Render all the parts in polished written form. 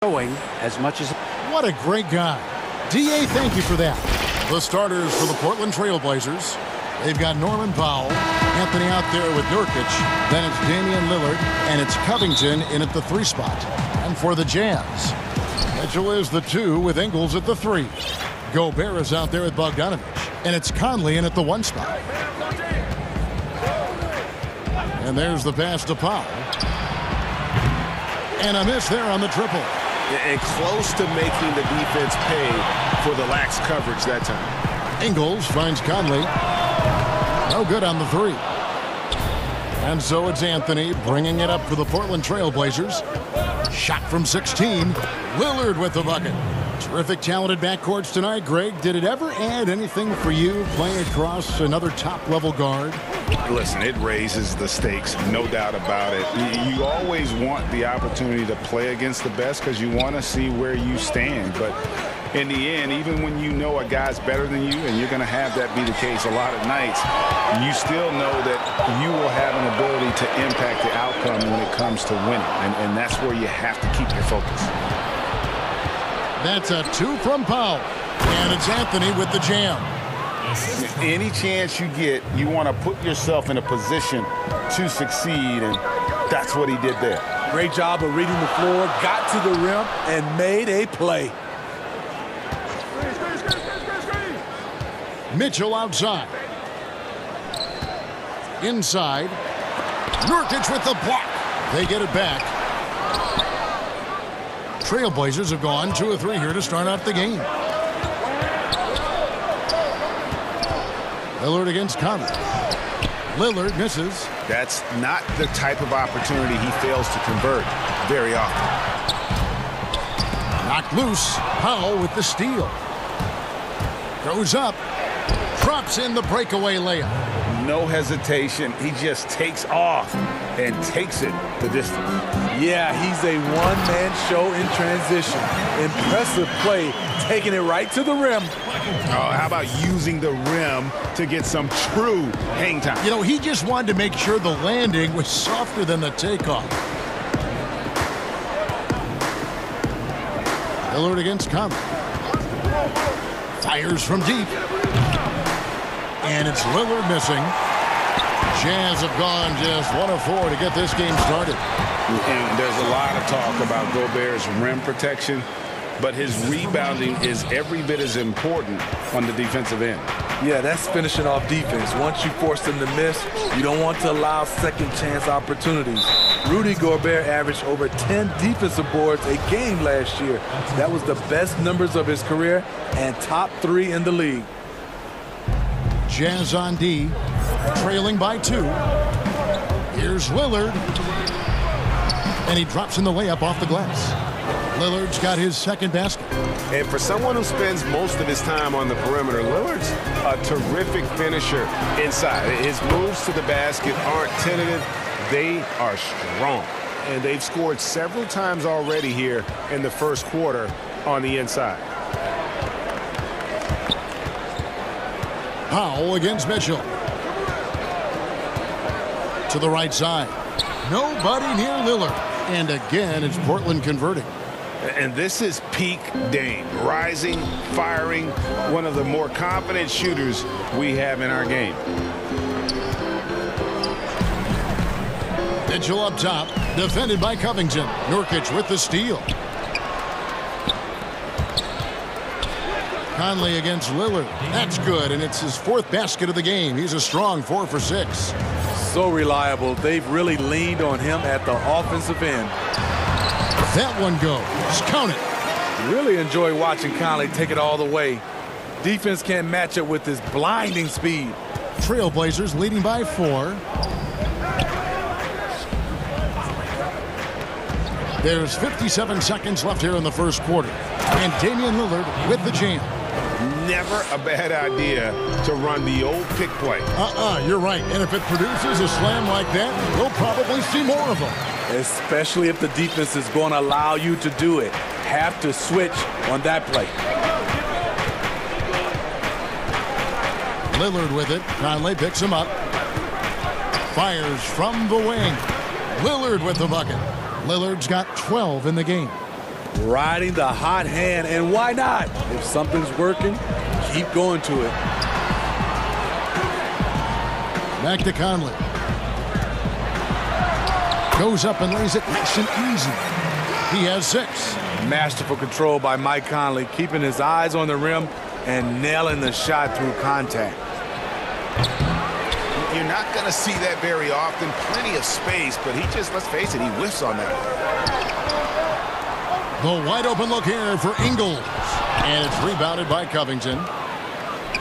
as much as... What a great guy. D.A., thank you for that. The starters for the Portland Trail Blazers. They've got Norman Powell, Anthony out there with Nurkic. Then it's Damian Lillard, and it's Covington in at the 3 spot. And for the Jazz, Mitchell is the 2 with Ingles at the 3. Gobert is out there with Bogdanovich, and it's Conley in at the 1 spot. And there's the pass to Powell. And a miss there on the triple. And close to making the defense pay for the lax coverage that time. Ingles finds Conley. No good on the 3. And so it's Anthony bringing it up for the Portland Trail Blazers. Shot from 16. Lillard with the bucket. Terrific talented backcourts tonight, Greg. Did it ever add anything for you playing across another top-level guard? Listen, it raises the stakes, no doubt about it. You always want the opportunity to play against the best because you want to see where you stand. But in the end, even when you know a guy's better than you, and you're going to have that be the case a lot of nights, you still know that you will have an ability to impact the outcome when it comes to winning. And that's where you have to keep your focus. That's a 2 from Powell. And it's Anthony with the jam. Any chance you get, you want to put yourself in a position to succeed, and that's what he did there. Great job of reading the floor, got to the rim, and made a play. Mitchell outside. Inside. Nurkic with the block. They get it back. Trailblazers have gone 2 of 3 here to start out the game. Lillard against Conley. Lillard misses. That's not the type of opportunity he fails to convert very often. Knocked loose. Powell with the steal. Goes up. Drops in the breakaway layup. No hesitation. He just takes off and takes it the distance. Yeah, he's a one-man show in transition. Impressive play, taking it right to the rim. Oh, how about using the rim to get some true hang time? You know, he just wanted to make sure the landing was softer than the takeoff. Lillard against Conley. Fires from deep. And it's Lillard missing. Jazz have gone just 1 of 4 to get this game started. And there's a lot of talk about Gobert's rim protection, but his rebounding is every bit as important on the defensive end. Yeah, that's finishing off defense. Once you force them to miss, you don't want to allow second chance opportunities. Rudy Gobert averaged over 10 defensive boards a game last year. That was the best numbers of his career and top 3 in the league. Jazz on D, trailing by 2. Here's Lillard. And he drops in the layup off the glass. Lillard's got his second basket. And for someone who spends most of his time on the perimeter, Lillard's a terrific finisher inside. His moves to the basket aren't tentative. They are strong. And they've scored several times already here in the first quarter on the inside. Powell against Mitchell. To the right side. Nobody near Lillard. And again, it's Portland converting. And this is peak Dame. Rising, firing, one of the more confident shooters we have in our game. Mitchell up top, defended by Covington. Nurkic with the steal. Conley against Lillard. That's good, and it's his 4th basket of the game. He's a strong 4 for 6. So reliable. They've really leaned on him at the offensive end. That one goes. Count it. Really enjoy watching Conley take it all the way. Defense can't match up with his blinding speed. Trailblazers leading by 4. There's 57 seconds left here in the first quarter. And Damian Lillard with the jam. Never a bad idea to run the old pick play. You're right. And if it produces a slam like that, we'll probably see more of them. Especially if the defense is going to allow you to do it. Have to switch on that play. Lillard with it. Conley picks him up. Fires from the wing. Lillard with the bucket. Lillard's got 12 in the game. riding the hot hand, and why not? If something's working, keep going to it. Back to Conley. Goes up and lays it nice and easy. He has 6. Masterful control by Mike Conley, keeping his eyes on the rim and nailing the shot through contact. You're not going to see that very often. Plenty of space, but he just, let's face it, he whiffs on that. The wide open look here for Ingles. And it's rebounded by Covington.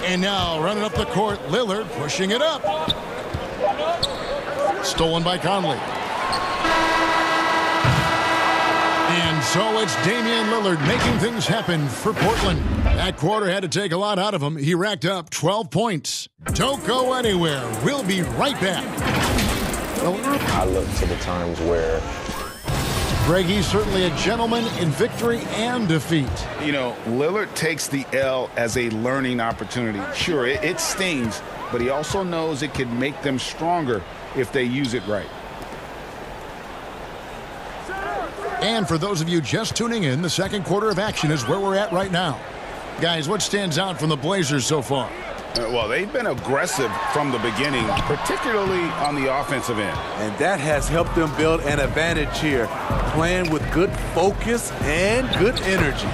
And now running up the court, Lillard pushing it up. Stolen by Conley. And so it's Damian Lillard making things happen for Portland. That quarter had to take a lot out of him. He racked up 12 points. Don't go anywhere. We'll be right back. I look to the times where Greg, he's certainly a gentleman in victory and defeat. You know, Lillard takes the L as a learning opportunity. Sure, it stings, but he also knows it can make them stronger if they use it right. And for those of you just tuning in, the second quarter of action is where we're at right now. Guys, what stands out from the Blazers so far? Well, they've been aggressive from the beginning, particularly on the offensive end. And that has helped them build an advantage here, playing with good focus and good energy.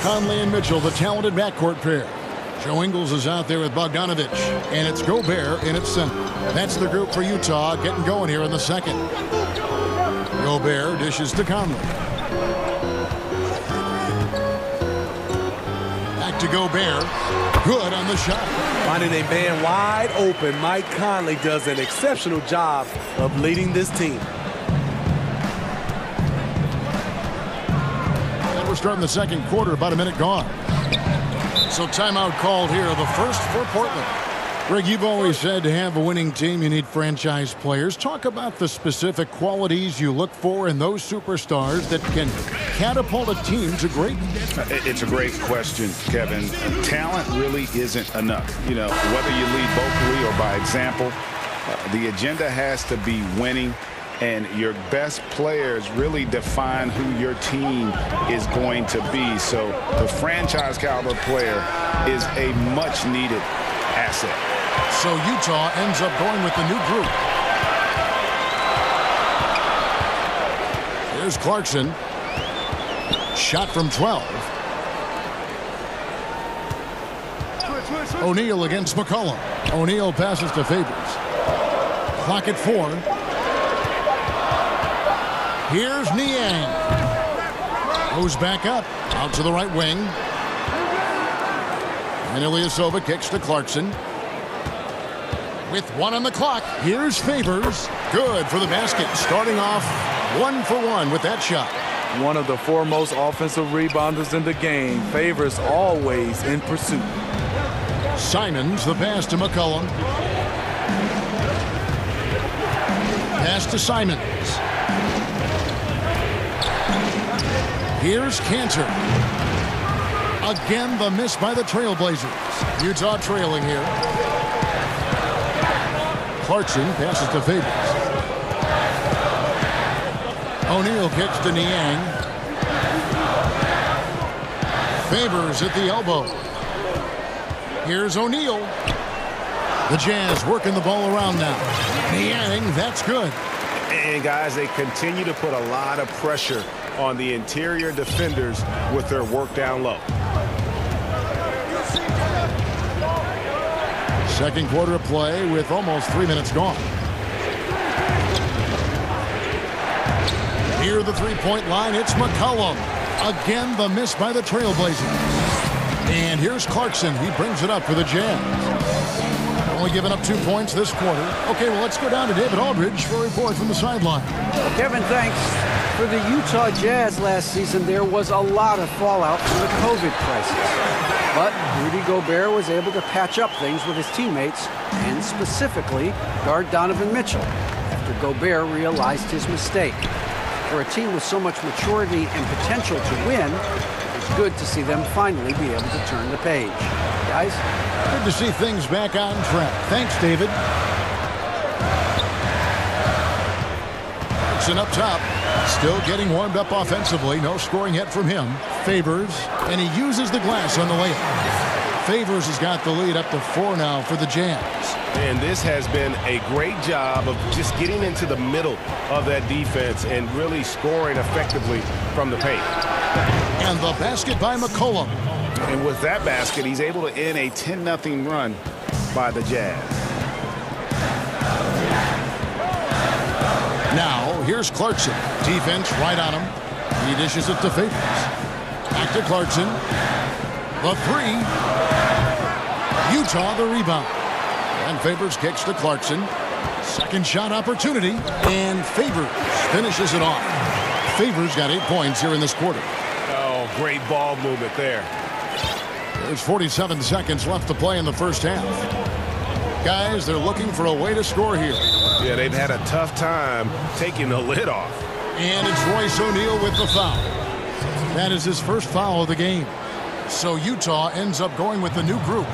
Conley and Mitchell, the talented backcourt pair. Joe Ingles is out there with Bogdanovich, and it's Gobert in its center. That's the group for Utah getting going here in the second. Gobert dishes to Conley. Back to Gobert. Good on the shot. Finding a man wide open, Mike Conley does an exceptional job of leading this team. And we're starting the second quarter, about a minute gone. So timeout called here, the first for Portland. Greg, you've always said to have a winning team, you need franchise players. Talk about the specific qualities you look for in those superstars that can catapult a team to greatness. It's a great question, Kevin. Talent really isn't enough. You know, whether you lead vocally or by example, the agenda has to be winning, and your best players really define who your team is going to be. So the franchise caliber player is a much needed asset. So Utah ends up going with the new group. Here's Clarkson. Shot from 12. O'Neal against McCollum. O'Neal passes to Favors. Clock at 4. Here's Niang. Goes back up. Out to the right wing. And Ilyasova kicks to Clarkson. With 1 on the clock, here's Favors. Good for the basket. Starting off 1 for 1 with that shot. One of the foremost offensive rebounders in the game. Favors always in pursuit. Simons, the pass to McCollum. Pass to Simons. Here's Cantor. Again, the miss by the Trailblazers. Utah trailing here. Clarkson passes to Favors. O'Neal kicks to Niang. Favors at the elbow. Here's O'Neal. The Jazz working the ball around now. Niang, that's good. And guys, they continue to put a lot of pressure on the interior defenders with their work down low. Second quarter of play with almost 3 minutes gone. Near the three-point line, it's McCollum. Again, the miss by the Trailblazers. And here's Clarkson. He brings it up for the Jazz. Only giving up 2 points this quarter. Okay, well, let's go down to David Aldridge for a report from the sideline. Well, Kevin, thanks. For the Utah Jazz last season, there was a lot of fallout from the COVID crisis. But Rudy Gobert was able to patch up things with his teammates and specifically guard Donovan Mitchell after Gobert realized his mistake. For a team with so much maturity and potential to win, it's good to see them finally be able to turn the page. Guys? Good to see things back on track. Thanks, David. Clarkson up top. Still getting warmed up offensively. No scoring yet from him. Favors, and he uses the glass on the layup. Favors has got the lead up to 4 now for the Jazz. And this has been a great job of just getting into the middle of that defense and really scoring effectively from the paint. And the basket by McCollum. And with that basket, he's able to end a 10-0 run by the Jazz. Now, here's Clarkson. Defense right on him. He dishes it to Favors. Back to Clarkson. The 3. Utah the rebound. And Favors kicks to Clarkson. Second shot opportunity. And Favors finishes it off. Favors got 8 points here in this quarter. Oh, great ball movement there. There's 47 seconds left to play in the first half. Guys, they're looking for a way to score here. Yeah, they've had a tough time taking the lid off. And it's Royce O'Neal with the foul. That is his first foul of the game. So Utah ends up going with the new group.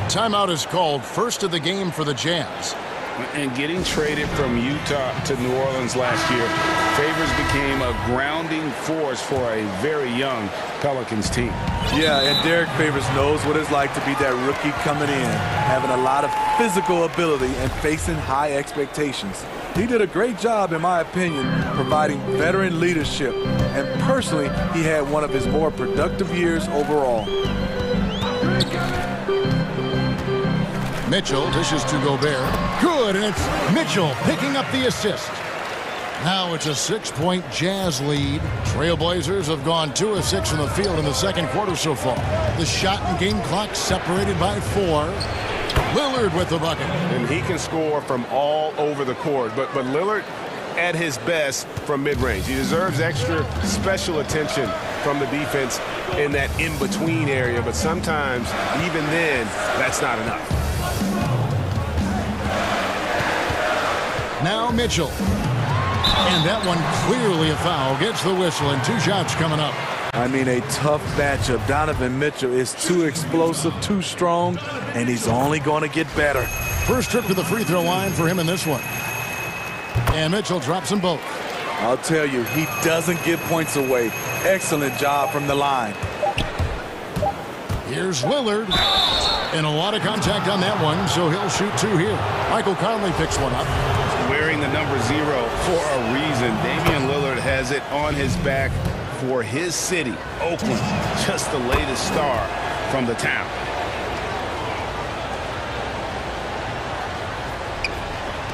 Timeout is called, first of the game for the Jazz. And getting traded from Utah to New Orleans last year, Favors became a grounding force for a very young Pelicans team. Yeah, and Derek Favors knows what it's like to be that rookie coming in, having a lot of physical ability and facing high expectations. He did a great job, in my opinion, providing veteran leadership. And personally, he had one of his more productive years overall. Mitchell dishes to Gobert. Good, and it's Mitchell picking up the assist. Now it's a 6-point Jazz lead. Trailblazers have gone 2 of 6 from the field in the second quarter so far. The shot and game clock separated by 4. Lillard with the bucket. And he can score from all over the court. But Lillard at his best from mid-range. He deserves extra special attention from the defense in that in-between area. But sometimes, even then, that's not enough. Now Mitchell. And that one clearly a foul. Gets the whistle and 2 shots coming up. I mean, a tough matchup. Donovan Mitchell is too explosive, too strong, and he's only going to get better. First trip to the free throw line for him in this one. And Mitchell drops them both. I'll tell you, he doesn't give points away. Excellent job from the line. Here's Lillard. And a lot of contact on that one, so he'll shoot 2 here. Michael Conley picks one up. Wearing the number 0 for a reason. Damian Lillard has it on his back for his city, Oakland. Just the latest star from the town.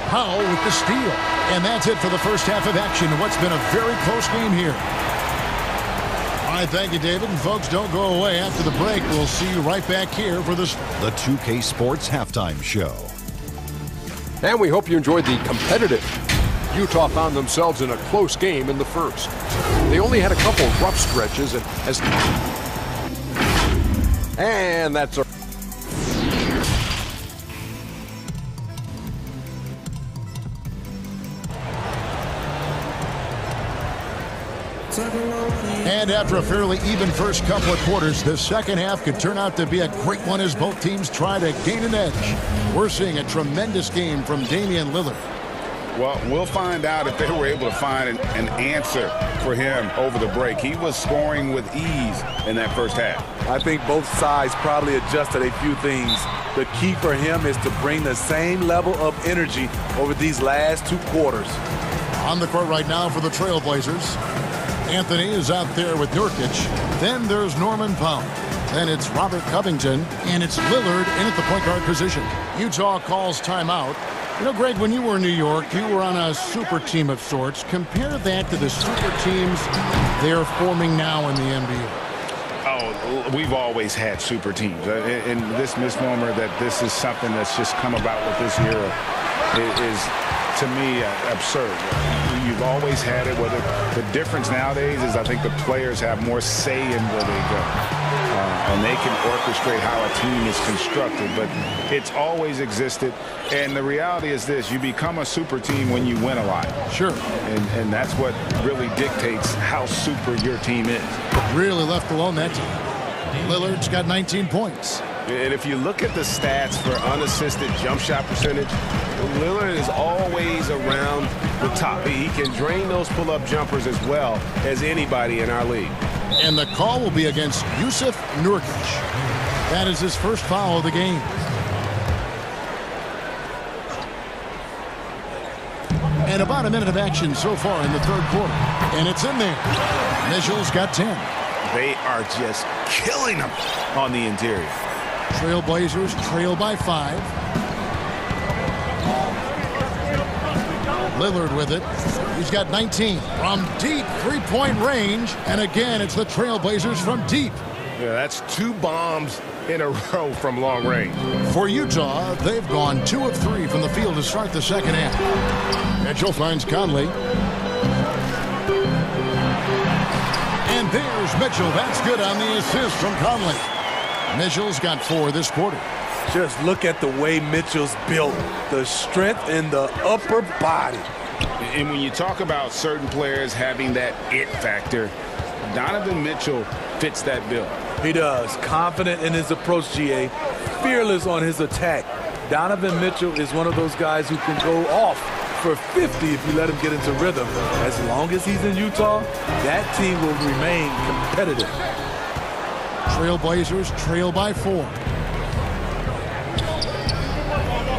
Powell with the steal. And that's it for the first half of action. What's been a very close game here. All right, thank you, David. And folks, don't go away. After the break, we'll see you right back here for the 2K Sports Halftime Show. And we hope you enjoyed the competitive. Utah found themselves in a close game in the first. They only had a couple of rough stretches, and that's a And after a fairly even first couple of quarters, the second half could turn out to be a great one as both teams try to gain an edge. We're seeing a tremendous game from Damian Lillard. Well, we'll find out if they were able to find an answer for him over the break. He was scoring with ease in that first half. I think both sides probably adjusted a few things. The key for him is to bring the same level of energy over these last 2 quarters. On the court right now for the Trailblazers, Anthony is out there with Nurkic. Then there's Norman Powell. Then it's Robert Covington, and it's Lillard in at the point guard position. Utah calls timeout. You know, Greg, when you were in New York, you were on a super team of sorts. Compare that to the super teams they're forming now in the NBA. Oh, we've always had super teams. And this misnomer that this is something that's just come about with this era is, to me, absurd. You've always had it. Whether the difference nowadays is I think the players have more say in where they go. And they can orchestrate how a team is constructed. But it's always existed. And the reality is this. You become a super team when you win a lot. Sure. And that's what really dictates how super your team is. Really left alone that time. Lillard's got 19 points. And if you look at the stats for unassisted jump shot percentage, Lillard is always around the top. He can drain those pull-up jumpers as well as anybody in our league. And the call will be against Jusuf Nurkic. That is his first foul of the game. And about a minute of action so far in the third quarter. And it's in there. Mitchell's got 10. They are just killing them on the interior. Trailblazers trail by 5. Lillard with it. He's got 19 from deep three-point range. And again, it's the Trailblazers from deep. Yeah, that's 2 bombs in a row from long range. For Utah, they've gone 2 of 3 from the field to start the second half. Mitchell finds Conley. And there's Mitchell. That's good on the assist from Conley. Mitchell's got 4 this quarter. Just look at the way Mitchell's built. The strength in the upper body. And when you talk about certain players having that it factor, Donovan Mitchell fits that bill. He does. Confident in his approach, GA. Fearless on his attack. Donovan Mitchell is one of those guys who can go off for 50 if you let him get into rhythm. As long as he's in Utah, that team will remain competitive. Trailblazers trail by 4.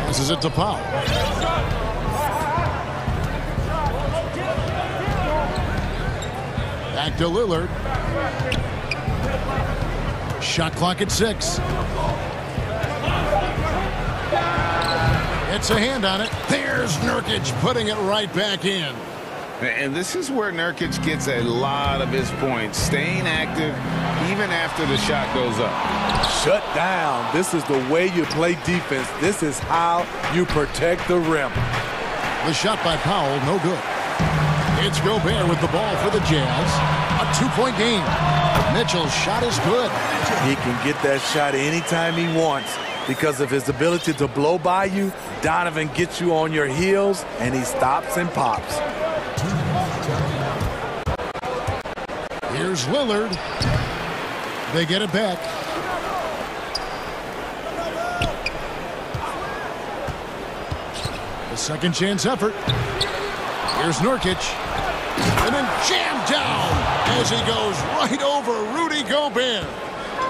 Passes it to Powell. Back to Lillard. Shot clock at 6. It's a hand on it. There's Nurkic putting it right back in. And this is where Nurkic gets a lot of his points, staying active even after the shot goes up. Shut down. This is the way you play defense. This is how you protect the rim. The shot by Powell, no good. It's Gobert with the ball for the Jazz. A 2-point game. Mitchell's shot is good. He can get that shot anytime he wants because of his ability to blow by you. Donovan gets you on your heels, and he stops and pops. Here's Lillard. They get it back. The second chance effort. Here's Nurkic. And then jammed down as he goes right over Rudy Gobert.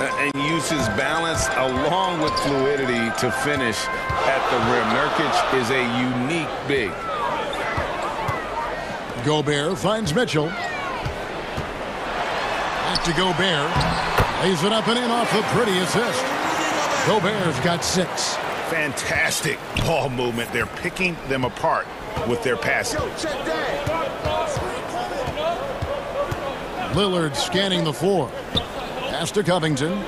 And uses balance along with fluidity to finish at the rim. Nurkic is a unique big. Gobert finds Mitchell. Back to Gobert. Lays it up and in off the pretty assist. Gobert's got 6. Fantastic ball movement. They're picking them apart with their passing. Lillard scanning the floor. Pass to Covington.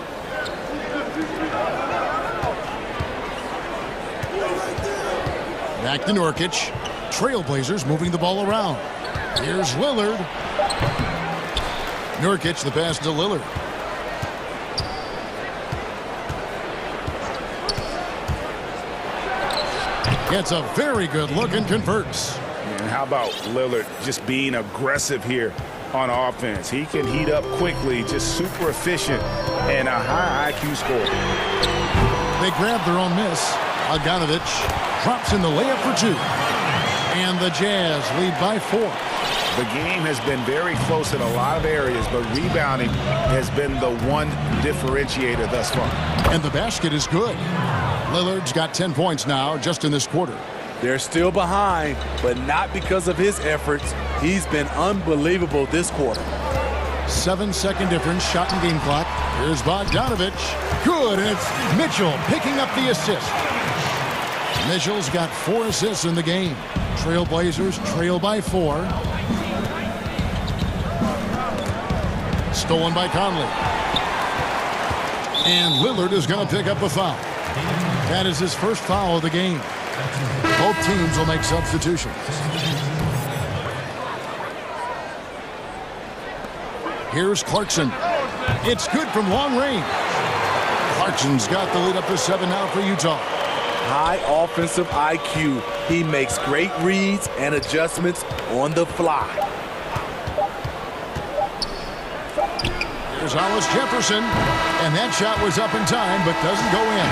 Back to Nurkic. Trailblazers moving the ball around. Here's Lillard. Nurkic, the pass to Lillard. Gets a very good look and converts. And how about Lillard just being aggressive here on offense? He can heat up quickly, just super efficient, and a high IQ score. They grab their own miss. Bogdanovic drops in the layup for 2. And the Jazz lead by 4. The game has been very close in a lot of areas, but rebounding has been the one differentiator thus far. And the basket is good. Lillard's got 10 points now just in this quarter. They're still behind, but not because of his efforts. He's been unbelievable this quarter. 7-second difference, shot and game clock. Here's Bogdanovic. Good, and it's Mitchell picking up the assist. Mitchell's got 4 assists in the game. Trailblazers trail by 4. Stolen by Conley. And Lillard is going to pick up the foul. That is his first foul of the game. Both teams will make substitutions. Here's Clarkson. It's good from long range. Clarkson's got the lead up to 7 now for Utah. High offensive IQ. He makes great reads and adjustments on the fly. Here's Hollis Jefferson. And that shot was up in time, but doesn't go in.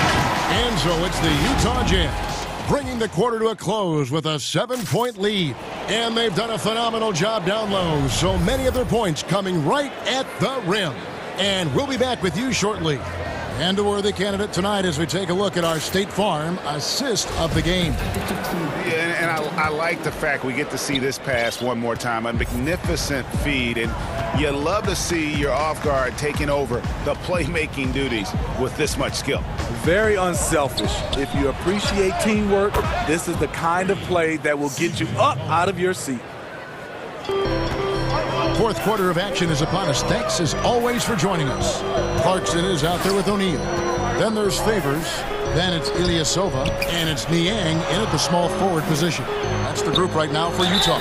And so it's the Utah Jazz bringing the quarter to a close with a 7-point lead. And they've done a phenomenal job down low. So many of their points coming right at the rim. And we'll be back with you shortly. And a worthy candidate tonight as we take a look at our State Farm assist of the game. Yeah, and I like the fact we get to see this pass one more time. A magnificent feed. And you love to see your off guard taking over the playmaking duties with this much skill. Very unselfish. If you appreciate teamwork, this is the kind of play that will get you up out of your seat. Fourth quarter of action is upon us. Thanks as always for joining us. Clarkson is out there with O'Neal. Then there's Favors. Then it's Ilyasova. And it's Niang in at the small forward position. That's the group right now for Utah.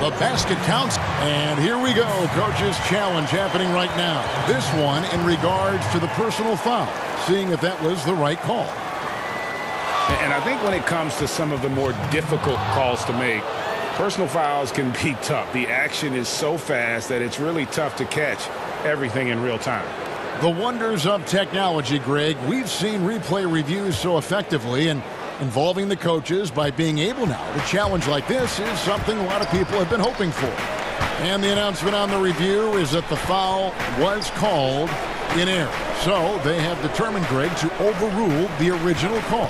The basket counts. And here we go. Coach's challenge happening right now. This one in regards to the personal foul. Seeing if that was the right call. And I think when it comes to some of the more difficult calls to make, personal fouls can be tough. The action is so fast that it's really tough to catch everything in real time. The wonders of technology, Greg. We've seen replay reviews so effectively, and involving the coaches by being able now to challenge like this is something a lot of people have been hoping for. And the announcement on the review is that the foul was called in error. So they have determined, Greg, to overrule the original call.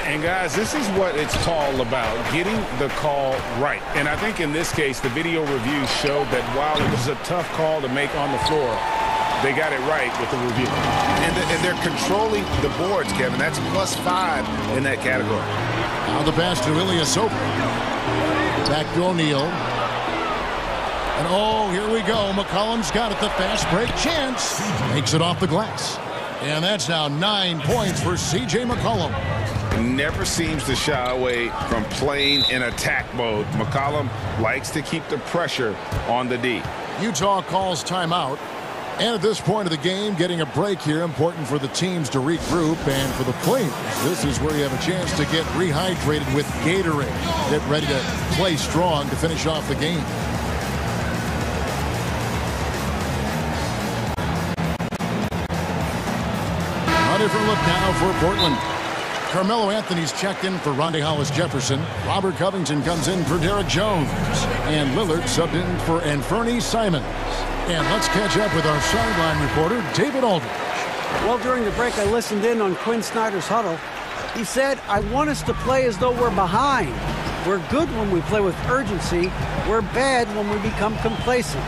And guys, this is what it's all about, getting the call right. And I think in this case, the video review showed that while it was a tough call to make on the floor, they got it right with the review. And they're controlling the boards, Kevin. That's +5 in that category. Now the pass to Ilyasova. Back to O'Neal. And oh, here we go. McCollum's got it. The fast break chance. Makes it off the glass. And that's now 9 points for C.J. McCollum. Never seems to shy away from playing in attack mode. McCollum likes to keep the pressure on the D. Utah calls timeout. And at this point of the game, getting a break here, important for the teams to regroup, and for the players, this is where you have a chance to get rehydrated with Gatorade. Get ready to play strong to finish off the game. A different look now for Portland. Carmelo Anthony's checked in for Rondae Hollis-Jefferson. Robert Covington comes in for Derek Jones. And Lillard subbed in for Anfernee Simons. And let's catch up with our sideline reporter, David Aldridge. Well, during the break, I listened in on Quinn Snyder's huddle. He said, I want us to play as though we're behind. We're good when we play with urgency. We're bad when we become complacent.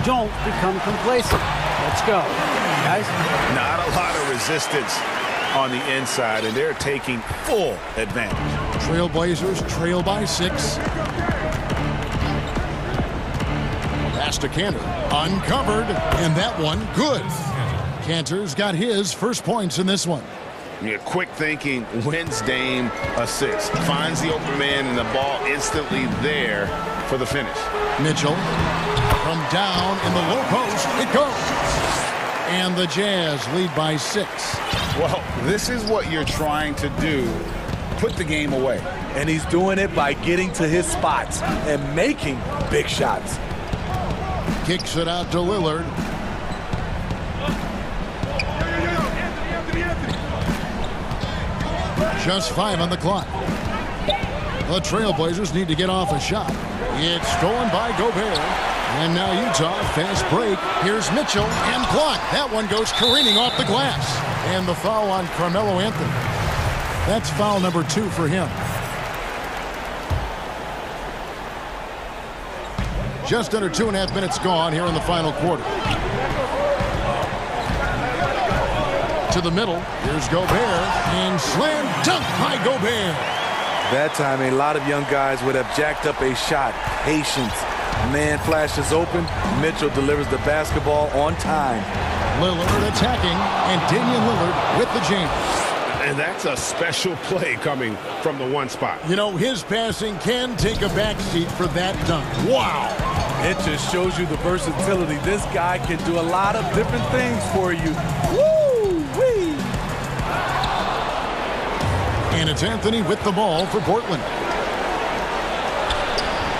Don't become complacent. Let's go. Guys? Not a lot of resistance on the inside, and they're taking full advantage. Trailblazers trail by 6. Pass to Kanter. Uncovered. And that one, good. Kanter's got his first points in this one. Yeah, quick thinking, wins Dame a 6. Finds the open man and the ball instantly there for the finish. Mitchell from down in the low post. It goes. And the Jazz lead by 6. Well, this is what you're trying to do. Put the game away. And he's doing it by getting to his spots and making big shots. Kicks it out to Lillard. Just 5 on the clock. The Trailblazers need to get off a shot. It's stolen by Gobert. And now Utah, fast break. Here's Mitchell and blocked. That one goes careening off the glass. And the foul on Carmelo Anthony. That's foul number 2 for him. Just under 2.5 minutes gone here in the final quarter. To the middle. Here's Gobert. And slam dunk by Gobert. That time, a lot of young guys would have jacked up a shot. Patience. Man flashes open. Mitchell delivers the basketball on time. Lillard attacking. And Damian Lillard with the jam. And that's a special play coming from the one spot. You know, his passing can take a backseat for that dunk. Wow. It just shows you the versatility. This guy can do a lot of different things for you. Woo-wee! And it's Anthony with the ball for Portland.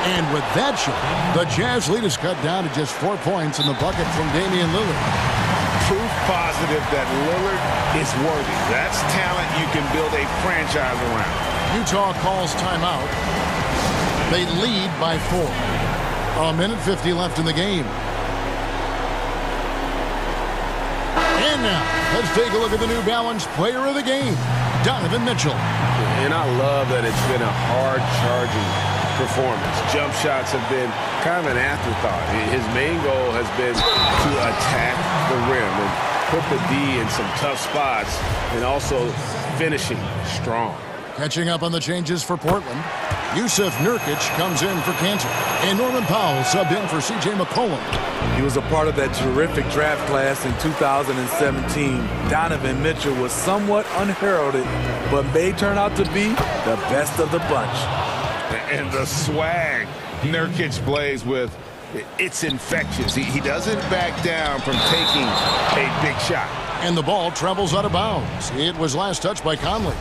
And with that shot, the Jazz lead is cut down to just 4 points in the bucket from Damian Lillard. Proof positive that Lillard is worthy. That's talent you can build a franchise around. Utah calls timeout. They lead by 4. A minute 50 left in the game. And now, let's take a look at the New Balance player of the game, Donovan Mitchell. And I love that it's been a hard-charging performance. Jump shots have been kind of an afterthought. His main goal has been to attack the rim and put the D in some tough spots and also finishing strong. Catching up on the changes for Portland, Yusuf Nurkic comes in for Cantor, and Norman Powell subbed in for C.J. McCollum. He was a part of that terrific draft class in 2017. Donovan Mitchell was somewhat unheralded, but may turn out to be the best of the bunch. And the swag Nurkic plays with, it's infectious. He doesn't back down from taking a big shot. And the ball travels out of bounds. It was last touched by Conley.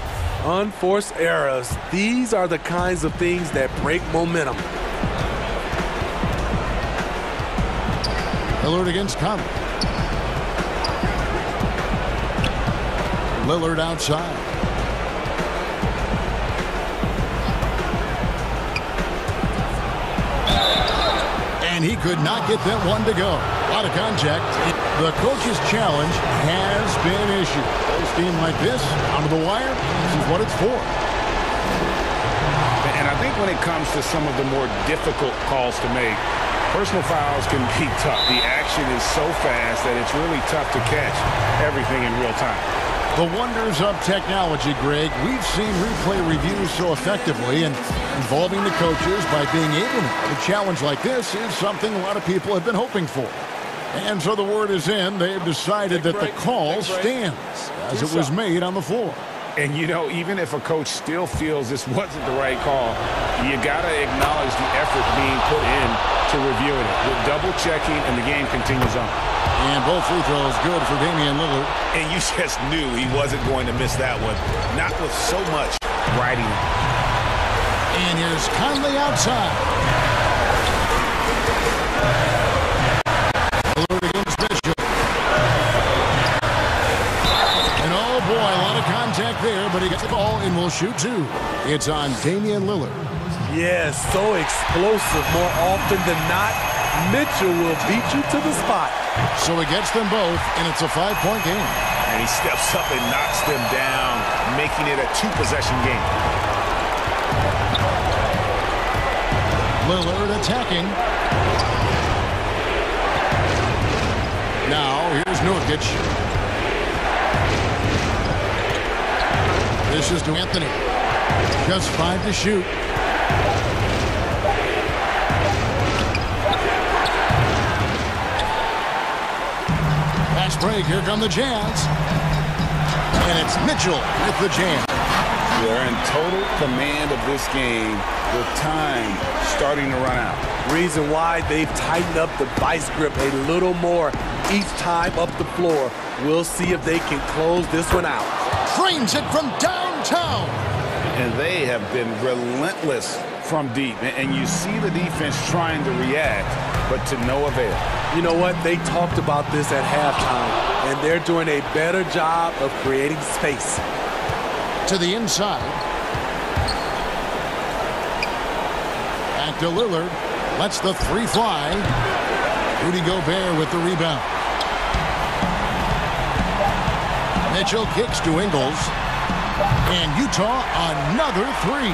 Unforced errors. These are the kinds of things that break momentum. Lillard against Conley. Lillard outside. And he could not get that one to go. Out of contact. The coach's challenge has been issued. A team like this, onto the wire, this is what it's for. And I think when it comes to some of the more difficult calls to make, personal fouls can be tough. The action is so fast that it's really tough to catch everything in real time. The wonders of technology, Greg. We've seen replay reviews so effectively, and involving the coaches by being able to have a challenge like this is something a lot of people have been hoping for. And so the word is in. They've decided that the call stands as it was made on the floor. And, you know, even if a coach still feels this wasn't the right call, you got to acknowledge the effort being put in to reviewing it. With double-checking, and the game continues on. And both free throws good for Damian Lillard. And you just knew he wasn't going to miss that one. Not with so much riding. And here's Conley outside. Lillard against Bishop. And oh boy, a lot of contact there, but he gets the ball and will shoot two. It's on Damian Lillard. Yes, so explosive. More often than not, Mitchell will beat you to the spot. So it gets them both, and it's a 5-point game. And he steps up and knocks them down, making it a 2-possession game. Lillard attacking. Now, here's Nurkic. This is to Anthony. Just 5 to shoot. Fast break. Here come the Jazz. And it's Mitchell with the jam. They're in total command of this game with time starting to run out. Reason why they've tightened up the vice grip a little more each time up the floor. We'll see if they can close this one out. Trains it from downtown. And they have been relentless from deep. And you see the defense trying to react, but to no avail. You know what? They talked about this at halftime, and they're doing a better job of creating space. To the inside. Back to Lillard. Lets the three fly. Rudy Gobert with the rebound. Mitchell kicks to Ingles. And Utah another three.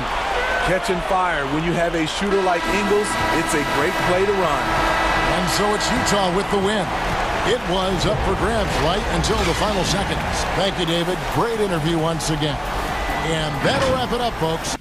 Catching fire. When you have a shooter like Ingles, it's a great play to run. And so it's Utah with the win. It was up for grabs right until the final seconds. Thank you, David. Great interview once again. And that'll wrap it up, folks.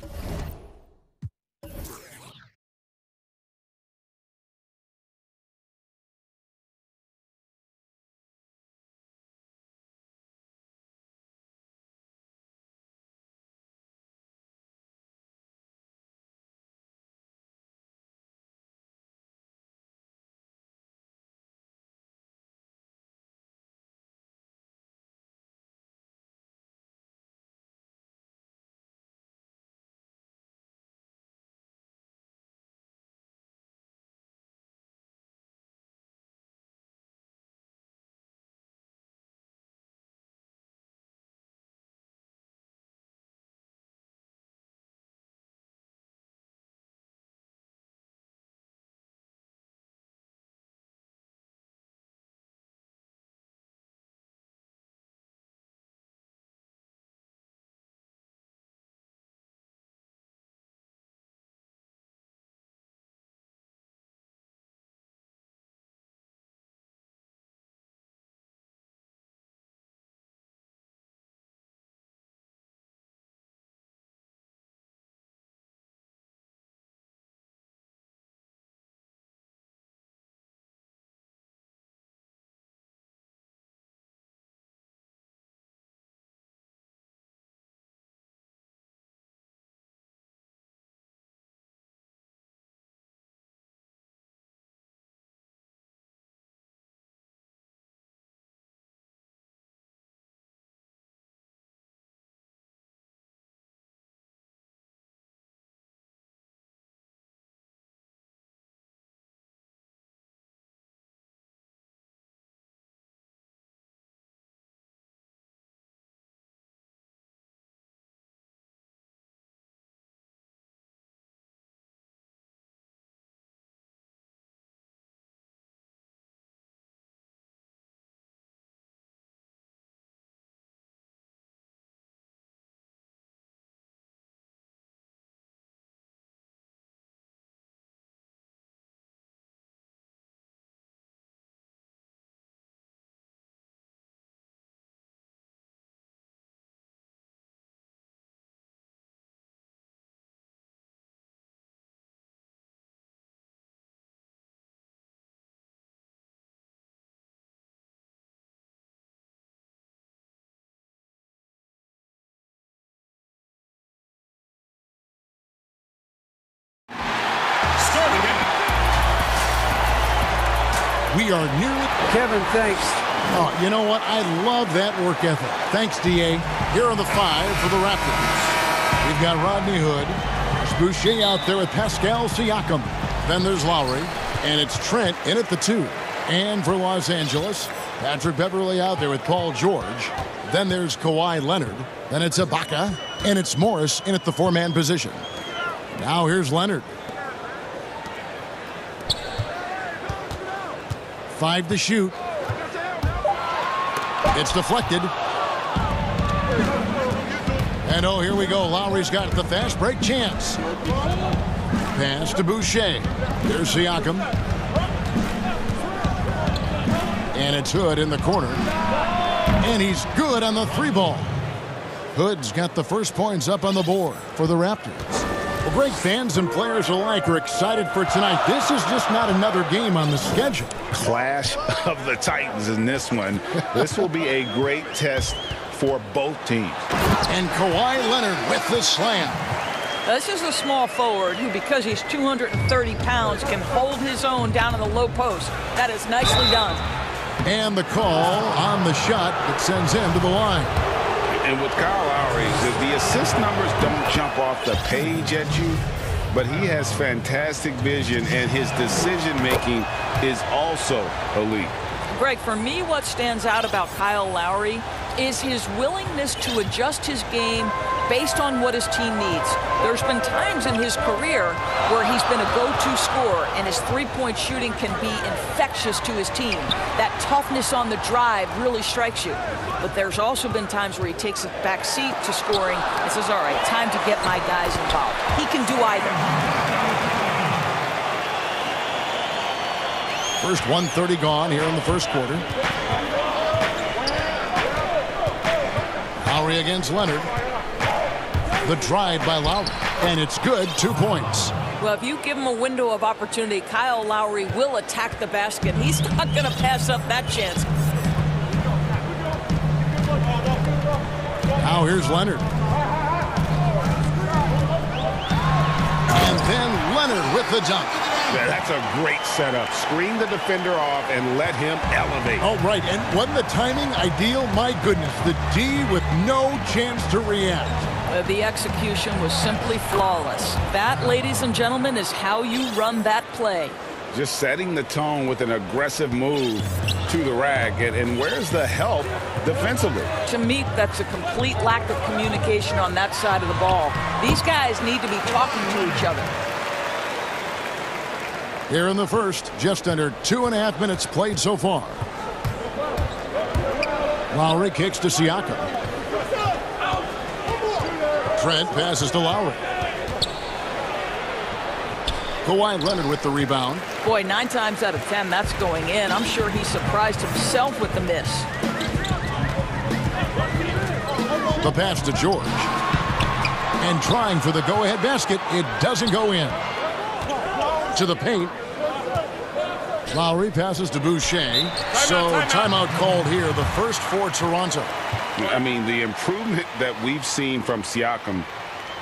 We are nearly... Kevin, thanks. Oh, you know what? I love that work ethic. Thanks, D.A. Here are the 5 for the Raptors. We've got Rodney Hood. There's Boucher out there with Pascal Siakam. Then there's Lowry. And it's Trent in at the 2. And for Los Angeles, Patrick Beverley out there with Paul George. Then there's Kawhi Leonard. Then it's Ibaka. And it's Morris in at the 4-man position. Now here's Leonard. 5 to shoot. It's deflected. And oh, here we go. Lowry's got the fast break chance. Pass to Boucher. There's Siakam. And it's Hood in the corner. And he's good on the 3-ball. Hood's got the first points up on the board for the Raptors. Well, great fans and players alike are excited for tonight. This is just not another game on the schedule. Clash of the Titans in this one. This will be a great test for both teams. And Kawhi Leonard with the slam. This is a small forward who, because he's 230 pounds, can hold his own down in the low post. That is nicely done. And the call on the shot that sends him to the line. And with Kyle Lowry, the assist numbers don't jump off the page at you, but he has fantastic vision, and his decision-making is also elite. Greg, for me, what stands out about Kyle Lowry is his willingness to adjust his game based on what his team needs. There's been times in his career where he's been a go-to scorer, and his three-point shooting can be infectious to his team. That toughness on the drive really strikes you. But there's also been times where he takes a back seat to scoring and says, all right, time to get my guys involved. He can do either. First 1:30 gone here in the first quarter. Lowry against Leonard. The drive by Lowry, and it's good. 2 points. Well, if you give him a window of opportunity, Kyle Lowry will attack the basket. He's not going to pass up that chance. Now here's Leonard. And then Leonard with the dunk. Yeah, that's a great setup. Screen the defender off and let him elevate. Oh, right. And wasn't the timing ideal? My goodness, the D with no chance to react. The execution was simply flawless. That, ladies and gentlemen, is how you run that play. Just setting the tone with an aggressive move to the rack. And where's the help defensively? To me, that's a complete lack of communication on that side of the ball. These guys need to be talking to each other. Here in the first, just under 2.5 minutes played so far. Lowry kicks to Siakam. Trent passes to Lowry. Kawhi Leonard with the rebound. Boy, 9 times out of 10, that's going in. I'm sure he surprised himself with the miss. The pass to George. And trying for the go-ahead basket. It doesn't go in. To the paint. Lowry passes to Boucher. So timeout called here, the first for Toronto. I mean, the improvement that we've seen from Siakam,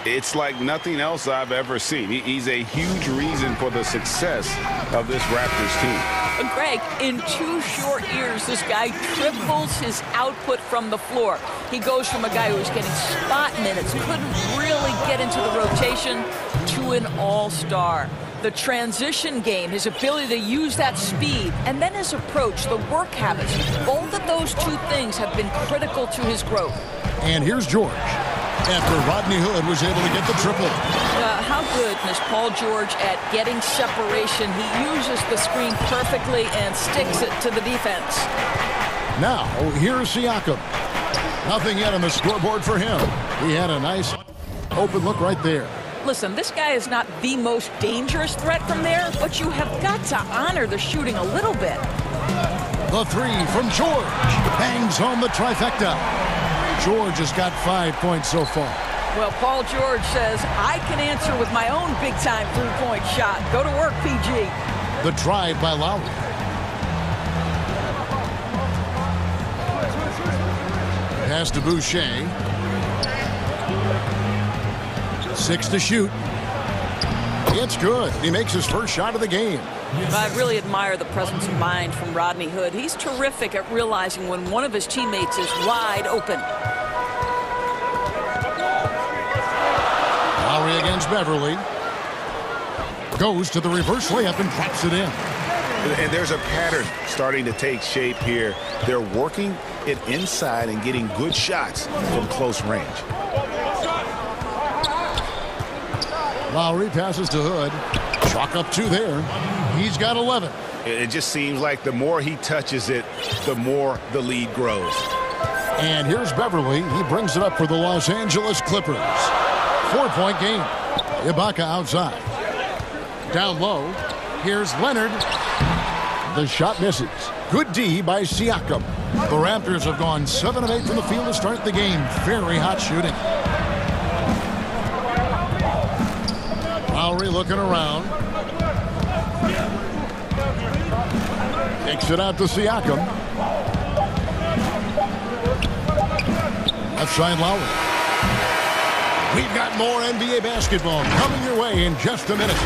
it's like nothing else I've ever seen. He's a huge reason for the success of this Raptors team. But Greg, in 2 short years, this guy triples his output from the floor. He goes from a guy who was getting spot minutes, couldn't really get into the rotation, to an all-star. The transition game, his ability to use that speed, and then his approach, the work habits, both of those 2 things have been critical to his growth. And here's George. After Rodney Hood was able to get the triple. How good is Paul George at getting separation? He uses the screen perfectly and sticks it to the defense. Now, here's Siakam. Nothing yet on the scoreboard for him. He had a nice open look right there. Listen, this guy is not the most dangerous threat from there, but you have got to honor the shooting a little bit. The 3 from George. Bangs home the trifecta. George has got 5 points so far. Well, Paul George says, I can answer with my own big-time three-point shot. Go to work, PG. The drive by Lowry. Pass to Boucher. 6 to shoot. It's good. He makes his first shot of the game. I really admire the presence of mind from Rodney Hood. He's terrific at realizing when one of his teammates is wide open. Lowry against Beverly. Goes to the reverse layup and drops it in. And there's a pattern starting to take shape here. They're working it inside and getting good shots from close range. Lowry passes to Hood. Chalk up 2 there. He's got 11. It just seems like the more he touches it, the more the lead grows. And here's Beverly. He brings it up for the Los Angeles Clippers. 4-point game. Ibaka outside. Down low. Here's Leonard. The shot misses. Good D by Siakam. The Raptors have gone 7 of 8 from the field to start the game. Very hot shooting. Lowry looking around. Kicks it out to Siakam. Left side Lowry. We've got more NBA basketball coming your way in just a minute.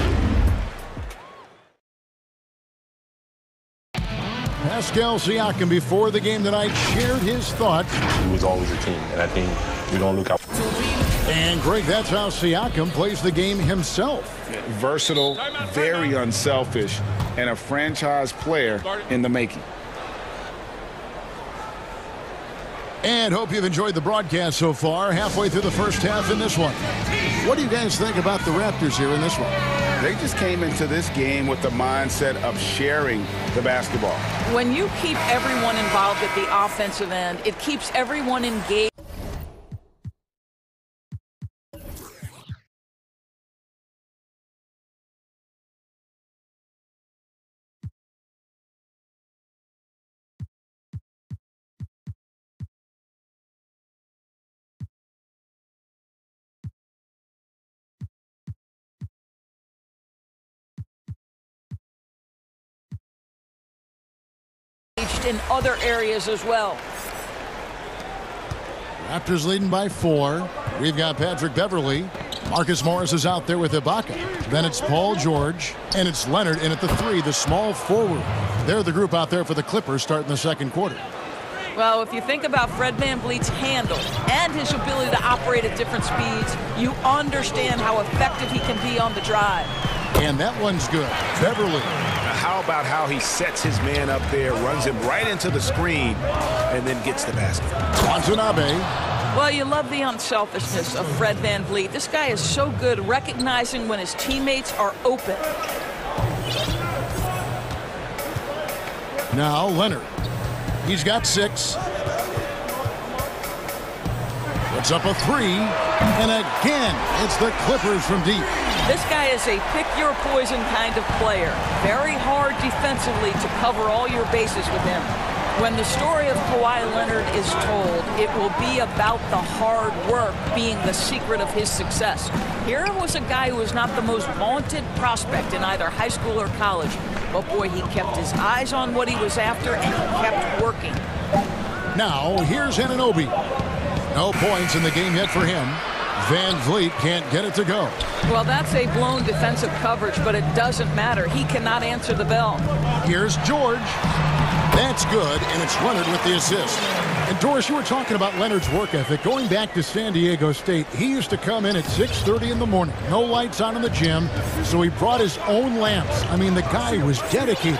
Pascal Siakam before the game tonight shared his thoughts. It was always a team, and I think we don't look out. And Greg, that's how Siakam plays the game himself. Versatile, very unselfish, and a franchise player in the making. And hope you've enjoyed the broadcast so far. Halfway through the first half in this one. What do you guys think about the Raptors here in this one? They just came into this game with the mindset of sharing the basketball. When you keep everyone involved at the offensive end, it keeps everyone engaged. In other areas as well. Raptors leading by 4. We've got Patrick Beverly. Marcus Morris is out there with Ibaka. Then it's Paul George. And it's Leonard in at the 3, the small forward. They're the group out there for the Clippers starting the second quarter. Well, if you think about Fred VanVleet's handle and his ability to operate at different speeds, you understand how effective he can be on the drive. And that one's good. Beverly. How about how he sets his man up there, runs him right into the screen, and then gets the basket. Watanabe. Well, you love the unselfishness of Fred VanVleet. This guy is so good recognizing when his teammates are open. Now Leonard. He's got 6. Puts up a 3. And again, it's the Clippers from deep. This guy is a pick-your-poison kind of player. Very hard defensively to cover all your bases with him. When the story of Kawhi Leonard is told, it will be about the hard work being the secret of his success. Here was a guy who was not the most vaunted prospect in either high school or college. But boy, he kept his eyes on what he was after, and he kept working. Now, here's Anunoby. No points in the game yet for him. VanVleet can't get it to go. Well, that's a blown defensive coverage, but it doesn't matter. He cannot answer the bell. Here's George. That's good, and it's Leonard with the assist. And Doris, you were talking about Leonard's work ethic. Going back to San Diego State, he used to come in at 6:30 in the morning. No lights on in the gym, so he brought his own lamps. I mean, the guy was dedicated.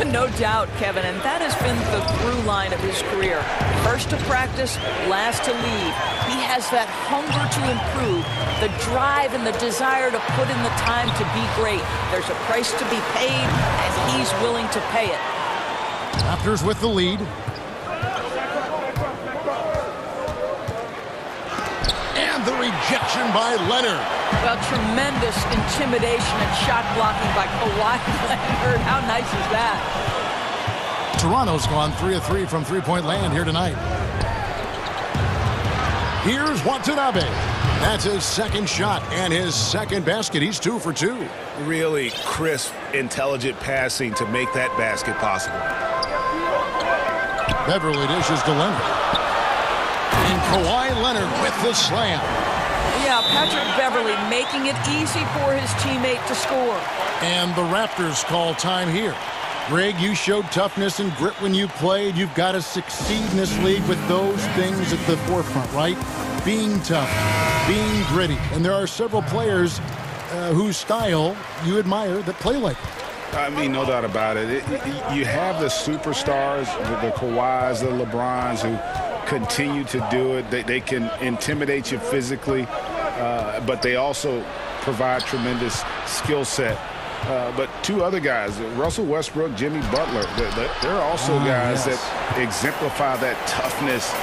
No doubt, Kevin, and that has been the through line of his career. First to practice, last to leave. He has that hunger to improve, the drive and the desire to put in the time to be great. There's a price to be paid, and he's willing to pay it. Raptors with the lead. And the rejection by Leonard. Well, tremendous intimidation and shot blocking by Kawhi Leonard. How nice is that? Toronto's gone 3 of 3 from three-point land here tonight. Here's Watanabe. That's his second shot and his second basket. He's 2 for 2. Really crisp, intelligent passing to make that basket possible. Beverly dishes to Leonard. And Kawhi Leonard with the slam. Yeah, Patrick Beverley making it easy for his teammate to score. And the Raptors call time here. Greg, you showed toughness and grit when you played. You've got to succeed in this league with those things at the forefront, right? Being tough, being gritty. And there are several players whose style you admire that play like it. I mean, no doubt about it. You have the superstars, the Kawhis, the LeBrons, who continue to do it. They can intimidate you physically, but they also provide tremendous skill set. But two other guys, Russell Westbrook, Jimmy Butler, they're also guys that exemplify that toughness.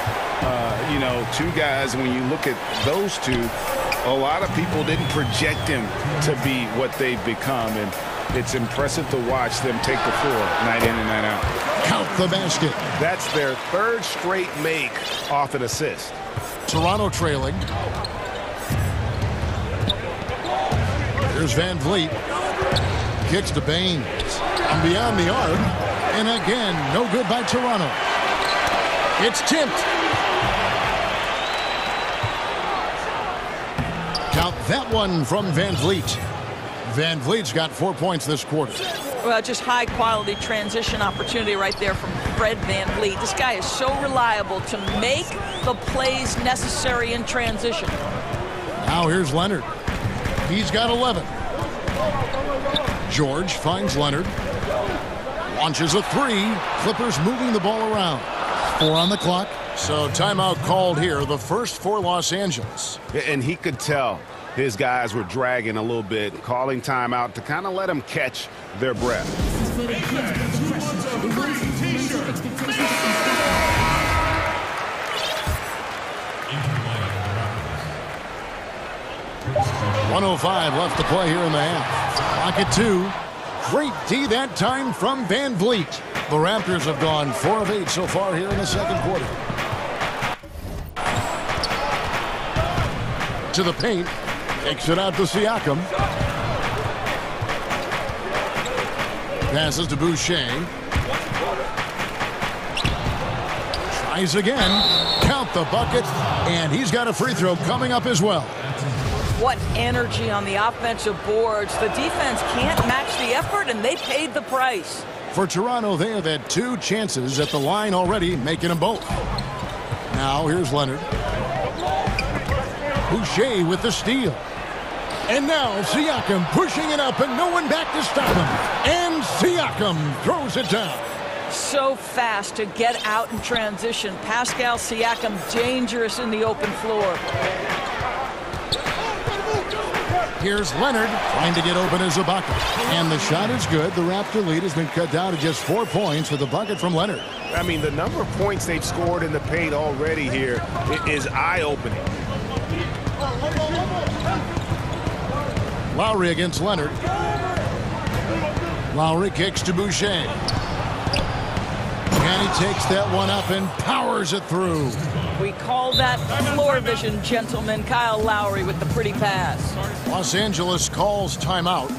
You know, two guys, when you look at those two, a lot of people didn't project them to be what they've become. And it's impressive to watch them take the floor night in and night out. Count the basket. That's their third straight make off an assist. Toronto trailing. Here's Van Vliet. Kicks to Baines. And beyond the arc. And again, no good by Toronto. It's tipped. Count that one from Van Vliet. Van Vliet's got 4 points this quarter. Well, just high-quality transition opportunity right there from Fred Van Vliet. This guy is so reliable to make the plays necessary in transition. Now here's Leonard. He's got 11. George finds Leonard. Launches a three. Clippers moving the ball around. 4 on the clock. So timeout called here, the first for Los Angeles. And he could tell his guys were dragging a little bit, calling timeout to kind of let them catch their breath. .105 left to play here in the half. Clock at 2. Great D that time from Van Vliet. The Raptors have gone 4 of 8 so far here in the second quarter. To the paint. Takes it out to Siakam. Passes to Boucher. Tries again. Count the bucket. And he's got a free throw coming up as well. What energy on the offensive boards. The defense can't match the effort, and they paid the price. For Toronto, they have had 2 chances at the line already, making them both. Now here's Leonard. Boucher with the steal. And now Siakam pushing it up, and no one back to stop him. And Siakam throws it down. So fast to get out in transition. Pascal Siakam dangerous in the open floor. Here's Leonard trying to get open as Ibaka. And the shot is good. The Raptor lead has been cut down to just 4 points with the bucket from Leonard. I mean, the number of points they've scored in the paint already here is eye-opening. Lowry against Leonard. Lowry kicks to Boucher. And he takes that one up and powers it through. We call that floor vision, gentlemen. Kyle Lowry with the pretty pass. Los Angeles calls timeout.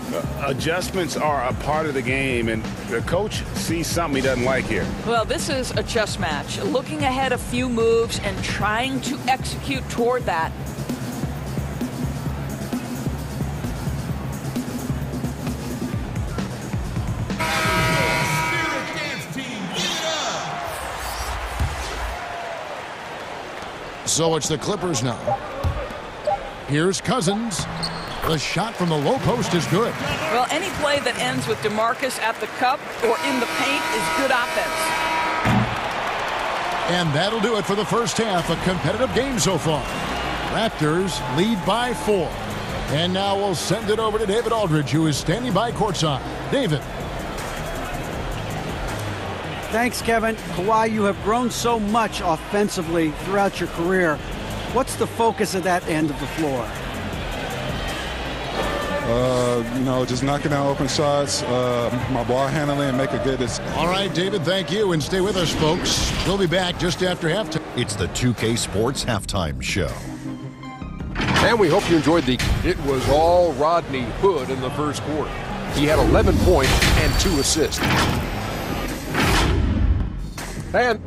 Adjustments are a part of the game, and the coach sees something he doesn't like here. Well, this is a chess match. Looking ahead a few moves and trying to execute toward that. So it's the Clippers now. Here's Cousins. The shot from the low post is good. Well, any play that ends with DeMarcus at the cup or in the paint is good offense. And that'll do it for the first half. A competitive game so far. Raptors lead by 4. And now we'll send it over to David Aldridge, who is standing by courtside. David. Thanks, Kevin. Kawhi, you have grown so much offensively throughout your career. What's the focus of that end of the floor? Just knocking down open shots, my ball handling, and make a good decision. All right, David, thank you. And stay with us, folks. We'll be back just after halftime. It's the 2K Sports Halftime Show. And we hope you enjoyed It was all Rodney Hood in the first quarter. He had 11 points and 2 assists. And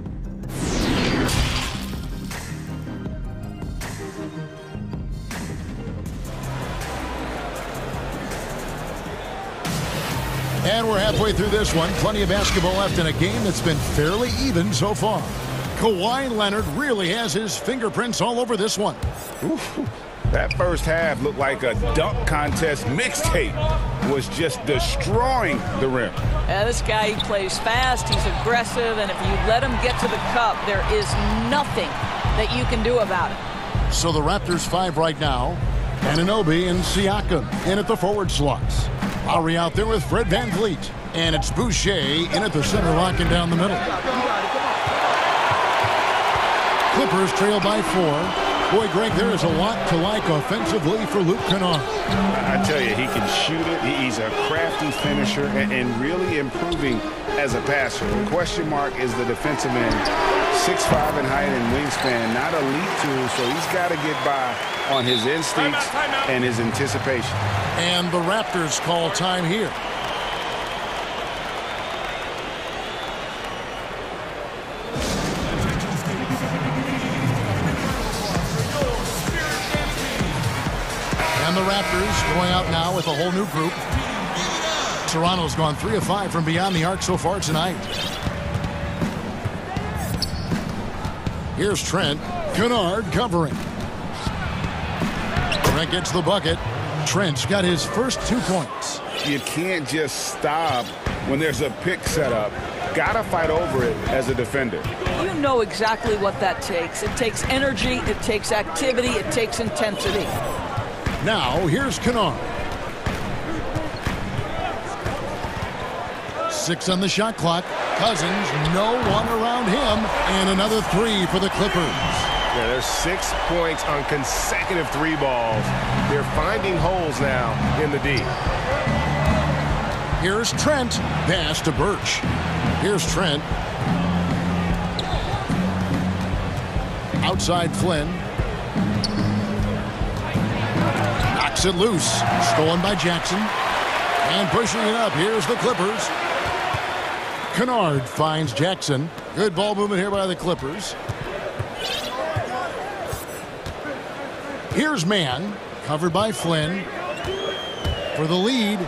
And we're halfway through this one. Plenty of basketball left in a game that's been fairly even so far. Kawhi Leonard really has his fingerprints all over this one. Ooh, that first half looked like a dunk contest mixtape. Was just destroying the rim. Yeah, this guy, he plays fast, he's aggressive, and if you let him get to the cup, there is nothing that you can do about it. So the Raptors 5 right now. Anunoby and Siakam in at the forward slots. Lowry out there with Fred VanVleet. And it's Boucher in at the center, locking down the middle. Clippers trail by 4. Boy, Greg, there is a lot to like offensively for Luke Kennard. I tell you, he can shoot it. He's a crafty finisher and really improving as a passer. The question mark is the defensive end. 6'5" in height and wingspan. Not elite tool, so he's got to get by on his instincts and his anticipation. And the Raptors call time here. And the Raptors going out now with a whole new group. Toronto's gone 3 of 5 from beyond the arc so far tonight. Here's Trent. Kennard covering. Trent gets the bucket. Trent's got his first 2 points. You can't just stop when there's a pick set up. Gotta fight over it as a defender. You know exactly what that takes. It takes energy, it takes activity, it takes intensity. Now, here's Kennard. 6 on the shot clock. Cousins, no one around him. And another 3 for the Clippers. Yeah, there's 6 points on consecutive 3 balls. They're finding holes now in the D. Here's Trent. Pass to Birch. Here's Trent. Outside Flynn. Knocks it loose. Stolen by Jackson. And pushing it up. Here's the Clippers. Kennard finds Jackson. Good ball movement here by the Clippers. Here's Mann. Covered by Flynn. For the lead.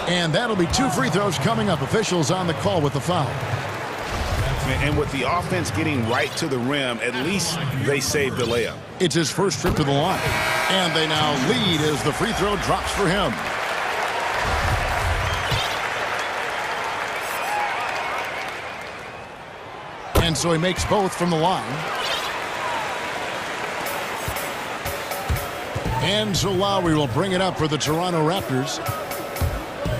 And that'll be 2 free throws coming up. Officials on the call with the foul. And with the offense getting right to the rim, at least they saved the layup. It's his first trip to the line. And they now lead as the free throw drops for him. And so he makes both from the line. And so Lowry will bring it up for the Toronto Raptors.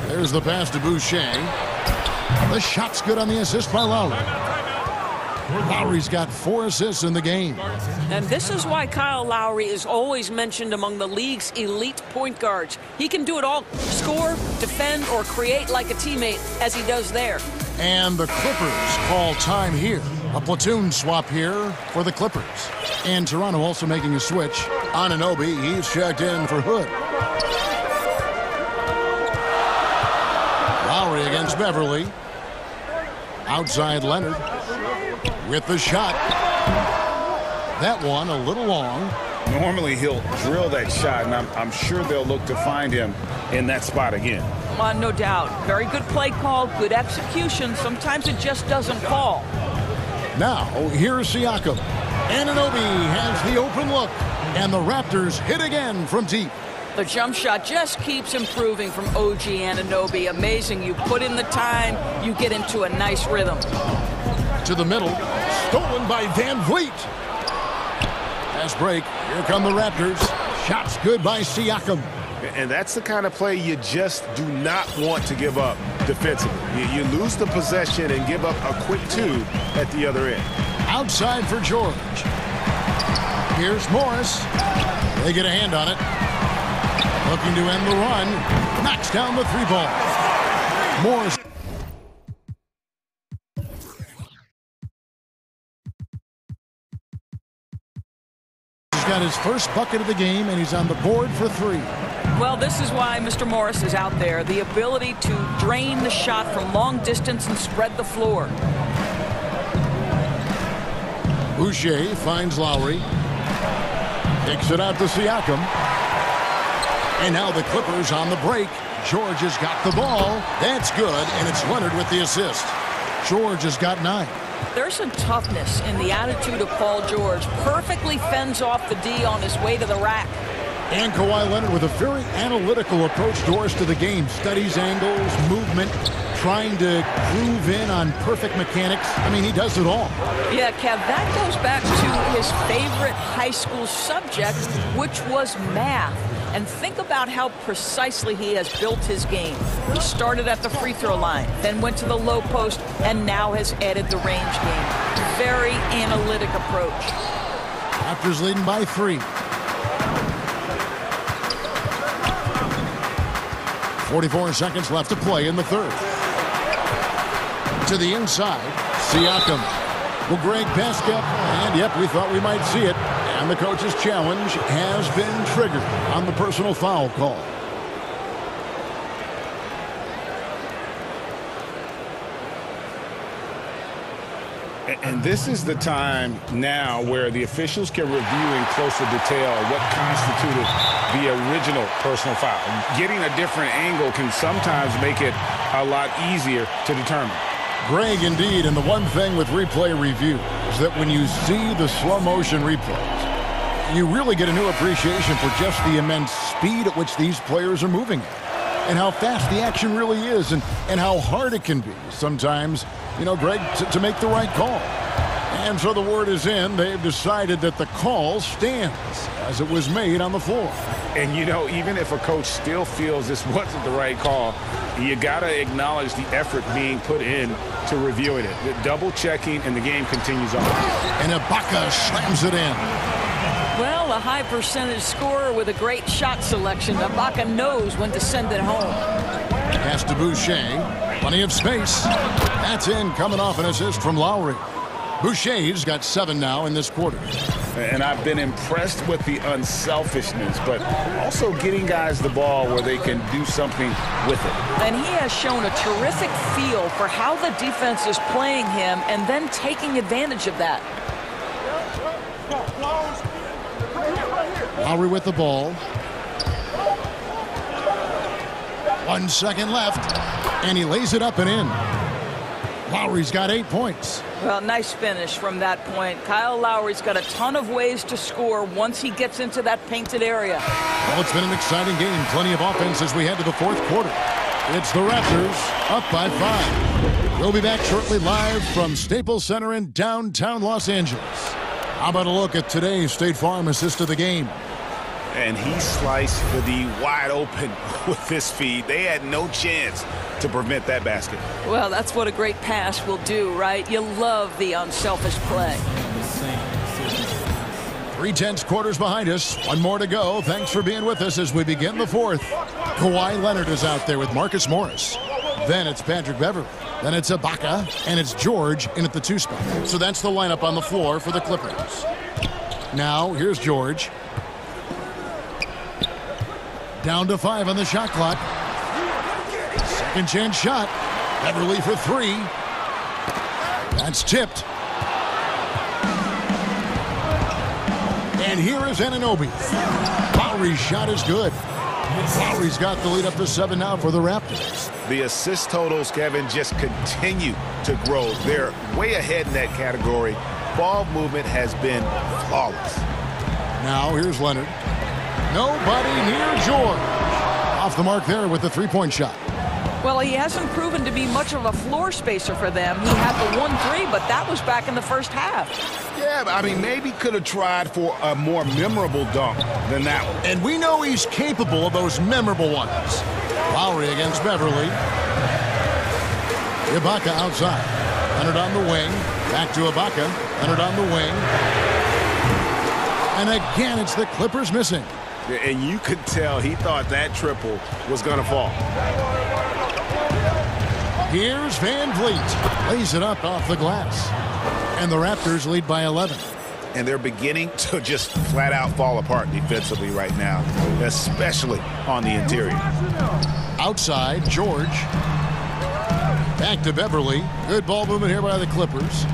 There's the pass to Boucher. The shot's good on the assist by Lowry. Lowry's got 4 assists in the game. And this is why Kyle Lowry is always mentioned among the league's elite point guards. He can do it all: score, defend, or create like a teammate, as he does there. And the Clippers call time here. A platoon swap here for the Clippers. And Toronto also making a switch. Anunoby, he's checked in for Hood. Lowry against Beverly. Outside Leonard. With the shot. That one a little long. Normally he'll drill that shot, and I'm sure they'll look to find him in that spot again. No doubt. Very good play call, good execution. Sometimes it just doesn't fall. Now, here's Siakam. Anunoby has the open look. And the Raptors hit again from deep. The jump shot just keeps improving from OG Anunoby. Amazing. You put in the time, you get into a nice rhythm. To the middle. Stolen by VanVleet. Fast break. Here come the Raptors. Shots good by Siakam. And that's the kind of play you just do not want to give up defensively. You lose the possession and give up a quick 2 at the other end. Outside for George. Here's Morris. They get a hand on it. Looking to end the run. Knocks down the 3 ball. Morris. He's got his first bucket of the game, and he's on the board for 3. Well, this is why Mr. Morris is out there. The ability to drain the shot from long distance and spread the floor. Boucher finds Lowry. Takes it out to Siakam. And now the Clippers on the break. George has got the ball. That's good, and it's Leonard with the assist. George has got 9. There's some toughness in the attitude of Paul George. Perfectly fends off the D on his way to the rack. And Kawhi Leonard with a very analytical approach, Doris, to the game. Studies angles, movement, trying to groove in on perfect mechanics. I mean, he does it all. Yeah, Kev, that goes back to his favorite high school subject, which was math. And think about how precisely he has built his game. He started at the free throw line, then went to the low post, and now has added the range game. Very analytic approach. Raptors leading by 3. 44 seconds left to play in the third. To the inside, Siakam. Well, Greg passed up, and yep, we thought we might see it. And the coach's challenge has been triggered on the personal foul call. And this is the time now where the officials can review in closer detail what constituted the original personal foul. Getting a different angle can sometimes make it a lot easier to determine. Greg, indeed, and the one thing with replay review is that when you see the slow motion replays, you really get a new appreciation for just the immense speed at which these players are moving at, and how fast the action really is, and how hard it can be sometimes, you know, Greg, to make the right call. And so the word is in. They've decided that the call stands as it was made on the floor. And, you know, even if a coach still feels this wasn't the right call, you got to acknowledge the effort being put in to reviewing it. The double checking, and the game continues on. And Ibaka slams it in. Well, a high percentage scorer with a great shot selection. Ibaka knows when to send it home. Pass to Boucher. Plenty of space. That's in, coming off an assist from Lowry. Boucher's got 7 now in this quarter. And I've been impressed with the unselfishness, but also getting guys the ball where they can do something with it. And he has shown a terrific feel for how the defense is playing him and then taking advantage of that. Lowry with the ball. 1 second left, and he lays it up and in. Lowry's got 8 points. Well, nice finish from that point. Kyle Lowry's got a ton of ways to score once he gets into that painted area. Well, it's been an exciting game. Plenty of offense as we head to the fourth quarter. It's the Raptors up by 5. We'll be back shortly live from Staples Center in downtown Los Angeles. How about a look at today's State Farm assist of the game? And he sliced the D wide open with this feed. They had no chance to prevent that basket. Well, that's what a great pass will do, right? You love the unselfish play. 3/10 quarters behind us. 1 more to go. Thanks for being with us as we begin the fourth. Kawhi Leonard is out there with Marcus Morris. Then it's Patrick Beverley. Then it's Ibaka. And it's George in at the 2 spot. So that's the lineup on the floor for the Clippers. Now, here's George. Down to 5 on the shot clock. Second chance shot. Beverley for 3. That's tipped. And here is Anunoby. Lowry's shot is good. Lowry's got the lead up to 7 now for the Raptors. The assist totals, Kevin, just continue to grow. They're way ahead in that category. Ball movement has been flawless. Now here's Leonard. Nobody near George. Off the mark there with the 3-point shot. Well, he hasn't proven to be much of a floor spacer for them. He had the 1-3, but that was back in the first half. Yeah, but I mean, maybe could have tried for a more memorable dunk than that one. And we know he's capable of those memorable ones. Lowry against Beverley. Ibaka outside. Leonard on the wing. Back to Ibaka. Leonard on the wing. And again, it's the Clippers missing. And you could tell he thought that triple was going to fall. Here's Van Vliet. Lays it up off the glass. And the Raptors lead by 11. And they're beginning to just flat out fall apart defensively right now, especially on the interior. Outside, George. Back to Beverley. Good ball movement here by the Clippers.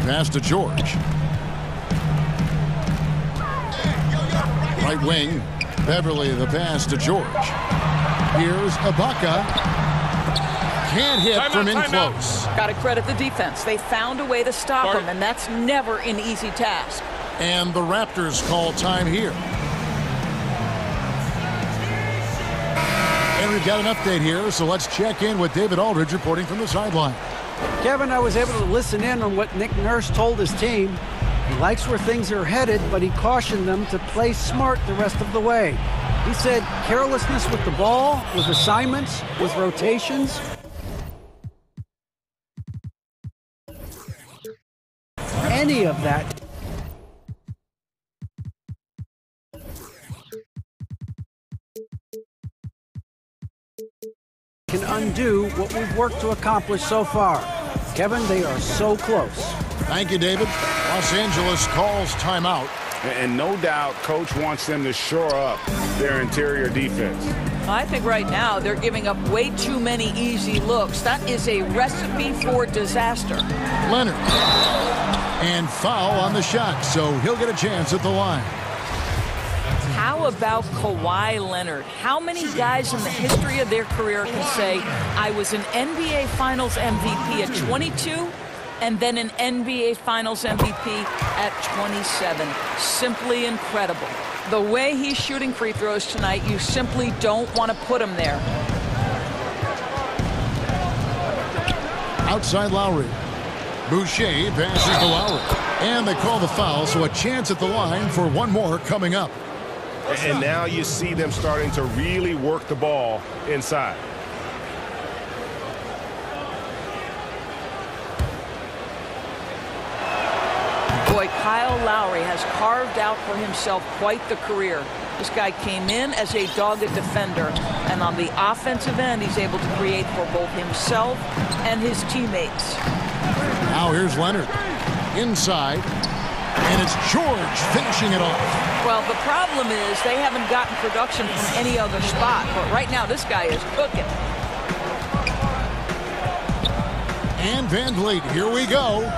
Pass to George. Right wing. Beverly the pass to George. Here's Ibaka. Can't hit from in close. Got to credit the defense. They found a way to stop him, and that's never an easy task. And the Raptors call time here. And we've got an update here, so let's check in with David Aldridge reporting from the sideline. Kevin, I was able to listen in on what Nick Nurse told his team. He likes where things are headed, but he cautioned them to play smart the rest of the way. He said carelessness with the ball, with assignments, with rotations. Any of that can undo what we've worked to accomplish so far. Kevin, they are so close. Thank you, David. Los Angeles calls timeout. And no doubt, Coach wants them to shore up their interior defense. I think right now they're giving up way too many easy looks. That is a recipe for disaster. Leonard. And foul on the shot, so he'll get a chance at the line. How about Kawhi Leonard? How many guys in the history of their career can say, I was an NBA Finals MVP at 22 and then an NBA Finals MVP at 27? Simply incredible. The way he's shooting free throws tonight, you simply don't want to put him there. Outside Lowry. Boucher passes to Lowry. And they call the foul, so a chance at the line for one more coming up. And now you see them starting to really work the ball inside. Boy, Kyle Lowry has carved out for himself quite the career. This guy came in as a dogged defender, and on the offensive end, he's able to create for both himself and his teammates. Now here's Leonard. Inside. And it's George finishing it off. Well, the problem is they haven't gotten production from any other spot, but right now this guy is cooking. And Van Vliet, here we go.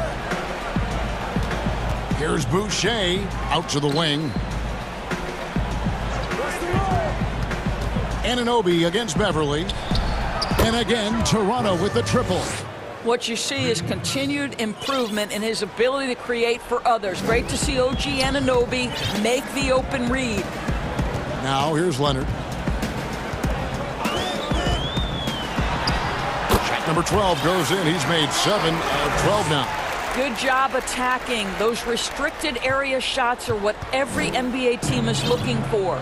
Here's Boucher out to the wing. Anunoby against Beverly. And again, Toronto with the triple. What you see is continued improvement in his ability to create for others. Great to see OG Anunoby make the open read. Now here's Leonard. Shot number 12 goes in. He's made 7 out of 12 now. Good job attacking. Those restricted area shots are what every NBA team is looking for.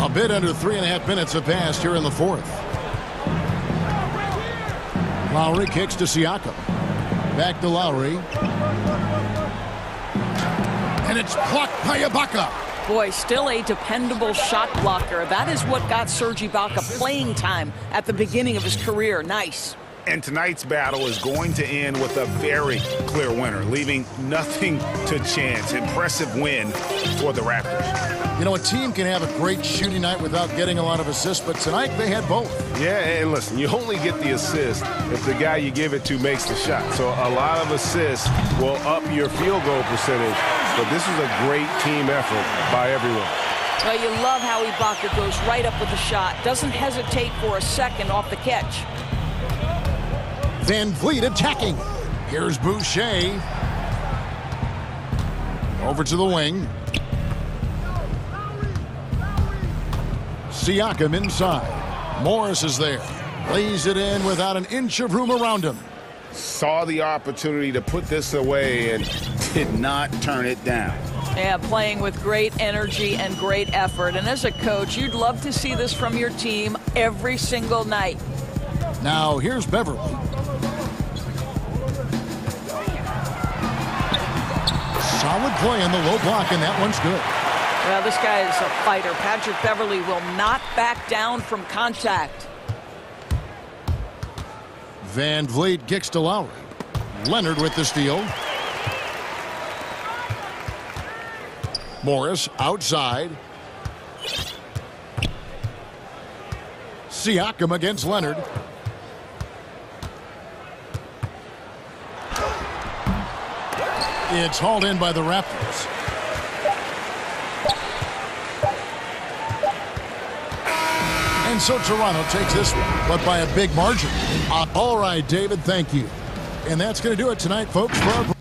A bit under 3.5 minutes have passed here in the fourth. Lowry kicks to Siakam. Back to Lowry. And it's blocked by Ibaka. Boy, still a dependable shot blocker. That is what got Serge Ibaka playing time at the beginning of his career. Nice. And tonight's battle is going to end with a very clear winner, leaving nothing to chance. Impressive win for the Raptors. You know, a team can have a great shooting night without getting a lot of assists, but tonight they had both. Yeah, and listen, you only get the assist if the guy you give it to makes the shot. So a lot of assists will up your field goal percentage, but this is a great team effort by everyone. Well, you love how Ibaka goes right up with the shot. Doesn't hesitate for a second off the catch. Van Vliet attacking. Here's Boucher. Over to the wing. Siakam inside. Morris is there. Lays it in without an inch of room around him. Saw the opportunity to put this away and did not turn it down. Yeah, playing with great energy and great effort. And as a coach, you'd love to see this from your team every single night. Now here's Beverly. Solid play in the low block, and that one's good. Well, this guy is a fighter. Patrick Beverly will not back down from contact. Van Vliet kicks to Lowry. Leonard with the steal. Morris outside. Siakam against Leonard. It's hauled in by the Raptors. And so Toronto takes this one, but by a big margin. All right, David, thank you. And that's going to do it tonight, folks, for our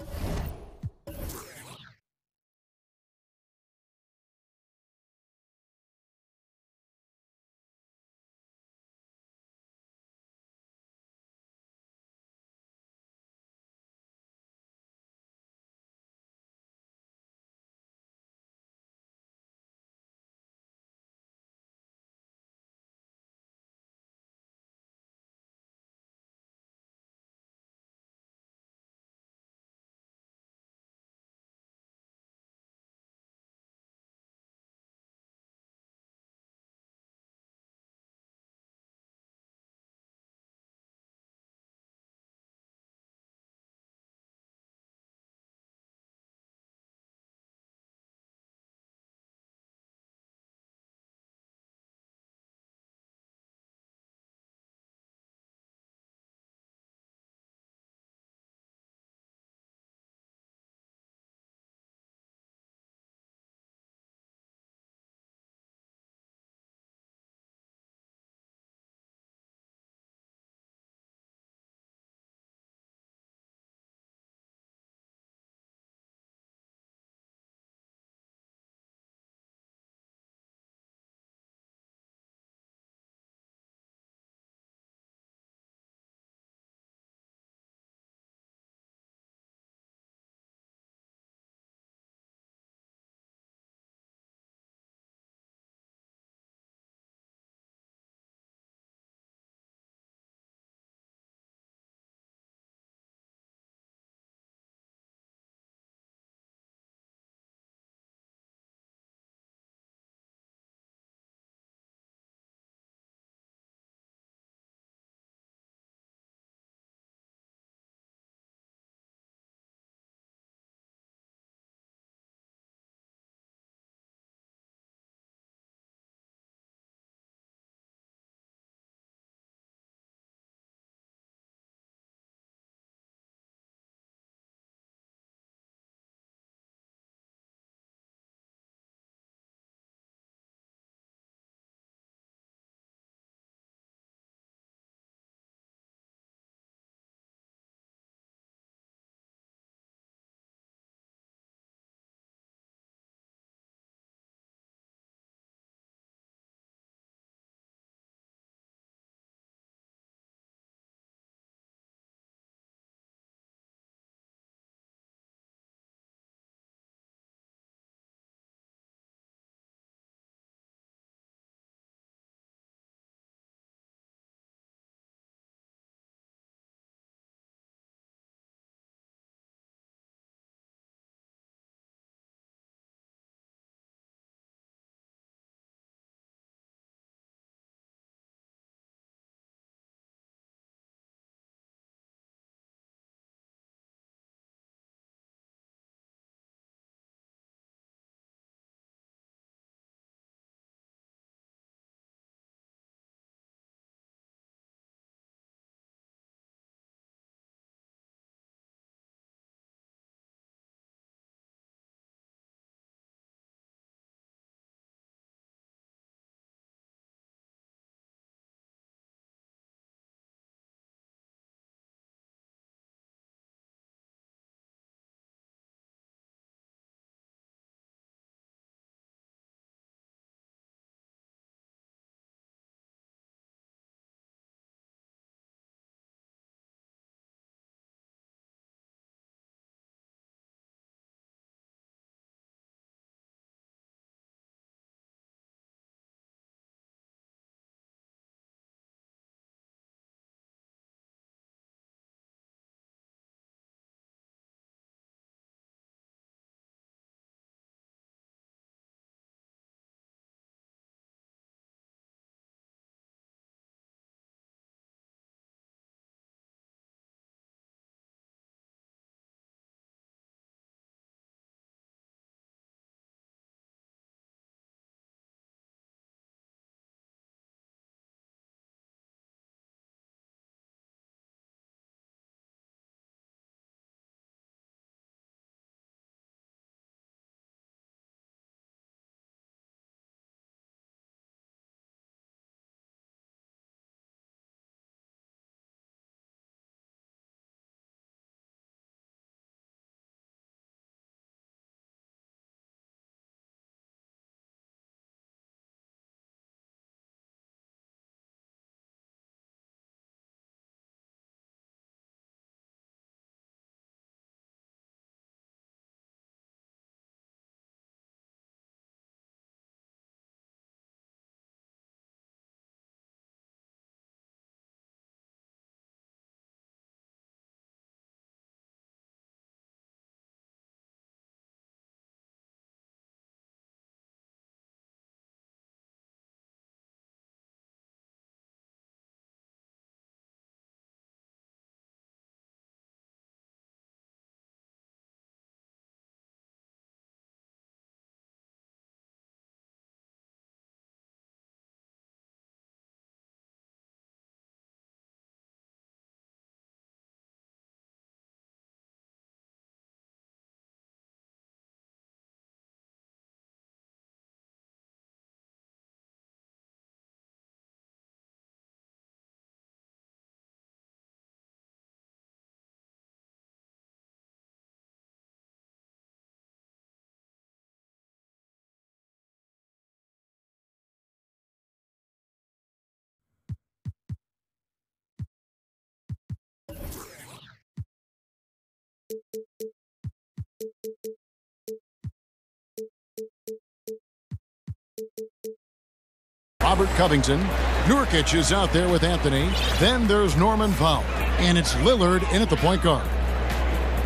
Robert Covington. Nurkic is out there with Anthony. Then there's Norman Powell. And it's Lillard in at the point guard.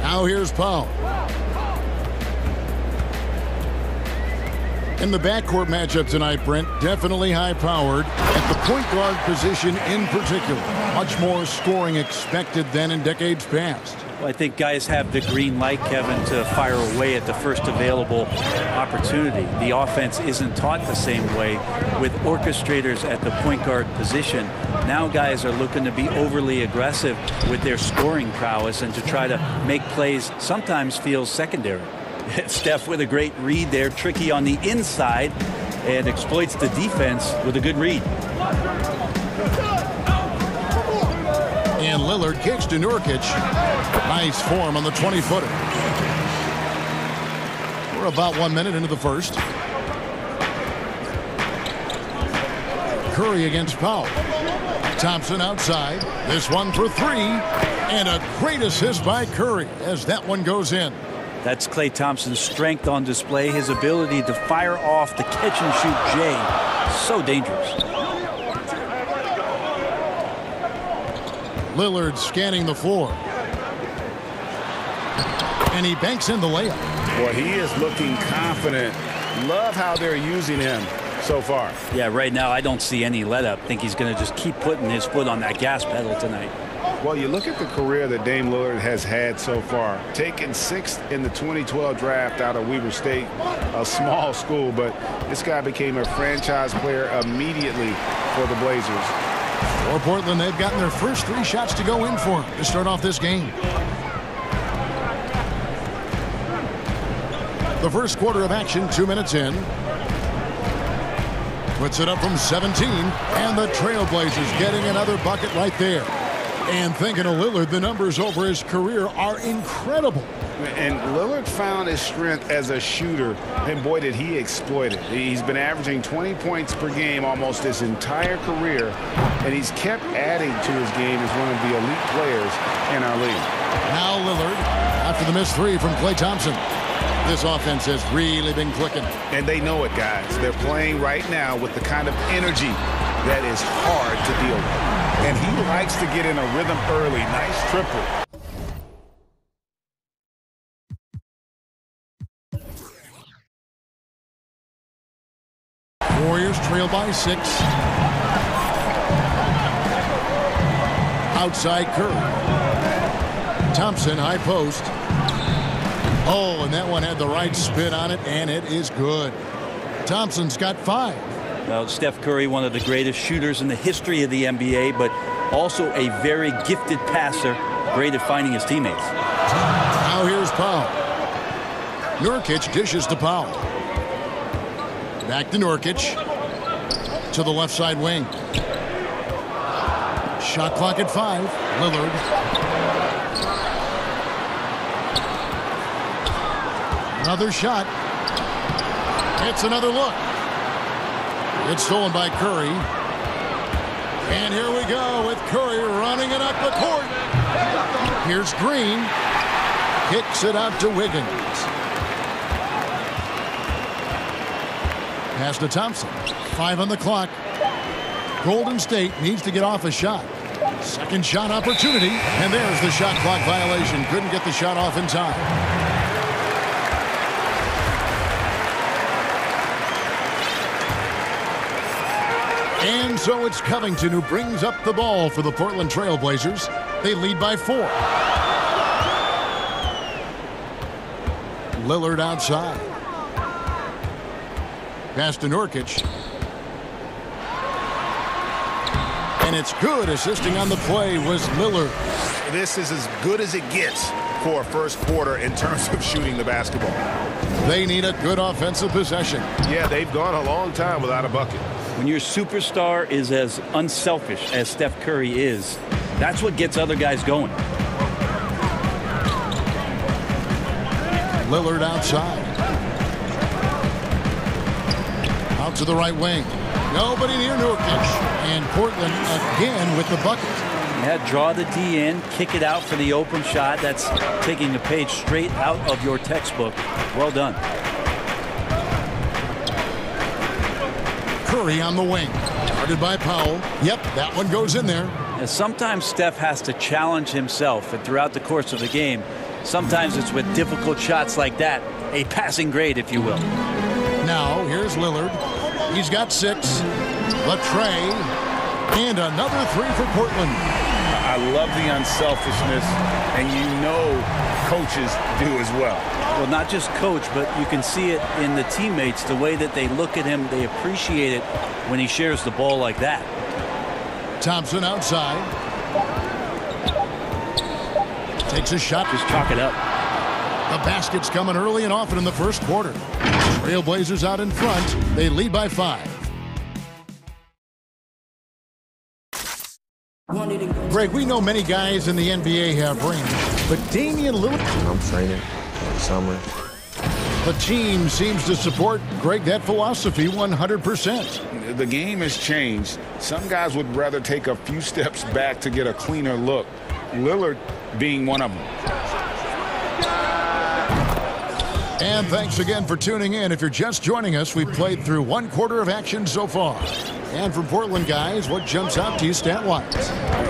Now here's Powell. In the backcourt matchup tonight, Brent, definitely high-powered at the point guard position in particular. Much more scoring expected than in decades past. Well, I think guys have the green light, Kevin, to fire away at the first available opportunity. The offense isn't taught the same way with orchestrators at the point guard position. Now guys are looking to be overly aggressive with their scoring prowess and to try to make plays sometimes feels secondary. Steph with a great read there, tricky on the inside, and exploits the defense with a good read. And Lillard kicks to Nurkic. Nice form on the 20-footer. We're about 1 minute into the first. Curry against Powell. Thompson outside. This one for three. And a great assist by Curry as that one goes in. That's Klay Thompson's strength on display, his ability to fire off the catch-and-shoot J. So dangerous. Lillard scanning the floor. And he banks in the layup. Boy, he is looking confident. Love how they're using him so far. Yeah, right now I don't see any let-up. I think he's going to just keep putting his foot on that gas pedal tonight. Well, you look at the career that Dame Lillard has had so far. Taken 6th in the 2012 draft out of Weber State, a small school, but this guy became a franchise player immediately for the Blazers. For Portland, they've gotten their first 3 shots to go in for him to start off this game. The first quarter of action, 2 minutes in. Puts it up from 17, and the Trailblazers getting another bucket right there. And thinking of Lillard, the numbers over his career are incredible. And Lillard found his strength as a shooter, and boy, did he exploit it. He's been averaging 20 points per game almost his entire career, and he's kept adding to his game as one of the elite players in our league. Now Lillard, after the missed 3 from Klay Thompson. This offense has really been clicking. And they know it, guys. They're playing right now with the kind of energy that is hard to deal with. And he likes to get in a rhythm early. Nice triple. Warriors trail by 6. Outside Curry. Thompson, high post. Oh, and that one had the right spin on it, and it is good. Thompson's got 5. Well, Steph Curry, one of the greatest shooters in the history of the NBA, but also a very gifted passer, great at finding his teammates. Now here's Powell. Nurkic dishes to Powell. Back to Nurkic. To the left side wing. Shot clock at 5. Lillard. Another shot. It's another look. It's stolen by Curry. And here we go with Curry running it up the court. Here's Green. Kicks it out to Wiggins. Pass to Thompson. 5 on the clock. Golden State needs to get off a shot. Second shot opportunity. And there's the shot clock violation. Couldn't get the shot off in time. And so it's Covington who brings up the ball for the Portland Trail Blazers. They lead by 4. Lillard outside. Pass to Nurkic. And it's good. Assisting on the play was Lillard. This is as good as it gets for a first quarter in terms of shooting the basketball. They need a good offensive possession. Yeah, they've gone a long time without a bucket. When your superstar is as unselfish as Steph Curry is, that's what gets other guys going. Lillard outside. Out to the right wing. Nobody near Nurkic. And Portland again with the bucket. Yeah, draw the D in, kick it out for the open shot. That's taking a page straight out of your textbook. Well done. Curry on the wing. Guarded by Powell. Yep, that one goes in there. And sometimes Steph has to challenge himself, and throughout the course of the game, sometimes it's with difficult shots like that, a passing grade, if you will. Now, here's Lillard. He's got 6. Latrey. And another 3 for Portland. I love the unselfishness, and you know coaches do as well. Well, not just coach, but you can see it in the teammates, the way that they look at him. They appreciate it when he shares the ball like that. Thompson outside. Takes a shot. Just chalk it up. The basket's coming early and often in the first quarter. Trailblazers out in front. They lead by 5. Greg, we know many guys in the NBA have rings, but Damian Lillard... I'm training summer. The team seems to support, Greg, that philosophy 100%. The game has changed. Some guys would rather take a few steps back to get a cleaner look. Lillard being one of them. And thanks again for tuning in. If you're just joining us, we've played through 1 quarter of action so far. And from Portland, guys, what jumps out to you stat-wise?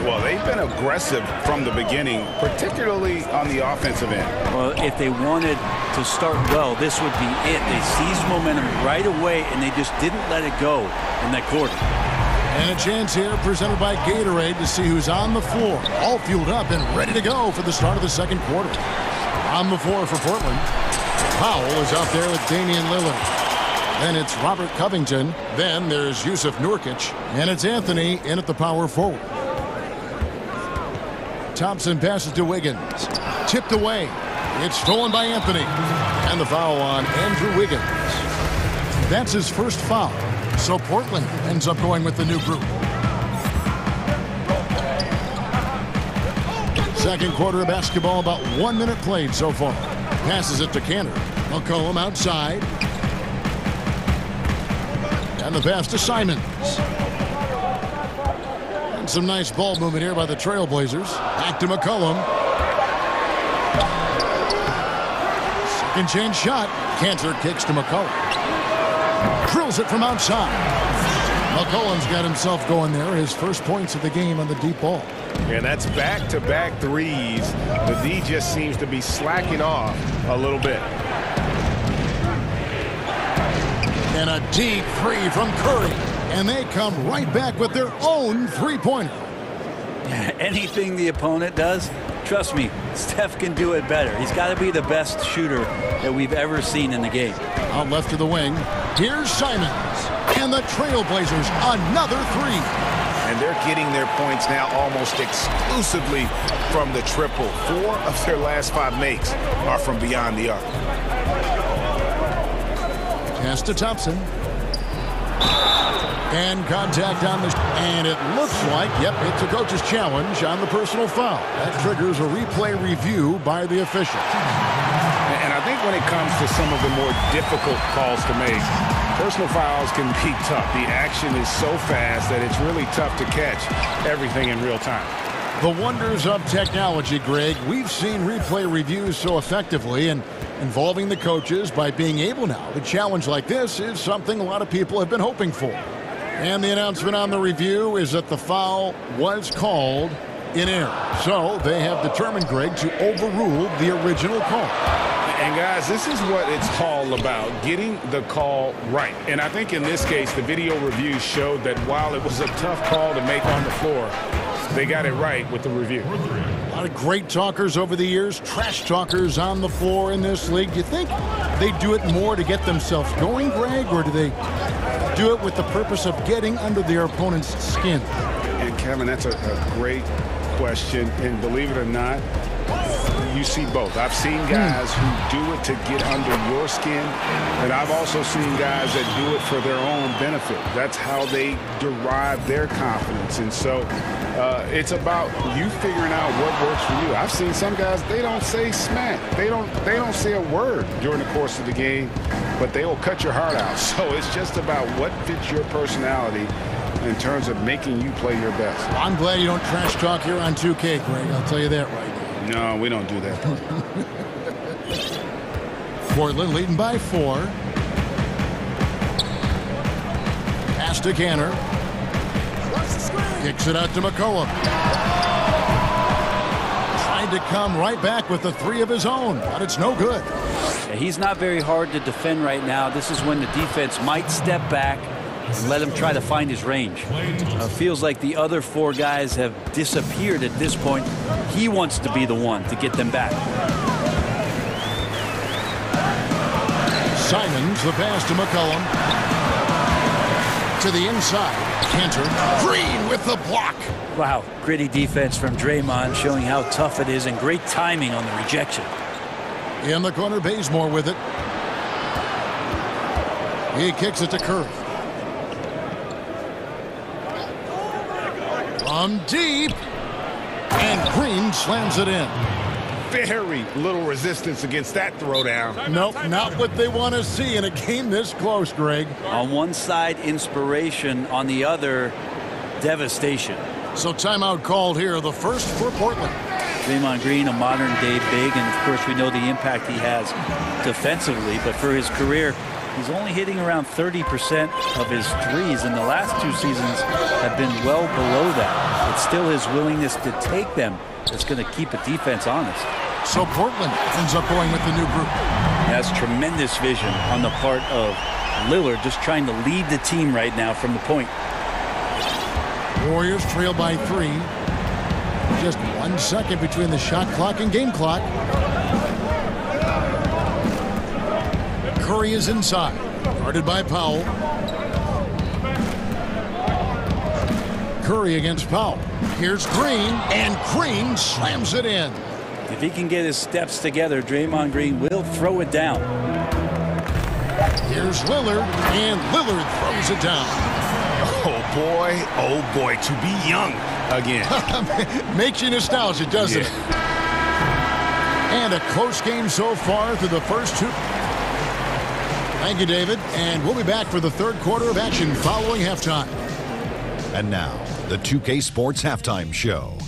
Well, they've been aggressive from the beginning, particularly on the offensive end. Well, if they wanted to start well, this would be it. They seized momentum right away, and they just didn't let it go in that quarter. And a chance here presented by Gatorade to see who's on the floor, all fueled up and ready to go for the start of the second quarter. On the floor for Portland, Powell is out there with Damian Lillard. Then it's Robert Covington. Then there's Yusuf Nurkic. And it's Anthony in at the power forward. Thompson passes to Wiggins. Tipped away. It's stolen by Anthony. And the foul on Andrew Wiggins. That's his first foul. So Portland ends up going with the new group. Second quarter of basketball, about 1 minute played so far. Passes it to Cantor. McCollum outside. And the pass to Simons. And some nice ball movement here by the Trailblazers. Back to McCollum. Second chance shot. Cantor kicks to McCollum. Drills it from outside. McCollum's got himself going there. His first points of the game on the deep ball. And that's back-to-back threes. The D just seems to be slacking off a little bit. And a deep three from Curry. And they come right back with their own three-pointer. Anything the opponent does, trust me, Steph can do it better. He's got to be the best shooter that we've ever seen in the game. Out left to the wing. Here's Simons. And the Trailblazers, another three. And they're getting their points now almost exclusively from the triple. 4 of their last 5 makes are from beyond the arc. Pass to Thompson. And contact on the... And it looks like, yep, it's a coach's challenge on the personal foul. That triggers a replay review by the official. And I think when it comes to some of the more difficult calls to make, personal fouls can be tough. The action is so fast that it's really tough to catch everything in real time. The wonders of technology, Greg. We've seen replay reviews so effectively, and involving the coaches by being able now to challenge like this is something a lot of people have been hoping for. And the announcement on the review is that the foul was called in error. So they have determined, Greg, to overrule the original call. And guys, this is what it's all about, getting the call right. And I think in this case, the video review showed that while it was a tough call to make on the floor, they got it right with the review. A lot of great talkers over the years, trash talkers on the floor in this league. Do you think they do it more to get themselves going, Greg, or do they do it with the purpose of getting under their opponent's skin? And Kevin, that's a great question. And believe it or not, you see both. I've seen guys who do it to get under your skin, and I've also seen guys that do it for their own benefit. That's how they derive their confidence. And so it's about you figuring out what works for you. I've seen some guys, they don't say smack. They don't say a word during the course of the game, but they will cut your heart out. So it's just about what fits your personality in terms of making you play your best. Well, I'm glad you don't trash talk here on 2K, Greg. I'll tell you that right now. No, we don't do that. Portland leading by 4. Pass to Canner. Kicks it out to McCollum. Tried to come right back with the three of his own, but it's no good. Yeah, he's not very hard to defend right now. This is when the defense might step back and let him try to find his range. Feels like the other four guys have disappeared at this point. He wants to be the one to get them back. Simons, the pass to McCollum. To the inside. Cantor. Green with the block. Wow, gritty defense from Draymond, showing how tough it is, and great timing on the rejection. In the corner, Bazemore with it. He kicks it to Curry. From deep. And Green slams it in. Very little resistance against that throwdown. Nope, not what they want to see in a game this close, Greg. On one side, inspiration. On the other, devastation. So timeout called here, the first for Portland. Draymond Green, a modern-day big, and of course we know the impact he has defensively. But for his career, he's only hitting around 30% of his threes, and the last two seasons have been well below that. It's still his willingness to take them that's going to keep a defense honest. So Portland ends up going with the new group. That's tremendous vision on the part of Lillard, just trying to lead the team right now from the point. Warriors trail by 3. Just 1 second between the shot clock and game clock. Curry is inside, guarded by Powell. Curry against Powell. Here's Green, and Green slams it in. If he can get his steps together, Draymond Green will throw it down. Here's Lillard, and Lillard throws it down. Oh boy, to be young again. Makes you nostalgic, doesn't it? And a close game so far through the first two. Thank you, David. And we'll be back for the third quarter of action following halftime. And now, the 2K Sports Halftime Show.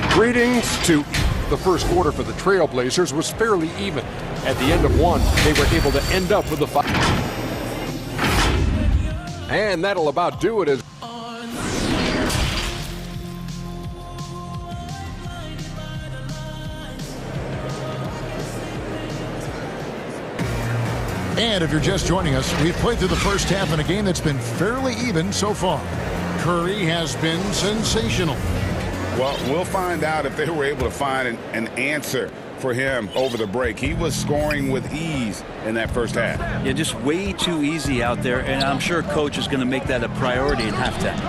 Greetings to the first quarter for the Trailblazers was fairly even. At the end of one, they were able to end up with a 5. And that'll about do it. As And if you're just joining us, we've played through the first half in a game that's been fairly even so far. Curry has been sensational. Well, we'll find out if they were able to find an answer for him over the break. He was scoring with ease in that first half. Yeah, just way too easy out there, and I'm sure Coach is going to make that a priority in halftime.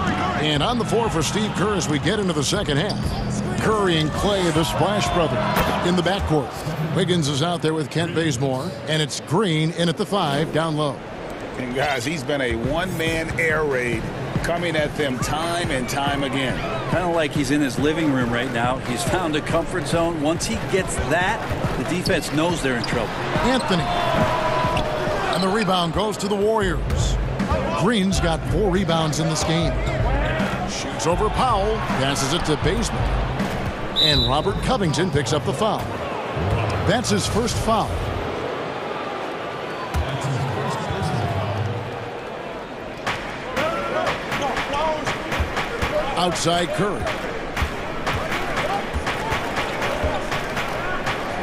And on the floor for Steve Kerr as we get into the second half. Curry and Clay, the Splash Brothers, in the backcourt. Wiggins is out there with Kent Bazemore, and it's Green in at the 5 down low. And guys, he's been a one-man air raid coming at them time and time again. Kind of like he's in his living room right now. He's found a comfort zone. Once he gets that, the defense knows they're in trouble. Anthony. And the rebound goes to the Warriors. Green's got 4 rebounds in this game. Shoots over Powell. Passes it to Bazemore. And Robert Covington picks up the foul. That's his first foul. Outside Curry.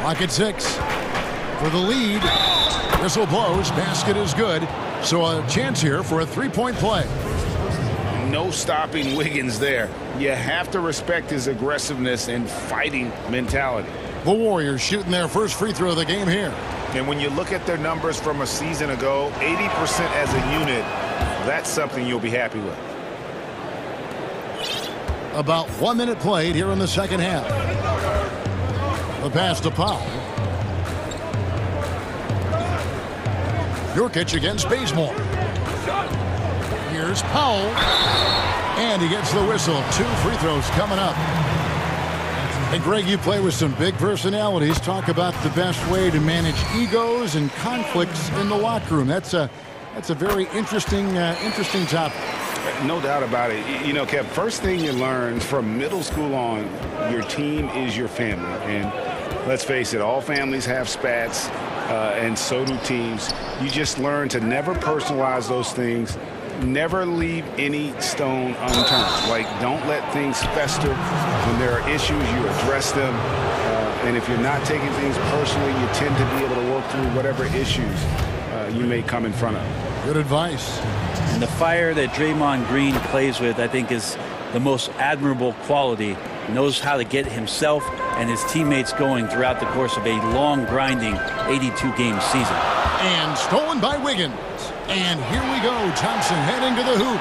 Clock at 6. For the lead. Whistle blows. Basket is good. So a chance here for a 3-point play. No stopping Wiggins there. You have to respect his aggressiveness and fighting mentality. The Warriors shooting their first free throw of the game here. And when you look at their numbers from a season ago, 80% as a unit, that's something you'll be happy with. About 1 minute played here in the second half. The pass to Powell. Nurkic against Bazemore. Here's Powell. And he gets the whistle. 2 free throws coming up. And Greg, you play with some big personalities. Talk about the best way to manage egos and conflicts in the locker room. That's a very interesting topic. No doubt about it. You know, Kev, first thing you learn from middle school on, your team is your family. And let's face it, all families have spats, and so do teams. You just learn to never personalize those things. never leave any stone unturned. Like, don't let things fester. When there are issues, you address them. And if you're not taking things personally, you tend to be able to work through whatever issues you may come in front of. Good advice. And the fire that Draymond Green plays with, I think, is the most admirable quality. He knows how to get himself and his teammates going throughout the course of a long, grinding 82-game season. And stolen by Wiggins. And here we go. Thompson heading to the hoop.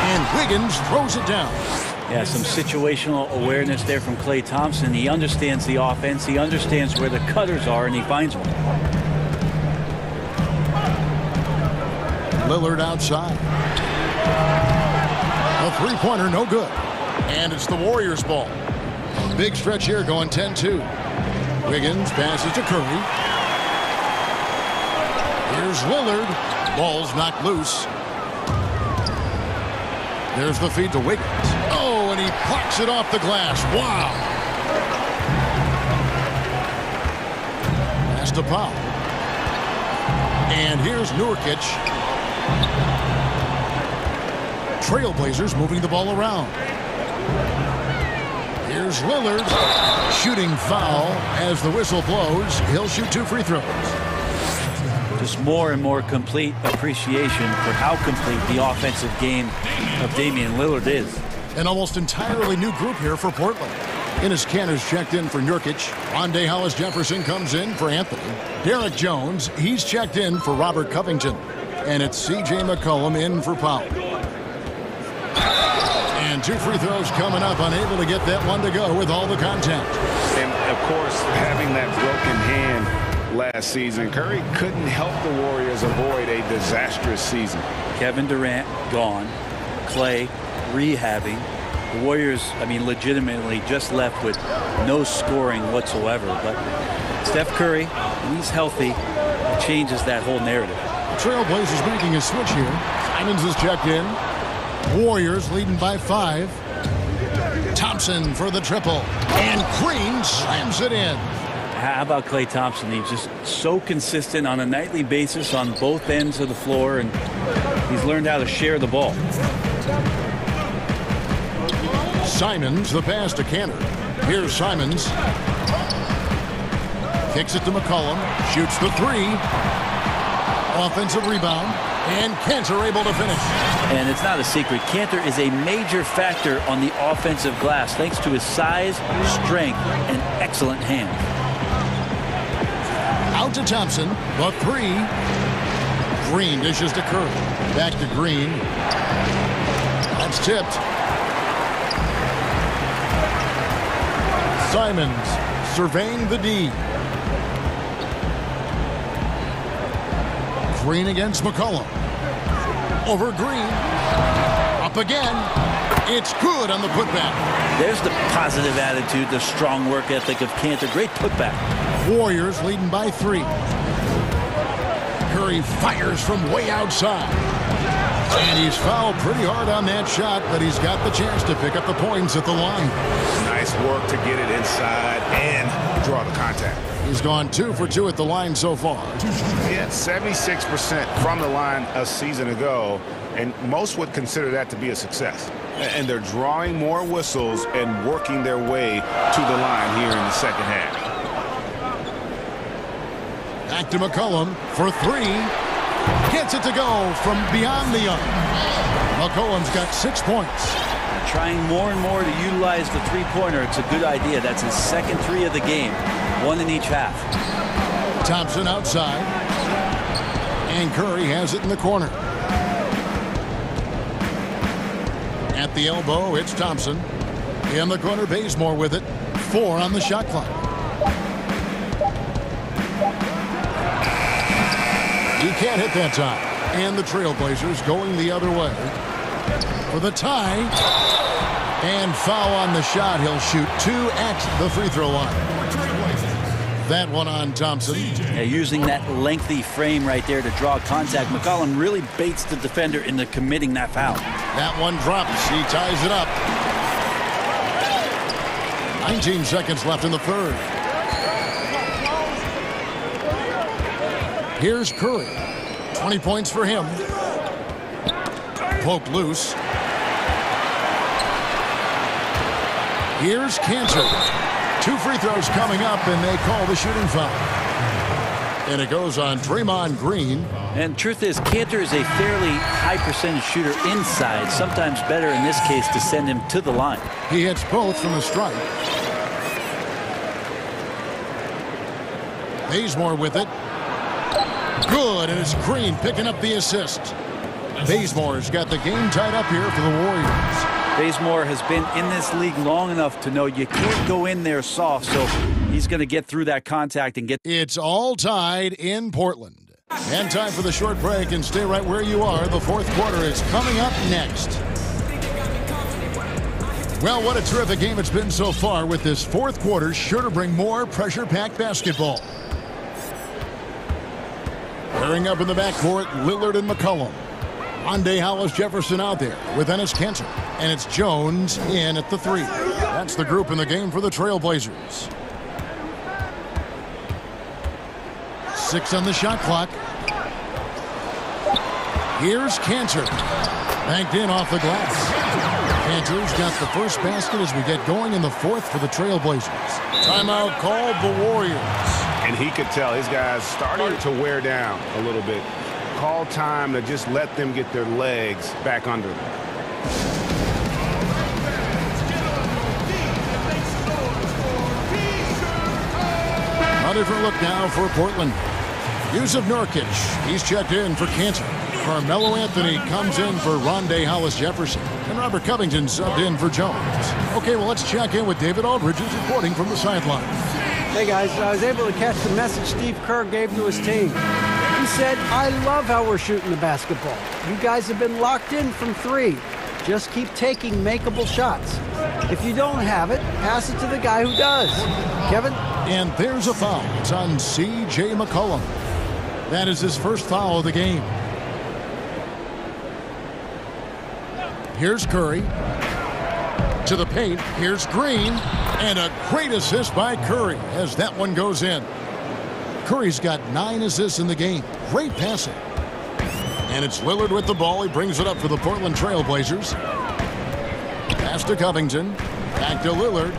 And Wiggins throws it down. Yeah, some situational awareness there from Klay Thompson. He understands the offense. He understands where the cutters are, and he finds them. Lillard outside. A three-pointer, no good. And it's the Warriors' ball. Big stretch here going 10-2. Wiggins passes to Curry. Here's Lillard. Ball's knocked loose. There's the feed to Wiggins. Oh, and he plucks it off the glass. Wow. Pass to Powell. And here's Nurkic. Trailblazers moving the ball around. Here's Lillard. Shooting foul as the whistle blows. He'll shoot 2 free throws. Just more and more complete appreciation for how complete the offensive game of Damian Lillard is. An almost entirely new group here for Portland. Enes Kanter's checked in for Nurkic. Rondae Hollis-Jefferson comes in for Anthony. Derek Jones, he's checked in for Robert Covington. And it's C.J. McCollum in for Powell. And 2 free throws coming up, unable to get that one to go with all the contact. And, of course, having that broken hand last season, Curry couldn't help the Warriors avoid a disastrous season. Kevin Durant gone. Klay rehabbing. The Warriors, I mean, legitimately just left with no scoring whatsoever. But Steph Curry, when he's healthy, it changes that whole narrative. Trailblazers making a switch here. Simons is checked in. Warriors leading by 5. Thompson for the triple. And Green slams it in. How about Klay Thompson? He's just so consistent on a nightly basis on both ends of the floor, and he's learned how to share the ball. Simons, the pass to Kanter. Here's Simons. Kicks it to McCollum. Shoots the 3. Offensive rebound. And Kanter able to finish. And it's not a secret. Kanter is a major factor on the offensive glass thanks to his size, strength, and excellent hands. Out to Thompson. The 3. Green dishes to Curry. Back to Green. That's tipped. Simons surveying the D. Green against McCollum. Over Green. Up again. It's good on the putback. There's the positive attitude, the strong work ethic of Kanter. Great putback. Warriors leading by 3. Curry fires from way outside. And he's fouled pretty hard on that shot, but he's got the chance to pick up the points at the line. Nice work to get it inside and draw the contact. He's gone 2 for 2 at the line so far. Yeah, 76% from the line a season ago, and most would consider that to be a success. And they're drawing more whistles and working their way to the line here in the second half. Back to McCollum for 3. Gets it to go from beyond the arc. McCollum's got 6 points. Trying more and more to utilize the three-pointer. It's a good idea. That's his second 3 of the game. 1 in each half. Thompson outside. And Curry has it in the corner. At the elbow, it's Thompson. In the corner, Bazemore with it. 4 on the shot clock. He can't hit that time. And the Trailblazers going the other way. For the tie. And foul on the shot. He'll shoot 2 at the free throw line. That one on Thompson. Yeah, using that lengthy frame right there to draw contact. McCollum really baits the defender into committing that foul. That one drops. He ties it up. 19 seconds left in the third. Here's Curry. 20 points for him. poked loose. Here's Cantor. 2 free throws coming up, and they call the shooting foul. And it goes on Draymond Green. And truth is, Cantor is a fairly high percentage shooter inside. Sometimes better in this case to send him to the line. He hits both from the strike. Bazemore with it. Good, and it's Green picking up the assist. Bazemore's got the game tied up here for the Warriors. Bazemore has been in this league long enough to know you can't go in there soft, so he's going to get through that contact and get... It's all tied in Portland. And time for the short break, and stay right where you are. The fourth quarter is coming up next. Well, what a terrific game it's been so far, with this fourth quarter sure to bring more pressure-packed basketball. Pairing up in the backcourt, Lillard and McCollum. Rondae Hollis-Jefferson out there with Enes Kanter. And it's Jones in at the 3. That's the group in the game for the Trailblazers. 6 on the shot clock. Here's Kanter. Banked in off the glass. Kanter's got the first basket as we get going in the fourth for the Trailblazers. Timeout called the Warriors. And he could tell his guys starting to wear down a little bit. Call time to just let them get their legs back under them. A different look now for Portland. Jusuf Nurkic, he's checked in for Kanter. Carmelo Anthony comes in for Rondae Hollis-Jefferson. And Robert Covington subbed in for Jones. Okay, well, let's check in with David Aldridge, who's reporting from the sideline. Hey, guys, I was able to catch the message Steve Kerr gave to his team. He said, I love how we're shooting the basketball. You guys have been locked in from 3. Just keep taking makeable shots. If you don't have it, pass it to the guy who does. Kevin? And there's a foul. It's on C.J. McCollum. That is his first foul of the game. Here's Curry. To the paint. Here's Green. And a great assist by Curry as that one goes in. Curry's got 9 assists in the game. Great passing. And it's Lillard with the ball. He brings it up for the Portland Trailblazers. Pass to Covington. Back to Lillard.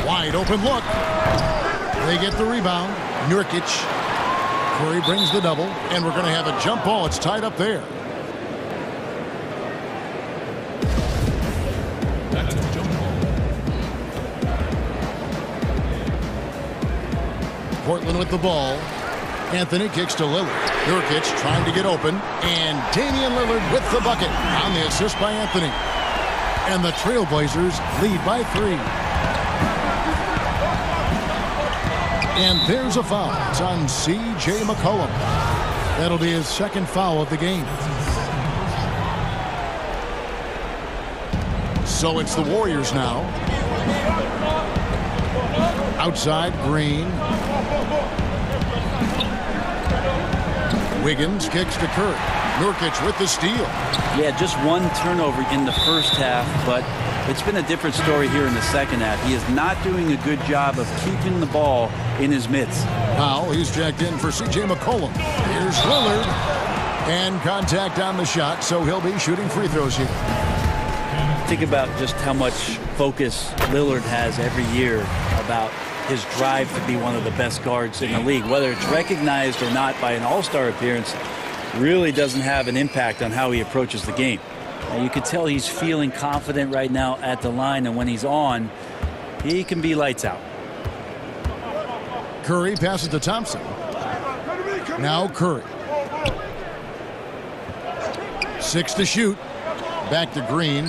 Wide open look. They get the rebound. Nurkic. Curry brings the double. And we're going to have a jump ball. It's tied up there. Portland with the ball. Anthony kicks to Lillard. Nurkic trying to get open. And Damian Lillard with the bucket on the assist by Anthony. And the Trailblazers lead by 3. And there's a foul. It's on C.J. McCollum. That'll be his second foul of the game. So it's the Warriors now. Outside, Green. Wiggins kicks to Curry. Nurkic with the steal. Yeah, just 1 turnover in the first half, but it's been a different story here in the second half. He is not doing a good job of keeping the ball in his mitts. Powell, he's checked in for C.J. McCollum. Here's Lillard. And contact on the shot, so he'll be shooting free throws here. Think about just how much focus Lillard has every year about his drive to be one of the best guards in the league. Whether it's recognized or not by an all-star appearance really doesn't have an impact on how he approaches the game. And you can tell he's feeling confident right now at the line, and when he's on, he can be lights out. Curry passes to Thompson. Now Curry. 6 to shoot. Back to Green.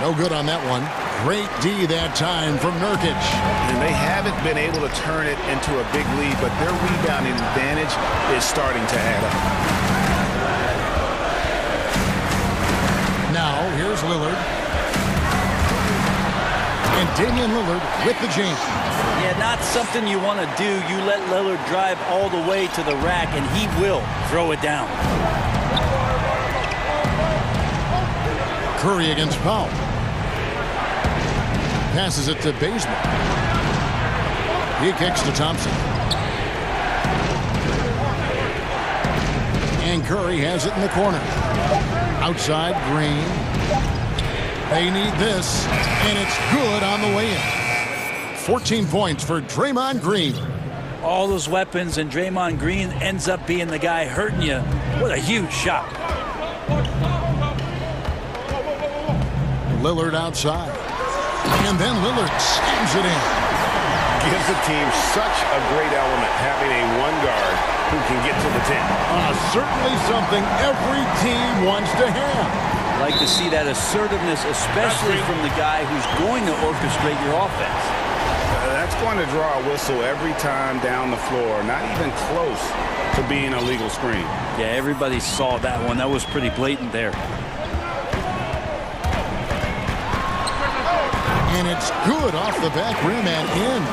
No good on that one. Great D that time from Nurkic. And they haven't been able to turn it into a big lead, but their rebounding advantage is starting to add up. Now, here's Lillard. And Damian Lillard with the jam. Yeah, not something you want to do. You let Lillard drive all the way to the rack, and he will throw it down. Curry against Powell. Passes it to Bazemore. He kicks to Thompson. And Curry has it in the corner. Outside, Green. They need this, and it's good on the way in. 14 points for Draymond Green. All those weapons, and Draymond Green ends up being the guy hurting you. What a huge shot. Lillard outside. And then Lillard slams it in. Gives the team such a great element having a one guard who can get to the 10. Certainly something every team wants to have. Like to see that assertiveness, especially from the guy who's going to orchestrate your offense. That's going to draw a whistle every time down the floor. Not even close to being a legal screen. Yeah, everybody saw that one. That was pretty blatant there. And it's good off the back rim and in.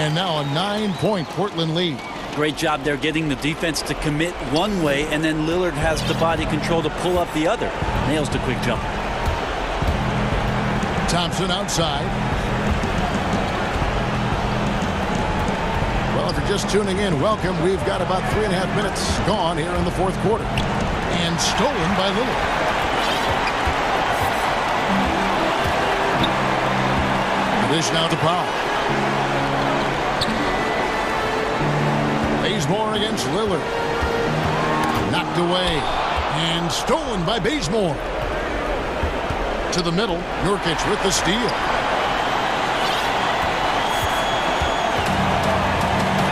And now a 9-point Portland lead. Great job there getting the defense to commit one way, and then Lillard has the body control to pull up the other. Nails the quick jump. Thompson outside. Well, if you're just tuning in, welcome. We've got about 3.5 minutes gone here in the fourth quarter. And stolen by Lillard. Dish now to Powell. Bazemore against Lillard. Knocked away. And stolen by Bazemore. To the middle. Nurkic with the steal.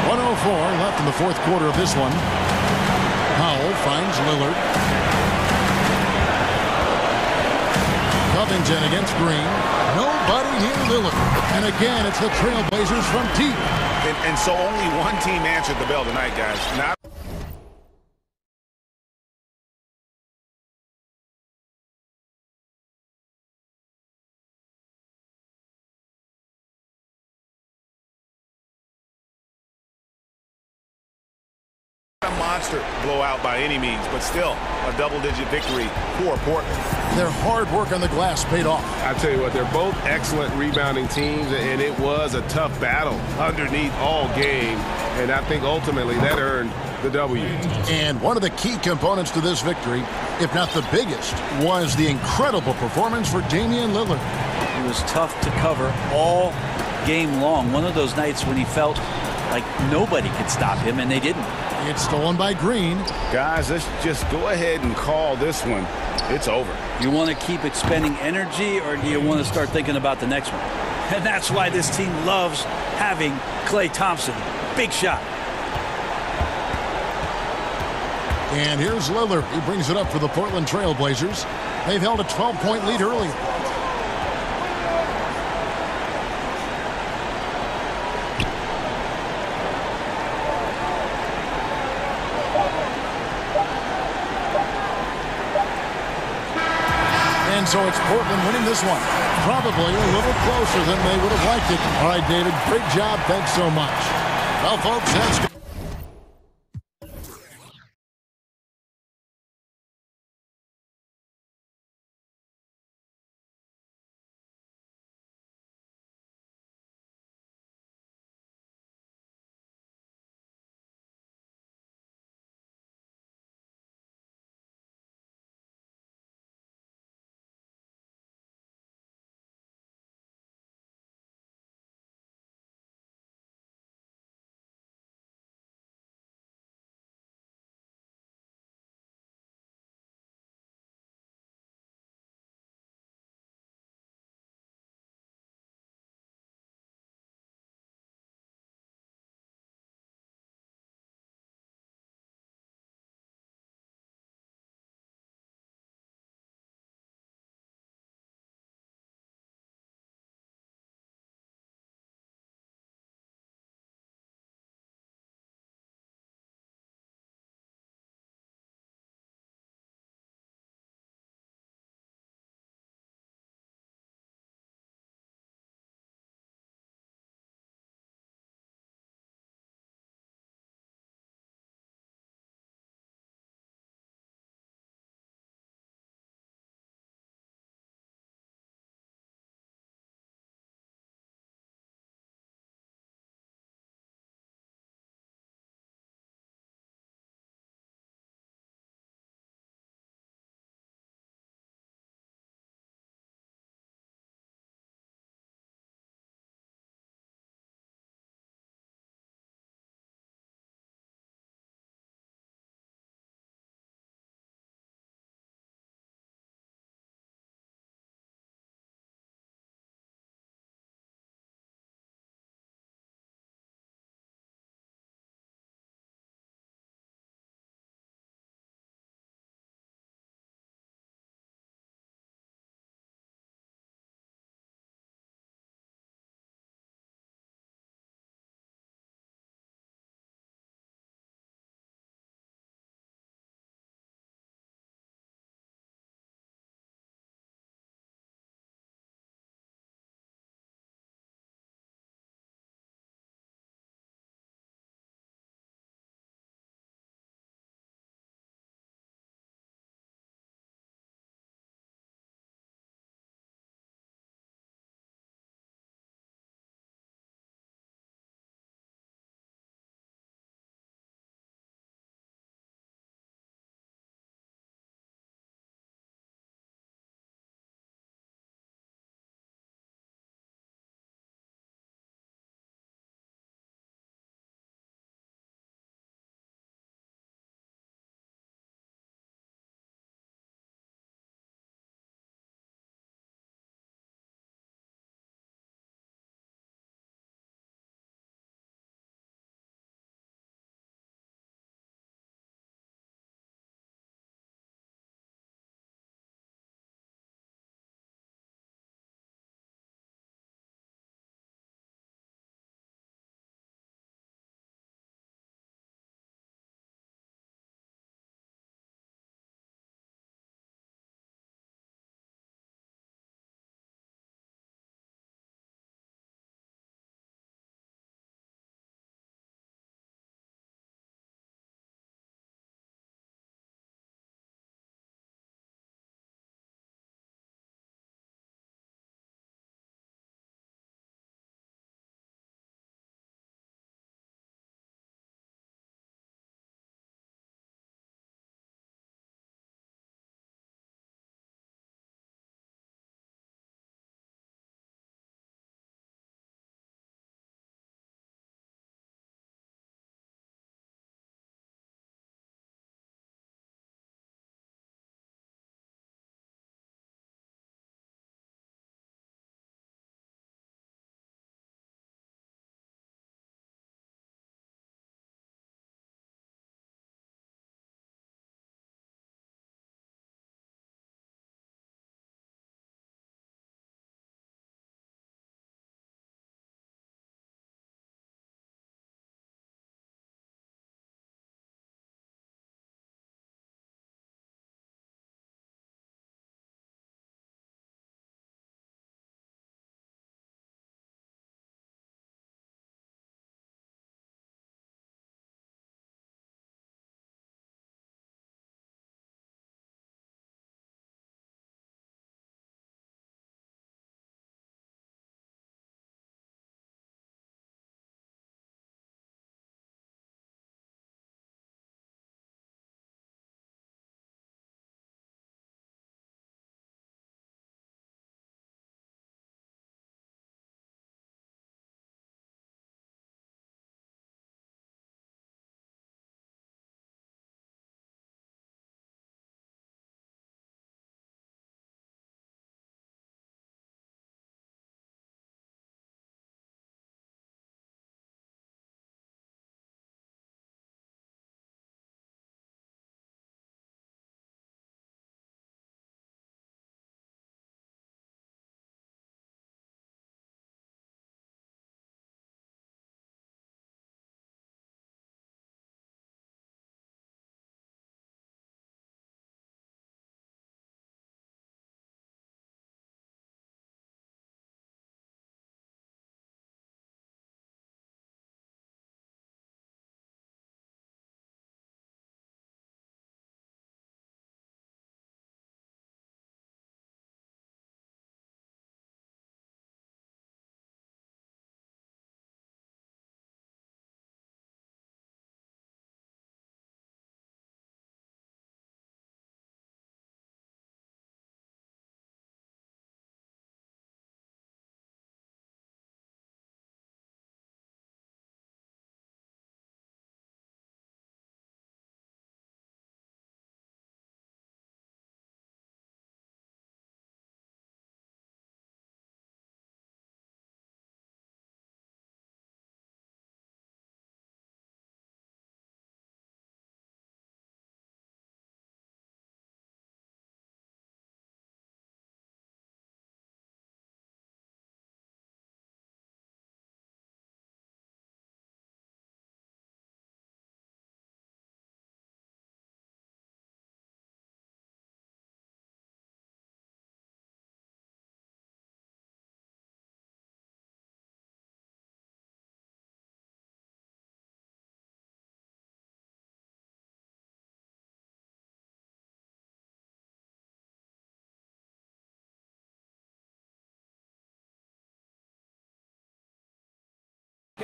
1:04 left in the fourth quarter of this one. Powell finds Lillard. Covington against Green. Nobody near Lillard. And again, it's the Trailblazers from deep. And so only one team answered the bell tonight, guys. Not a monster blowout by any means, but still a double-digit victory for Portland. Their hard work on the glass paid off. I tell you what, they're both excellent rebounding teams, and it was a tough battle underneath all game, and I think ultimately that earned the W. And one of the key components to this victory, if not the biggest, was the incredible performance for Damian Lillard. It was tough to cover all game long. One of those nights when he felt like nobody could stop him, and they didn't. It's stolen by Green. Guys, let's just go ahead and call this one. It's over. You want to keep expending energy, or do you want to start thinking about the next one? And that's why this team loves having Klay Thompson. Big shot. And here's Lillard. He brings it up for the Portland Trailblazers. They've held a 12-point lead early. And so it's Portland winning this one. Probably a little closer than they would have liked it. All right, David, great job. Thanks so much. Well, folks, that's good.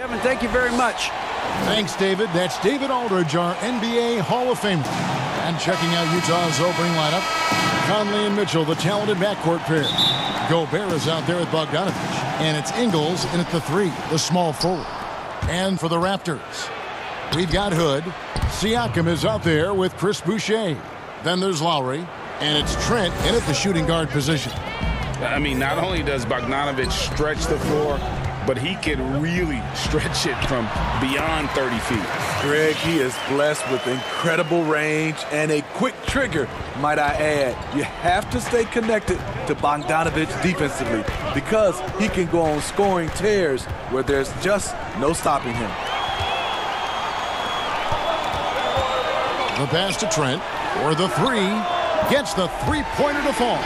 Kevin, thank you very much. Thanks, David. That's David Aldridge, our NBA Hall of Famer. And checking out Utah's opening lineup, Conley and Mitchell, the talented backcourt pair. Gobert is out there with Bogdanovich. And it's Ingles in at the 3, the small forward. And for the Raptors, we've got Hood. Siakam is out there with Chris Boucher. Then there's Lowry. And it's Trent in at the shooting guard position. I mean, not only does Bogdanovich stretch the floor, but he can really stretch it from beyond 30 feet. Greg, he is blessed with incredible range and a quick trigger, might I add. You have to stay connected to Bogdanovich defensively because he can go on scoring tears where there's just no stopping him. The pass to Trent for the 3. Gets the three-pointer to fall.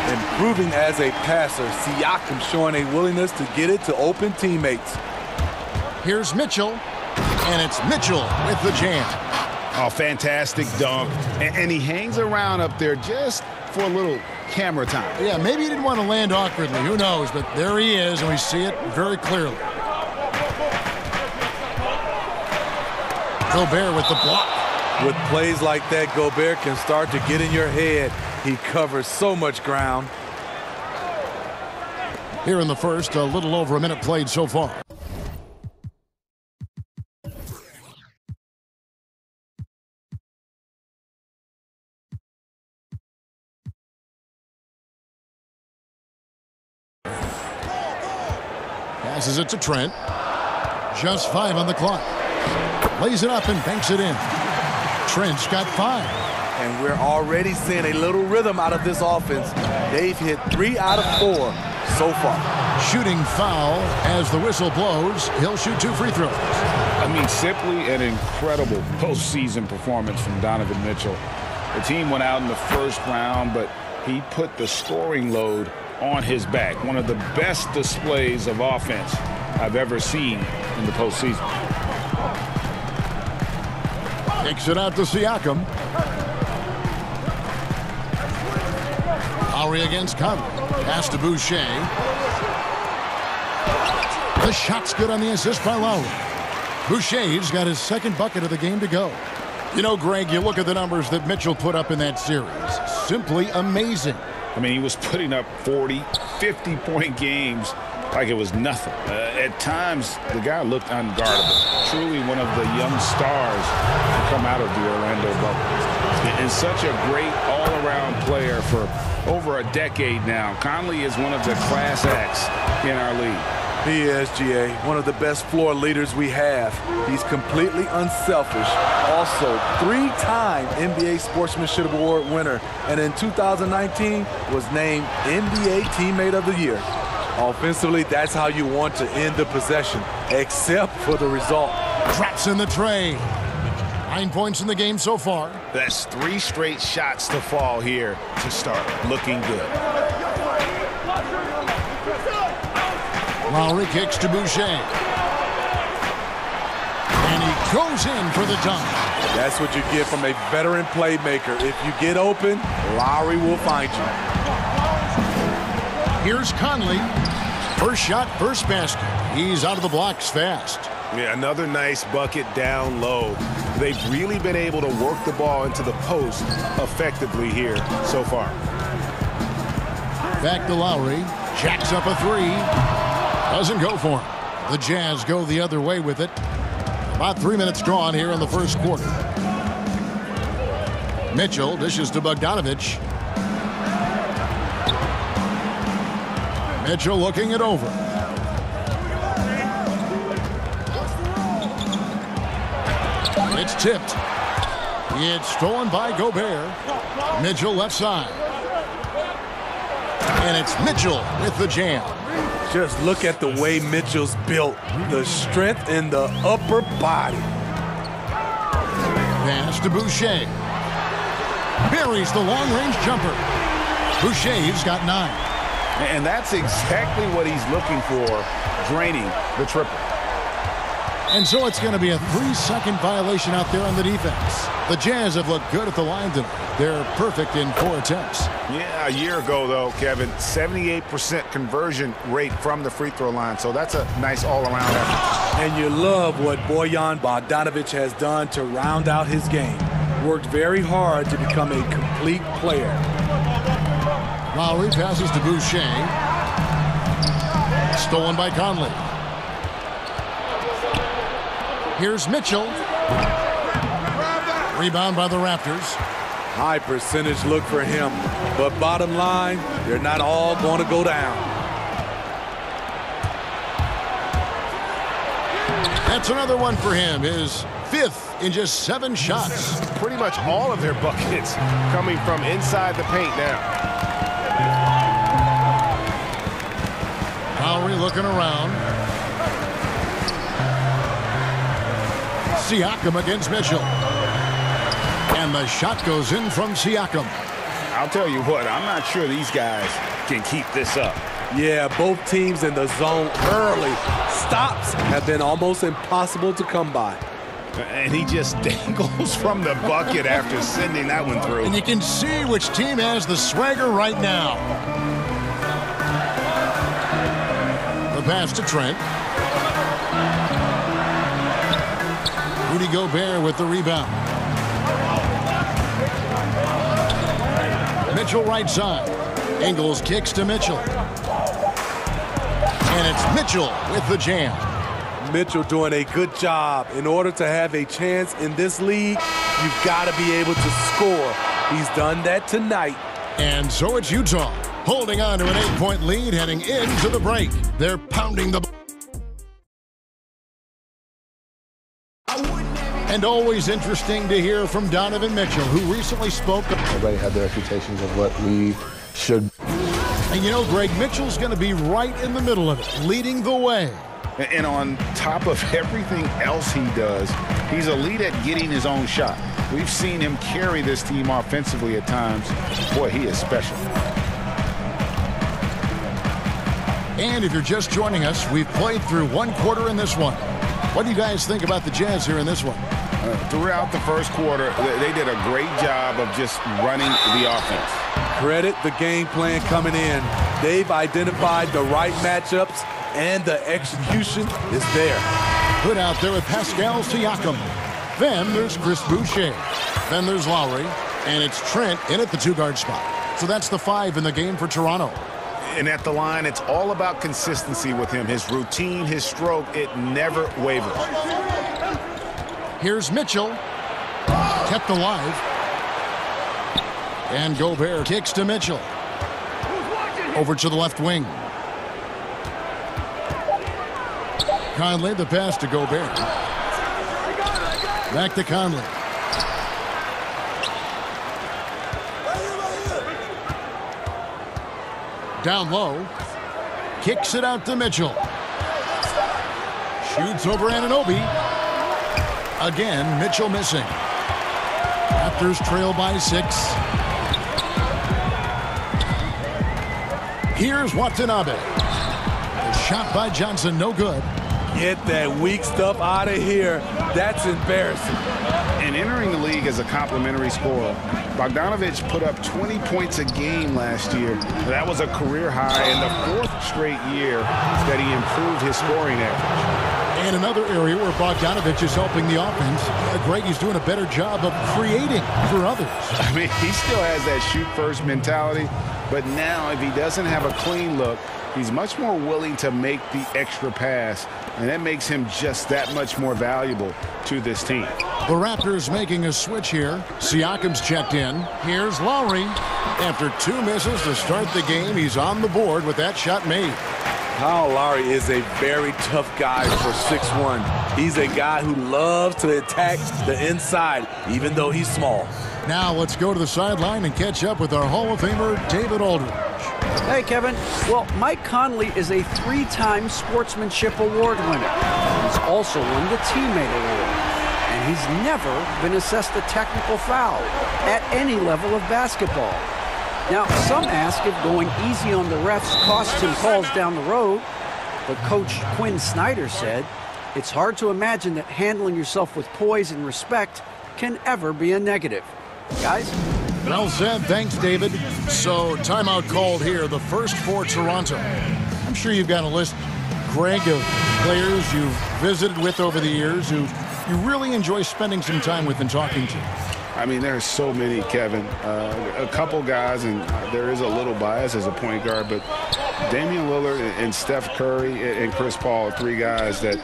Improving as a passer, Siakam showing a willingness to get it to open teammates. Here's Mitchell, and it's Mitchell with the jam. Oh, fantastic dunk. And he hangs around up there just for a little camera time. Yeah, maybe he didn't want to land awkwardly. Who knows? But there he is, and we see it very clearly. Gobert with the block. With plays like that, Gobert can start to get in your head. He covers so much ground. Here in the first, a little over a minute played so far. Passes it to Trent. Just 5 on the clock. Lays it up and banks it in. Trent's got 5. And we're already seeing a little rhythm out of this offense. They've hit 3 out of 4 so far. Shooting foul as the whistle blows. He'll shoot 2 free throws. I mean, simply an incredible postseason performance from Donovan Mitchell. The team went out in the first round, but he put the scoring load on his back. One of the best displays of offense I've ever seen in the postseason. Takes it out to Siakam. Lowry against Conley. Pass to Boucher. The shot's good on the assist by Lowry. Boucher's got his second bucket of the game to go. You know, Greg, you look at the numbers that Mitchell put up in that series. Simply amazing. I mean, he was putting up 40, 50-point games like it was nothing. At times, the guy looked unguardable. Truly one of the young stars to come out of the Orlando bubble. And such a great all-around player for over a decade now. Conley is one of the class acts in our league. He is, GA, one of the best floor leaders we have. He's completely unselfish. Also, 3-time NBA Sportsmanship Award winner. And in 2019, was named NBA Teammate of the Year. Offensively, that's how you want to end the possession, except for the result. Drops in the tray. 9 points in the game so far. That's 3 straight shots to fall here to start. Looking good. Lowry kicks to Boucher. And he goes in for the dunk. That's what you get from a veteran playmaker. If you get open, Lowry will find you. Here's Conley. First shot, first basket. He's out of the blocks fast. Yeah, another nice bucket down low. They've really been able to work the ball into the post effectively here so far. Back to Lowry. Jacks up a 3. Doesn't go for him. The Jazz go the other way with it. About 3 minutes gone here in the first quarter. Mitchell dishes to Bogdanovich. Mitchell looking it over. It's tipped. It's stolen by Gobert. Mitchell left side. And it's Mitchell with the jam. Just look at the way Mitchell's built. The strength in the upper body. Pass to Boucher. Buries the long-range jumper. Boucher's got 9. And that's exactly what he's looking for, draining the triple. And so it's going to be a 3-second violation out there on the defense. The Jazz have looked good at the line tonight. They're perfect in 4 attempts. Yeah, a year ago, though, Kevin, 78% conversion rate from the free throw line. So that's a nice all-around effort. And you love what Bojan Bogdanovic has done to round out his game. Worked very hard to become a complete player. Lowry passes to Boucher. Stolen by Conley. Here's Mitchell. Rebound by the Raptors. High percentage look for him. But bottom line, they're not all going to go down. That's another one for him. His 5th in just 7 shots. Pretty much all of their buckets coming from inside the paint now. Lowry looking around. Siakam against Mitchell. And the shot goes in from Siakam. I'll tell you what, I'm not sure these guys can keep this up. Yeah, both teams in the zone early. Stops have been almost impossible to come by. And he just dangles from the bucket after sending that one through. And you can see which team has the swagger right now. The pass to Trent. Rudy Gobert with the rebound. Mitchell right side. Ingles kicks to Mitchell. And it's Mitchell with the jam. Mitchell doing a good job. In order to have a chance in this league, you've got to be able to score. He's done that tonight. And so it's Utah, holding on to an 8-point lead heading into the break. They're pounding the... And always interesting to hear from Donovan Mitchell, who recently spoke... Everybody had their expectations of what we should... And you know, Greg, Mitchell's going to be right in the middle of it, leading the way. And on top of everything else he does, he's elite at getting his own shot. We've seen him carry this team offensively at times. Boy, he is special. And if you're just joining us, we've played through 1 quarter in this one. What do you guys think about the Jazz here in this one? Throughout the first quarter, they did a great job of just running the offense. Credit the game plan coming in. They've identified the right matchups, and the execution is there. Put out there with Pascal Siakam. Then there's Chris Boucher. Then there's Lowry. And it's Trent in at the 2-guard spot. So that's the 5 in the game for Toronto. And at the line, it's all about consistency with him. His routine, his stroke, it never wavers. Here's Mitchell. Kept alive. And Gobert kicks to Mitchell. Over to the left wing. Conley, the pass to Gobert. Back to Conley. Down low. Kicks it out to Mitchell. Shoots over Anunoby. Again, Mitchell missing. Raptors trail by 6. Here's Watanabe. The shot by Johnson, no good. Get that weak stuff out of here. That's embarrassing. And entering the league as a complimentary scorer, Bogdanovic put up 20 points a game last year. That was a career high in the 4th straight year that he improved his scoring average. And another area where Bogdanovic is helping the offense. Greg, he's doing a better job of creating for others. I mean, he still has that shoot-first mentality, but now if he doesn't have a clean look, he's much more willing to make the extra pass, and that makes him just that much more valuable to this team. The Raptors making a switch here. Siakam's checked in. Here's Lowry. After 2 misses to start the game, he's on the board with that shot made. Kyle Lowry is a very tough guy for 6'1". He's a guy who loves to attack the inside, even though he's small. Now let's go to the sideline and catch up with our Hall of Famer, David Aldridge. Hey, Kevin. Well, Mike Conley is a 3-time Sportsmanship Award winner. He's also won the Teammate Award. And he's never been assessed a technical foul at any level of basketball. Now, some ask if going easy on the refs costs him calls down the road. But Coach Quinn Snyder said it's hard to imagine that handling yourself with poise and respect can ever be a negative. Guys? Well said. Thanks, David. So, timeout called here, the first for Toronto. I'm sure you've got a list, Greg, of players you've visited with over the years who you really enjoy spending some time with and talking to. I mean, there's so many, Kevin. A couple guys, and there is a little bias as a point guard, but Damian Lillard and Steph Curry and Chris Paul are three guys that,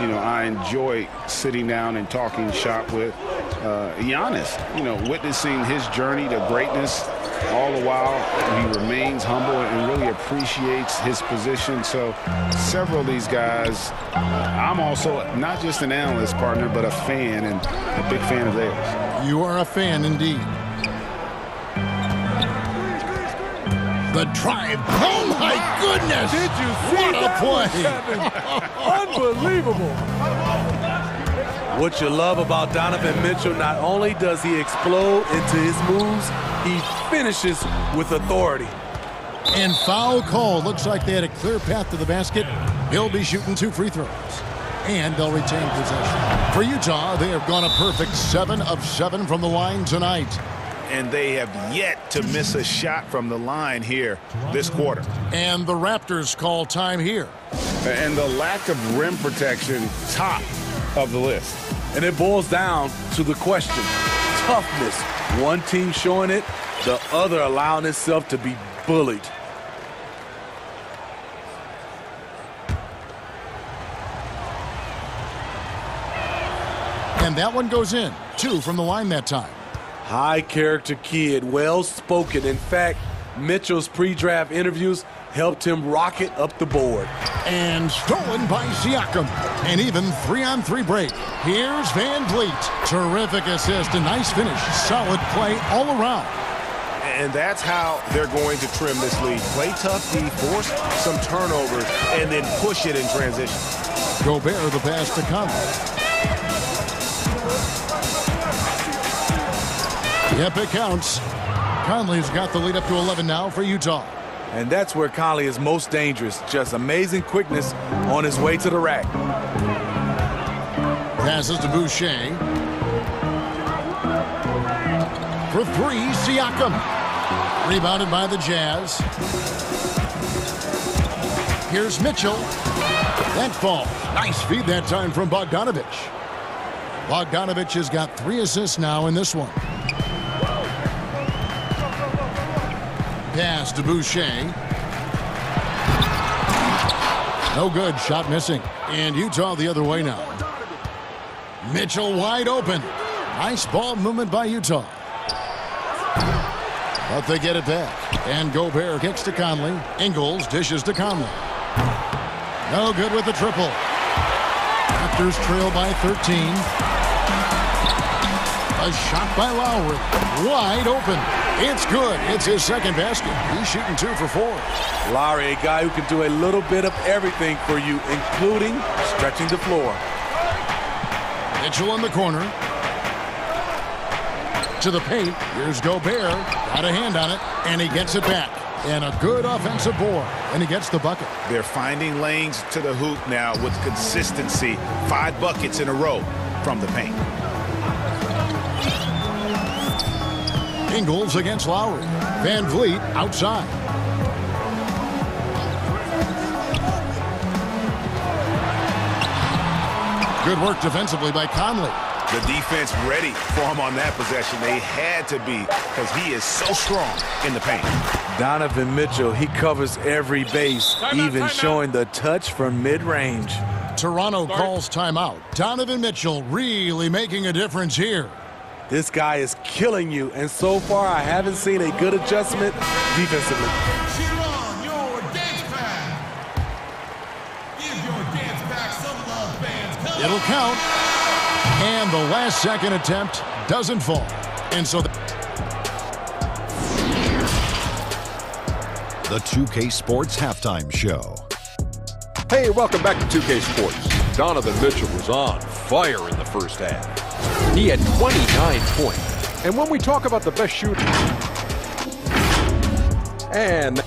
you know, I enjoy sitting down and talking shop with. Giannis, you know, witnessing his journey to greatness, all the while he remains humble and really appreciates his position. So several of these guys, I'm also not just an analyst, partner, but a fan, and a big fan of theirs. You are a fan indeed. The drive. Oh my goodness! Did you see that? What a play! Unbelievable. What you love about Donovan Mitchell, not only does he explode into his moves, he finishes with authority. And foul call. Looks like they had a clear path to the basket. He'll be shooting 2 free throws. And they'll retain possession. For Utah, they have gone a perfect 7 of 7 from the line tonight. And they have yet to miss a shot from the line here this quarter. And the Raptors call time here. And the lack of rim protection, top of the list. And it boils down to the question, toughness. One team showing it, the other allowing itself to be bullied. And that one goes in. 2 from the line that time. High character kid, well spoken. In fact, Mitchell's pre-draft interviews helped him rocket up the board. And stolen by Siakam. And even 3-on-3 break. Here's Van Vliet. Terrific assist, a nice finish. Solid play all around. And that's how they're going to trim this lead. Play tough D, force some turnovers, and then push it in transition. Gobert the pass to Conley. Yep, it counts. Conley's got the lead up to 11 now for Utah. And that's where Conley is most dangerous. Just amazing quickness on his way to the rack. Passes to Boucher. For 3, Siakam. Rebounded by the Jazz. Here's Mitchell. That ball. Nice feed that time from Bogdanovich. Bogdanovich has got 3 assists now in this one. Pass to Boucher. No good. Shot missing. And Utah the other way now. Mitchell wide open. Nice ball movement by Utah. But they get it back. And Gobert kicks to Conley. Ingles dishes to Conley. No good with the triple. Raptors trail by 13. A shot by Lowry. Wide open. It's good. It's his second basket. He's shooting 2 for 4. Lowry, a guy who can do a little bit of everything for you, including stretching the floor. Mitchell in the corner. To the paint. Here's Gobert. Got a hand on it, and he gets it back. And a good offensive board, and he gets the bucket. They're finding lanes to the hoop now with consistency. 5 buckets in a row from the paint. Ingles against Lowry. Van Vliet outside. Good work defensively by Conley. The defense ready for him on that possession. They had to be because he is so strong in the paint. Donovan Mitchell, he covers every base, even showing the touch from mid-range. Toronto calls timeout. Donovan Mitchell really making a difference here. This guy is killing you, and so far I haven't seen a good adjustment defensively. It'll count. And the last second attempt doesn't fall. And so the 2K Sports Halftime Show. Hey, welcome back to 2K Sports. Donovan Mitchell was on fire in the first half. He had 29 points. And when we talk about the best shooter, and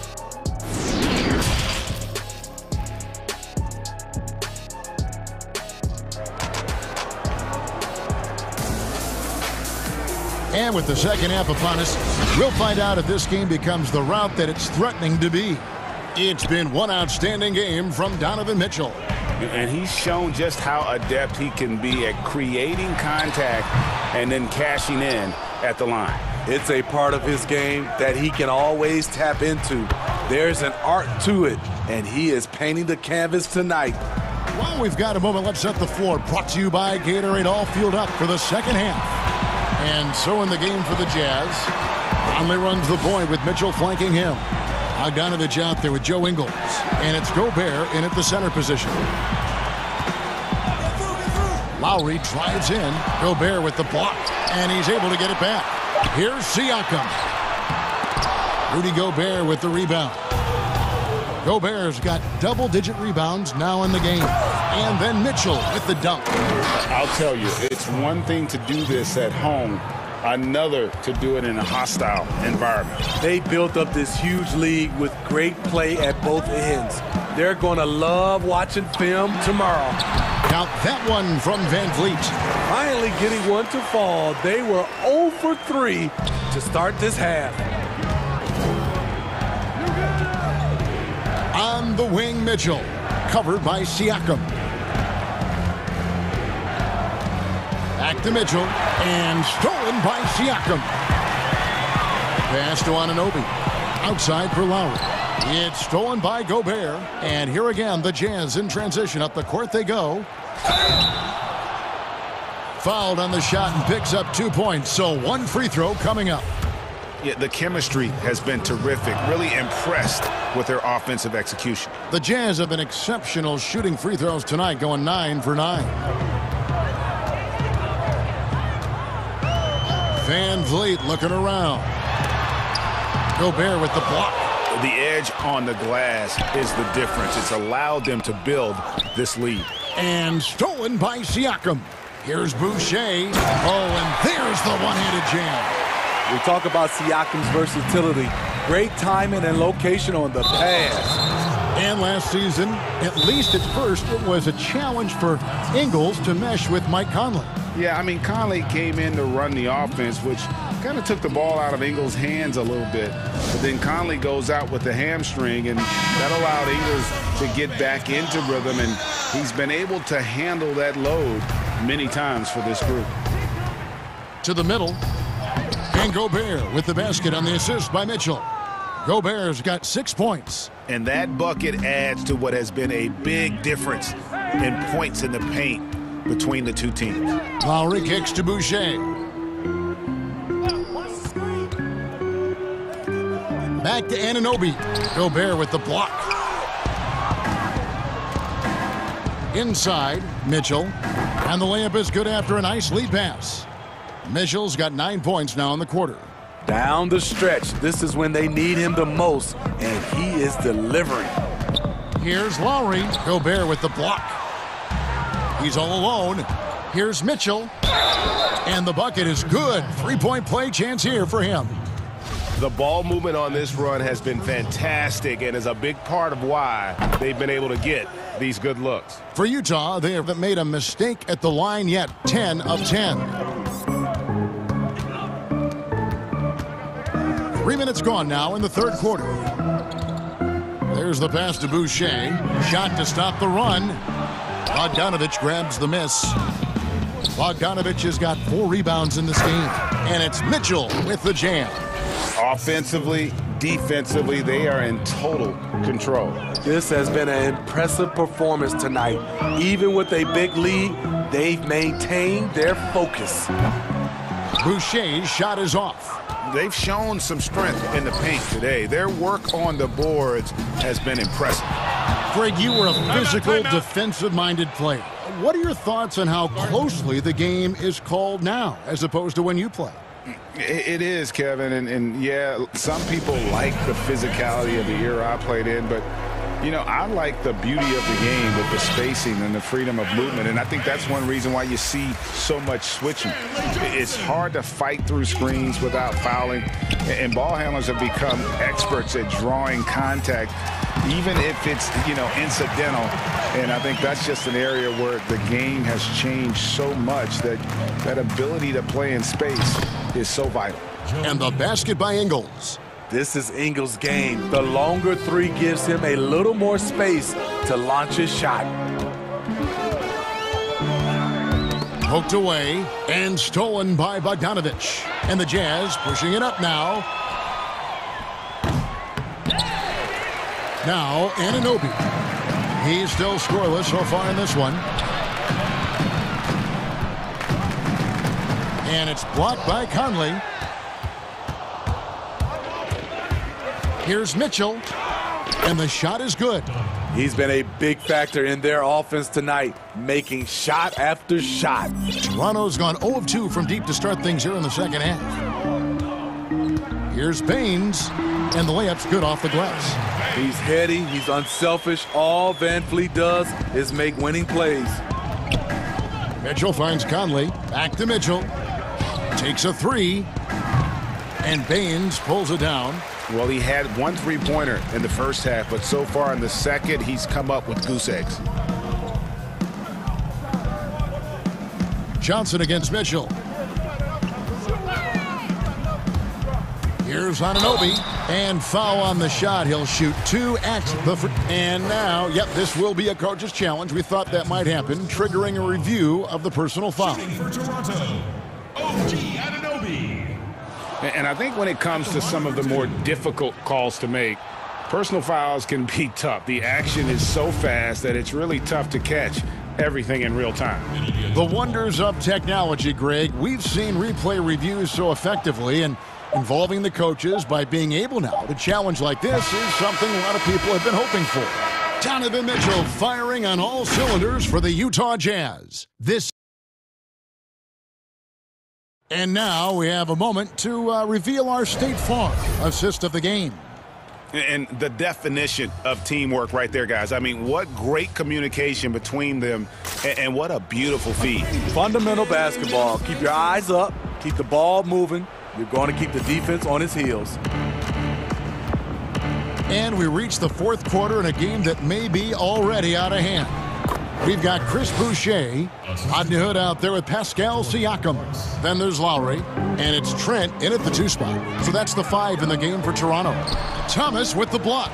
And with the second half upon us, we'll find out if this game becomes the route that it's threatening to be. It's been one outstanding game from Donovan Mitchell. And he's shown just how adept he can be at creating contact and then cashing in at the line. It's a part of his game that he can always tap into. There's an art to it, and he is painting the canvas tonight. Well, we've got a moment. Let's set the floor. Brought to you by Gatorade. All fueled up for the second half. And so in the game for the Jazz, Conley runs the point with Mitchell flanking him. Bogdanovich out there with Joe Ingles. And it's Gobert in at the center position. Lowry drives in. Gobert with the block. And he's able to get it back. Here's Siakam. Rudy Gobert with the rebound. Gobert's got double-digit rebounds now in the game. And then Mitchell with the dunk. I'll tell you, it's one thing to do this at home, another to do it in a hostile environment. They built up this huge lead with great play at both ends. They're going to love watching film tomorrow. Count that one from Van Vliet. Finally getting one to fall. They were 0 for 3 to start this half. On the wing, Mitchell. Covered by Siakam. Back to Mitchell. And stolen by Siakam. Pass to Anunoby. Outside for Lowry. It's stolen by Gobert. And here again, the Jazz in transition. Up the court they go. Fouled on the shot and picks up 2 points. So one free throw coming up. Yeah, the chemistry has been terrific. Really impressed with their offensive execution. The Jazz have been exceptional shooting free throws tonight, going 9 for 9. Van Vliet looking around. Gobert with the block. The edge on the glass is the difference. It's allowed them to build this lead. And stolen by Siakam. Here's Boucher. Oh, and there's the one-handed jam. We talk about Siakam's versatility. Great timing and location on the pass. And last season, at least at first, it was a challenge for Ingles to mesh with Mike Conley. Yeah, I mean, Conley came in to run the offense, which kind of took the ball out of Ingles' hands a little bit. But then Conley goes out with the hamstring, and that allowed Ingles to get back into rhythm, and he's been able to handle that load many times for this group. To the middle. And Gobert with the basket on the assist by Mitchell. Gobert's got 6 points. And that bucket adds to what has been a big difference in points in the paint between the two teams. Lowry kicks to Boucher. Back to Anunoby. Gobert with the block. Inside, Mitchell. And the layup is good after a nice lead pass. Mitchell's got 9 points now in the quarter. Down the stretch, this is when they need him the most, and he is delivering. Here's Lowry. Gobert with the block. He's all alone. Here's Mitchell. And the bucket is good. Three-point play chance here for him. The ball movement on this run has been fantastic and is a big part of why they've been able to get these good looks. For Utah, they haven't made a mistake at the line yet. 10 of 10. 3 minutes gone now in the third quarter. There's the pass to Boucher. Shot to stop the run. Bogdanovich grabs the miss. Bogdanovich has got 4 rebounds in this game. And it's Mitchell with the jam. Offensively, defensively, they are in total control. This has been an impressive performance tonight. Even with a big lead, they've maintained their focus. Boucher's shot is off. They've shown some strength in the paint today. Their work on the boards has been impressive. Greg, you were a physical, defensive-minded player. What are your thoughts on how closely the game is called now as opposed to when you play? It is, Kevin, and yeah, some people like the physicality of the era I played in, but you know, I like the beauty of the game with the spacing and the freedom of movement, and I think that's one reason why you see so much switching. It's hard to fight through screens without fouling, and ball handlers have become experts at drawing contact, even if it's, you know, incidental. And I think that's just an area where the game has changed so much that that ability to play in space is so vital. And the basket by Ingles. This is Ingles' game. The longer three gives him a little more space to launch his shot. Poked away and stolen by Bogdanovich. And the Jazz pushing it up now. Now Anunoby. He's still scoreless so far in this one. And it's blocked by Conley. Here's Mitchell. And the shot is good. He's been a big factor in their offense tonight, making shot after shot. Toronto's gone 0 of 2 from deep to start things here in the second half. Here's Baines, and the layup's good off the glass. He's heady, he's unselfish. All Van Fleet does is make winning plays. Mitchell finds Conley. Back to Mitchell. Takes a three. And Baines pulls it down. Well, he had one three-pointer in the first half, but so far in the second, he's come up with goose eggs. Johnson against Mitchell. Here's Anunoby. And foul on the shot. He'll shoot 2 at the free. And now, yep, this will be a coach's challenge. We thought that might happen, triggering a review of the personal foul. For Toronto, OG Anunoby. And I think when it comes to some of the more difficult calls to make, personal fouls can be tough. The action is so fast that it's really tough to catch everything in real time. The wonders of technology, Greg. We've seen replay reviews so effectively, and involving the coaches by being able now to challenge like this is something a lot of people have been hoping for. Donovan Mitchell firing on all cylinders for the Utah Jazz. And now we have a moment to reveal our State Farm assist of the game. And the definition of teamwork right there, guys. I mean, what great communication between them, and what a beautiful feed. Fundamental basketball. Keep your eyes up. Keep the ball moving. You're going to keep the defense on its heels. And we reach the fourth quarter in a game that may be already out of hand. We've got Chris Boucher, Rodney Hood out there with Pascal Siakam. Then there's Lowry, and it's Trent in at the 2 spot. So that's the 5 in the game for Toronto. Thomas with the block.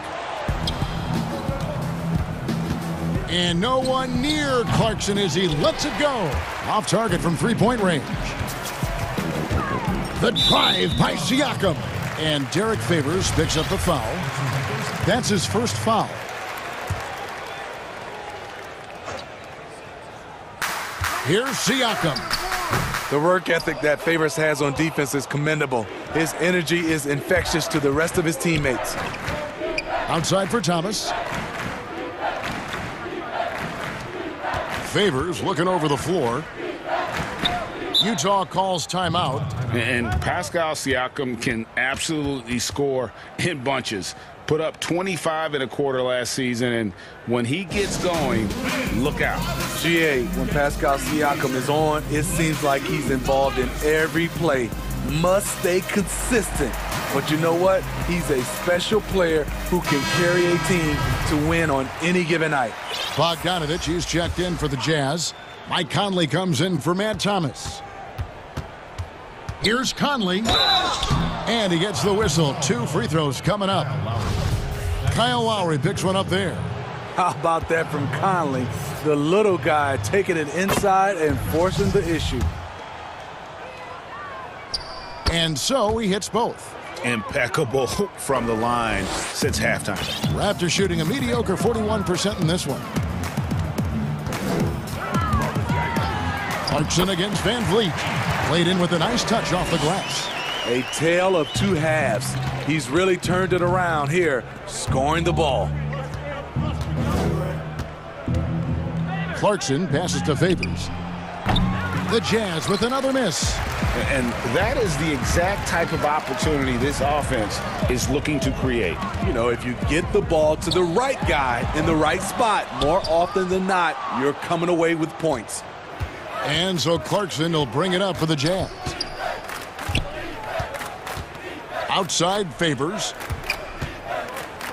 And no one near Clarkson as he lets it go. Off target from 3-point range. The drive by Siakam. And Derek Favors picks up the foul. That's his first foul. Here's Siakam. The work ethic that Favors has on defense is commendable. His energy is infectious to the rest of his teammates. Outside for Thomas. Favors looking over the floor. Utah calls timeout. And Pascal Siakam can absolutely score in bunches. Put up 25 in a quarter last season, and when he gets going, look out. GA, when Pascal Siakam is on, it seems like he's involved in every play. Must stay consistent. But you know what? He's a special player who can carry a team to win on any given night. Bogdanovich, he's checked in for the Jazz. Mike Conley comes in for Matt Thomas. Here's Conley. And he gets the whistle. 2 free throws coming up. Kyle Lowry picks one up there. How about that from Conley? The little guy taking it inside and forcing the issue. And so he hits both. Impeccable from the line since halftime. Raptors shooting a mediocre 41% in this one. Clarkson against Van Vliet. Played in with a nice touch off the glass. A tale of 2 halves. He's really turned it around here, scoring the ball. Clarkson passes to Favors. The Jazz with another miss. And that is the exact type of opportunity this offense is looking to create. You know, if you get the ball to the right guy in the right spot, more often than not, you're coming away with points. And so Clarkson will bring it up for the Jazz. Outside Favors.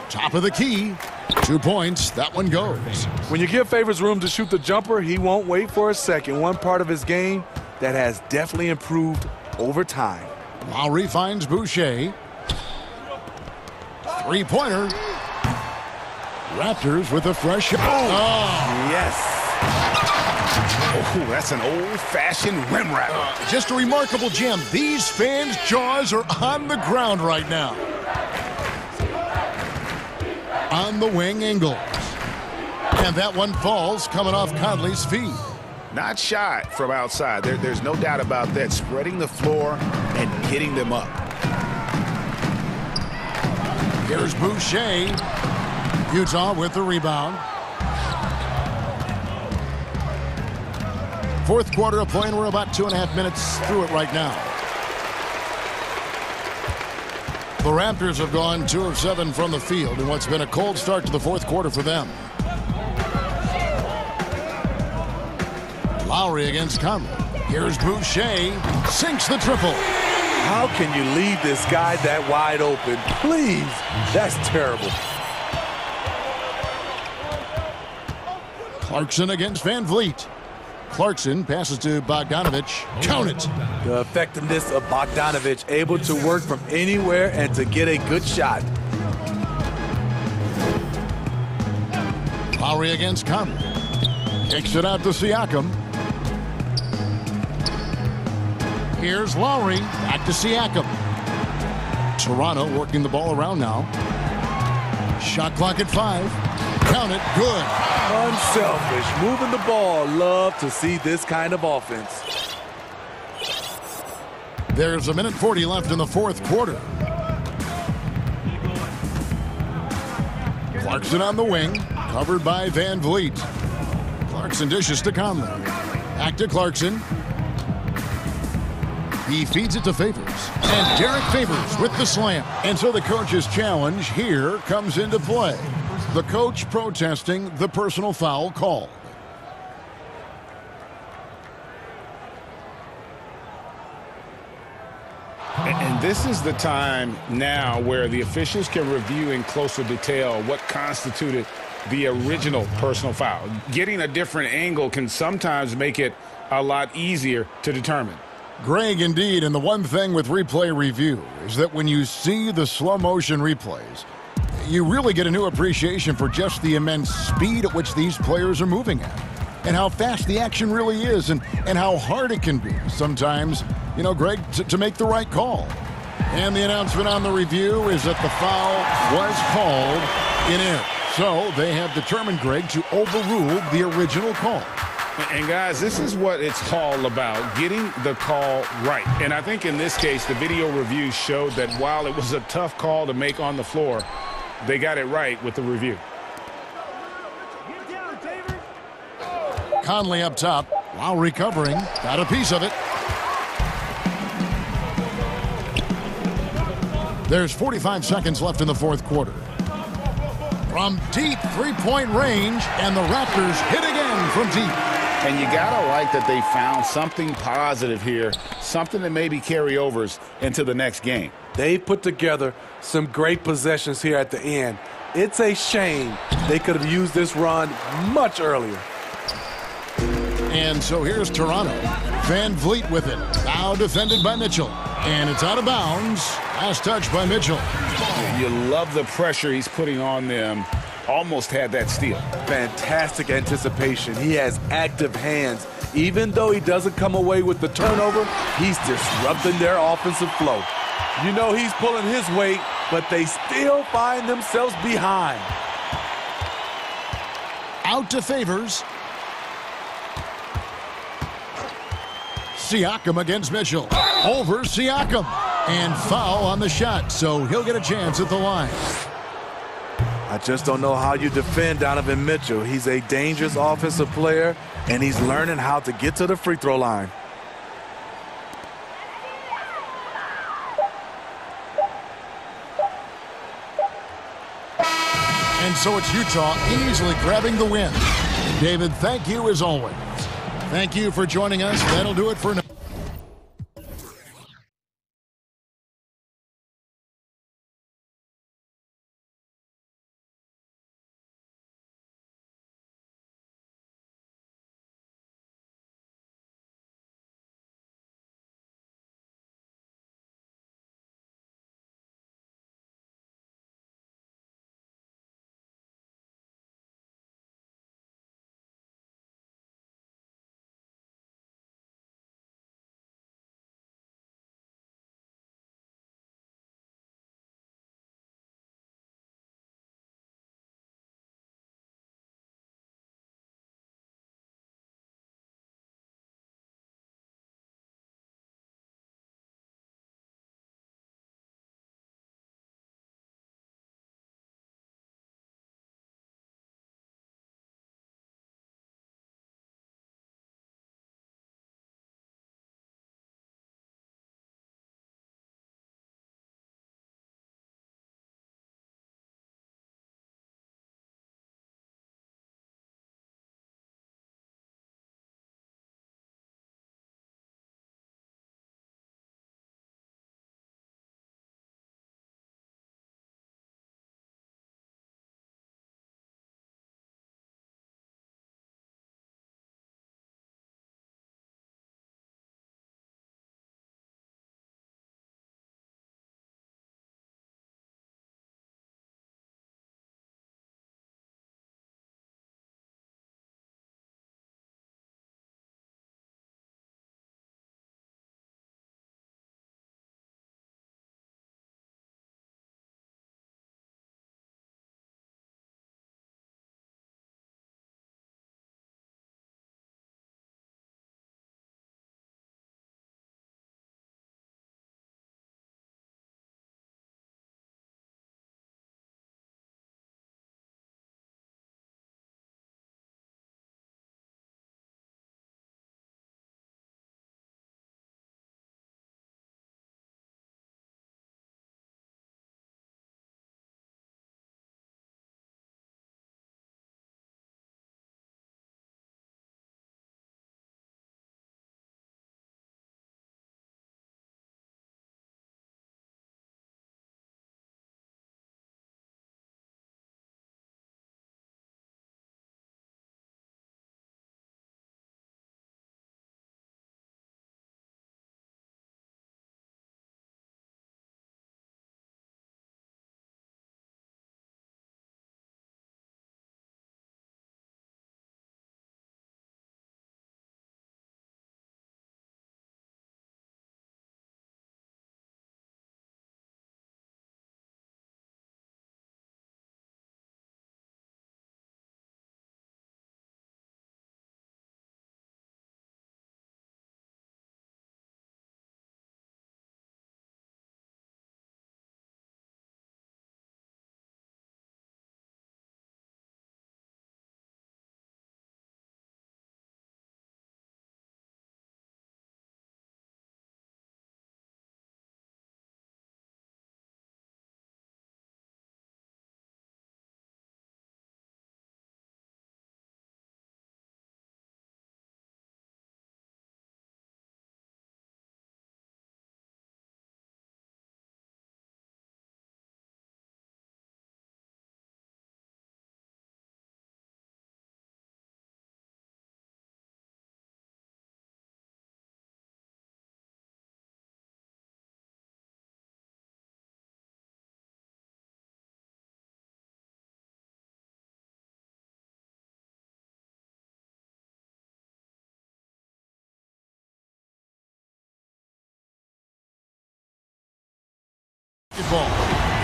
Top of the key. 2 points. That one goes. When you give Favors room to shoot the jumper, he won't wait for a second. One part of his game that has definitely improved over time. Lowry finds Boucher. Three-pointer. Raptors with a fresh shot. Oh, yes. Oh, that's an old-fashioned rim rapper. Just a remarkable gem. These fans' jaws are on the ground right now. On the wing, Ingles. And that one falls coming off Conley's feet. Not shy from outside. There's no doubt about that. Spreading the floor and getting them up. Here's Boucher. Utah with the rebound. Fourth quarter of play, and we're about 2.5 minutes through it right now. The Raptors have gone 2 of 7 from the field in what's been a cold start to the fourth quarter for them. Lowry against Conley. Here's Boucher. Sinks the triple. How can you leave this guy that wide open? Please. That's terrible. Clarkson against Van Vliet. Clarkson passes to Bogdanovich. Count it. The effectiveness of Bogdanovich, able to work from anywhere and to get a good shot. Lowry against Conley. Kicks it out to Siakam. Here's Lowry. Back to Siakam. Toronto working the ball around now. Shot clock at 5. Count it. Good. Unselfish. Moving the ball. Love to see this kind of offense. There's 1:40 left in the fourth quarter. Clarkson on the wing. Covered by Van Vliet. Clarkson dishes to Conley. Back to Clarkson. He feeds it to Favors. And Derek Favors with the slam. And so the coach's challenge here comes into play. The coach protesting the personal foul call. And this is the time now where the officials can review in closer detail what constituted the original personal foul. Getting a different angle can sometimes make it a lot easier to determine. Greg, indeed, and the one thing with replay review is that when you see the slow motion replays, you really get a new appreciation for just the immense speed at which these players are moving at, and how fast the action really is, and how hard it can be sometimes, you know, Greg, to make the right call. And the announcement on the review is that the foul was called in error. So they have determined, Greg, to overrule the original call. And guys, this is what it's all about, getting the call right. And I think in this case, the video review showed that while it was a tough call to make on the floor, they got it right with the review. Conley up top. Lowry covering. Got a piece of it. There's 45 seconds left in the fourth quarter. From deep three-point range, and the Raptors hit again from deep. And you gotta like that they found something positive here, something that maybe carryovers into the next game. They put together some great possessions here at the end. It's a shame they could have used this run much earlier. And so here's Toronto. Van Vliet with it. Now defended by Mitchell. And it's out of bounds. Last touch by Mitchell. You love the pressure he's putting on them. Almost had that steal. Fantastic anticipation. He has active hands. Even though he doesn't come away with the turnover, he's disrupting their offensive flow. You know he's pulling his weight, but they still find themselves behind. Out to Favors. Siakam against Mitchell. Over Siakam. And foul on the shot, so he'll get a chance at the line. I just don't know how you defend Donovan Mitchell. He's a dangerous offensive player, and he's learning how to get to the free throw line. And so it's Utah easily grabbing the win. David, thank you as always. Thank you for joining us. That'll do it for now.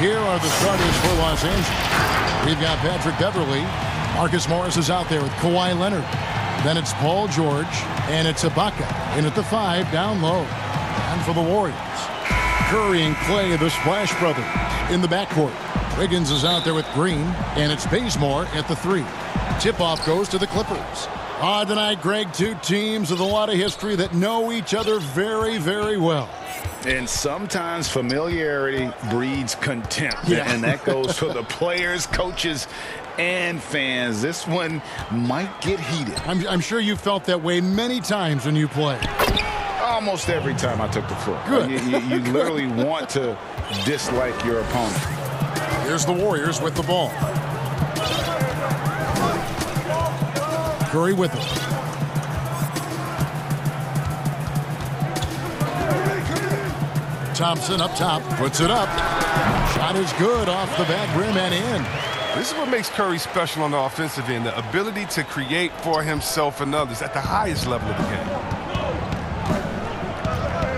Here are the starters for Los Angeles. We've got Patrick Beverley. Marcus Morris is out there with Kawhi Leonard. Then it's Paul George, and it's Ibaka in at the 5 down low. And for the Warriors, Curry and Clay, the Splash Brothers, in the backcourt. Wiggins is out there with Green, and it's Bazemore at the 3. Tip-off goes to the Clippers. Tonight, Greg, two teams with a lot of history that know each other very, very well. And sometimes familiarity breeds contempt. Yeah. And that goes for the players, coaches, and fans. This one might get heated. I'm sure you felt that way many times when you played. Almost every time I took the floor. Good. You literally want to dislike your opponent. Here's the Warriors with the ball. Curry with it. Thompson up top, puts it up. Shot is good off the back rim and in. This is what makes Curry special on the offensive end, the ability to create for himself and others at the highest level of the game.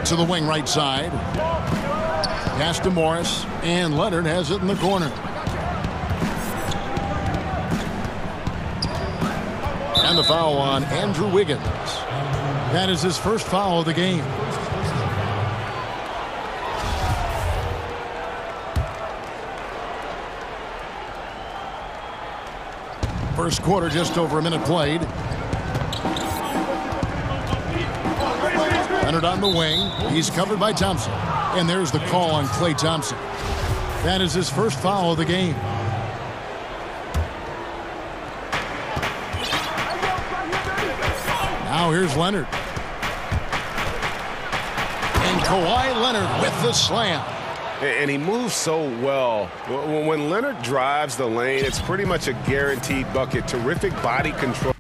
To the wing right side. Pass to Morris, and Leonard has it in the corner. And the foul on Andrew Wiggins. That is his first foul of the game. First quarter, just over a minute played. Leonard on the wing. He's covered by Thompson. And there's the call on Klay Thompson. That is his first foul of the game. Now here's Leonard. And Kawhi Leonard with the slam. And he moves so well. When Leonard drives the lane, it's pretty much a guaranteed bucket. Terrific body control.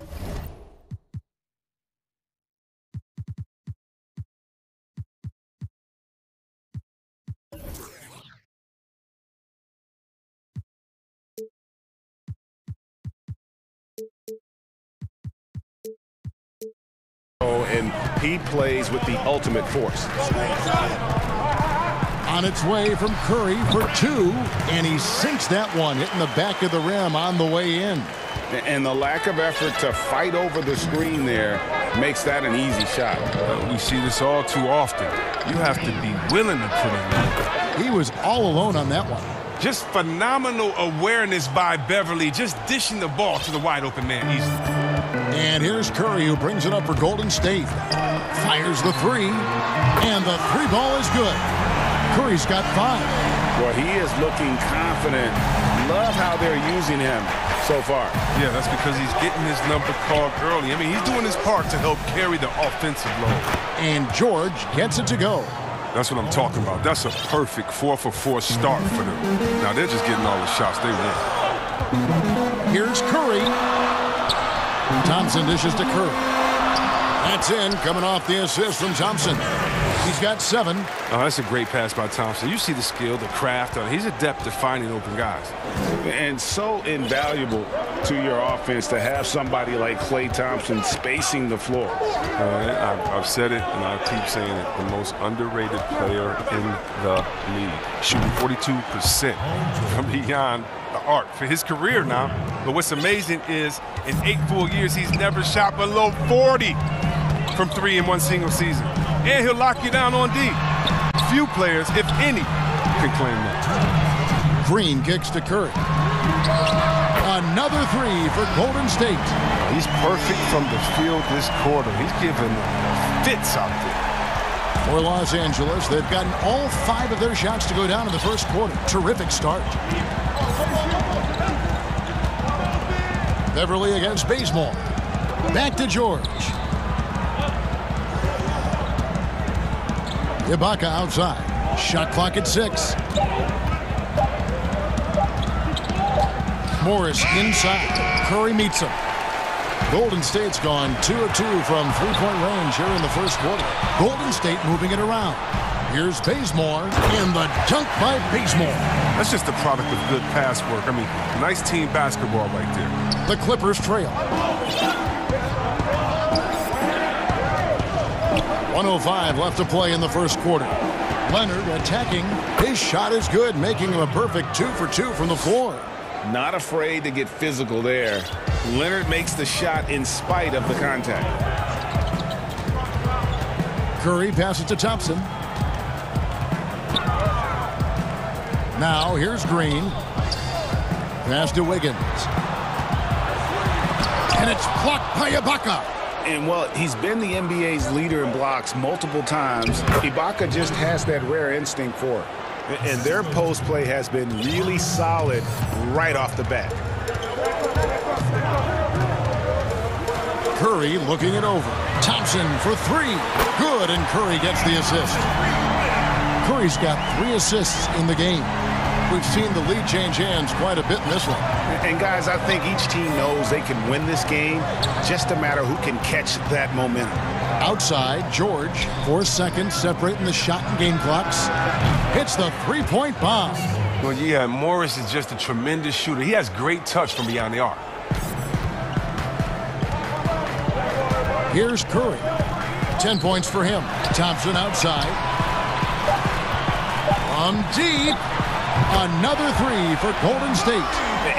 And he plays with the ultimate force. On its way from Curry for 2, and he sinks that one, hitting the back of the rim on the way in. And the lack of effort to fight over the screen there makes that an easy shot. We see this all too often. You have to be willing to put it in. He was all alone on that one. Just phenomenal awareness by Beverley, just dishing the ball to the wide open man easily. And here's Curry, who brings it up for Golden State. Fires the 3, and the 3 ball is good. Curry's got 5. Well, he is looking confident. Love how they're using him so far. Yeah, that's because he's getting his number called early. I mean, he's doing his part to help carry the offensive load. And George gets it to go. That's what I'm talking about. That's a perfect 4-for-4 start for them. Now they're just getting all the shots they want. Here's Curry. Thompson dishes to Curry. That's in, coming off the assist from Thompson. He's got 7. Oh, that's a great pass by Thompson. You see the skill, the craft. He's adept at finding open guys. And so invaluable to your offense to have somebody like Klay Thompson spacing the floor. I've said it, and I'll keep saying it. The most underrated player in the league. Shooting 42% from beyond the arc for his career now. But what's amazing is in 8 full years, he's never shot below 40 from 3 in one single season. And he'll lock you down on D. Few players, if any, can claim that. Green kicks to Curry. Another 3 for Golden State. He's perfect from the field this quarter. He's giving fits out there. For Los Angeles, they've gotten all 5 of their shots to go down in the first quarter. Terrific start. Beverley against Bazemore. Back to George. Ibaka outside. Shot clock at 6. Morris inside. Curry meets him. Golden State's gone 2 of 2 from three-point range here in the first quarter. Golden State moving it around. Here's Bazemore, and the dunk by Bazemore. That's just a product of good pass work. I mean, nice team basketball right there. The Clippers trail. 1:05 left to play in the first quarter. Leonard attacking. His shot is good, making him a perfect 2 for 2 from the floor. Not afraid to get physical there. Leonard makes the shot in spite of the contact. Curry passes to Thompson. Now here's Green. Pass to Wiggins. And it's blocked by Ibaka. And, well, he's been the NBA's leader in blocks multiple times. Ibaka just has that rare instinct for it. And their post play has been really solid right off the bat. Curry looking it over. Thompson for 3. Good, and Curry gets the assist. Curry's got 3 assists in the game. We've seen the lead change hands quite a bit in this one. And, guys, I think each team knows they can win this game. Just a matter who can catch that momentum. Outside, George, 4 seconds separating the shot and game clocks. Hits the three-point bomb. Well, yeah, Morris is just a tremendous shooter. He has great touch from beyond the arc. Here's Curry. 10 points for him. Thompson outside. From deep. Another 3 for Golden State.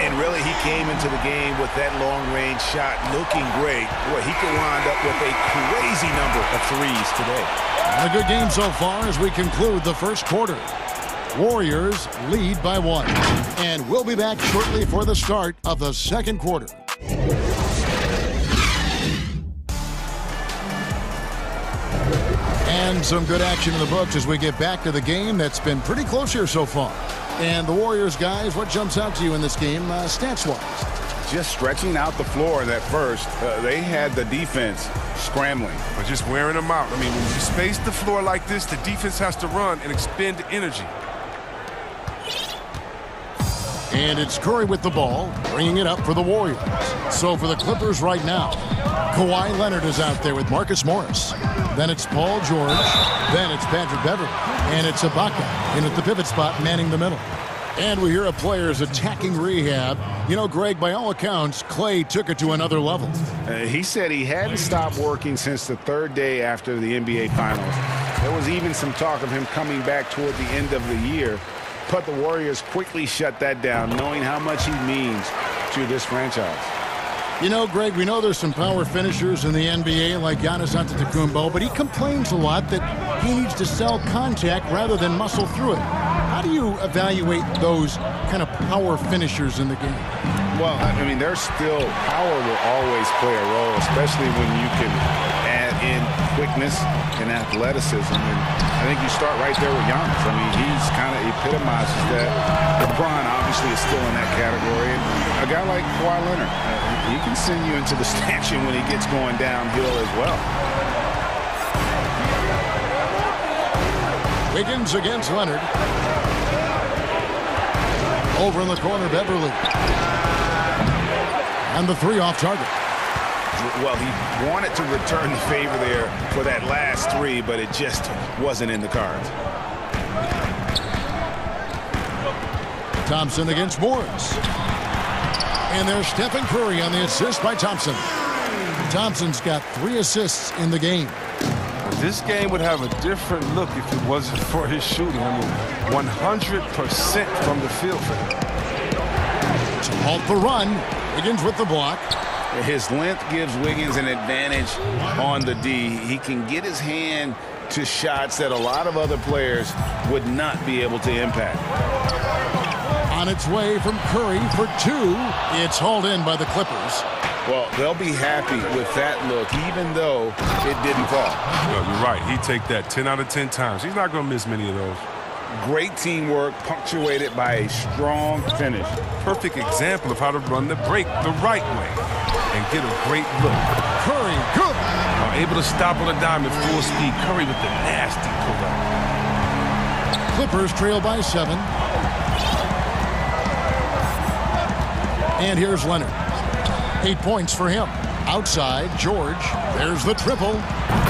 And really, he came into the game with that long-range shot looking great. Boy, he could wind up with a crazy number of threes today. And a good game so far as we conclude the first quarter. Warriors lead by 1. And we'll be back shortly for the start of the second quarter. And some good action in the books as we get back to the game that's been pretty close here so far. And the Warriors, guys, what jumps out to you in this game stats-wise? Just stretching out the floor in that first. They had the defense scrambling. Or just wearing them out. I mean, when you space the floor like this, the defense has to run and expend energy. And it's Curry with the ball, bringing it up for the Warriors. So for the Clippers right now, Kawhi Leonard is out there with Marcus Morris. Then it's Paul George. Then it's Patrick Beverley. And it's Ibaka in at the pivot spot, manning the middle. And we hear of players attacking rehab. You know, Greg, by all accounts, Clay took it to another level. He said he hadn't stopped working since the 3rd day after the NBA Finals. There was even some talk of him coming back toward the end of the year. But the Warriors quickly shut that down, knowing how much he means to this franchise. You know, Greg, we know there's some power finishers in the NBA like Giannis Antetokounmpo, but he complains a lot that he needs to sell contact rather than muscle through it. How do you evaluate those kind of power finishers in the game? Well, I mean, there's still power will always play a role, especially when you can add in quickness and athleticism. And I think you start right there with Giannis. I mean, he's kind of epitomizes that. LeBron obviously is still in that category. And a guy like Kawhi Leonard, he can send you into the stanchion when he gets going downhill as well. Wiggins against Leonard. Over in the corner, Beverley. And the 3 off target. Well, he wanted to return the favor there for that last 3, but it just wasn't in the cards. Thompson against Morris. And there's Stephen Curry on the assist by Thompson. Thompson's got 3 assists in the game. This game would have a different look if it wasn't for his shooting. I mean, 100% from the field for him. To halt the run, Wiggins with the block. His length gives Wiggins an advantage on the D. He can get his hand to shots that a lot of other players would not be able to impact. On its way from Curry for 2. It's hauled in by the Clippers. Well, they'll be happy with that look, even though it didn't fall. No, you're right. He'd take that 10 out of 10 times. He's not going to miss many of those. Great teamwork, punctuated by a strong finish. Perfect example of how to run the break the right way and get a great look. Curry, good. Able to stop on a dime at full speed. Curry with the nasty pull-up. Clippers trail by 7. And here's Leonard. 8 points for him. Outside, George. There's the triple.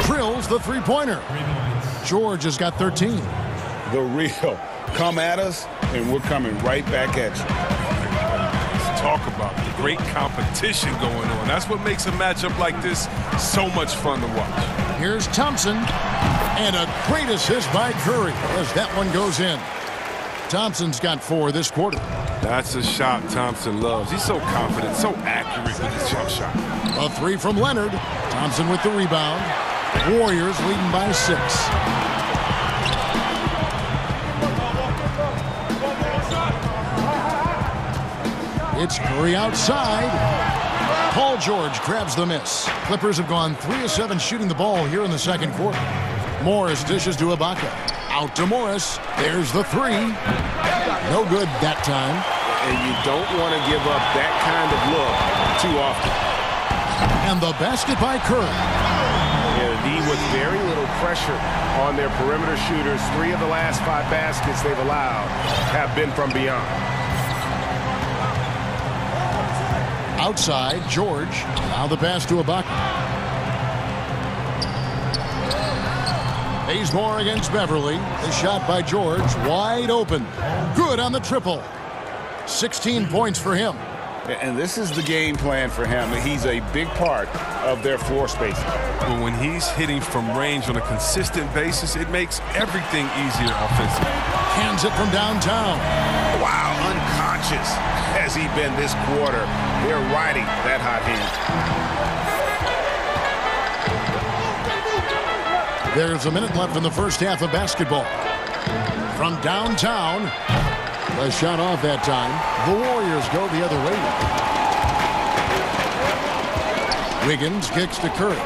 Drills the 3-pointer. George has got 13. The real. Come at us, and we're coming right back at you. Let's talk about the great competition going on. That's what makes a matchup like this so much fun to watch. Here's Thompson. And a great assist by Curry as that one goes in. Thompson's got 4 this quarter. That's a shot Thompson loves. He's so confident, so accurate with his jump shot. A 3 from Leonard. Thompson with the rebound. Warriors leading by 6. It's Curry outside. Paul George grabs the miss. Clippers have gone 3 of 7 shooting the ball here in the second quarter. Morris dishes to Ibaka. Out to Morris. There's the 3. No good that time. And you don't want to give up that kind of look too often. And the basket by Curry. Yeah, with very little pressure on their perimeter shooters. 3 of the last 5 baskets they've allowed have been from beyond. Outside, George. Now the pass to Ibaka. Bazemore against Beverly. The shot by George. Wide open. Good on the triple. 16 points for him. And this is the game plan for him. He's a big part of their floor spacing. But when he's hitting from range on a consistent basis, it makes everything easier offensively. Hands it from downtown. Wow, unconscious has he been this quarter. They're riding that hot hand. There's a minute left in the first half of basketball. From downtown, a shot off that time. The Warriors go the other way. Wiggins kicks to Curry.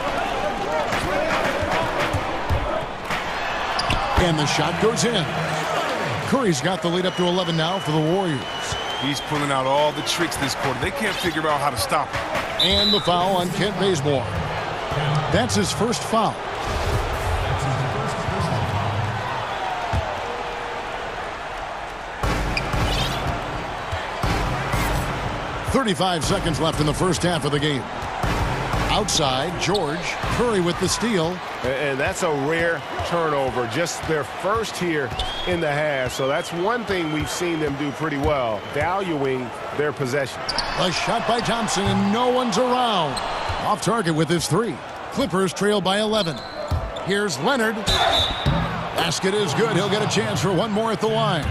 And the shot goes in. Curry's got the lead up to 11 now for the Warriors. He's pulling out all the tricks this quarter. They can't figure out how to stop him. And the foul on Kent Bazemore. That's his first foul. .35 seconds left in the first half of the game. Outside, George. Curry with the steal. And that's a rare turnover. Just their first here in the half. So that's one thing we've seen them do pretty well, valuing their possession. A shot by Thompson, and no one's around. Off target with his 3. Clippers trail by 11. Here's Leonard. Basket is good. He'll get a chance for one more at the line.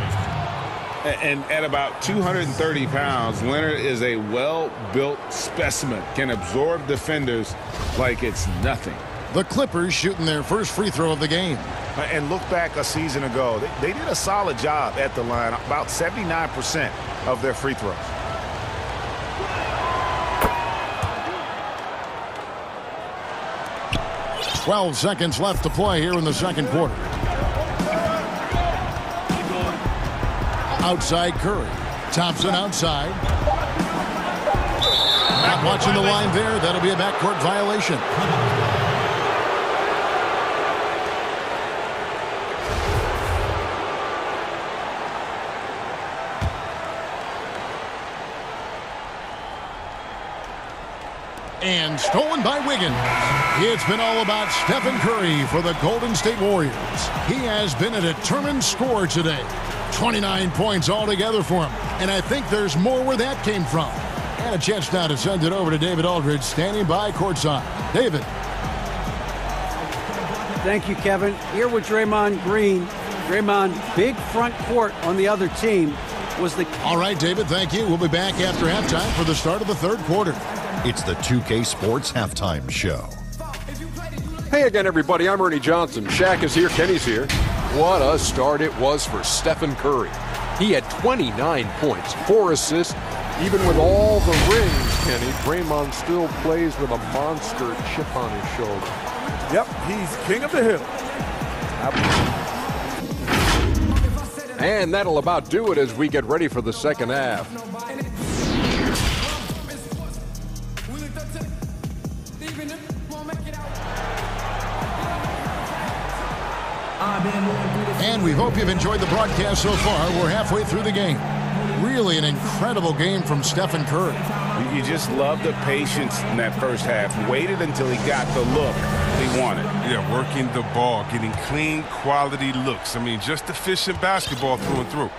And at about 230 pounds, Leonard is a well-built specimen. Can absorb defenders like it's nothing. The Clippers shooting their first free throw of the game. And look back a season ago. They did a solid job at the line. About 79% of their free throws. .12 seconds left to play here in the second quarter. Outside Curry. Thompson outside. Not watching the line there. That'll be a backcourt violation. And stolen by Wiggins. It's been all about Stephen Curry for the Golden State Warriors. He has been a determined scorer today. 29 points altogether for him. And I think there's more where that came from. And a chance now to send it over to David Aldridge, standing by courtside. David. Thank you, Kevin. Here with Draymond Green. Draymond, big front court on the other team was the... All right, David, thank you. We'll be back after halftime for the start of the third quarter. It's the 2K Sports Halftime Show. Hey again, everybody. I'm Ernie Johnson. Shaq is here. Kenny's here. What a start it was for Stephen Curry. He had 29 points, 4 assists. Even with all the rings, Kenny, Draymond still plays with a monster chip on his shoulder. Yep, he's king of the hill. And that'll about do it as we get ready for the second half. And we hope you've enjoyed the broadcast so far. We're halfway through the game. Really an incredible game from Stephen Curry. You just love the patience in that first half. Waited until he got the look he wanted. Yeah, working the ball, getting clean, quality looks. I mean, just efficient basketball through and through.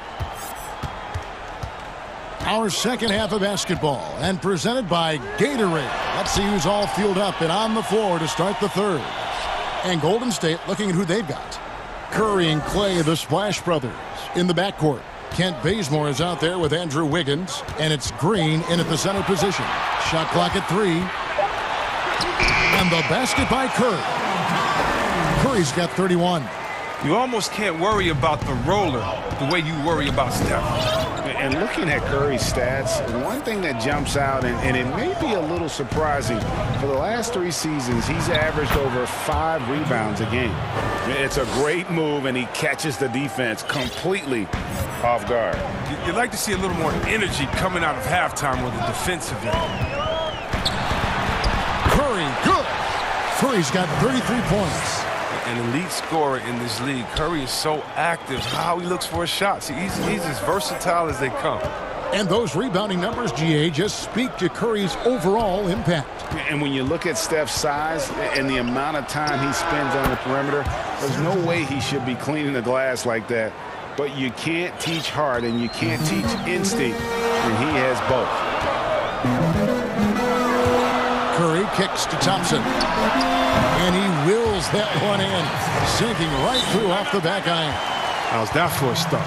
Our second half of basketball, and presented by Gatorade. Let's see who's all fueled up and on the floor to start the third. And Golden State looking at who they've got. Curry and Clay, the Splash Brothers, in the backcourt. Kent Bazemore is out there with Andrew Wiggins, and it's Green in at the center position. Shot clock at 3. And the basket by Curry. Curry's got 31. You almost can't worry about the roller the way you worry about Steph. And looking at Curry's stats, one thing that jumps out, and it may be a little surprising, for the last 3 seasons, he's averaged over 5 rebounds a game. It's a great move, and he catches the defense completely off guard. You'd like to see a little more energy coming out of halftime with the defensive end. Curry, good. Curry's got 33 points. An elite scorer in this league. Curry is so active. How he looks for his shots. He's as versatile as they come. And those rebounding numbers, GA, just speak to Curry's overall impact. And when you look at Steph's size and the amount of time he spends on the perimeter, there's no way he should be cleaning the glass like that. But you can't teach heart and you can't teach instinct, and he has both. Curry kicks to Thompson. And he wills that one in, sinking right through off the back iron. How's that for a start?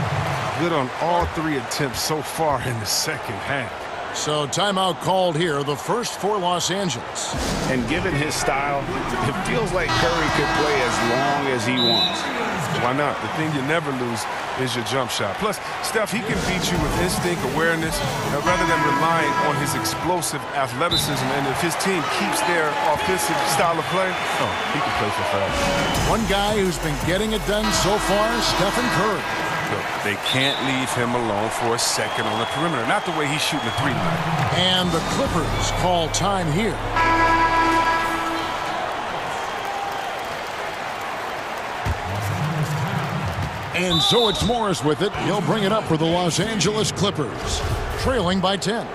Good on all 3 attempts so far in the second half. So timeout called here, the first for Los Angeles. And given his style, it feels like Curry could play as long as he wants. Why not? The thing you never lose is your jump shot. Plus, Steph, he can beat you with instinct, awareness, rather than relying on his explosive athleticism. And if his team keeps their offensive style of play, he can play for fast. One guy who's been getting it done so far, Stephen Curry. Look, they can't leave him alone for a second on the perimeter. Not the way he's shooting a 3 tonight. And the Clippers call time here. And so it's Morris with it. He'll bring it up for the Los Angeles Clippers, trailing by 10.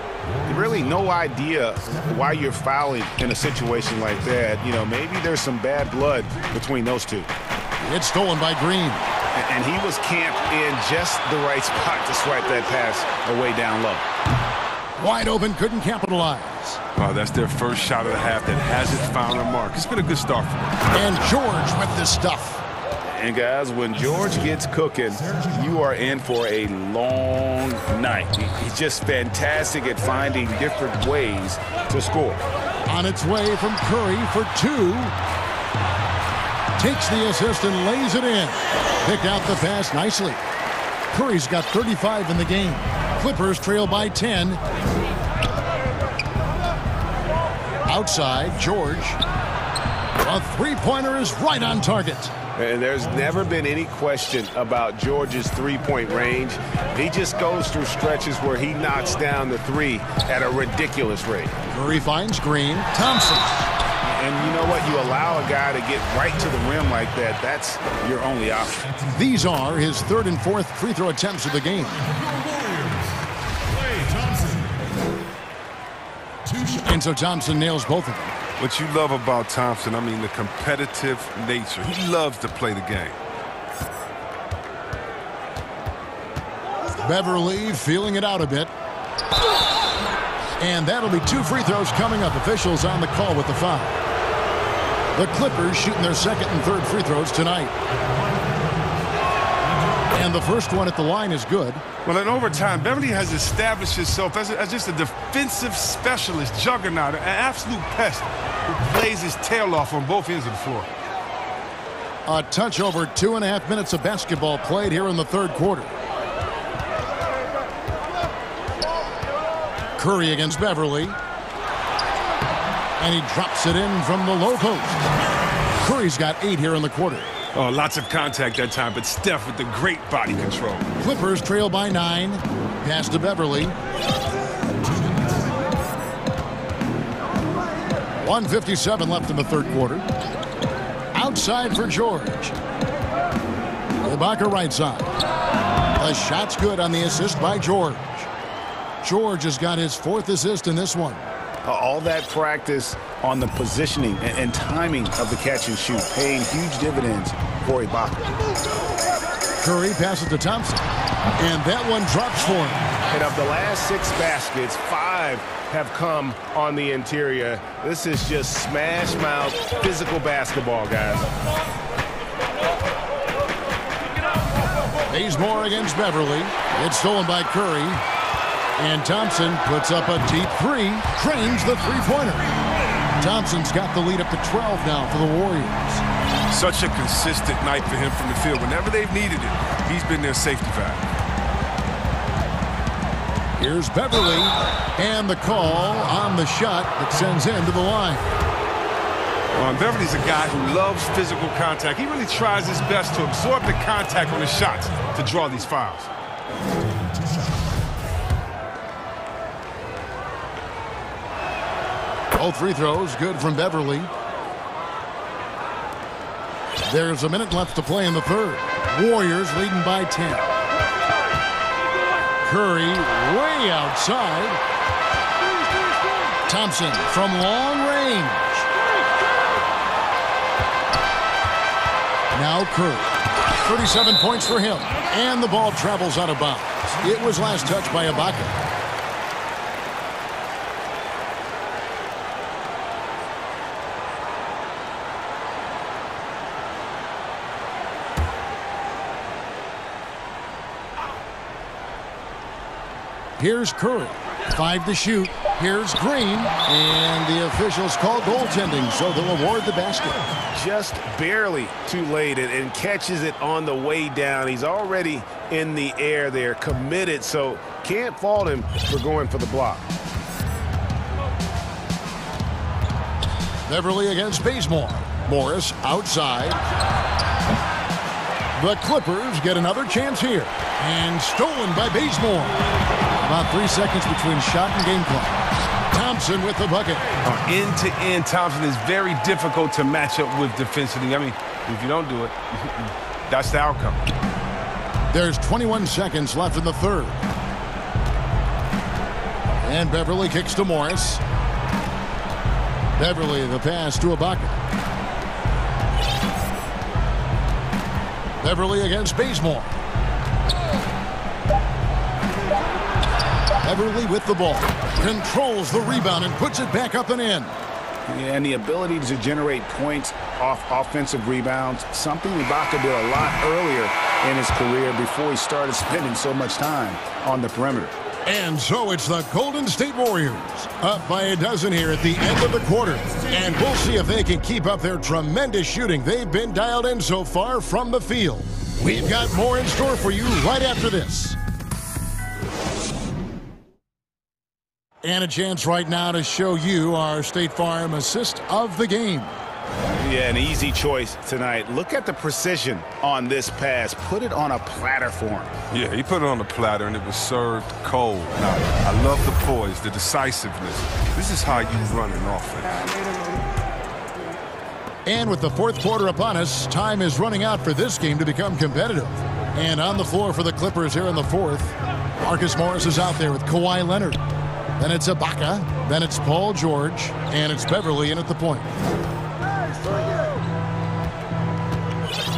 Really no idea why you're fouling in a situation like that. You know, maybe there's some bad blood between those two. It's stolen by Green. And he was camped in just the right spot to swipe that pass away down low. Wide open, couldn't capitalize. Wow, that's their first shot of the half that hasn't found a mark. It's been a good start for them. And George with this stuff. And guys, when George gets cooking, you are in for a long night. He's just fantastic at finding different ways to score. On its way from Curry for 2. Takes the assist and lays it in. Picked out the pass nicely. Curry's got 35 in the game. Clippers trail by 10. Outside, George. A 3-pointer is right on target. And there's never been any question about George's 3-point range. He just goes through stretches where he knocks down the 3 at a ridiculous rate. Curry finds Green. Thompson. And you know what? You allow a guy to get right to the rim like that. That's your only option. These are his 3rd and 4th free throw attempts of the game. And so Thompson nails both of them. What you love about Thompson, I mean, the competitive nature. He loves to play the game. Beverly feeling it out a bit. And that'll be 2 free throws coming up. Officials on the call with the foul. The Clippers shooting their 2nd and 3rd free throws tonight. And the first one at the line is good. Well, in overtime, Beverly has established himself as just a defensive specialist, juggernaut, an absolute pest who plays his tail off on both ends of the floor. A touch over 2.5 minutes of basketball played here in the 3rd quarter. Curry against Beverly. And he drops it in from the low post. Curry's got 8 here in the quarter. Oh, lots of contact that time, but Steph with the great body control. Clippers trail by 9. Pass to Beverly. 1:57 left in the 3rd quarter. Outside for George. Ibaka right side. The shot's good on the assist by George. George has got his 4th assist in this one. All that practice on the positioning and timing of the catch and shoot, paying huge dividends for Ibaka. Curry passes to Thompson. And that one drops for him. And of the last 6 baskets, 5 have come on the interior. This is just smash mouth physical basketball, guys. Bazemore against Beverly. It's stolen by Curry. And Thompson puts up a deep 3, drains the three-pointer. Thompson's got the lead up to 12 now for the Warriors. Such a consistent night for him from the field. Whenever they've needed it, he's been their safety valve. Here's Beverly, and the call on the shot that sends him to the line. Beverly's a guy who loves physical contact. He really tries his best to absorb the contact on his shots to draw these fouls. Both free throws good from Beverly. There's a minute left to play in the third. Warriors leading by 10. Curry way outside. Thompson from long range. Now Curry. 37 points for him. And the ball travels out of bounds. It was last touched by Ibaka. Here's Curry. 5 to shoot. Here's Green. And the officials call goaltending, so they'll award the basket. Just barely too late and catches it on the way down. He's already in the air there, committed, so can't fault him for going for the block. Beverly against Bazemore. Morris outside. The Clippers get another chance here. And stolen by Bazemore. About 3 seconds between shot and game clock. Thompson with the bucket. End-to-end, Thompson is very difficult to match up with defensively. I mean, if you don't do it, that's the outcome. There's 21 seconds left in the third. And Beverly kicks to Morris. Beverly the pass to Ibaka. Beverly against Bazemore. Beverly with the ball. Controls the rebound and puts it back up and in. Yeah, and the ability to generate points off offensive rebounds, something Ibaka did a lot earlier in his career before he started spending so much time on the perimeter. And so it's the Golden State Warriors up by a dozen here at the end of the quarter. And we'll see if they can keep up their tremendous shooting they've been dialed in so far from the field. We've got more in store for you right after this. And a chance right now to show you our State Farm assist of the game. Yeah, an easy choice tonight. Look at the precision on this pass. Put it on a platter for him. Yeah, he put it on a platter, and it was served cold. Now, I love the poise, the decisiveness. This is how you run an offense. And with the fourth quarter upon us, time is running out for this game to become competitive. And on the floor for the Clippers here in the fourth, Marcus Morris is out there with Kawhi Leonard. Then it's Ibaka. Then it's Paul George. And it's Beverly in at the point.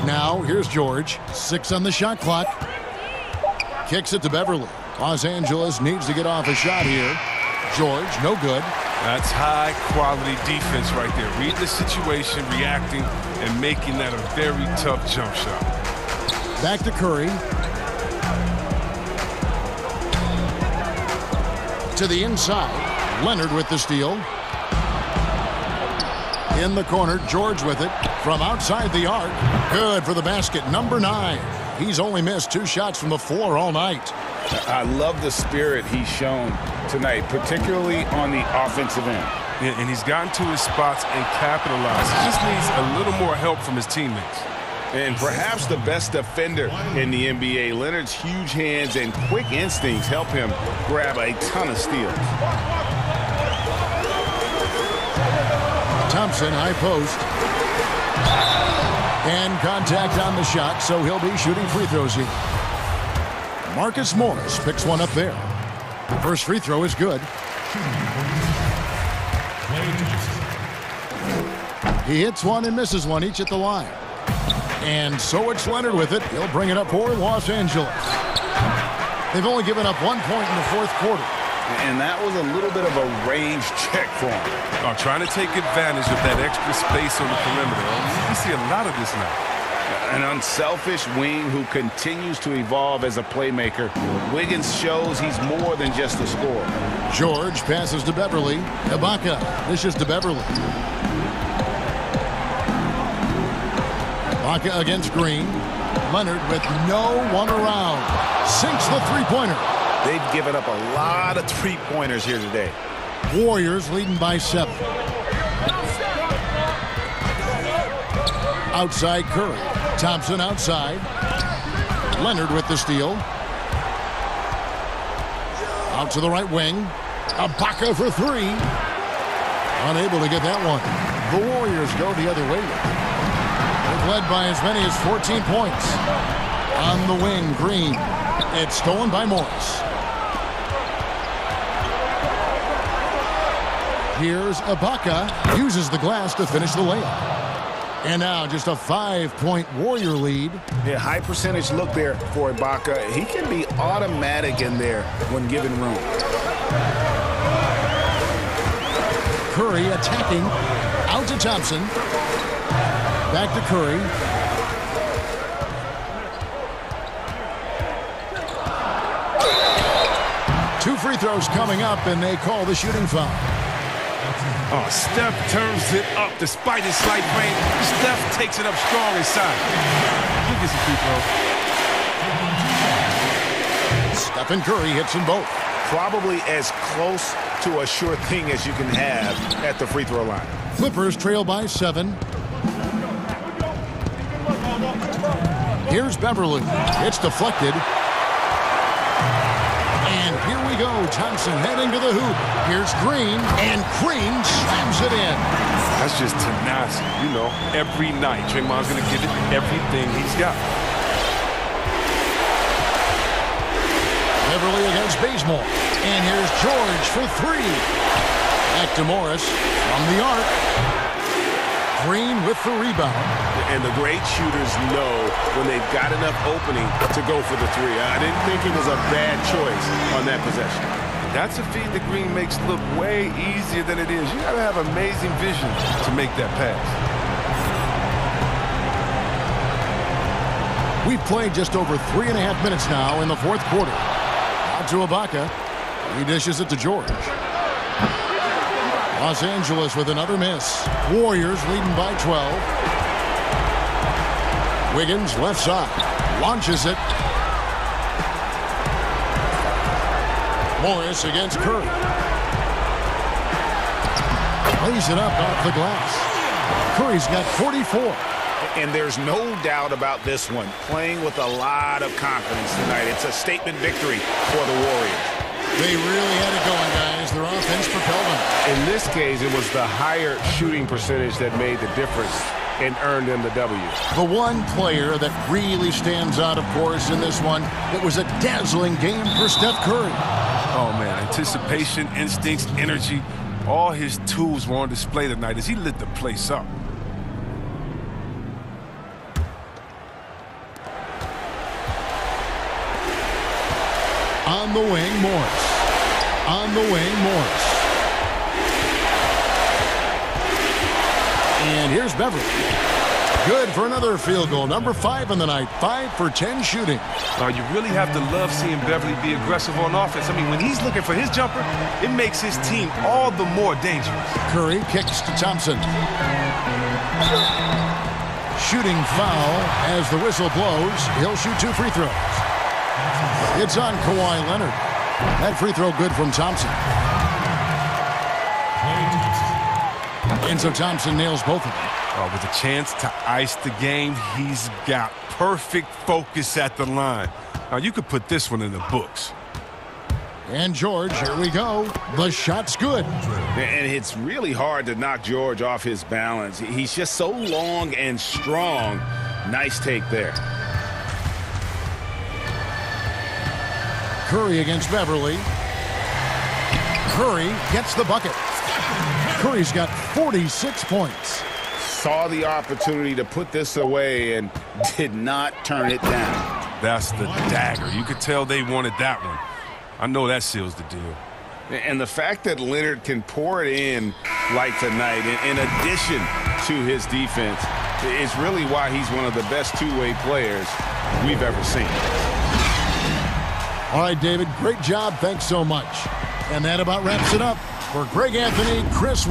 Now, here's George. 6 on the shot clock. Kicks it to Beverly. Los Angeles needs to get off a shot here. George, no good. That's high-quality defense right there. Read the situation, reacting, and making that a very tough jump shot. Back to Curry. To the inside. Leonard with the steal. In the corner, George with it. From outside the arc. Good for the basket. Number 9. He's only missed 2 shots from the floor all night. I love the spirit he's shown tonight, particularly on the offensive end. Yeah, and he's gotten to his spots and capitalized. He just needs a little more help from his teammates. And perhaps the best defender in the NBA, Leonard's huge hands and quick instincts help him grab a ton of steals. Thompson, high post. And contact on the shot, so he'll be shooting free throws here. Marcus Morris picks one up there. The first free throw is good. He hits one and misses one, each at the line. And so it's Leonard with it. He'll bring it up for Los Angeles. They've only given up 1 point in the fourth quarter. And that was a little bit of a range check for him. Trying to take advantage of that extra space on the perimeter. You see a lot of this now. An unselfish wing who continues to evolve as a playmaker. Wiggins shows he's more than just a scorer. George passes to Beverly. Ibaka dishes to Beverly. Ibaka against Green. Leonard with no one around. Sinks the three-pointer. They've given up a lot of three-pointers here today. Warriors leading by 7. Outside Curry. Thompson outside. Leonard with the steal. Out to the right wing. Ibaka for 3. Unable to get that one. The Warriors go the other way. They've led by as many as 14 points. On the wing, Green. It's stolen by Morris. Here's Ibaka. Uses the glass to finish the layup. And now just a 5-point Warrior lead. Yeah, high percentage look there for Ibaka. He can be automatic in there when given room. Curry attacking. Out to Thompson. Back to Curry. Two free throws coming up, and they call the shooting foul. Steph turns it up despite his slight frame. Steph takes it up strong inside. He gets a free throw. Stephen Curry hits them both. Probably as close to a sure thing as you can have at the free throw line. Clippers trail by 7. Here's Beverly. It's deflected. And here we go. Thompson heading to the hoop. Here's Green. And Green slams it in. That's just tenacity. You know, every night Draymond's going to give it everything he's got. Beverly against Bazemore. And here's George for 3. Back to Morris from the arc. Green with the rebound. And the great shooters know when they've got enough opening to go for the 3. I didn't think it was a bad choice on that possession. That's a feed that Green makes look way easier than it is. You got to have amazing vision to make that pass. We've played just over 3.5 minutes now in the fourth quarter. Out to Ibaka. He dishes it to George. Los Angeles with another miss. Warriors leading by 12. Wiggins left side. Launches it. Morris against Curry. Lays it up off the glass. Curry's got 44. And there's no doubt about this one. Playing with a lot of confidence tonight. It's a statement victory for the Warriors. They really had it going, guys. Their offense propelled them. In this case, it was the higher shooting percentage that made the difference and earned them the W. The one player that really stands out, of course, in this one, it was a dazzling game for Steph Curry. Oh, man, anticipation, instincts, energy, all his tools were on display tonight as he lit the place up. On the wing, Morris. On the wing, Morris. And here's Beverly. Good for another field goal. Number 5 in the night. 5 for 10 shooting. Now, you really have to love seeing Beverly be aggressive on offense. I mean, when he's looking for his jumper, it makes his team all the more dangerous. Curry kicks to Thompson. Shooting foul as the whistle blows. He'll shoot 2 free throws. It's on Kawhi Leonard. That free throw good from Thompson. And so Thompson nails both of them. With a chance to ice the game, he's got perfect focus at the line. Now, you could put this one in the books. And George, here we go. The shot's good. And it's really hard to knock George off his balance. He's just so long and strong. Nice take there. Curry against Beverly. Curry gets the bucket. Curry's got 46 points. Saw the opportunity to put this away and did not turn it down. That's the dagger. You could tell they wanted that one. I know that seals the deal. And the fact that Leonard can pour it in like tonight, in addition to his defense, is really why he's one of the best two-way players we've ever seen. All right, David, great job. Thanks so much. And that about wraps it up. For Greg Anthony, Chris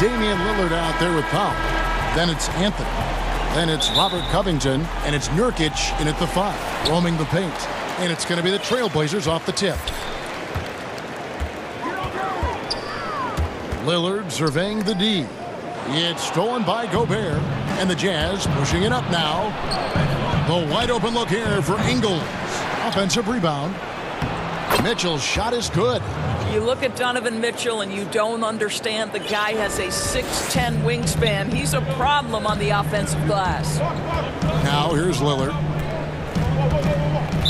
Damian Lillard out there with Powell. Then it's Anthony. Then it's Robert Covington. And it's Nurkic in at the 5, roaming the paint. And it's going to be the Trailblazers off the tip. Lillard surveying the D. It's stolen by Gobert. And the Jazz pushing it up now. The wide open look here for Ingles. Offensive rebound. Mitchell's shot is good. You look at Donovan Mitchell and you don't understand the guy has a 6'10" wingspan. He's a problem on the offensive glass. Now here's Lillard.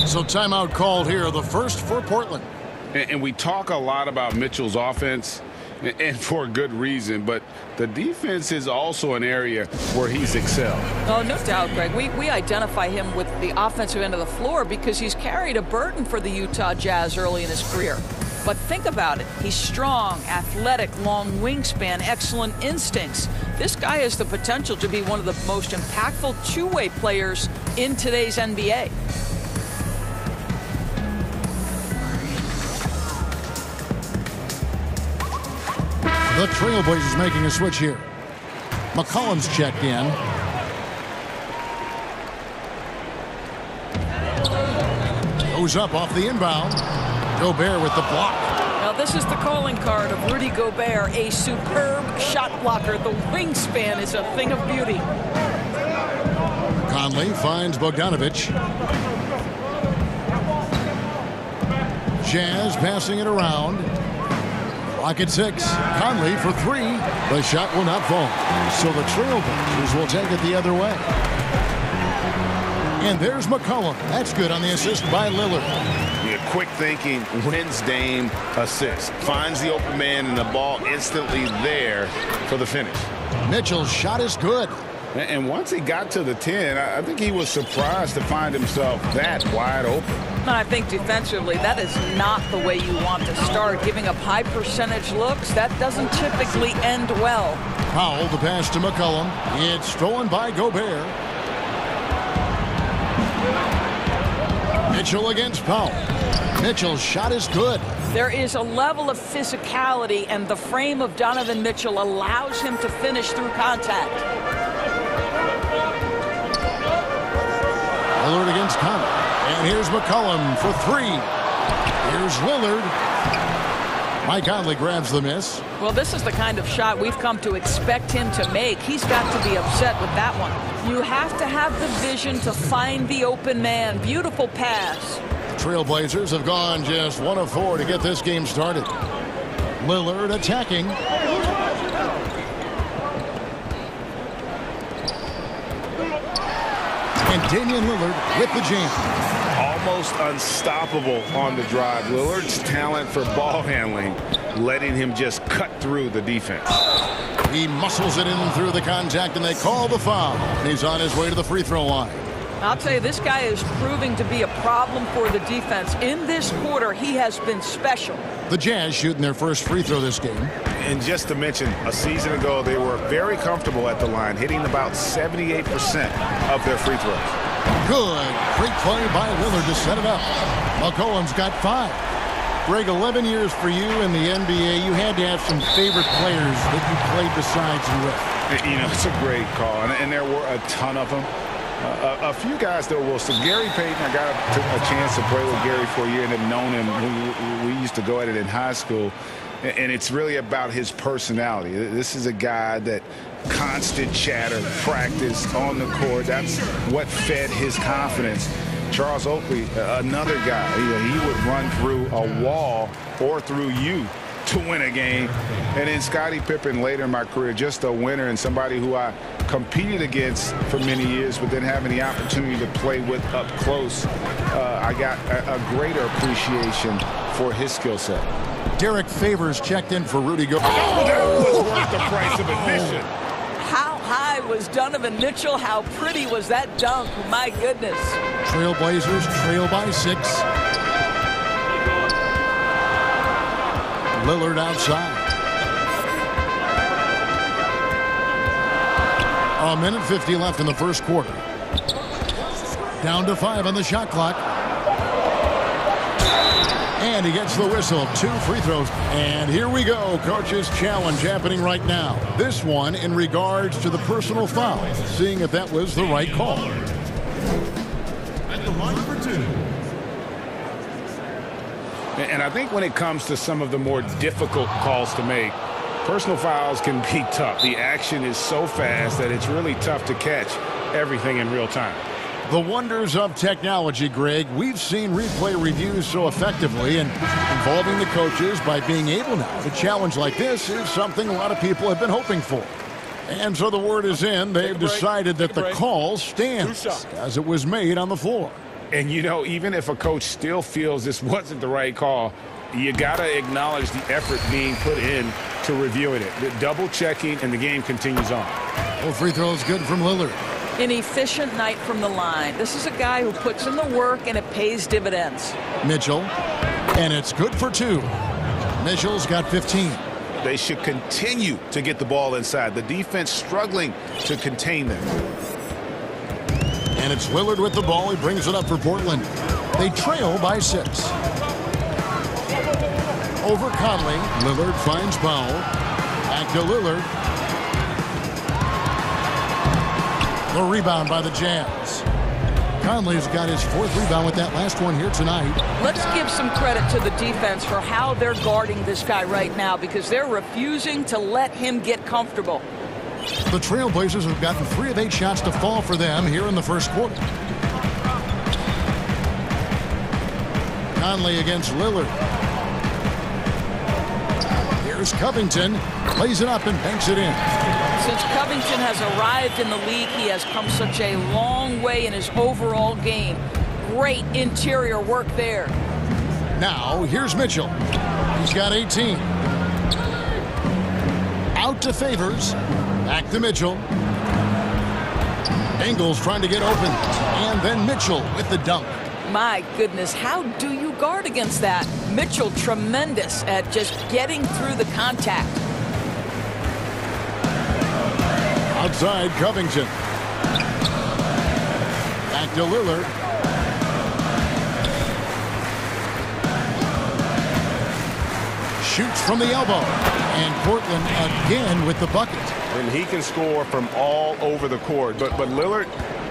So timeout called here, the first for Portland. And we talk a lot about Mitchell's offense, and for good reason, but the defense is also an area where he's excelled. Oh, no doubt, Greg. We identify him with the offensive end of the floor because he's carried a burden for the Utah Jazz early in his career. But think about it. He's strong, athletic, long wingspan, excellent instincts. This guy has the potential to be one of the most impactful two-way players in today's NBA. The Trailblazers making a switch here. McCollum's checked in. Goes up off the inbound. Gobert with the block. Now this is the calling card of Rudy Gobert, a superb shot blocker. The wingspan is a thing of beauty. Conley finds Bogdanovic. Jazz passing it around. Clock at 6. Conley for 3. The shot will not fall. So the Trailblazers will take it the other way. And there's McCollum. That's good on the assist by Lillard. Yeah, quick thinking, wins Dame assist. Finds the open man and the ball instantly there for the finish. Mitchell's shot is good. And once he got to the 10, I think he was surprised to find himself that wide open. I think defensively, that is not the way you want to start. Giving up high percentage looks, that doesn't typically end well. Powell, the pass to McCollum. It's stolen by Gobert. Mitchell against Powell. Mitchell's shot is good. There is a level of physicality, and the frame of Donovan Mitchell allows him to finish through contact. Lillard against Conley. And here's McCollum for three. Here's Lillard. Mike Conley grabs the miss. Well, this is the kind of shot we've come to expect him to make. He's got to be upset with that one. You have to have the vision to find the open man. Beautiful pass. Trailblazers have gone just 1 of 4 to get this game started. Lillard attacking. And Damian Lillard with the jam. Almost unstoppable on the drive. Lillard's talent for ball handling, letting him just cut through the defense. He muscles it in through the contact, and they call the foul. And he's on his way to the free throw line. I'll tell you, this guy is proving to be a problem for the defense. In this quarter, he has been special. The Jazz shooting their first free throw this game. And just to mention, a season ago, they were very comfortable at the line, hitting about 78% of their free throws. Good. Great play by Lillard to set it up. McCollum's got 5. Greg, 11 years for you in the NBA. You had to have some favorite players that you played besides you with. You know, it's a great call, and there were a ton of them. A few guys, though, will. So Gary Payton, I got a chance to play with Gary for a year and have known him. We used to go at it in high school. And it's really about his personality. This is a guy that constant chatter, practice on the court. That's what fed his confidence. Charles Oakley, another guy, he would run through a wall or through you to win a game. And then Scottie Pippen later in my career, just a winner and somebody who I competed against for many years, but then having the opportunity to play with up close, I got a greater appreciation for his skill set. Derek Favors checked in for Rudy Gobert. That was worth the price of admission. How high was Donovan Mitchell? How pretty was that dunk? My goodness. Trailblazers trail by 6. Lillard outside. 1:50 left in the first quarter. Down to 5 on the shot clock. And he gets the whistle. 2 free throws. And here we go. Coach's challenge happening right now. This one in regards to the personal foul. Seeing if that was the right call. At the line for 2. And I think when it comes to some of the more difficult calls to make, personal fouls can be tough. The action is so fast that it's really tough to catch everything in real time. The wonders of technology, Greg. We've seen replay reviews so effectively, and involving the coaches by being able now to challenge like this is something a lot of people have been hoping for. And so the word is in. They've decided that the call stands as it was made on the floor. And, you know, even if a coach still feels this wasn't the right call, you got to acknowledge the effort being put in to reviewing it. The double checking, and the game continues on. Well, free throw is good from Lillard. An efficient night from the line. This is a guy who puts in the work, and it pays dividends. Mitchell, and it's good for 2. Mitchell's got 15. They should continue to get the ball inside. The defense struggling to contain them. And it's Lillard with the ball. He brings it up for Portland. They trail by 6. Over Conley. Lillard finds Powell. Back to Lillard. The rebound by the Jazz. Conley's got his 4th rebound with that last one here tonight. Let's give some credit to the defense for how they're guarding this guy right now, because they're refusing to let him get comfortable. The Trailblazers have gotten 3 of 8 shots to fall for them here in the first quarter. Conley against Lillard. Here's Covington. Plays it up and banks it in. Since Covington has arrived in the league, he has come such a long way in his overall game. Great interior work there. Now, here's Mitchell. He's got 18. Out to Favors. Back to Mitchell. Ingles trying to get open. And then Mitchell with the dunk. My goodness, how do you guard against that? Mitchell tremendous at just getting through the contact. Outside, Covington. Back to Lillard. Shoots from the elbow. And Portland again with the bucket. And he can score from all over the court. But Lillard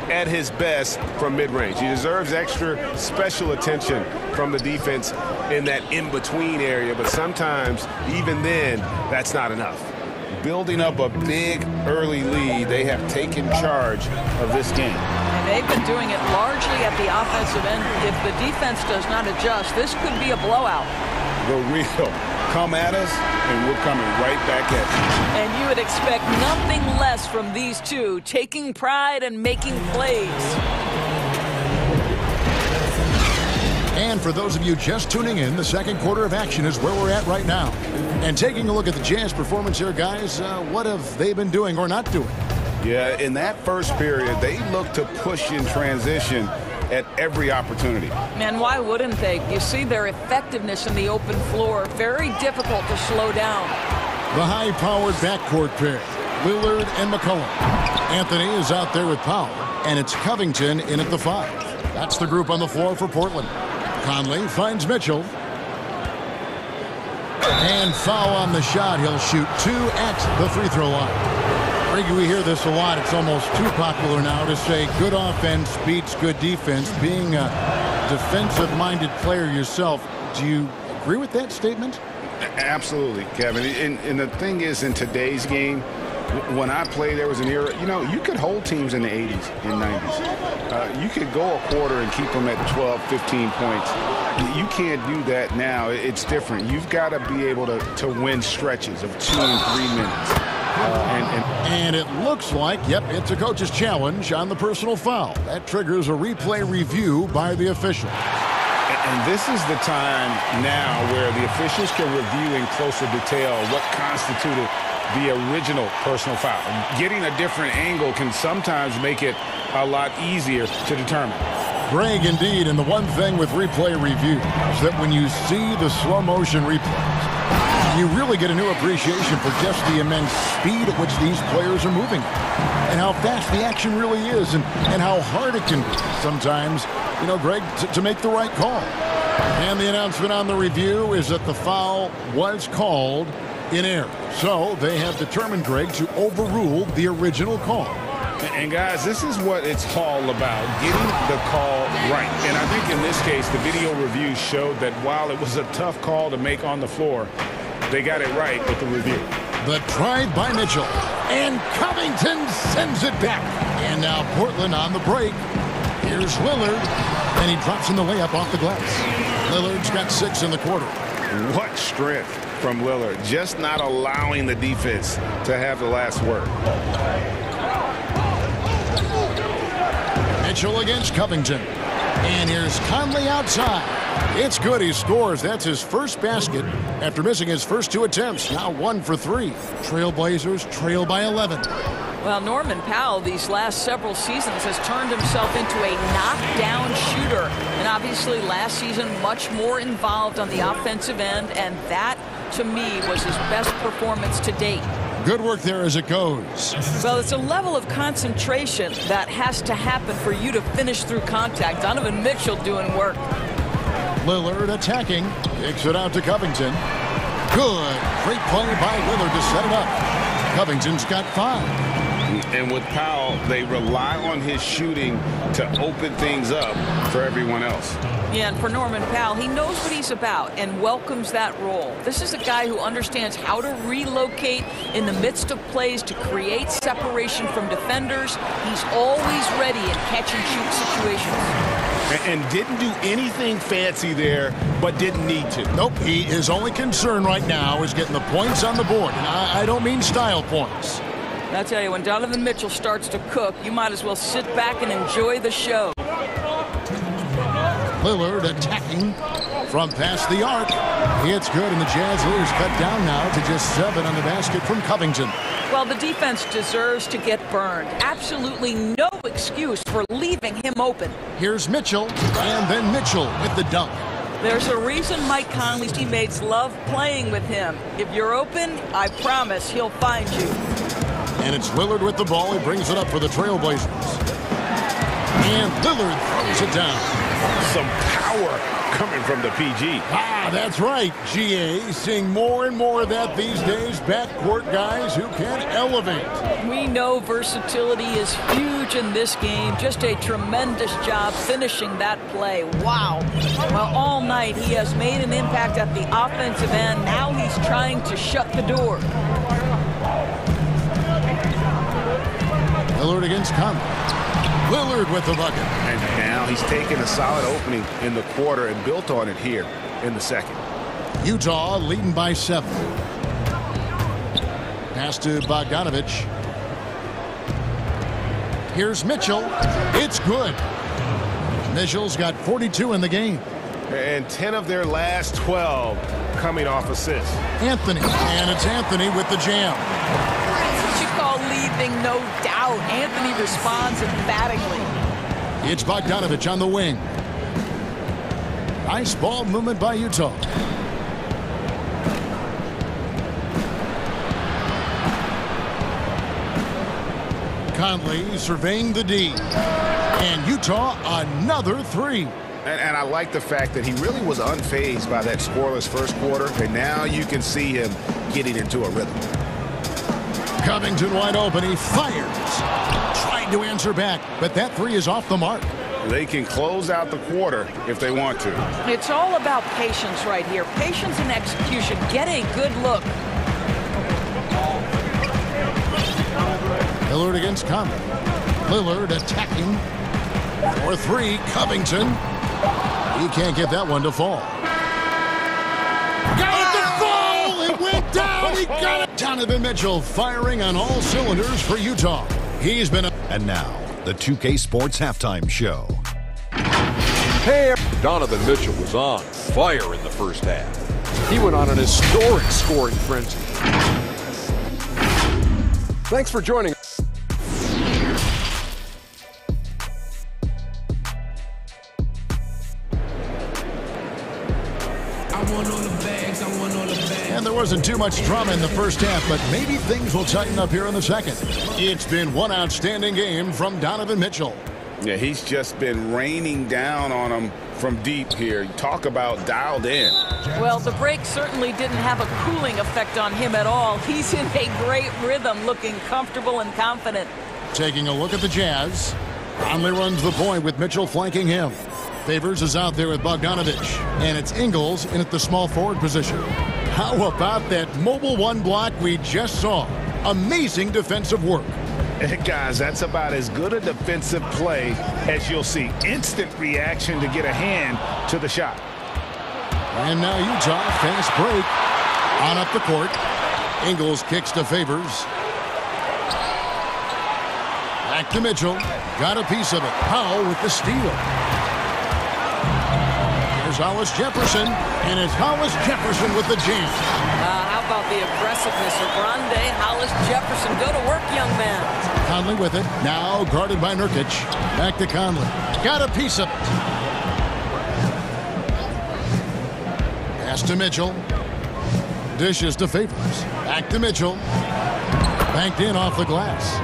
at his best from mid-range. He deserves extra special attention from the defense in that in-between area. But sometimes, even then, that's not enough. Building up a big early lead, they have taken charge of this game. And they've been doing it largely at the offensive end. If the defense does not adjust, this could be a blowout. The real come at us, and we're coming right back at you. And you would expect nothing less from these two, taking pride and making plays. And for those of you just tuning in, the second quarter of action is where we're at right now. And taking a look at the Jazz performance here, guys, what have they been doing or not doing? Yeah, in that first period, they looked to push in transition at every opportunity. Man, why wouldn't they? You see their effectiveness in the open floor. Very difficult to slow down. The high-powered backcourt pair, Lillard and McCollum. Anthony is out there with Powell, and it's Covington in at the 5. That's the group on the floor for Portland. Conley finds Mitchell. And foul on the shot. He'll shoot 2 at the free throw line. We hear this a lot. It's almost too popular now to say good offense beats good defense. Being a defensive-minded player yourself, do you agree with that statement? Absolutely, Kevin. And the thing is, in today's game, when I played, there was an era, you could hold teams in the 80s and 90s. You could go a quarter and keep them at 12, 15 points. You can't do that now. It's different. You've got to be able to win stretches of 2 and 3 minutes. And it looks like, yep, it's a coach's challenge on the personal foul. That triggers a replay review by the official. And this is the time now where the officials can review in closer detail what constituted the original personal foul. Getting a different angle can sometimes make it a lot easier to determine. Greg, indeed, and the one thing with replay review is that when you see the slow motion replays, you really get a new appreciation for just the immense speed at which these players are moving and how fast the action really is and how hard it can be sometimes, Greg, to make the right call. And the announcement on the review is that the foul was called in error. So they have determined, Greg, to overrule the original call. And guys, this is what it's all about, getting the call right. And I think in this case, the video review showed that while it was a tough call to make on the floor, they got it right with the review. The drive by Mitchell. And Covington sends it back. And now Portland on the break. Here's Lillard. And he drops in the layup off the glass. Lillard's got 6 in the quarter. What strength from Lillard. Just not allowing the defense to have the last word. Mitchell against Covington. And here's Conley outside. It's good. He scores. That's his first basket after missing his first 2 attempts. Now 1 for 3. Trailblazers trail by 11. Well, Norman Powell these last several seasons has turned himself into a knockdown shooter. And obviously last season much more involved on the offensive end. And that, to me, was his best performance to date. Good work there as it goes. Well, it's a level of concentration that has to happen for you to finish through contact. Donovan Mitchell doing work. Lillard attacking. Kicks it out to Covington. Good. Great play by Lillard to set it up. Covington's got 5. And with Powell, they rely on his shooting to open things up for everyone else. Yeah, and for Norman Powell, he knows what he's about and welcomes that role. This is a guy who understands how to relocate in the midst of plays to create separation from defenders. He's always ready in catch-and-shoot situations. and didn't do anything fancy there, but didn't need to. Nope, his only concern right now is getting the points on the board. And I don't mean style points. I tell you, when Donovan Mitchell starts to cook, you might as well sit back and enjoy the show. Lillard attacking from past the arc. It's good, and the Jazz leaders cut down now to just 7 on the basket from Covington. Well, the defense deserves to get burned. Absolutely no excuse for leaving him open. Here's Mitchell, and then Mitchell with the dunk. There's a reason Mike Conley's teammates love playing with him. If you're open, I promise he'll find you. And it's Lillard with the ball. He brings it up for the Trailblazers. And Lillard throws it down. Some power coming from the PG. That's right, GA. Seeing more and more of that these days. Backcourt guys who can elevate. We know versatility is huge in this game. Just a tremendous job finishing that play. Wow. Well, all night he has made an impact at the offensive end. Now he's trying to shut the door. Lillard against Conley. Lillard with the bucket. And now he's taken a solid opening in the quarter and built on it here in the second. Utah leading by 7. Pass to Bogdanovich. Here's Mitchell. It's good. Mitchell's got 42 in the game. And 10 of their last 12 coming off assists. Anthony. And it's Anthony with the jam. Leaving no doubt. Anthony responds emphatically. It's Bogdanovich on the wing. Nice ball movement by Utah. Conley surveying the D. And Utah another 3. And I like the fact that he really was unfazed by that scoreless first quarter. And now you can see him getting into a rhythm. Covington wide open. He fires. Tried to answer back, but that 3 is off the mark. They can close out the quarter if they want to. It's all about patience right here. Patience and execution. Get a good look. Lillard against Conley. Lillard attacking. For 3, Covington. He can't get that one to fall. Got the fall! It went down! He got it! Donovan Mitchell firing on all cylinders for Utah. He's been And now, the 2K Sports Halftime Show. Hey, Donovan Mitchell was on fire in the first half. He went on an historic scoring frenzy. Thanks for joining us. And there wasn't too much drama in the first half, but maybe things will tighten up here in the second. It's been one outstanding game from Donovan Mitchell. Yeah, he's just been raining down on him from deep here. Talk about dialed in. Well, the break certainly didn't have a cooling effect on him at all. He's in a great rhythm, looking comfortable and confident. Taking a look at the Jazz. Conley runs the point with Mitchell flanking him. Favors is out there with Bogdanovich. And it's Ingles in at the small forward position. How about that mobile 1 block we just saw? Amazing defensive work. Guys, that's about as good a defensive play as you'll see. Instant reaction to get a hand to the shot. And now Utah, fast break. On up the court. Ingles kicks to Favors. Back to Mitchell. Got a piece of it. Powell with the steal. Here's Hollis Jefferson. And it's Hollis Jefferson with the jam. How about the aggressiveness of Grande? Hollis Jefferson, go to work, young man. Conley with it. Now guarded by Nurkic. Back to Conley. Got a piece of it. Pass to Mitchell. Dishes to Favors. Back to Mitchell. Banked in off the glass.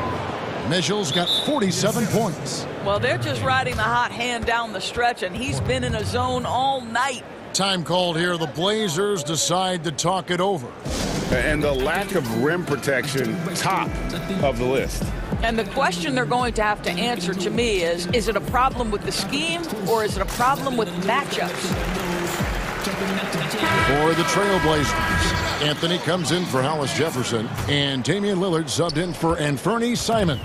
Mitchell's got 47 points. Well, they're just riding the hot hand down the stretch, and he's been in a zone all night. Time called here. The Blazers decide to talk it over. And the lack of rim protection, top of the list. And the question they're going to have to answer to me is it a problem with the scheme or is it a problem with matchups? For the Trailblazers, Anthony comes in for Hollis Jefferson, and Damian Lillard subbed in for Anfernee Simons.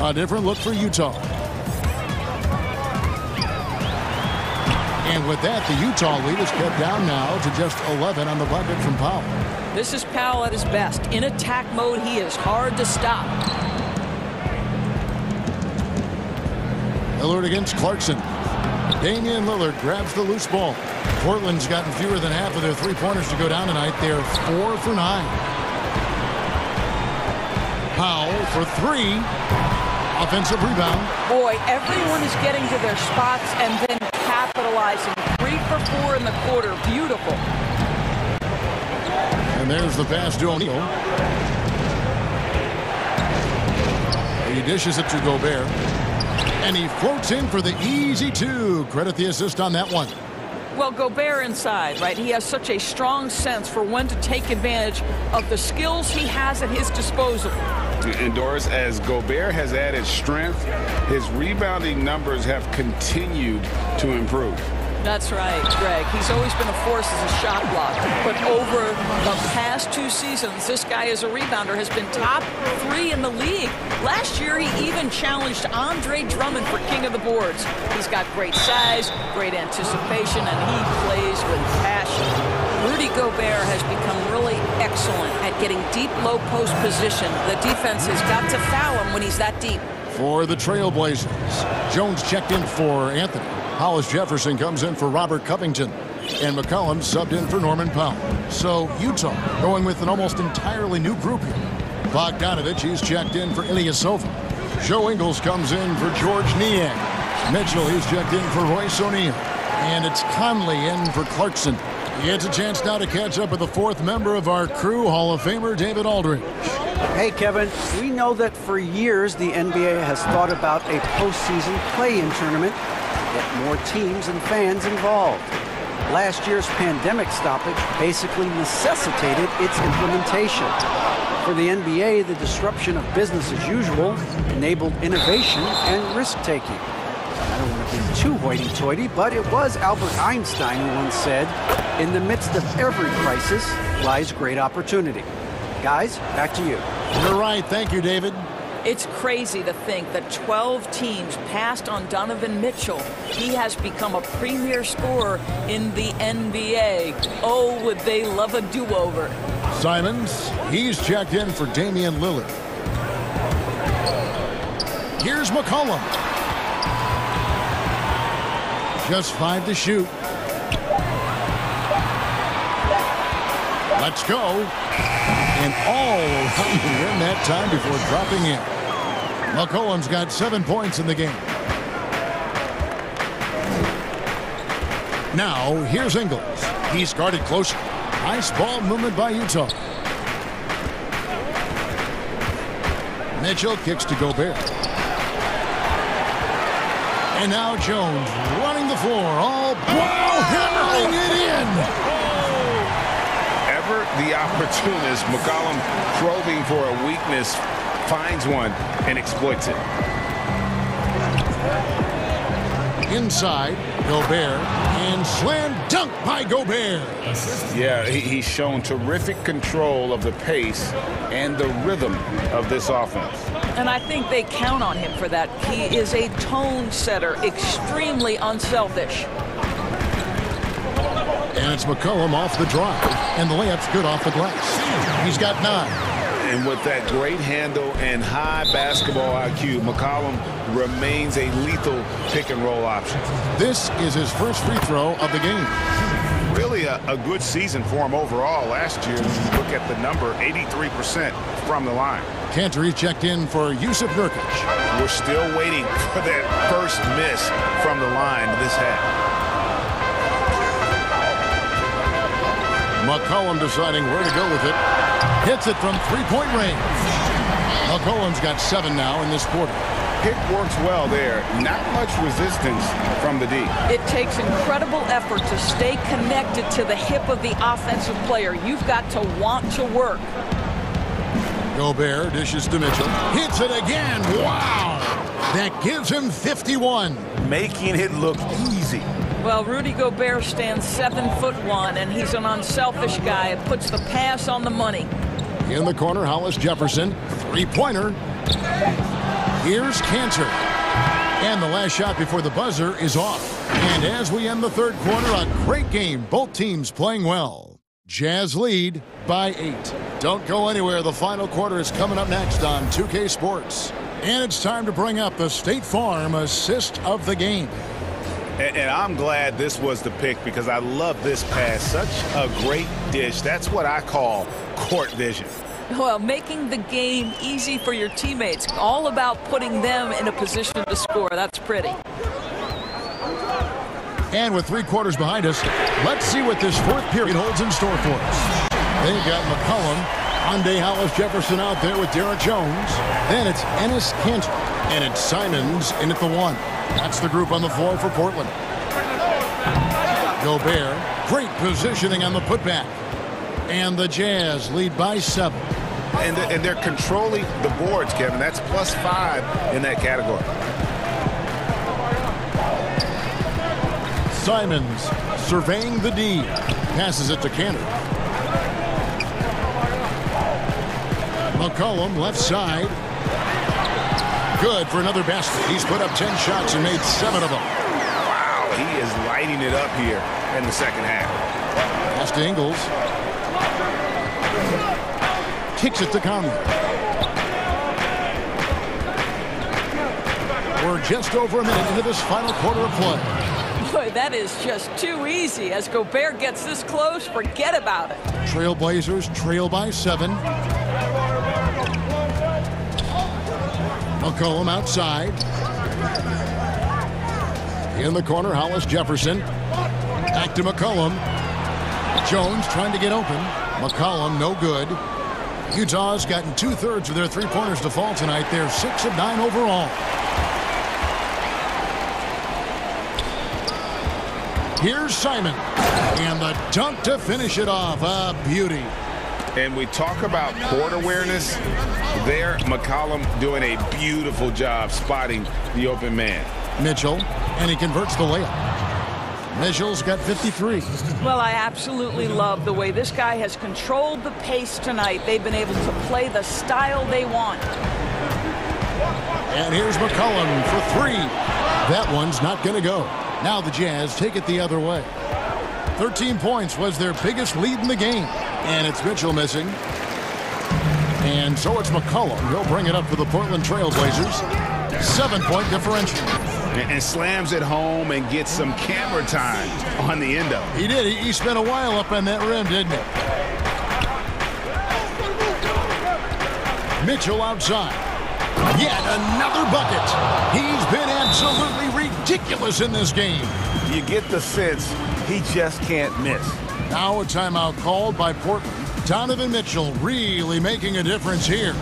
A different look for Utah. And with that, the Utah lead is kept down now to just 11 on the bucket from Powell. This is Powell at his best. In attack mode, he is hard to stop. Lillard against Clarkson. Damian Lillard grabs the loose ball. Portland's gotten fewer than half of their three-pointers to go down tonight. They're 4 for 9. Powell for 3. Offensive rebound. Boy, everyone is getting to their spots and then capitalizing. 3 for 4 in the quarter. Beautiful. And there's the pass to O'Neal. He dishes it to Gobert. And he floats in for the easy 2. Credit the assist on that one. Well, Gobert inside, right? He has such a strong sense for when to take advantage of the skills he has at his disposal. And Doris, as Gobert has added strength, his rebounding numbers have continued to improve. That's right, Greg. He's always been a force as a shot blocker. But over the past 2 seasons, this guy as a rebounder has been top 3 in the league. Last year, he even challenged Andre Drummond for king of the boards. He's got great size, great anticipation, and he plays with passion. Rudy Gobert has become really excellent at getting deep low post position. The defense has got to foul him when he's that deep. For the Trailblazers, Jones checked in for Anthony. Hollis Jefferson comes in for Robert Covington. And McCollum subbed in for Norman Powell. So Utah going with an almost entirely new group here. Bogdanovich, he's checked in for Ilyasova. Joe Ingles comes in for George Niang. Mitchell, he's checked in for Royce O'Neal. And it's Conley in for Clarkson. It's a chance now to catch up with the 4th member of our crew, Hall of Famer David Aldridge. Hey, Kevin, we know that for years the NBA has thought about a postseason play-in tournament to get more teams and fans involved. Last year's pandemic stoppage basically necessitated its implementation. For the NBA, the disruption of business as usual enabled innovation and risk-taking. I don't want to be too hoity-toity, but it was Albert Einstein who once said, "In the midst of every crisis lies great opportunity." Guys, back to you. You're right. Thank you, David. It's crazy to think that 12 teams passed on Donovan Mitchell. He has become a premier scorer in the NBA. Oh, would they love a do-over. Simons, he's checked in for Damian Lillard. Here's McCollum. Just 5 to shoot. Let's go. And all around the rim that time before dropping in. McCollum's got 7 points in the game. Now, here's Ingles. He's guarded closer. Nice ball movement by Utah. Mitchell kicks to Gobert. And now Jones running the floor. All hammering it in. Ever the opportunist, McCollum probing for a weakness, finds one and exploits it. Inside, Gobert, and slam dunk by Gobert. Yeah, he's shown terrific control of the pace and the rhythm of this offense. And I think they count on him for that. He is a tone setter, extremely unselfish. And it's McCollum off the drive, and the layup's good off the glass. He's got 9. And with that great handle and high basketball IQ, McCollum remains a lethal pick-and-roll option. This is his first free throw of the game. Really a good season for him overall. Last year, when you look at the number, 83% from the line. Cantor checked in for Jusuf Nurkic. We're still waiting for that first miss from the line this half. McCollum deciding where to go with it. Hits it from 3-point range. McCollum's got 7 now in this quarter. Pick works well there. Not much resistance from the D. It takes incredible effort to stay connected to the hip of the offensive player. You've got to want to work. Gobert dishes to Mitchell. Hits it again. Wow. That gives him 51. Making it look easy. Well, Rudy Gobert stands 7'1", and he's an unselfish guy. It puts the pass on the money. In the corner, Hollis Jefferson. 3-pointer. Here's Cantor. And the last shot before the buzzer is off. And as we end the third quarter, a great game. Both teams playing well. Jazz lead by 8. Don't go anywhere. The final quarter is coming up next on 2K Sports. And it's time to bring up the State Farm assist of the game. And I'm glad this was the pick because I love this pass. Such a great dish. That's what I call court vision. Well, making the game easy for your teammates. All about putting them in a position to score. That's pretty. And with 3 quarters behind us, let's see what this fourth period holds in store for us. They've got McCollum, Hyundai Hollis Jefferson out there with Derek Jones. Then it's Ennis Cantor, and it's Simons in at the 1. That's the group on the floor for Portland. Gobert, great positioning on the putback. And the Jazz lead by 7. And they're controlling the boards, Kevin. That's +5 in that category. Simons surveying the D. Passes it to Cantor. McCollum left side. Good for another basket. He's put up 10 shots and made 7 of them. Wow, he is lighting it up here in the second half. Pass to Ingles. Kicks it to Conley. We're just over a minute into this final quarter of play. Boy, that is just too easy. As Gobert gets this close, forget about it. Trailblazers trail by 7. McCollum outside. In the corner, Hollis Jefferson. Back to McCollum. Jones trying to get open. McCollum, no good. Utah's gotten 2/3 of their three-pointers to fall tonight. They're 6 of 9 overall. Here's Simon. And the dunk to finish it off. A beauty. And we talk about court awareness. There, McCollum doing a beautiful job spotting the open man. Mitchell, and he converts the layup. Mitchell's got 53. Well, I absolutely love the way this guy has controlled the pace tonight. They've been able to play the style they want. And here's McCollum for 3. That one's not going to go. Now the Jazz take it the other way. 13 points was their biggest lead in the game. And it's Mitchell missing. And so it's McCollum. He'll bring it up for the Portland Trailblazers. 7-point differential. And slams it home and gets some camera time on the endo. He did. He spent a while up on that rim, didn't he? Mitchell outside. Yet another bucket. He's been absolutely ridiculous in this game. You get the sense he just can't miss. Now a timeout called by Portland. Donovan Mitchell really making a difference here.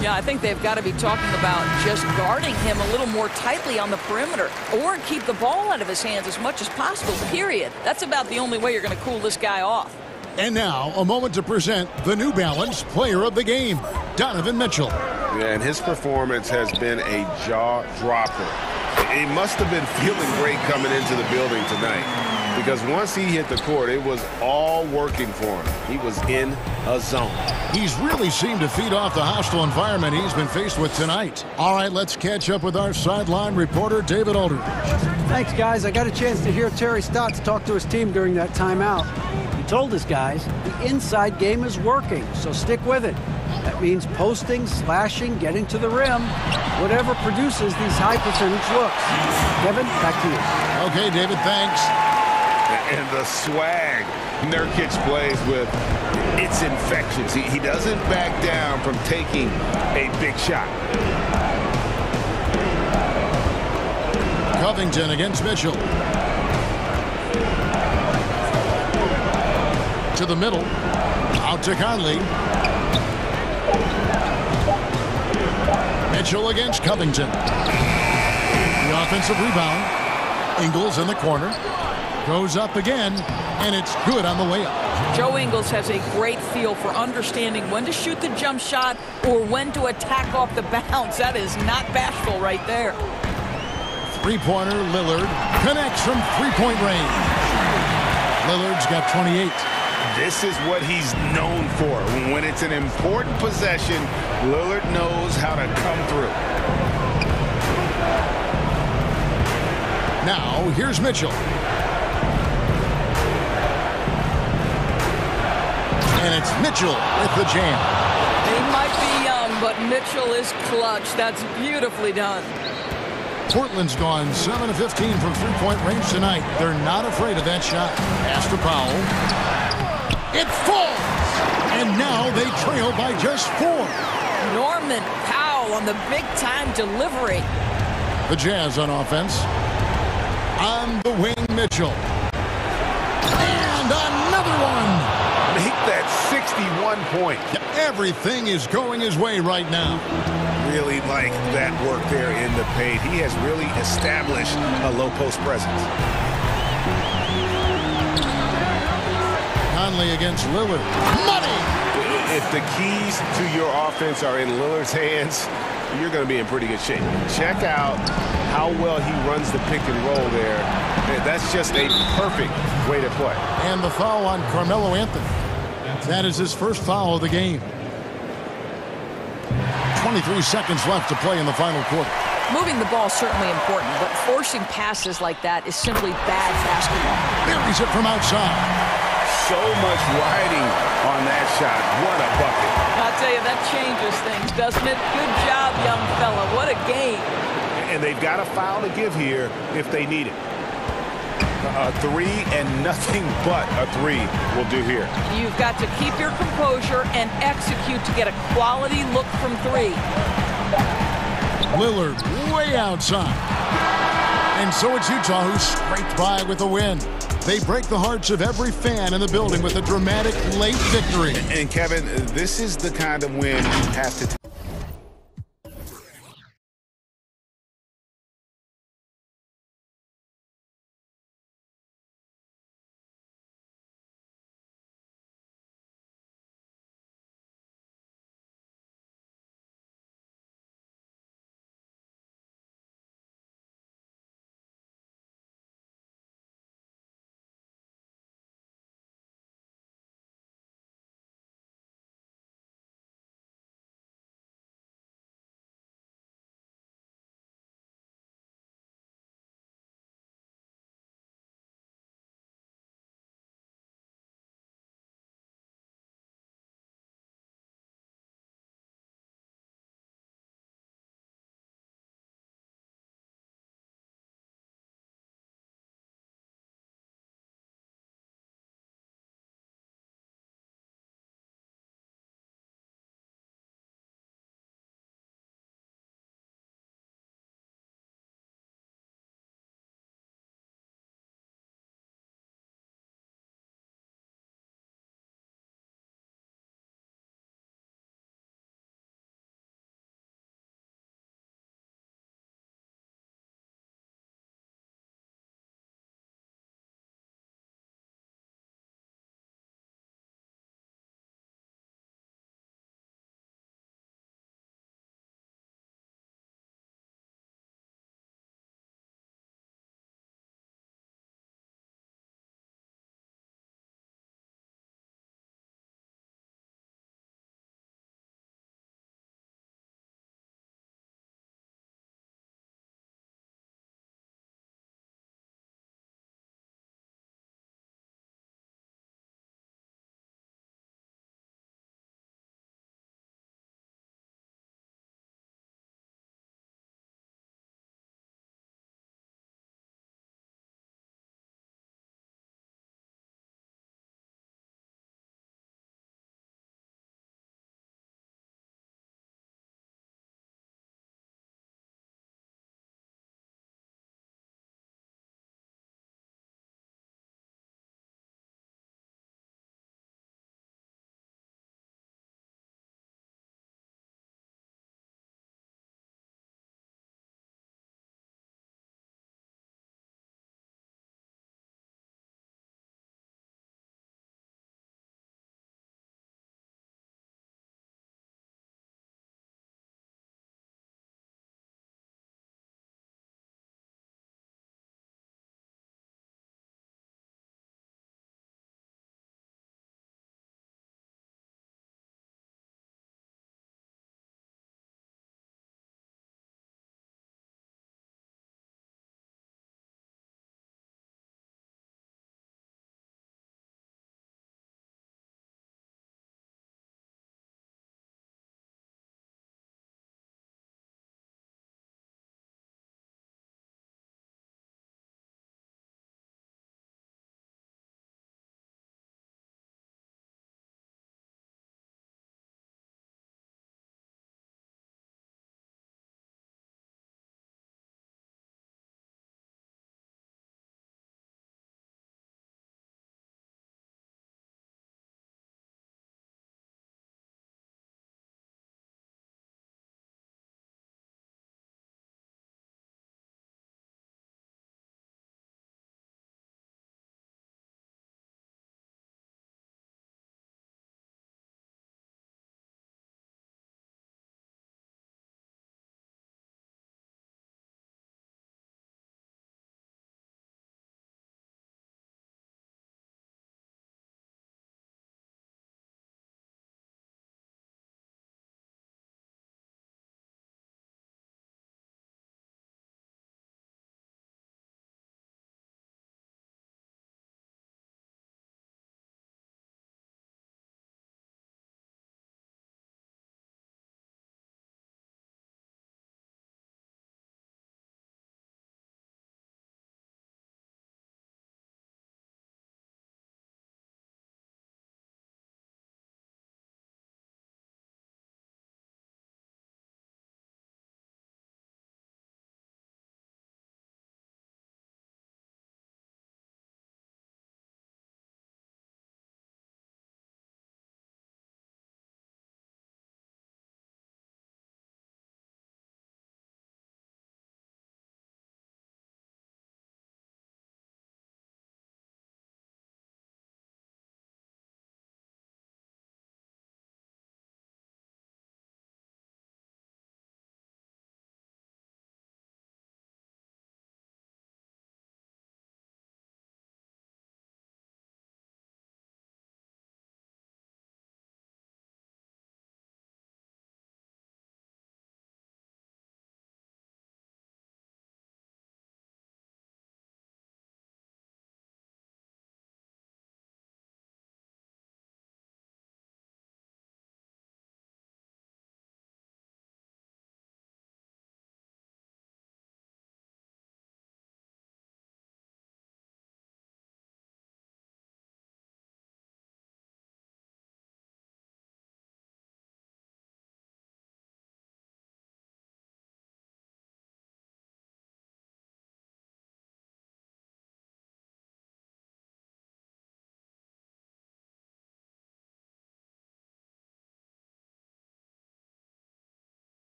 Yeah, I think they've got to be talking about just guarding him a little more tightly on the perimeter or keep the ball out of his hands as much as possible, period. That's about the only way you're going to cool this guy off. And now a moment to present the New Balance Player of the Game, Donovan Mitchell. Yeah, and his performance has been a jaw-dropper. He must have been feeling great coming into the building tonight because once he hit the court, it was all working for him. He was in a zone. He's really seemed to feed off the hostile environment he's been faced with tonight. All right, let's catch up with our sideline reporter, David Aldridge. Thanks, guys. I got a chance to hear Terry Stotts talk to his team during that timeout. He told his guys the inside game is working, so stick with it. That means posting, slashing, getting to the rim, whatever produces these high-percentage looks. Kevin, back to you. Okay, David, thanks. And the swag Nurkic plays with, it's infectious. He doesn't back down from taking a big shot. Covington against Mitchell. To the middle. Out to Conley. Mitchell against Covington. The offensive rebound. Ingles in the corner. Goes up again, and it's good on the layup. Joe Ingles has a great feel for understanding when to shoot the jump shot or when to attack off the bounce. That is not bashful right there. Three-pointer, Lillard connects from three-point range. Lillard's got 28. This is what he's known for. When it's an important possession, Lillard knows how to come through. Now, here's Mitchell. And it's Mitchell with the jam. He might be young, but Mitchell is clutch. That's beautifully done. Portland's gone 7 of 15 from three-point range tonight. They're not afraid of that shot. Pass to Powell. It falls! And now they trail by just 4. Norman Powell on the big-time delivery. The Jazz on offense. On the wing, Mitchell. And another one! Make that 61 point. Everything is going his way right now. Really like that work there in the paint. He has really established a low post presence. Conley against Lillard. Money! If the keys to your offense are in Lillard's hands, you're going to be in pretty good shape. Check out how well he runs the pick and roll there. That's just a perfect way to play. And the foul on Carmelo Anthony. That is his first foul of the game. 23 seconds left to play in the final quarter. Moving the ball is certainly important, but forcing passes like that is simply bad basketball. Buries it from outside. So much riding on that shot. What a bucket. I'll tell you, that changes things, doesn't it? Good job, young fella. What a game. And they've got a foul to give here if they need it. A 3 and nothing but a 3 will do here. You've got to keep your composure and execute to get a quality look from 3. Lillard way outside. And so it's Utah who scraped by with a win. They break the hearts of every fan in the building with a dramatic late victory. And Kevin, this is the kind of win you have to take.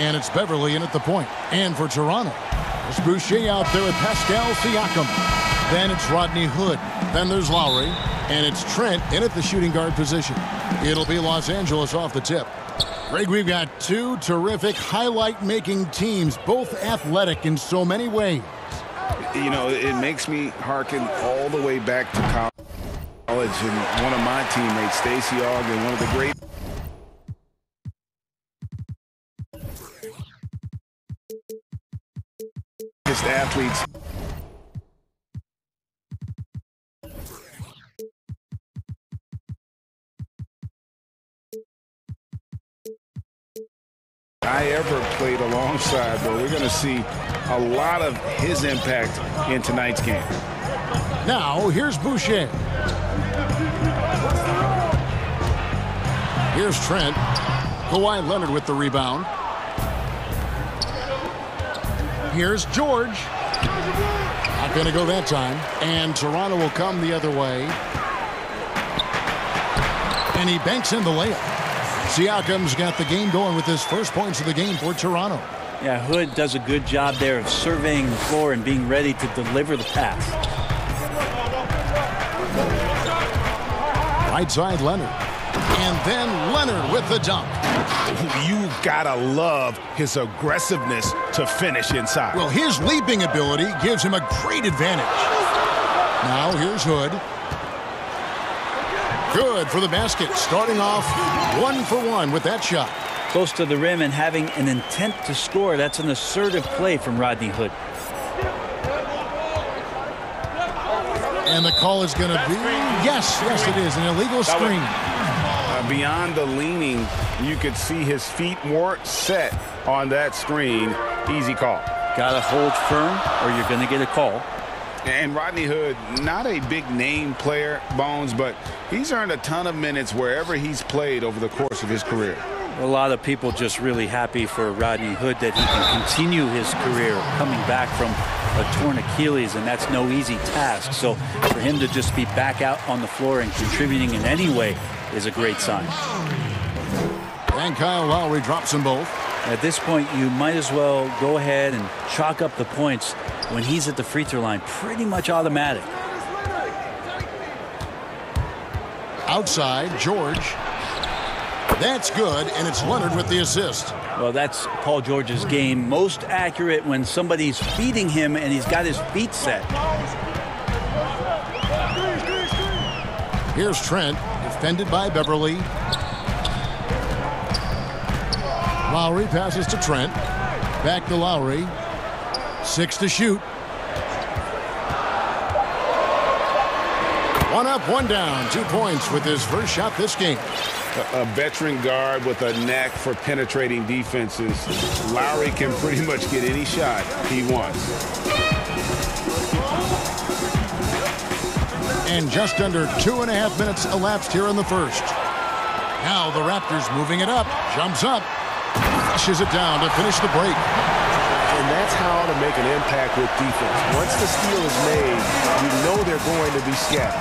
And it's Beverly in at the point. And for Toronto, it's Boucher out there with Pascal Siakam. Then it's Rodney Hood. Then there's Lowry. And it's Trent in at the shooting guard position. It'll be Los Angeles off the tip. Greg, we've got two terrific highlight-making teams, both athletic in so many ways. You know, it makes me hearken all the way back to college. And one of my teammates, Stacey Ogden, one of the great athletes. I ever played alongside, but we're going to see a lot of his impact in tonight's game. Now, here's Boucher. Here's Trent. Kawhi Leonard with the rebound. Here's George. Not going to go that time. And Toronto will come the other way. And he banks in the layup. Siakam's got the game going with his first points of the game for Toronto. Yeah, Hood does a good job there of surveying the floor and being ready to deliver the pass. Right side, Leonard. And then Leonard with the dunk. You've got to love his aggressiveness to finish inside. Well, his leaping ability gives him a great advantage. Now here's Hood. Good for the basket. Starting off 1 for 1 with that shot. Close to the rim and having an intent to score. That's an assertive play from Rodney Hood. And the call is going to be, yes, it is, an illegal screen. Beyond the leaning, you could see his feet weren't set on that screen. Easy call. Got to hold firm or you're going to get a call. And Rodney Hood, not a big name player, Bones, but he's earned a ton of minutes wherever he's played over the course of his career. A lot of people just really happy for Rodney Hood that he can continue his career coming back from a torn Achilles, and that's no easy task. So for him to just be back out on the floor and contributing in any way is a great sign. And Kyle Lowry drops them both. At this point, you might as well go ahead and chalk up the points when he's at the free throw line. Pretty much automatic. Outside, George. That's good, and it's Leonard with the assist. Well, that's Paul George's game. Most accurate when somebody's feeding him and he's got his feet set. Here's Trent, defended by Beverly. Lowry passes to Trent. Back to Lowry. 6 to shoot. 1 up, 1 down. 2 points with his first shot this game. A veteran guard with a knack for penetrating defenses. Lowry can pretty much get any shot he wants. And just under 2.5 minutes elapsed here in the first. Now the Raptors moving it up. Jumps up. Flushes it down to finish the break. And that's how to make an impact with defense. Once the steal is made, you know they're going to be scattered.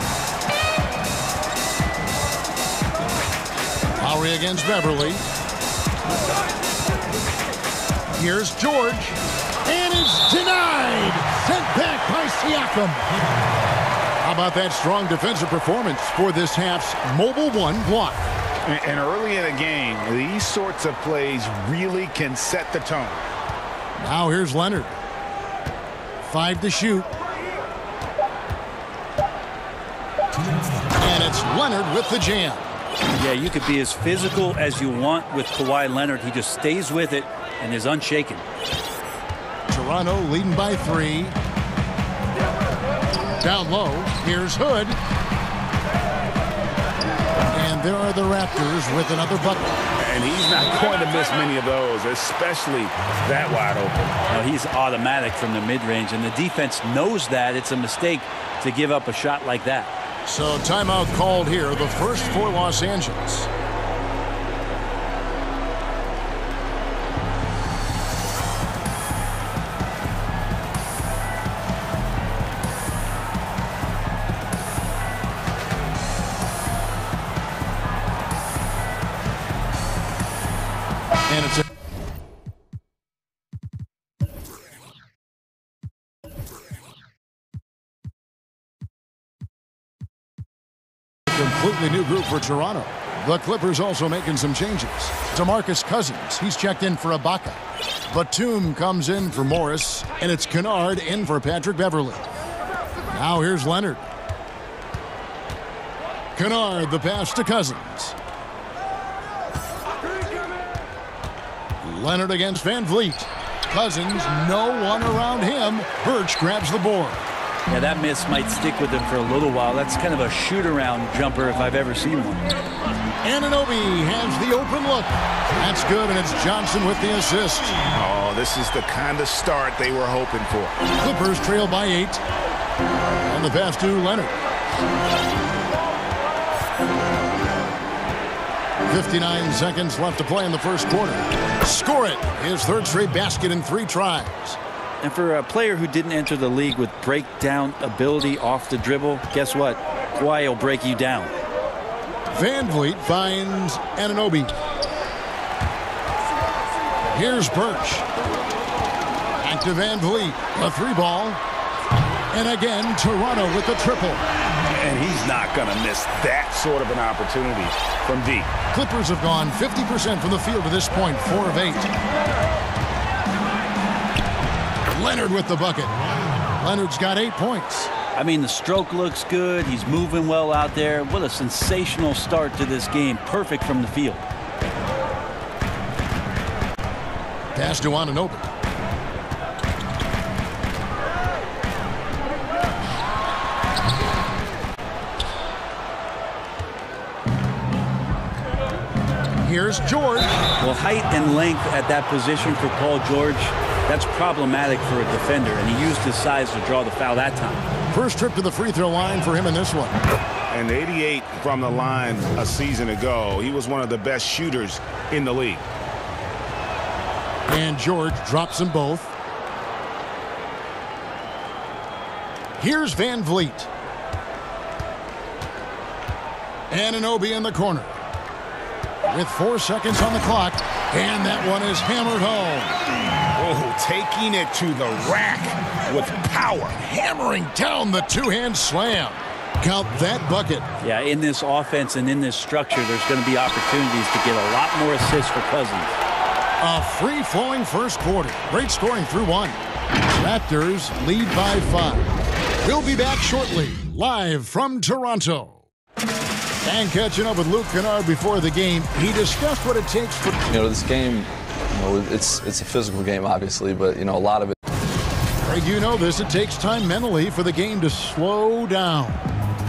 Lowry against Beverly. Here's George. And it's denied. Sent back by Siakam. How about that strong defensive performance for this half's Mobile One block? And early in a game, these sorts of plays really can set the tone. Now here's Leonard. 5 to shoot. And it's Leonard with the jam. Yeah, you could be as physical as you want with Kawhi Leonard. He just stays with it and is unshaken. Toronto leading by 3. Down low, here's Hood. And there are the Raptors with another bucket. And he's not going to miss many of those, especially that wide open. Now, he's automatic from the mid-range, and the defense knows that. It's a mistake to give up a shot like that. So timeout called here, the first for Los Angeles. And it's completely new group for Toronto. The Clippers also making some changes. DeMarcus Cousins, he's checked in for Ibaka. Batum comes in for Morris, and it's Kennard in for Patrick Beverley. Now here's Leonard. Kennard, the pass to Cousins. Leonard against Van Vliet. Cousins, no one around him. Birch grabs the board. Yeah, that miss might stick with him for a little while. That's kind of a shoot-around jumper if I've ever seen one. Anunoby has the open look. That's good, and it's Johnson with the assist. Oh, this is the kind of start they were hoping for. Clippers trail by 8. And the pass to Leonard. 59 seconds left to play in the first quarter. Score it. His third straight basket in 3 tries. And for a player who didn't enter the league with breakdown ability off the dribble, guess what? Kawhi will break you down. Van Vliet finds Anunoby. Here's Birch. Back to Van Vliet. A 3-ball. And again, Toronto with the triple. And he's not going to miss that sort of an opportunity from deep. Clippers have gone 50% from the field to this point, 4 of 8. Leonard with the bucket. Leonard's got 8 points. I mean, the stroke looks good. He's moving well out there. What a sensational start to this game. Perfect from the field. Pass to Anunoby. Here's George. Well, height and length at that position for Paul George, that's problematic for a defender, and he used his size to draw the foul that time. First trip to the free throw line for him in this one. And 88 from the line a season ago. He was one of the best shooters in the league. And George drops them both. Here's Van Vliet. Anunoby in the corner. With 4 seconds on the clock, and that one is hammered home. Oh, taking it to the rack with power. Hammering down the two-hand slam. Count that bucket. Yeah, in this offense and in this structure, there's going to be opportunities to get a lot more assists for Cousins. A free-flowing first quarter. Great scoring through 1. Raptors lead by 5. We'll be back shortly, live from Toronto. And catching up with Luke Kennard before the game, he discussed what it takes for... this game, it's a physical game, obviously, but, a lot of it... Greg, you know this. It takes time mentally for the game to slow down.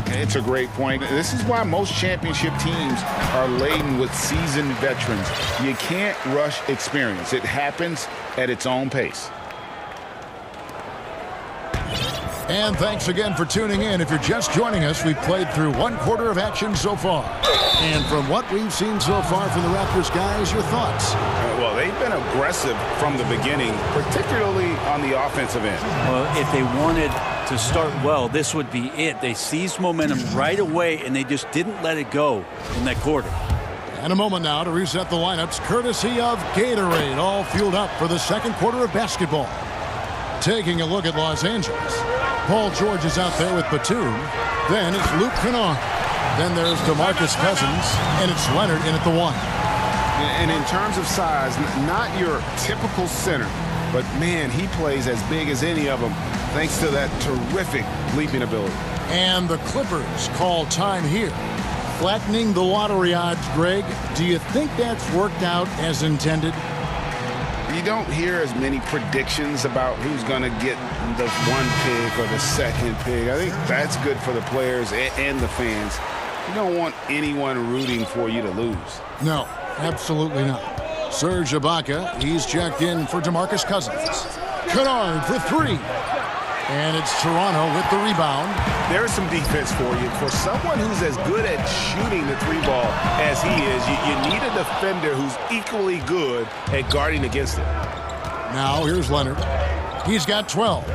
It's a great point. This is why most championship teams are laden with seasoned veterans. You can't rush experience. It happens at its own pace. And thanks again for tuning in. If you're just joining us, we've played through 1 quarter of action so far. And from what we've seen so far from the Raptors guys, your thoughts? Well, they've been aggressive from the beginning, particularly on the offensive end. Well, if they wanted to start well, this would be it. They seized momentum right away, and they just didn't let it go in that quarter. And a moment now to reset the lineups, courtesy of Gatorade, all fueled up for the second quarter of basketball. Taking a look at Los Angeles. Paul George is out there with Batum. Then it's Luke Kennard. Then there's DeMarcus Cousins, and it's Leonard in at the 1. And in terms of size, not your typical center, but man, he plays as big as any of them thanks to that terrific leaping ability. And the Clippers call time here. Flattening the lottery odds, Greg. Do you think that's worked out as intended? You don't hear as many predictions about who's going to get the 1 pick or the 2nd pick. I think that's good for the players and the fans. You don't want anyone rooting for you to lose. No, absolutely not. Serge Ibaka, he's checked in for DeMarcus Cousins. Kennard for 3. And it's Toronto with the rebound. There's some defense for you. For someone who's as good at shooting the 3-ball as he is, you need a defender who's equally good at guarding against it. Now here's Leonard. He's got 12.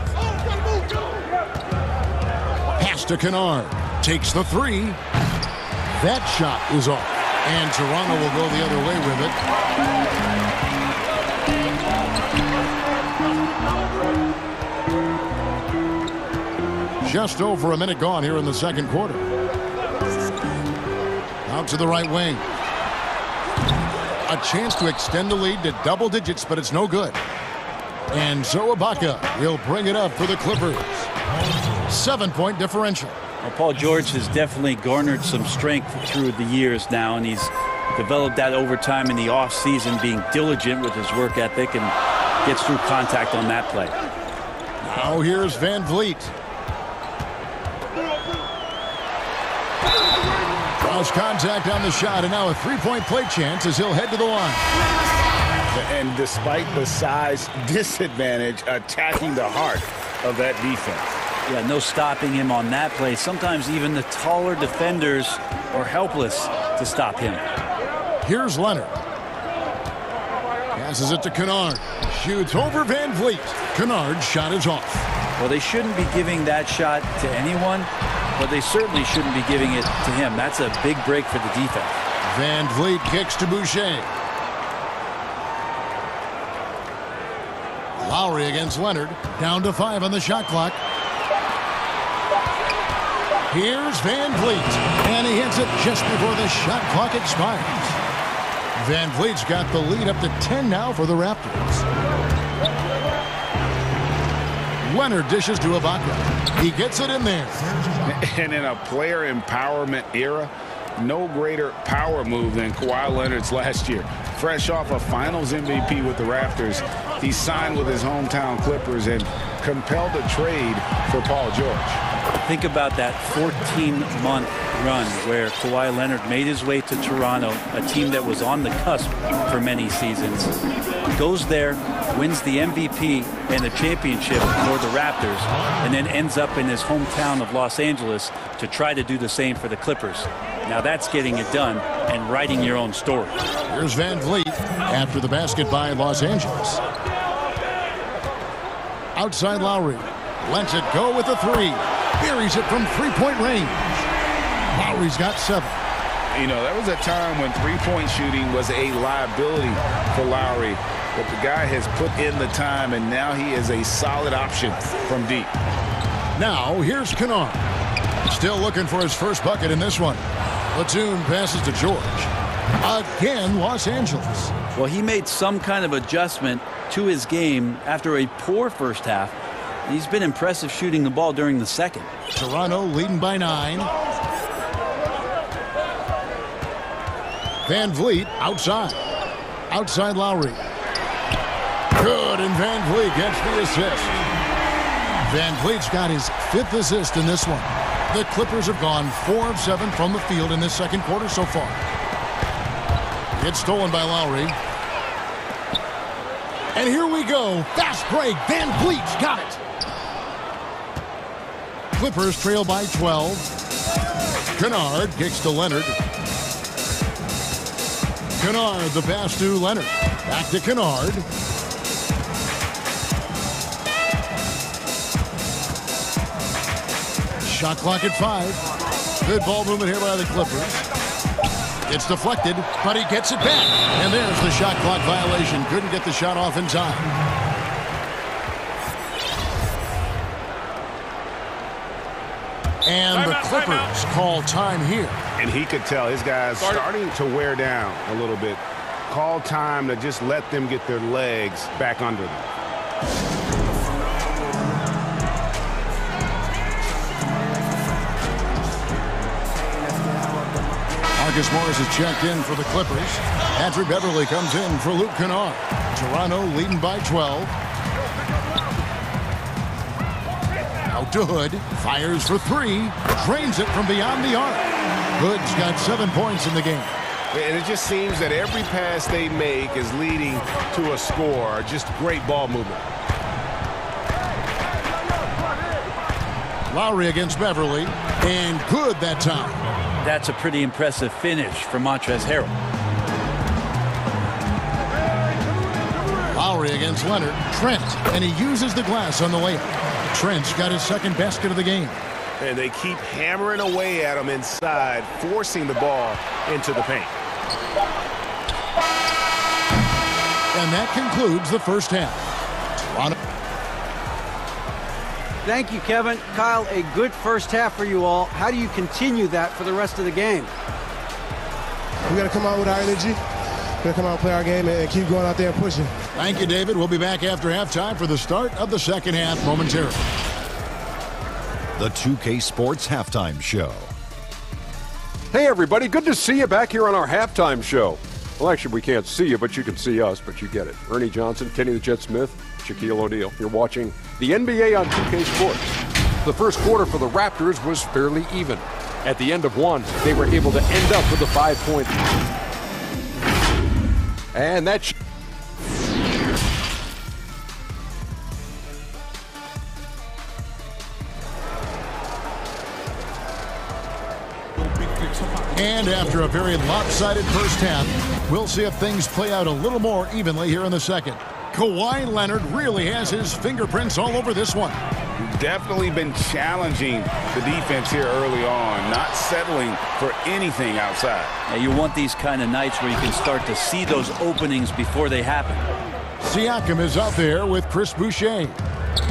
Pass to Kennard. Takes the 3. That shot is off. And Toronto will go the other way with it. Just over a minute gone here in the second quarter. Out to the right wing. A chance to extend the lead to double digits, but it's no good. And so Ibaka will bring it up for the Clippers. 7-point differential. Well, Paul George has definitely garnered some strength through the years now, and he's developed that over time in the offseason, being diligent with his work ethic and gets through contact on that play. Now here's Van Vliet. Cross contact on the shot, and now a three-point play chance as he'll head to the line. And despite the size disadvantage, attacking the heart of that defense. Yeah, no stopping him on that play. Sometimes even the taller defenders are helpless to stop him. Here's Leonard. Passes it to Kennard. Shoots over Van Vliet. Kennard's shot is off. Well, they shouldn't be giving that shot to anyone, but they certainly shouldn't be giving it to him. That's a big break for the defense. Van Vliet kicks to Boucher. Lowry against Leonard. Down to 5 on the shot clock. Here's Van Vliet. And he hits it just before the shot clock expires. Van Vliet's got the lead up to 10 now for the Raptors. Leonard dishes to Ibaka. He gets it in there. And in a player empowerment era, no greater power move than Kawhi Leonard's last year. Fresh off a Finals MVP with the Raptors, he signed with his hometown Clippers and compelled a trade for Paul George. Think about that 14-month run where Kawhi Leonard made his way to Toronto, a team that was on the cusp for many seasons. Goes there, wins the MVP and the championship for the Raptors, and then ends up in his hometown of Los Angeles to try to do the same for the Clippers. Now that's getting it done and writing your own story. Here's Van Vliet after the basket by Los Angeles. Outside Lowry. Lets it go with a three. Buries it from three-point range. Lowry's got 7. You know, there was a time when three-point shooting was a liability for Lowry, but the guy has put in the time, and now he is a solid option from deep. Now, here's Kennard. Still looking for his first bucket in this one. Platoon passes to George. Again, Los Angeles. Well, he made some kind of adjustment to his game after a poor first half. He's been impressive shooting the ball during the second. Toronto leading by 9. Van Vliet outside. Outside Lowry. Good, and Van Vliet gets the assist. Van Vliet's got his 5th assist in this one. The Clippers have gone 4 of 7 from the field in this second quarter so far. It's stolen by Lowry. And here we go. Fast break. Van Vliet's got it. Clippers trail by 12. Kennard kicks to Leonard. Kennard, the pass to Leonard. Back to Kennard. Shot clock at 5. Good ball movement here by the Clippers. It's deflected, but he gets it back. And there's the shot clock violation. Couldn't get the shot off in time. And the Clippers call time here. And he could tell his guys starting to wear down a little bit. Call time to just let them get their legs back under them. Marcus Morris is checked in for the Clippers. Patrick Beverley comes in for Luke Kennard. Toronto leading by 12. Out to Hood. Fires for 3. Drains it from beyond the arc. Hood's got 7 points in the game. And it just seems that every pass they make is leading to a score. Just great ball movement. Lowry against Beverley. And good that time. That's a pretty impressive finish for Montrezl Harrell. Lowry against Leonard. Trent, and he uses the glass on the layup. Trent's got his second basket of the game. And they keep hammering away at him inside, forcing the ball into the paint. And that concludes the first half. Toronto. Thank you, Kevin. Kyle, a good first half for you all. How do you continue that for the rest of the game? We got to come out with our energy. We got to come out and play our game and keep going out there and pushing. Thank you, David. We'll be back after halftime for the start of the second half momentarily. The 2K Sports Halftime Show. Hey, everybody. Good to see you back here on our halftime show. Well, actually, we can't see you, but you can see us, but you get it. Ernie Johnson, Kenny the Jet Smith, Shaquille O'Neal. You're watching the NBA on 2K Sports. The first quarter for the Raptors was fairly even. At the end of one, they were able to end up with a 5-point. And that's... And after a very lopsided first half, we'll see if things play out a little more evenly here in the second. Kawhi Leonard really has his fingerprints all over this one. Definitely been challenging the defense here early on, not settling for anything outside. Now you want these kind of nights where you can start to see those openings before they happen. Siakam is out there with Chris Boucher.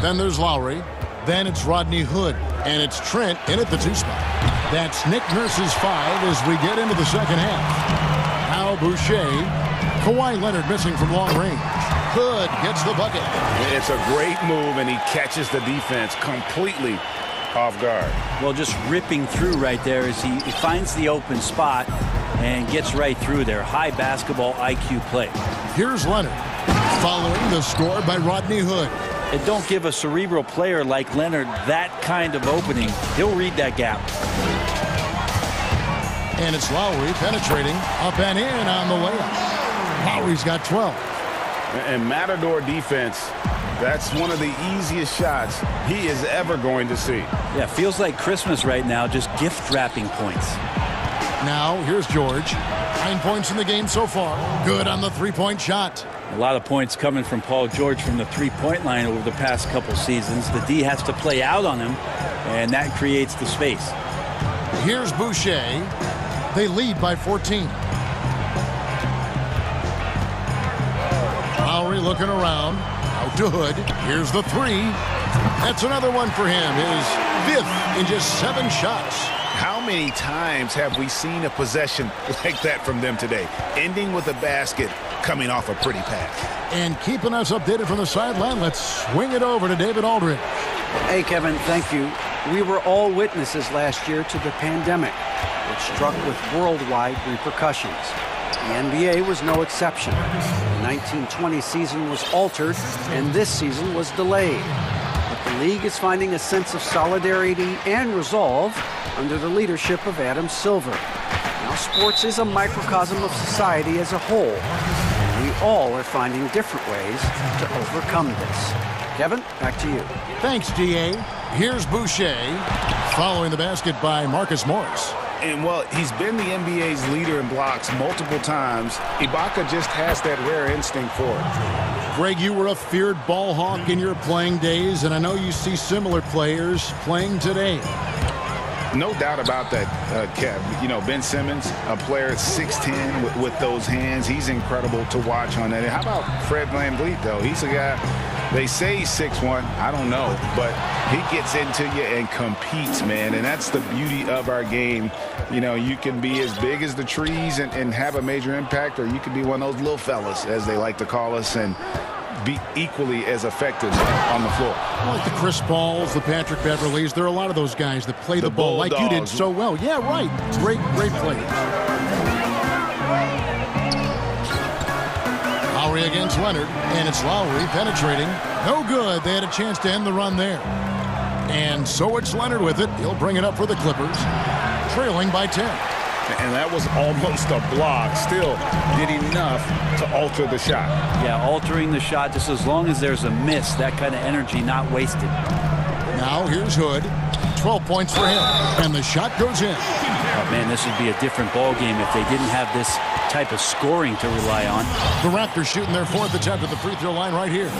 Then there's Lowry. Then it's Rodney Hood. And it's Trent in at the 2 spot. That's Nick Nurse's 5 as we get into the second half. Now Boucher. Kawhi Leonard missing from long range. Hood gets the bucket. It's a great move, and he catches the defense completely off guard. Well, just ripping through right there as he finds the open spot and gets right through there. High basketball IQ play. Here's Leonard following the score by Rodney Hood. And don't give a cerebral player like Leonard that kind of opening. He'll read that gap. And it's Lowry penetrating up and in on the layup. Lowry's got 12. And Matador defense, that's one of the easiest shots he is ever going to see. Yeah, feels like Christmas right now, just gift wrapping points. Now, here's George. 9 points in the game so far. Good on the three-point shot. A lot of points coming from Paul George from the three-point line over the past couple seasons. The D has to play out on him, and that creates the space. Here's Boucher. They lead by 14. Lowry looking around. Out to Hood. Here's the 3. That's another one for him. His 5th in just 7 shots. How many times have we seen a possession like that from them today? Ending with a basket, coming off a pretty pass. And keeping us updated from the sideline, let's swing it over to David Aldridge. Hey, Kevin, thank you. We were all witnesses last year to the pandemic, which struck with worldwide repercussions. The NBA was no exception. The 1920 season was altered, and this season was delayed. But the league is finding a sense of solidarity and resolve under the leadership of Adam Silver. Now, sports is a microcosm of society as a whole, and we all are finding different ways to overcome this. Kevin, back to you. Thanks, D.A. Here's Boucher, following the basket by Marcus Morris. And, well, he's been the NBA's leader in blocks multiple times. Ibaka just has that rare instinct for it. Greg, you were a feared ball hawk in your playing days, and I know you see similar players playing today. No doubt about that, Kev. You know, Ben Simmons, a player at 6'10", with those hands. He's incredible to watch on that. And how about Fred VanVleet, though? He's a guy, they say he's 6'1". I don't know. But he gets into you and competes, man. And that's the beauty of our game. You know, you can be as big as the trees and have a major impact, or you can be one of those little fellas, as they like to call us, and be equally as effective on the floor. Like the Chris Pauls, the Patrick Beverleys, there are a lot of those guys that play the ball like you did so well. Yeah, right. Great play. Lowry against Leonard, and it's Lowry penetrating. No good. They had a chance to end the run there. And so it's Leonard with it. He'll bring it up for the Clippers, trailing by 10. And that was almost a block. Still did enough to alter the shot. Yeah, altering the shot, just as long as there's a miss, that kind of energy not wasted. Now here's Hood. 12 points for him. And the shot goes in. Oh, man, this would be a different ball game if they didn't have this type of scoring to rely on. The Raptors shooting their 4th attempt at the free throw line right here.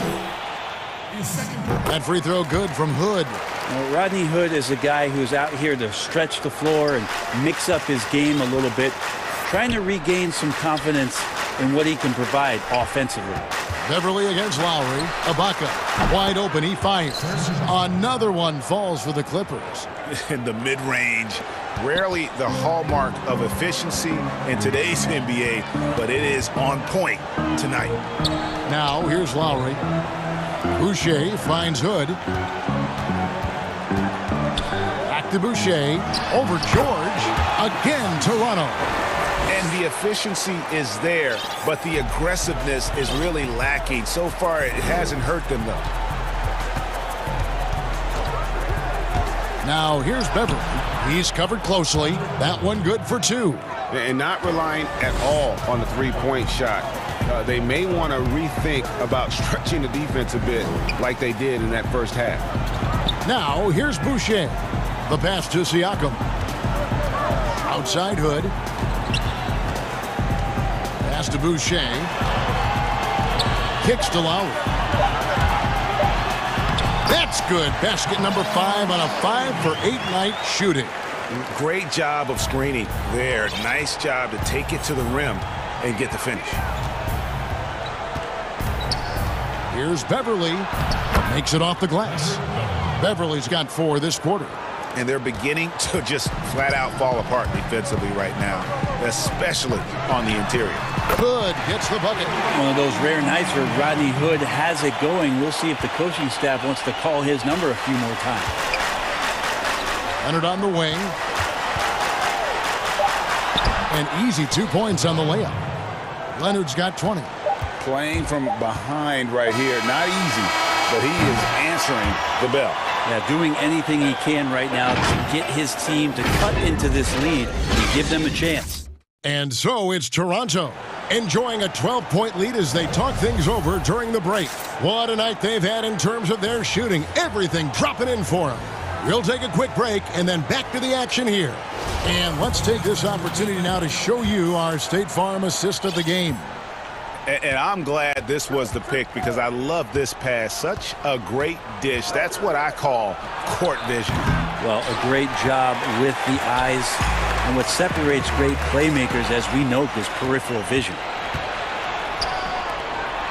That free throw good from Hood. Well, Rodney Hood is a guy who's out here to stretch the floor and mix up his game a little bit, trying to regain some confidence in what he can provide offensively. Beverly against Lowry. Ibaka wide open. He fires. Another one falls for the Clippers. In the mid-range, rarely the hallmark of efficiency in today's NBA, but it is on point tonight. Now here's Lowry. Boucher finds Hood. Back to Boucher. Over George. Again, Toronto. And the efficiency is there, but the aggressiveness is really lacking. So far, it hasn't hurt them, though. Now, here's Beverly. He's covered closely. That one good for 2. And not relying at all on the three-point shot. They may want to rethink about stretching the defense a bit like they did in that first half. Now, here's Boucher. The pass to Siakam. Outside Hood. Pass to Boucher. Kicks to Lowry. That's good. Basket number 5 on a 5-for-8 night shooting. Great job of screening there. Nice job to take it to the rim and get the finish. Here's Beverly. Makes it off the glass. Beverly's got 4 this quarter. And they're beginning to just flat out fall apart defensively right now, especially on the interior. Hood gets the bucket. One of those rare nights where Rodney Hood has it going. We'll see if the coaching staff wants to call his number a few more times. Leonard on the wing. An easy 2 points on the layup. Leonard's got 20. Playing from behind right here. Not easy, but he is answering the bell. Yeah, doing anything he can right now to get his team to cut into this lead and give them a chance. And so it's Toronto enjoying a 12-point lead as they talk things over during the break. What a night they've had in terms of their shooting. Everything dropping in for them. We'll take a quick break and then back to the action here. And let's take this opportunity now to show you our State Farm assist of the game. And I'm glad this was the pick because I love this pass. Such a great dish. That's what I call court vision. Well, a great job with the eyes. And what separates great playmakers, as we know, is peripheral vision.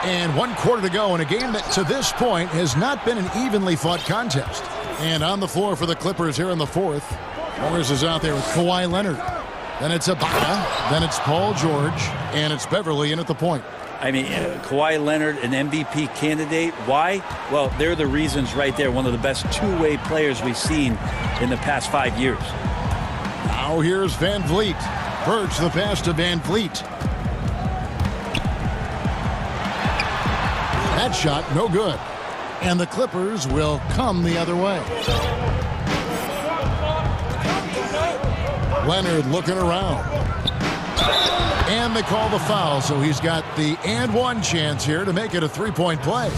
And 1 quarter to go in a game that to this point has not been an evenly fought contest. And on the floor for the Clippers here in the 4th. Morris is out there with Kawhi Leonard. Then it's Ibaka. Then it's Paul George. And it's Beverly in at the point. I mean, Kawhi Leonard, an MVP candidate. Why? Well, they're the reasons right there. One of the best two-way players we've seen in the past 5 years. Now here's Van Vliet. Birch the pass to Van Vliet. That shot no good. And the Clippers will come the other way. Leonard looking around. And they call the foul, so he's got the and one chance here to make it a three-point play.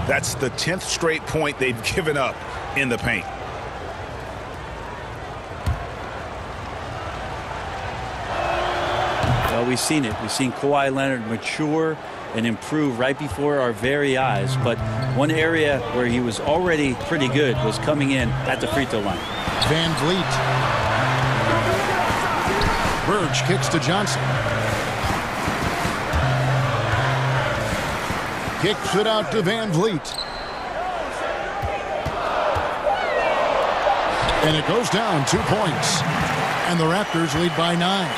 That's the 10th straight point they've given up in the paint. Well, we've seen it. We've seen Kawhi Leonard mature and improve right before our very eyes. But one area where he was already pretty good was coming in at the free throw line. Van Vliet. Birch kicks to Johnson. Kicks it out to Van Vliet. And it goes down 2 points. And the Raptors lead by 9.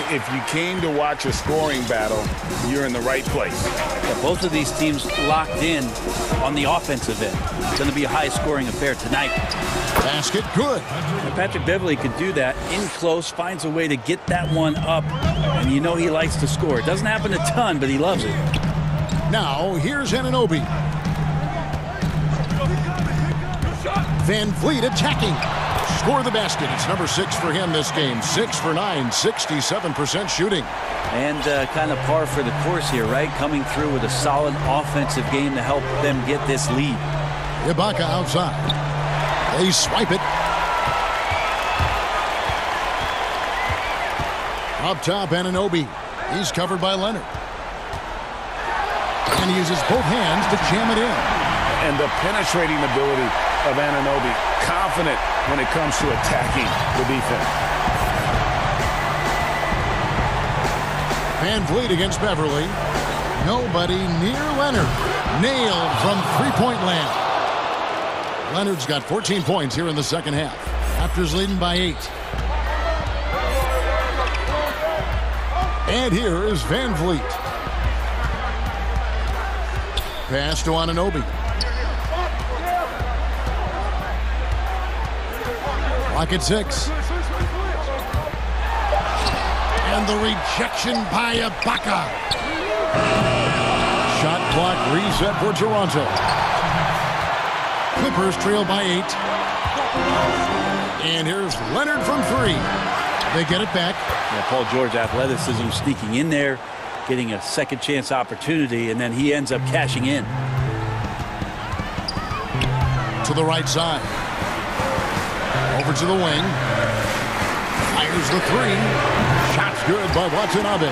If you came to watch a scoring battle, you're in the right place. Yeah, both of these teams locked in on the offensive end. It's going to be a high-scoring affair tonight. Basket good. And Patrick Beverly could do that in close, finds a way to get that one up, and you know he likes to score. It doesn't happen a ton, but he loves it. Now, here's Anunoby. Van Vliet attacking. Score the basket. It's number 6 for him this game. 6 for 9, 67% shooting. And kind of par for the course here, right? Coming through with a solid offensive game to help them get this lead. Ibaka outside. They swipe it. Up top, Anunoby. He's covered by Leonard. And he uses both hands to jam it in. And the penetrating ability of Anunoby. Confident when it comes to attacking the defense. Van Vliet against Beverly. Nobody near Leonard. Nailed from three-point land. Leonard's got 14 points here in the second half. Raptors leading by 8. And here is Van Vliet. Pass to Anunoby. Clock at 6. And the rejection by Ibaka. Shot clock reset for Toronto. Clippers trail by 8. And here's Leonard from 3. They get it back. Yeah, Paul George athleticism sneaking in there, getting a second chance opportunity, and then he ends up cashing in. To the right side. Over to the wing. Fires the 3. Shot's good by Watanabe.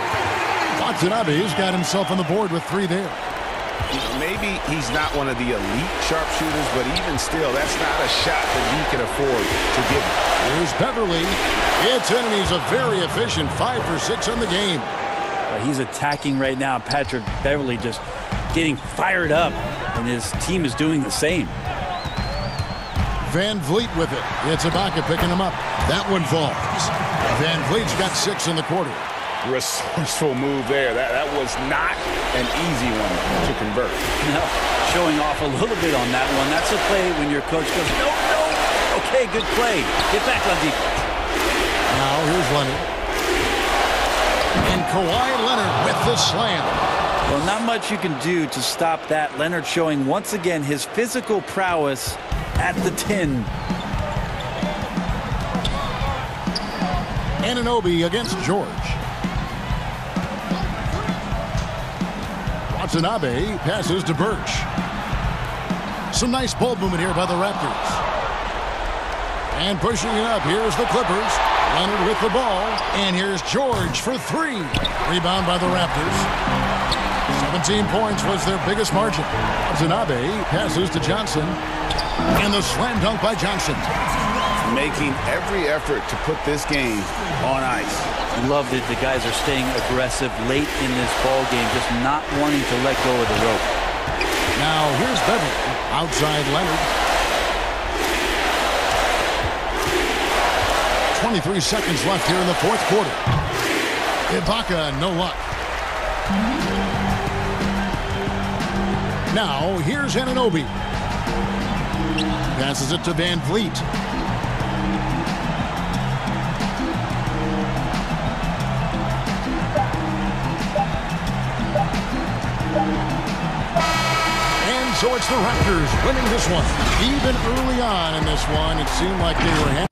Watanabe's got himself on the board with 3 there. Maybe he's not one of the elite sharpshooters, but even still, that's not a shot that he can afford to give. Here's Beverly. It's in, and he's a very efficient 5 for 6 in the game. He's attacking right now. Patrick Beverly just getting fired up, and his team is doing the same. Van Vliet with it. It's Ibaka picking him up. That one falls. Van Vliet's got 6 in the quarter. Resourceful move there. That was not an easy one to convert. No, showing off a little bit on that one. That's a play when your coach goes, no. Okay, good play. Get back on defense. Now here's Leonard. And Kawhi Leonard with the slam. Well, not much you can do to stop that. Leonard showing once again his physical prowess at the 10. Anunoby against George. Watanabe passes to Birch. Some nice ball movement here by the Raptors. And pushing it up, here's the Clippers. Leonard with the ball. And here's George for 3. Rebound by the Raptors. 17 points was their biggest margin. Watanabe passes to Johnson. And the slam dunk by Johnson. Making every effort to put this game on ice. Love that the guys are staying aggressive late in this ball game, just not wanting to let go of the rope. Now here's Beverly outside Leonard. 23 seconds left here in the fourth quarter. Ibaka, no luck. Now here's Anunoby. Passes it to Van Vliet. So it's the Raptors winning this one. Even early on in this one, it seemed like they were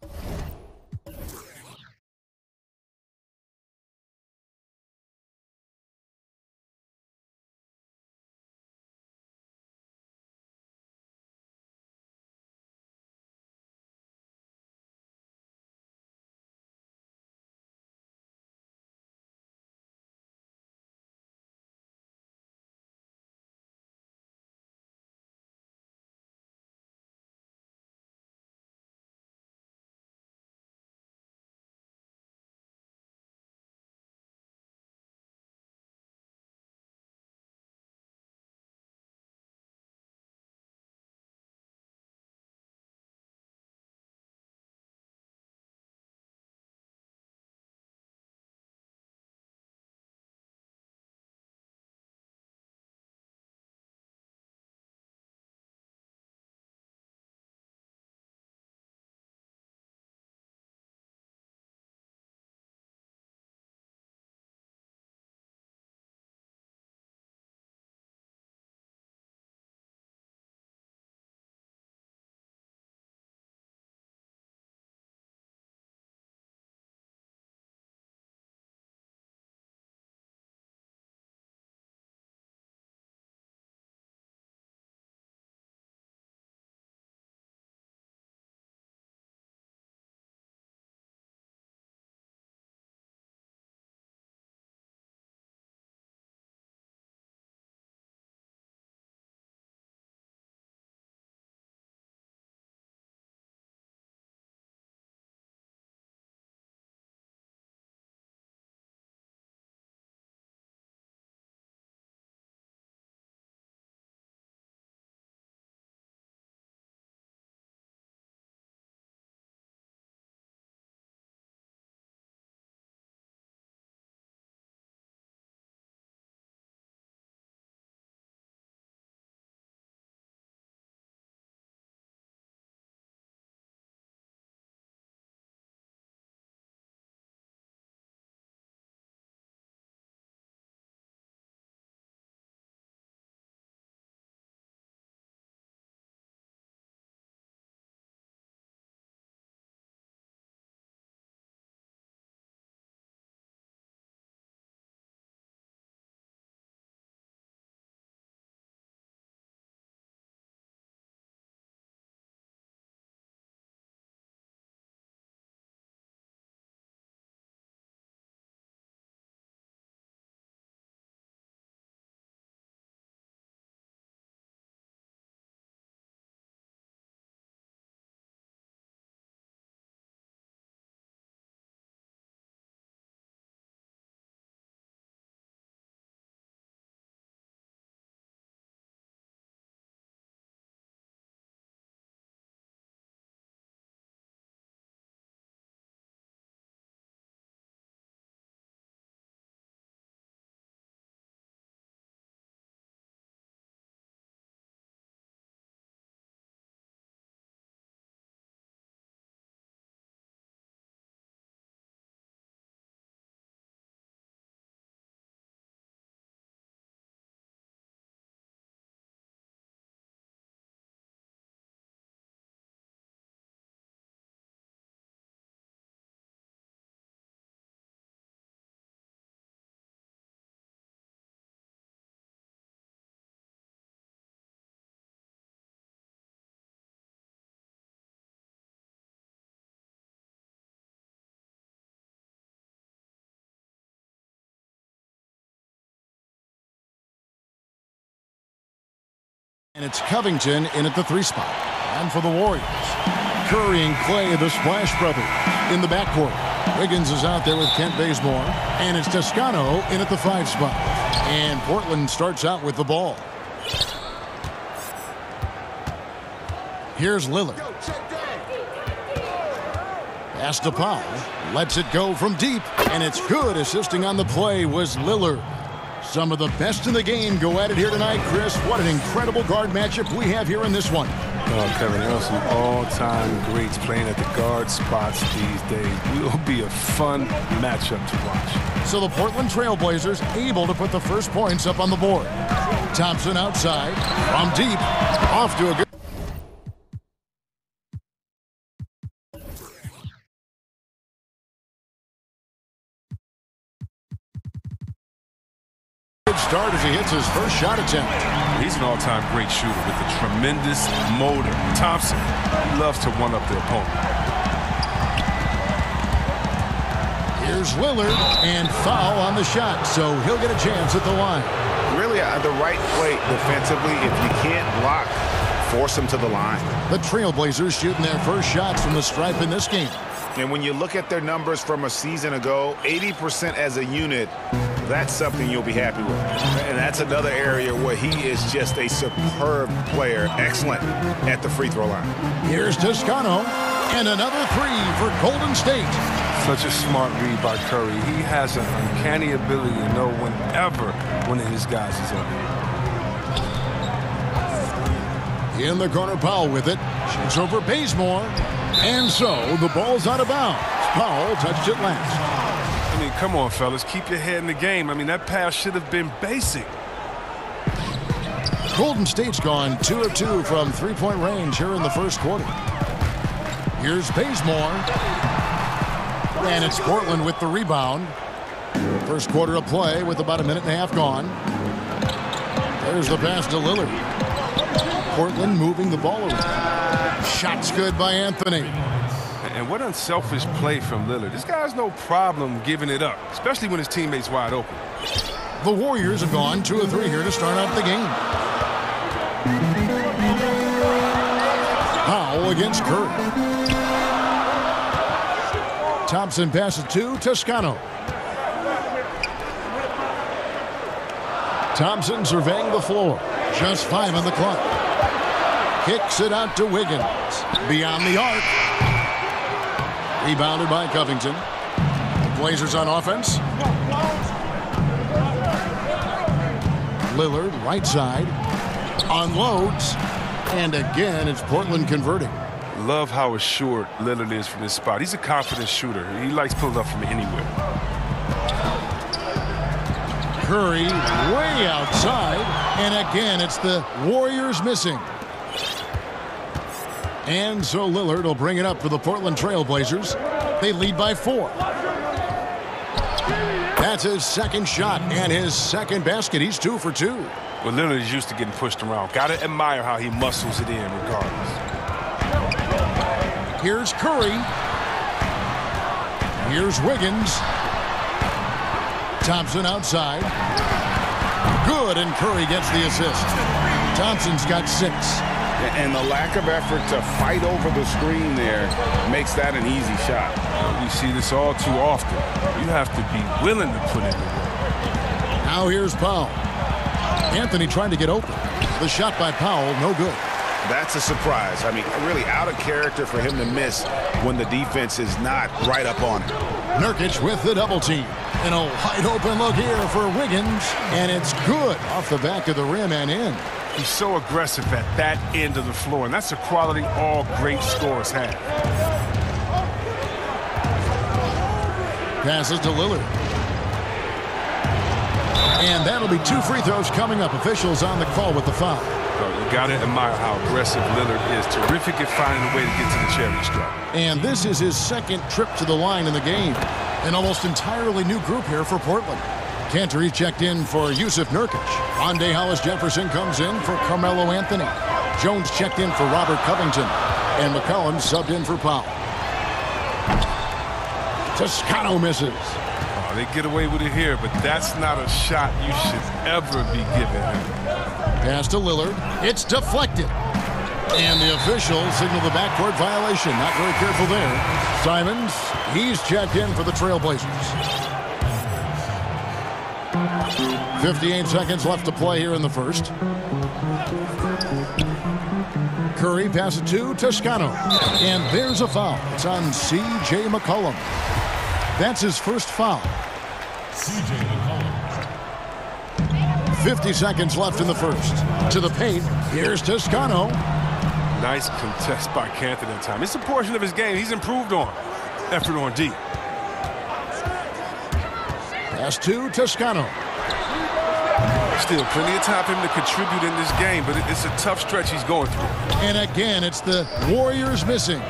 And it's Covington in at the 3 spot. And for the Warriors, Curry and Clay, the Splash Brothers, in the backcourt. Wiggins is out there with Kent Bazemore. And it's Toscano in at the 5 spot. And Portland starts out with the ball. Here's Lillard. Pass to Powell. Lets it go from deep. And it's good. Assisting on the play was Lillard. Some of the best in the game go at it here tonight, Chris. What an incredible guard matchup we have here in this one. Oh, Kevin, there are some all-time greats playing at the guard spots these days. It will be a fun matchup to watch. So the Portland Trailblazers able to put the first points up on the board. Thompson outside from deep. Off to a good start as he hits his first shot attempt. He's an all-time great shooter with a tremendous motor. Thompson loves to one-up the opponent. Here's Lillard, and foul on the shot, so he'll get a chance at the line. Really, the right play defensively. If you can't block, force him to the line. The Trailblazers shooting their first shots from the stripe in this game. And when you look at their numbers from a season ago, 80% as a unit, that's something you'll be happy with. And that's another area where he is just a superb player. Excellent at the free throw line. Here's Toscano, and another 3 for Golden State. Such a smart read by Curry. He has an uncanny ability to know whenever one of his guys is open. In the corner, Powell with it. Shoots over Bazemore. And so the ball's out of bounds. Powell touched it last. I mean, come on, fellas. Keep your head in the game. I mean, that pass should have been basic. Golden State's gone 2 of 2 from 3-point range here in the first quarter. Here's Bazemore. And it's Portland with the rebound. First quarter of play with about a minute and a half gone. There's the pass to Lillard. Portland moving the ball around. Shot's good by Anthony. And what unselfish play from Lillard. This guy's no problem giving it up, especially when his teammate's wide open. The Warriors have gone 2 of 3 here to start out the game. Powell against Curry. Thompson passes to Toscano. Thompson surveying the floor. Just 5 on the clock. Kicks it out to Wiggins. Beyond the arc. Rebounded by Covington. The Blazers on offense. Lillard, right side. Unloads. And again, it's Portland converting. Love how assured Lillard is from this spot. He's a confident shooter. He likes pulling up from anywhere. Curry way outside. And again, it's the Warriors missing. And so Lillard will bring it up for the Portland Trailblazers. They lead by 4. That's his second shot and his second basket. He's 2 for 2. Well, Lillard is used to getting pushed around. Got to admire how he muscles it in regardless. Here's Curry. Here's Wiggins. Thompson outside. Good, and Curry gets the assist. Thompson's got 6. And the lack of effort to fight over the screen there makes that an easy shot. We see this all too often. You have to be willing to put in the work. Now here's Powell. Anthony trying to get open. The shot by Powell, no good. That's a surprise. I mean, really out of character for him to miss when the defense is not right up on him. Nurkic with the double team. And a wide open look here for Wiggins. And it's good off the back of the rim and in. He's so aggressive at that end of the floor, and that's a quality all great scorers have. Passes to Lillard. And that'll be 2 free throws coming up. Officials on the call with the foul. You got to admire how aggressive Lillard is. Terrific at finding a way to get to the charity stripe. And this is his second trip to the line in the game. An almost entirely new group here for Portland. Cantor checked in for Yusuf Nurkic. Rondae Hollis-Jefferson comes in for Carmelo Anthony. Jones checked in for Robert Covington. And McCollum subbed in for Powell. Toscano misses. Oh, they get away with it here, but that's not a shot you should ever be giving him. Pass to Lillard. It's deflected. And the officials signal the backcourt violation. Not very careful there. Simons, he's checked in for the Trailblazers. 58 seconds left to play here in the first. Curry passes to Toscano. And there's a foul. It's on C.J. McCollum. That's his first foul. C.J. McCollum. 50 seconds left in the first. To the paint. Here's Toscano. Nice contest by Cantor that time. It's a portion of his game he's improved on. Effort on D. Pass to Toscano. Still plenty of time for him to contribute in this game, but it's a tough stretch he's going through. And again, it's the Warriors missing.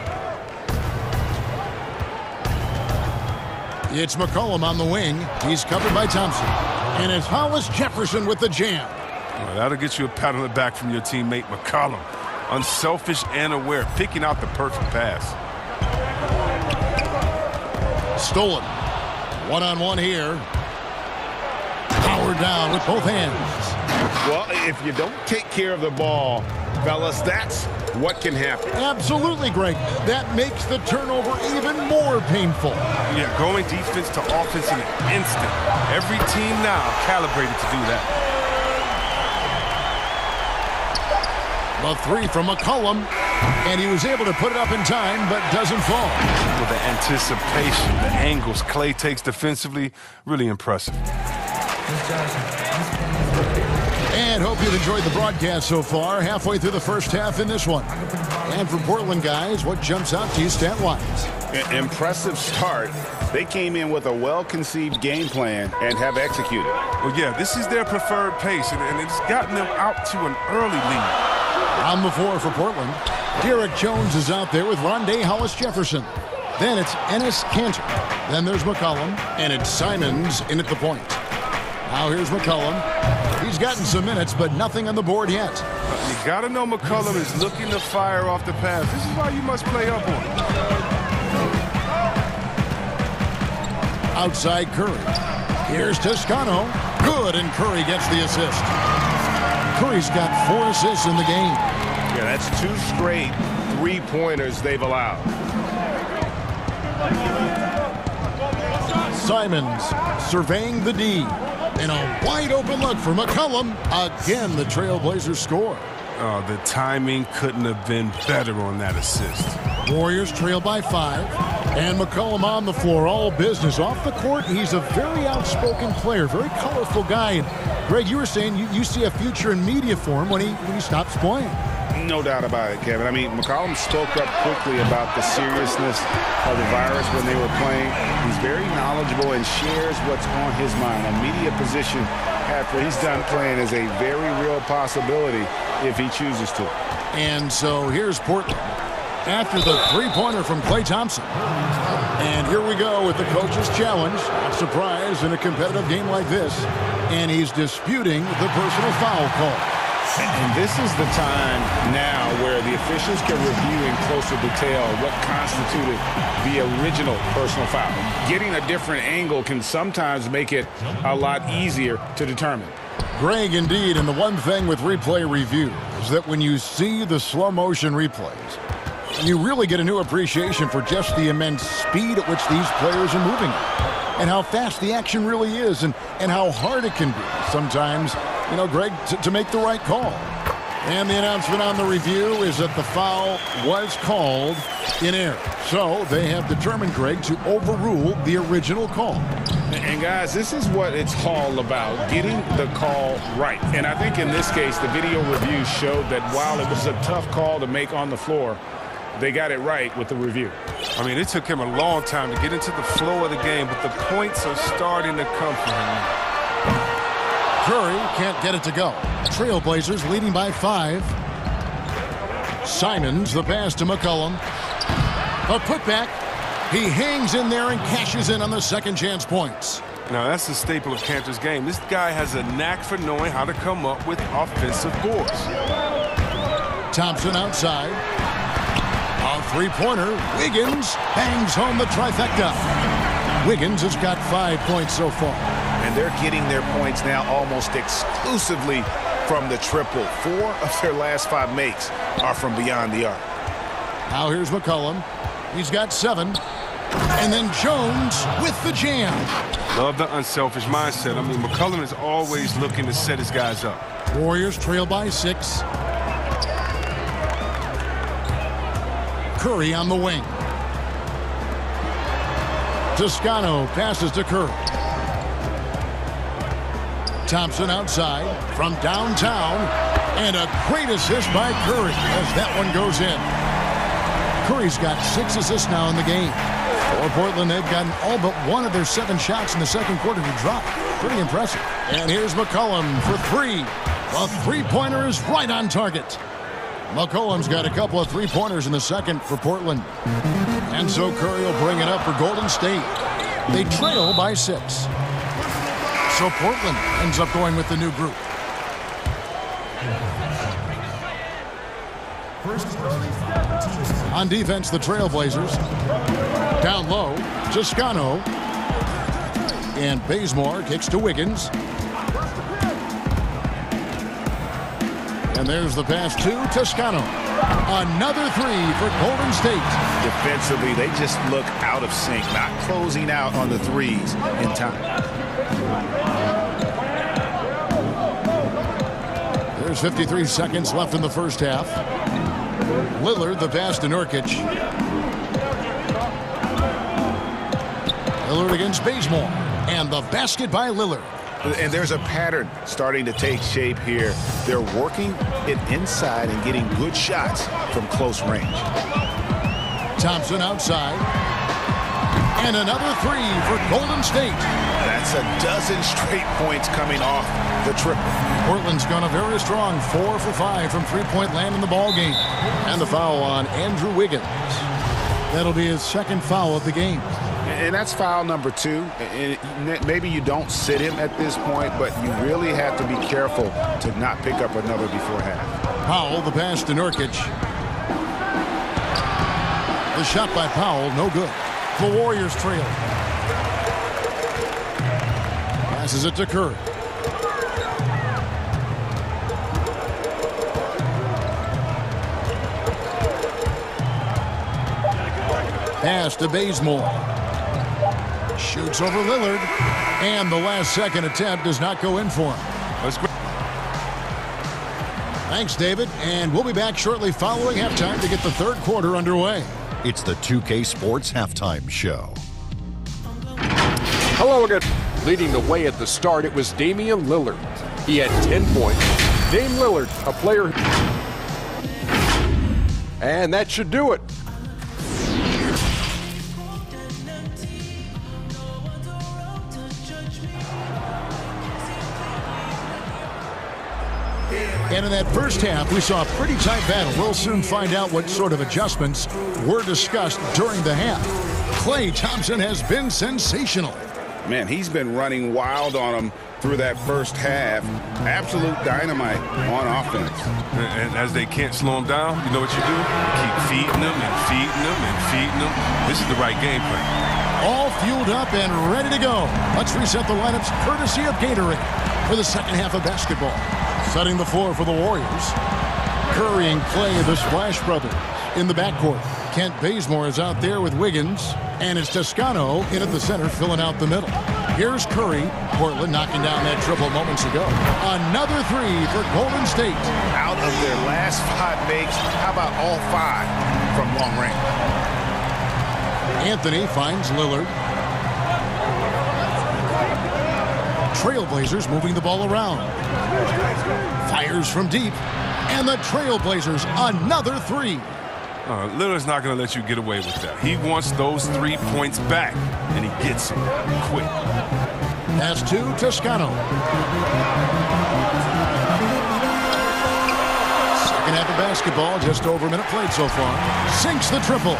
It's McCollum on the wing. He's covered by Thompson. And it's Hollis Jefferson with the jam. Well, that'll get you a pat on the back from your teammate McCollum. Unselfish and aware, picking out the perfect pass. Stolen. One-on-one here. Powered down with both hands. Well, if you don't take care of the ball, fellas, that's what can happen. Absolutely, Greg. That makes the turnover even more painful. Yeah, going defense to offense in an instant. Every team now calibrated to do that. The three from McCollum, and he was able to put it up in time, but doesn't fall. Well, the anticipation, the angles Clay takes defensively, really impressive. And hope you've enjoyed the broadcast so far. Halfway through the first half in this one. And for Portland, guys, what jumps out to you stat-wise? Impressive start. They came in with a well-conceived game plan and have executed. Well, yeah, this is their preferred pace, and it's gotten them out to an early lead. On the floor for Portland, Derek Jones is out there with Rondé Hollis Jefferson. Then it's Enes Kanter. Then there's McCollum, and it's Simons in at the point. Now here's McCollum. He's gotten some minutes, but nothing on the board yet. You got to know McCollum is looking to fire off the pass. This is why you must play up on him. Outside Curry. Here's Toscano. Good, and Curry gets the assist. Curry's got 4 assists in the game. Yeah, that's 2 straight three-pointers they've allowed. Simons surveying the D. And a wide-open look for McCollum. Again, the Trailblazers score. Oh, the timing couldn't have been better on that assist. Warriors trail by 5. And McCollum on the floor, all business. Off the court, he's a very outspoken player, very colorful guy. And Greg, you were saying you see a future in media for him when he stops playing. No doubt about it, Kevin. I mean, McCollum spoke up quickly about the seriousness of the virus when they were playing. He's very knowledgeable and shares what's on his mind. A media position after he's done playing is a very real possibility if he chooses to. And so here's Portland after the three-pointer from Klay Thompson. And here we go with the coach's challenge. Not surprised in a competitive game like this. And he's disputing the personal foul call. And this is the time now where the officials can review in closer detail what constituted the original personal foul. Getting a different angle can sometimes make it a lot easier to determine. Greg, indeed, and the one thing with replay review is that when you see the slow-motion replays, you really get a new appreciation for just the immense speed at which these players are moving and how fast the action really is and how hard it can be sometimes, you know, Greg, to make the right call. And the announcement on the review is that the foul was called in error. So they have determined, Greg, to overrule the original call. And guys, this is what it's all about, getting the call right. And I think in this case, the video review showed that while it was a tough call to make on the floor, they got it right with the review. I mean, it took him a long time to get into the flow of the game, but the points are starting to come for him. Curry can't get it to go. Trailblazers leading by 5. Simons, the pass to McCollum. A putback. He hangs in there and cashes in on the second chance points. Now, that's the staple of Kanter's game. This guy has a knack for knowing how to come up with offensive boards. Thompson outside. A three-pointer. Wiggins bangs home the trifecta. Wiggins has got 5 points so far. And they're getting their points now almost exclusively from the triple. 4 of their last 5 makes are from beyond the arc. Now here's McCollum. He's got 7. And then Jones with the jam. Love the unselfish mindset. I mean, McCollum is always looking to set his guys up. Warriors trail by 6. Curry on the wing. Toscano passes to Curry. Thompson outside from downtown. And a great assist by Curry as that one goes in. Curry's got 6 assists now in the game. For Portland, they've gotten all but 1 of their 7 shots in the second quarter to drop. Pretty impressive. And here's McCollum for 3. A three-pointer is right on target. McCollum's got a couple of three-pointers in the second for Portland. And so Curry will bring it up for Golden State. They trail by 6. So Portland ends up going with the new group. On defense, the Trailblazers. Down low, Toscano. And Bazemore kicks to Wiggins. And there's the pass to Toscano. Another 3 for Golden State. Defensively, they just look out of sync, not closing out on the threes in time. There's 53 seconds left in the first half. Lillard, the pass to Nurkic. Lillard against Bazemore. And the basket by Lillard. And there's a pattern starting to take shape here. They're working it inside and getting good shots from close range. Thompson outside. And another 3 for Golden State. That's a dozen straight points coming off the triple. Portland's gone a very strong 4 for 5 from three-point land in the ball game. And the foul on Andrew Wiggins. That'll be his second foul of the game. And that's foul number 2. And maybe you don't sit him at this point, but you really have to be careful to not pick up another before half. Powell, the pass to Nurkic. The shot by Powell, no good. The Warriors trail. Passes it to Curry. Pass to Bazemore. Shoots over Lillard. And the last second attempt does not go in for him. That's great. Thanks, David. And we'll be back shortly following halftime to get the third quarter underway. It's the 2K Sports Halftime Show. Hello again. Leading the way at the start, it was Damian Lillard. He had 10 points. Dame Lillard, a player. And that should do it. And in that first half, we saw a pretty tight battle. We'll soon find out what sort of adjustments were discussed during the half. Klay Thompson has been sensational. Man, he's been running wild on him through that first half. Absolute dynamite on offense. And as they can't slow him down, you know what you do? Keep feeding them and feeding them and feeding them. This is the right game plan. All fueled up and ready to go. Let's reset the lineups courtesy of Gatorade for the second half of basketball. Setting the floor for the Warriors. Curry and Klay, the Splash Brothers, in the backcourt. Kent Bazemore is out there with Wiggins. And it's Toscano in at the center, filling out the middle. Here's Curry. Portland knocking down that triple moments ago. Another 3 for Golden State. Out of their last 5 makes, how about all 5 from long range? Anthony finds Lillard. Trailblazers moving the ball around. Fires from deep. And the Trailblazers, another 3. Lillard's not going to let you get away with that. He wants those 3 points back, and he gets it quick. Pass to Toscano. Second half of basketball, just over a minute played so far. Sinks the triple.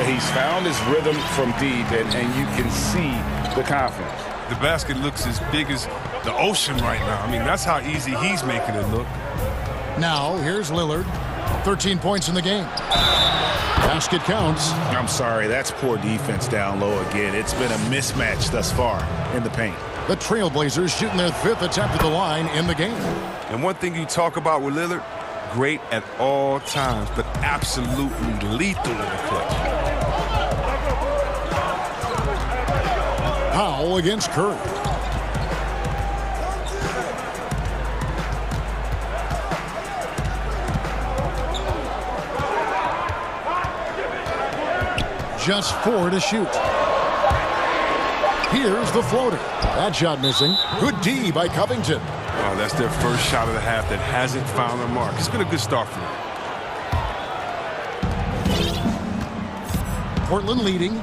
He's found his rhythm from deep, and you can see the confidence. The basket looks as big as the ocean right now. I mean, that's how easy he's making it look. Now, here's Lillard. 13 points in the game. Basket counts. I'm sorry, that's poor defense down low again. It's been a mismatch thus far in the paint. The Trailblazers shooting their 5th attempt at the line in the game. And one thing you talk about with Lillard, great at all times, but absolutely lethal in the clutch. Powell against Curry. Just 4 to shoot. Here's the floater. That shot missing. Good D by Covington. Oh, that's their first shot of the half that hasn't found their mark. It's been a good start for them. Portland leading.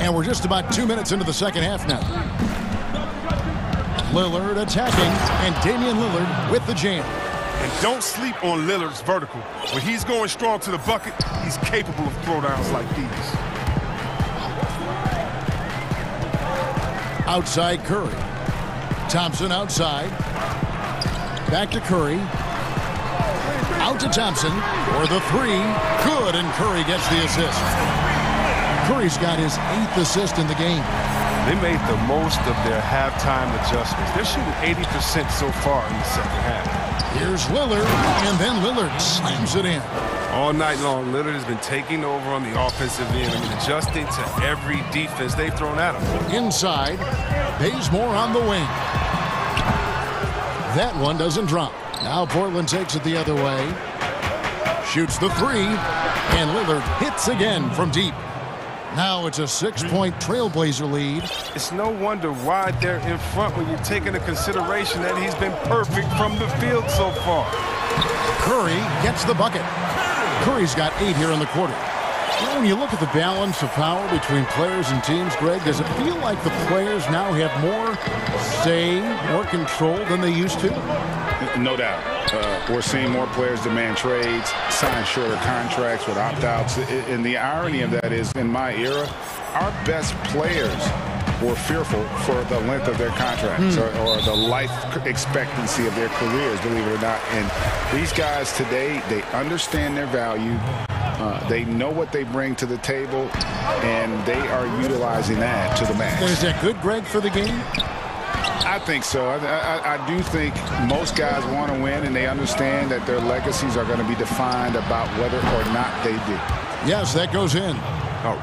And we're just about 2 minutes into the second half now. Lillard attacking, and Damian Lillard with the jam. And don't sleep on Lillard's vertical. When he's going strong to the bucket, he's capable of throwdowns like these. Outside Curry. Thompson outside. Back to Curry. Out to Thompson for the 3. Good, and Curry gets the assist. Curry's got his 8th assist in the game. They made the most of their halftime adjustments. They're shooting 80% so far in the second half. Here's Lillard, and then Lillard slams it in. All night long, Lillard has been taking over on the offensive end. Adjusting to every defense they've thrown at him. Inside, Bazemore on the wing. That one doesn't drop. Now Portland takes it the other way. Shoots the 3, and Lillard hits again from deep. Now it's a 6-point Trailblazer lead. It's no wonder why they're in front when you take into consideration that he's been perfect from the field so far. Curry gets the bucket. Curry's got 8 here in the quarter. You know, when you look at the balance of power between players and teams, Greg, does it feel like the players now have more say, more control than they used to? No doubt. We're seeing more players demand trades, sign shorter contracts with opt-outs. And the irony of that is, in my era, our best players were fearful for the length of their contracts or the life expectancy of their careers, believe it or not. And these guys today, they understand their value. They know what they bring to the table, and they are utilizing that to the max. Is that good, Greg, for the game? I think so. I do think most guys want to win, and they understand that their legacies are going to be defined about whether or not they do. Yes, that goes in.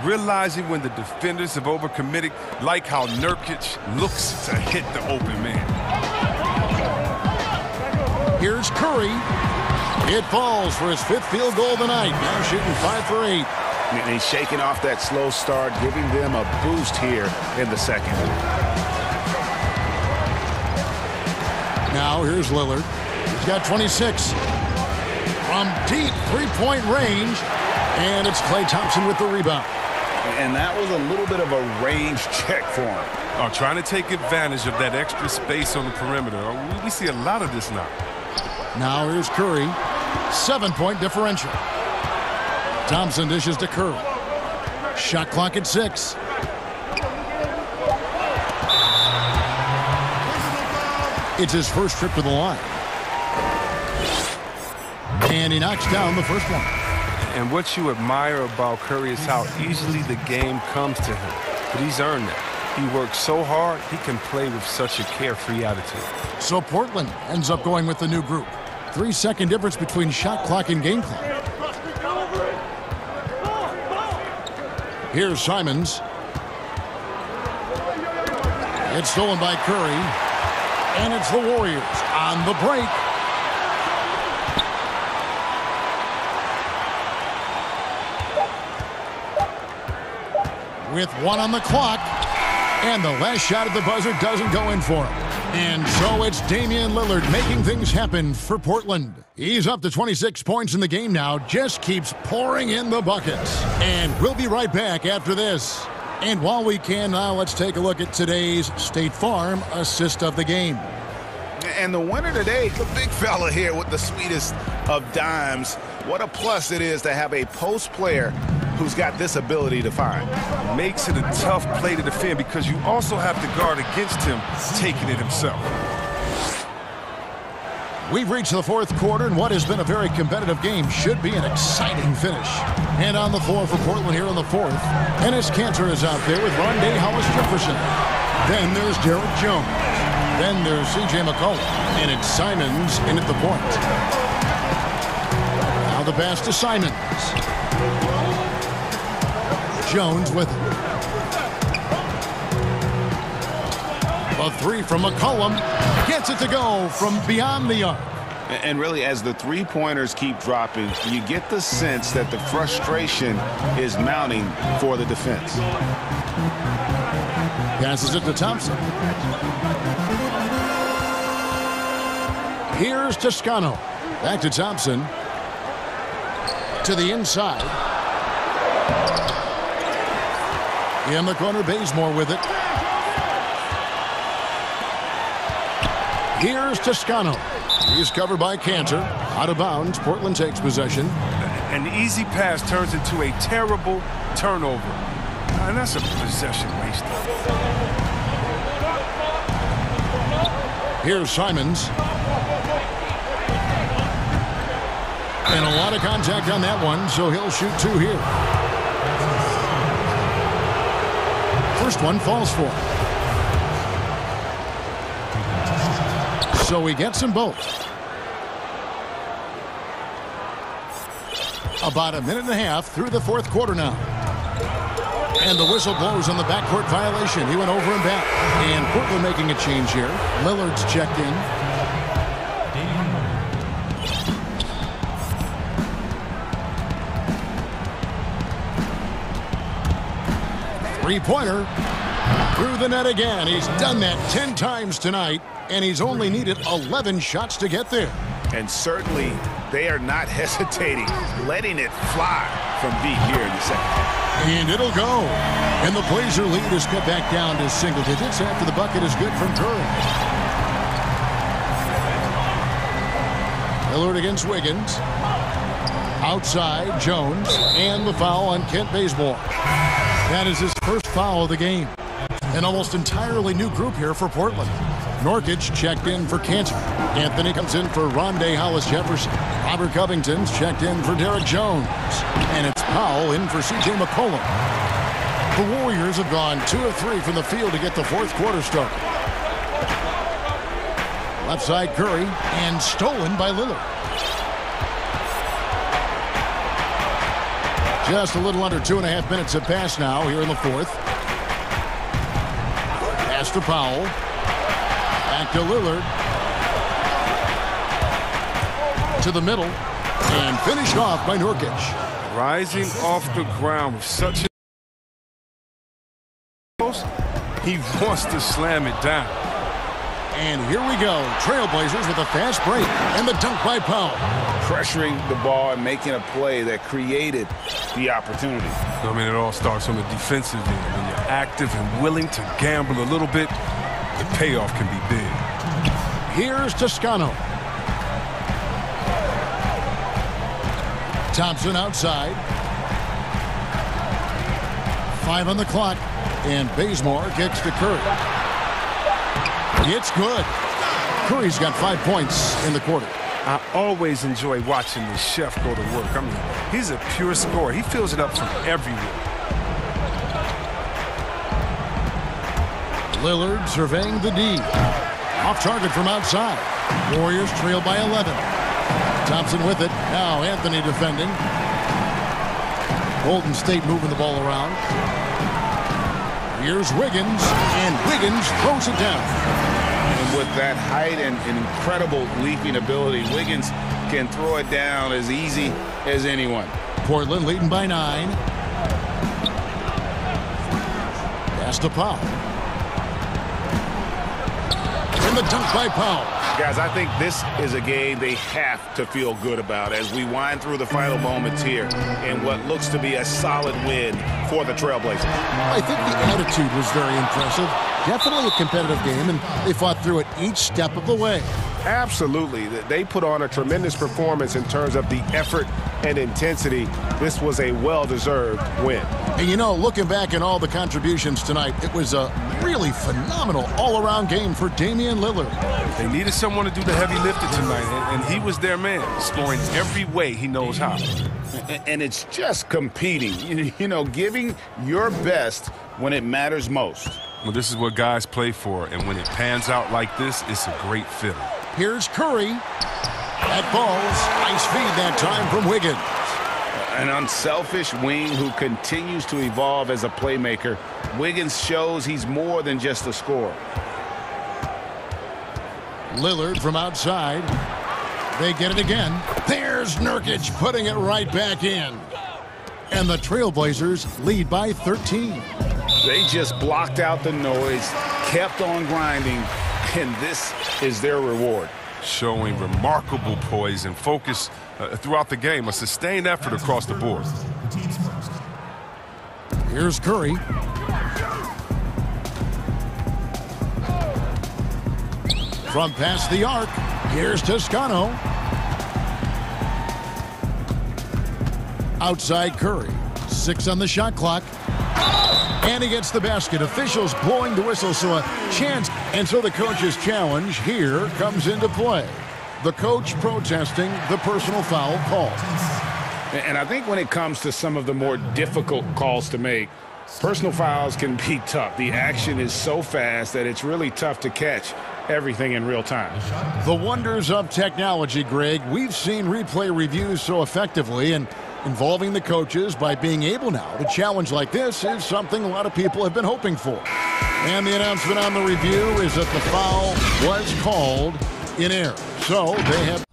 Realizing when the defenders have overcommitted, like how Nurkic looks to hit the open man. Here's Curry. It falls for his 5th field goal of the night. Now shooting 5 for 8. And he's shaking off that slow start, giving them a boost here in the second. Now here's Lillard. He's got 26. From deep 3-point range. And it's Klay Thompson with the rebound. And that was a little bit of a range check for him. Trying to take advantage of that extra space on the perimeter. We see a lot of this now. Now here's Curry. 7-point differential. Thompson dishes to Curry. Shot clock at 6. It's his first trip to the line. And he knocks down the first one. And what you admire about Curry is how easily the game comes to him. But he's earned that. He works so hard, he can play with such a carefree attitude. So Portland ends up going with the new group. 3-second difference between shot clock and game clock. Here's Simons. It's stolen by Curry. And it's the Warriors on the break. With 1 on the clock. And the last shot at the buzzer doesn't go in for him. And so it's Damian Lillard making things happen for Portland. He's up to 26 points in the game now. Just keeps pouring in the buckets. And we'll be right back after this. And while we can now, let's take a look at today's State Farm assist of the game. And the winner today, the big fella here with the sweetest of dimes. What a plus it is to have a post player who's got this ability to find. Makes it a tough play to defend because you also have to guard against him taking it himself. We've reached the fourth quarter, and what has been a very competitive game should be an exciting finish. And on the floor for Portland here in the fourth, Enes Kanter is out there with Rondé Hollis-Jefferson. Then there's Derek Jones. Then there's C.J. McCollum. And it's Simons in at the point. Now the pass to Simons. Jones with it. A three from McCollum. Gets it to go from beyond the arc. And really, as the three-pointers keep dropping, you get the sense that the frustration is mounting for the defense. Passes it to Thompson. Here's Toscano. Back to Thompson. To the inside. In the corner, Bazemore with it. Here's Toscano. He's covered by Kanter. Out of bounds. Portland takes possession. An easy pass turns into a terrible turnover. And that's a possession waste. Here's Simons. And a lot of contact on that one, so he'll shoot two here. First one falls for him. So he gets them both. About a minute and a half through the fourth quarter now. And the whistle blows on the backcourt violation. He went over and back. And Portland making a change here. Lillard's checked in. Three-pointer. Through the net again. He's done that 10 times tonight. And he's only needed 11 shots to get there. And certainly, they are not hesitating, letting it fly from deep here in the second half. And it'll go. And the Blazer lead is cut back down to single digits after the bucket is good from Curry. Lillard against Wiggins. Outside, Jones. And the foul on Kent Bazemore. That is his first foul of the game. An almost entirely new group here for Portland. Nurkic checked in for Kanter. Anthony comes in for Rondé Hollis-Jefferson. Robert Covington's checked in for Derek Jones. And it's Powell in for C.J. McCollum. The Warriors have gone 2 of 3 from the field to get the fourth quarter started. Left side Curry, and stolen by Lillard. Just a little under 2.5 minutes have passed now here in the fourth. Pass to Powell. Back to Lillard. To the middle. And finished off by Nurkic. Rising off the ground with such a... He wants to slam it down. And here we go. Trailblazers with a fast break. And the dunk by Powell. Pressuring the ball and making a play that created the opportunity. I mean, it all starts on the defensive end. When you're active and willing to gamble a little bit, the payoff can be big. Here's Toscano. Thompson outside. 5 on the clock. And Bazemore kicks to Curry. It's good. Curry's got 5 points in the quarter. I always enjoy watching the chef go to work. I mean, he's a pure scorer. He fills it up from everywhere. Lillard surveying the D. Off target from outside. Warriors trail by 11. Thompson with it. Now Anthony defending. Golden State moving the ball around. Here's Wiggins, and Wiggins throws it down. And with that height and incredible leaping ability, Wiggins can throw it down as easy as anyone. Portland leading by 9. Pass to Powell. And the dunk by Powell. Guys, I think this is a game they have to feel good about as we wind through the final moments here in what looks to be a solid win for the Trailblazers. I think the attitude was very impressive. Definitely a competitive game, and they fought through it each step of the way. Absolutely. They put on a tremendous performance in terms of the effort and intensity, this was a well-deserved win. And you know, looking back at all the contributions tonight, it was a really phenomenal all-around game for Damian Lillard. They needed someone to do the heavy lifting tonight, and he was their man, scoring every way he knows how. And it's just competing, you know, giving your best when it matters most. Well, this is what guys play for, and when it pans out like this, it's a great feeling. Here's Curry. That falls. Nice feed that time from Wiggins. An unselfish wing who continues to evolve as a playmaker. Wiggins shows he's more than just a scorer. Lillard from outside. They get it again. There's Nurkic putting it right back in. And the Trailblazers lead by 13. They just blocked out the noise, kept on grinding, and this is their reward. Showing remarkable poise and focus throughout the game, a sustained effort across the board. Here's Curry. From past the arc, here's Toscano. Outside Curry. 6 on the shot clock. And he gets the basket. Officials blowing the whistle, so a chance. And so the coach's challenge here comes into play. The coach protesting the personal foul call. And I think when it comes to some of the more difficult calls to make, personal fouls can be tough. The action is so fast that it's really tough to catch everything in real time. The wonders of technology, Greg. We've seen replay reviews so effectively, and involving the coaches by being able now to challenge like this is something a lot of people have been hoping for. And the announcement on the review is that the foul was called in error. So they have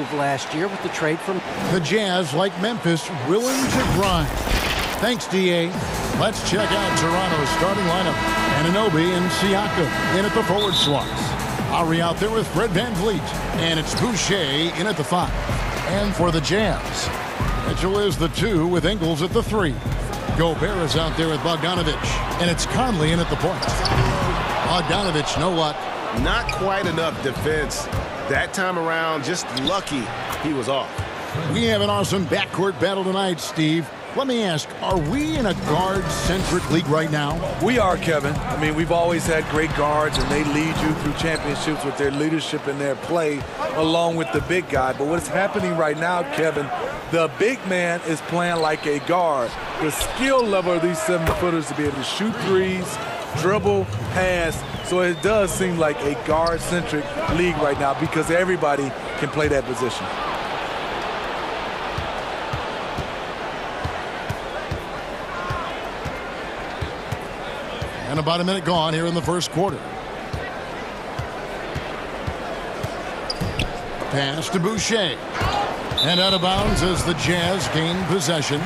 move last year with the trade from the Jazz, like Memphis, willing to grind. Thanks, D.A. Let's check out Toronto's starting lineup. Anunoby and Siakam in at the forward slots. Lowry out there with Fred VanVleet. And it's Boucher in at the 5. And for the Jazz, Mitchell is the 2 with Ingles at the 3. Gobert is out there with Bogdanovich. And it's Conley in at the point. Bogdanovich, no luck. Not quite enough defense that time around. Just lucky he was off. We have an awesome backcourt battle tonight, Steve. Let me ask, are we in a guard-centric league right now? We are, Kevin. I mean, we've always had great guards, and they lead you through championships with their leadership and their play, along with the big guy. But what's happening right now, Kevin, the big man is playing like a guard. The skill level of these 7-footers to be able to shoot threes, dribble, pass. So it does seem like a guard-centric league right now because everybody can play that position. And about a minute gone here in the first quarter. Pass to Boucher. And out of bounds as the Jazz gain possession.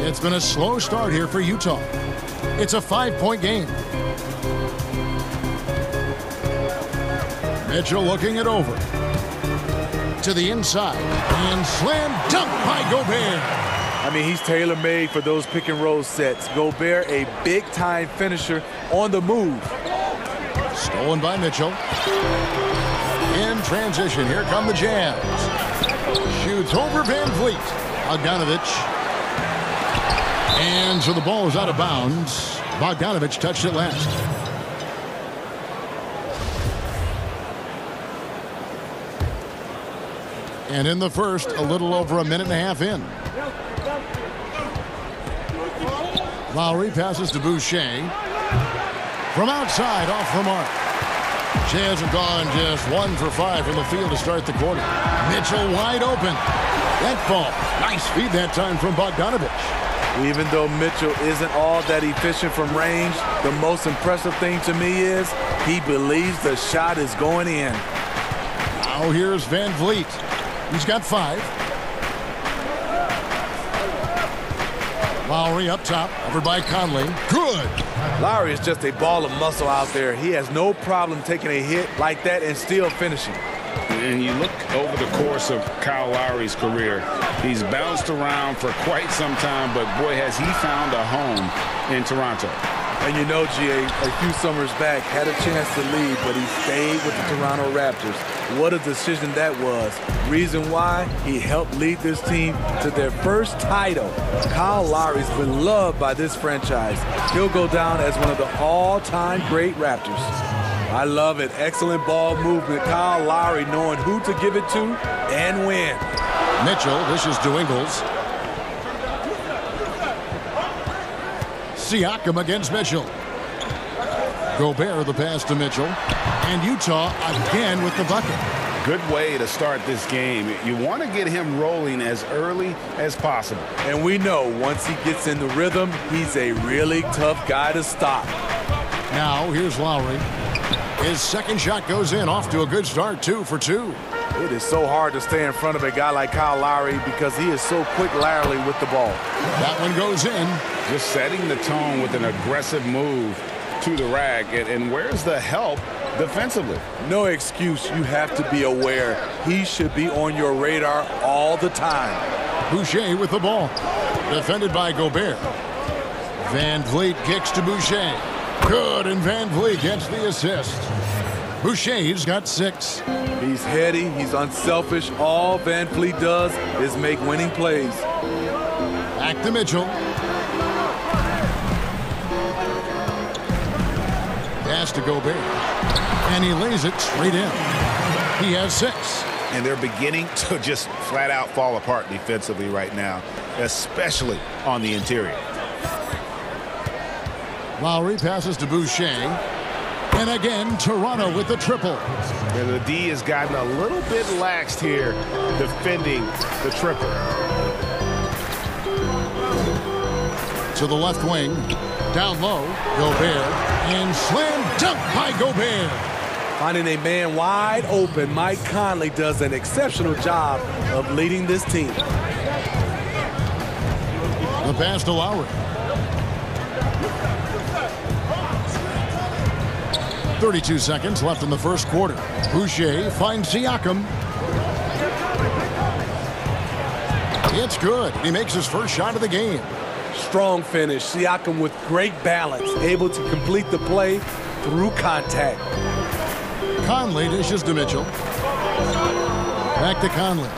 It's been a slow start here for Utah. It's a 5-point game. Mitchell looking it over. To the inside. And slam dunk by Gobert. I mean, he's tailor-made for those pick-and-roll sets. Gobert, a big-time finisher on the move. Stolen by Mitchell. In transition, here come the Jazz. Shoots over VanVleet. Bogdanovich. And so the ball is out of bounds. Bogdanovich touched it last. And in the first, a little over a minute and a half in. Lowry passes to Boucher. From outside, off the mark. Jazz have gone just 1 for 5 from the field to start the quarter. Mitchell wide open. That ball. Nice feed that time from Bogdanovich. Even though Mitchell isn't all that efficient from range, the most impressive thing to me is he believes the shot is going in. Now here's VanVleet. He's got 5. Lowry up top, over by Conley. Good. Lowry is just a ball of muscle out there. He has no problem taking a hit like that and still finishing. And you look over the course of Kyle Lowry's career, he's bounced around for quite some time, but boy, has he found a home in Toronto. And you know, G.A., a few summers back, had a chance to leave, but he stayed with the Toronto Raptors. What a decision that was. Reason why? He helped lead this team to their first title. Kyle Lowry's been loved by this franchise. He'll go down as one of the all-time great Raptors. I love it. Excellent ball movement. Kyle Lowry knowing who to give it to and when. Mitchell, this is to Ingles. Siakam against Mitchell. Gobert the pass to Mitchell. And Utah again with the bucket. Good way to start this game. You want to get him rolling as early as possible. And we know once he gets in the rhythm, he's a really tough guy to stop. Now here's Lowry. His second shot goes in, off to a good start, 2 for 2. It is so hard to stay in front of a guy like Kyle Lowry because he is so quick laterally with the ball. That one goes in. Just setting the tone with an aggressive move to the rack. And where's the help defensively? No excuse. You have to be aware. He should be on your radar all the time. Boucher with the ball. Defended by Gobert. VanVleet kicks to Boucher. Good, and VanVleet gets the assist. Boucher's got 6. He's heady. He's unselfish. All VanVleet does is make winning plays. Back to Mitchell. Pass to Gobert. And he lays it straight in. He has 6. And they're beginning to just flat out fall apart defensively right now, especially on the interior. Lowry passes to Boucher. And again, Toronto with the triple. And the D has gotten a little bit laxed here defending the triple. To the left wing. Down low. Gobert. And slam Dunk by Gobert. Finding a man wide open, Mike Conley does an exceptional job of leading this team. The pass to Lowry. 32 seconds left in the first quarter. Boucher finds Siakam. It's good. He makes his first shot of the game. Strong finish. Siakam with great balance, able to complete the play through contact. Conley dishes to Mitchell. Back to Conley.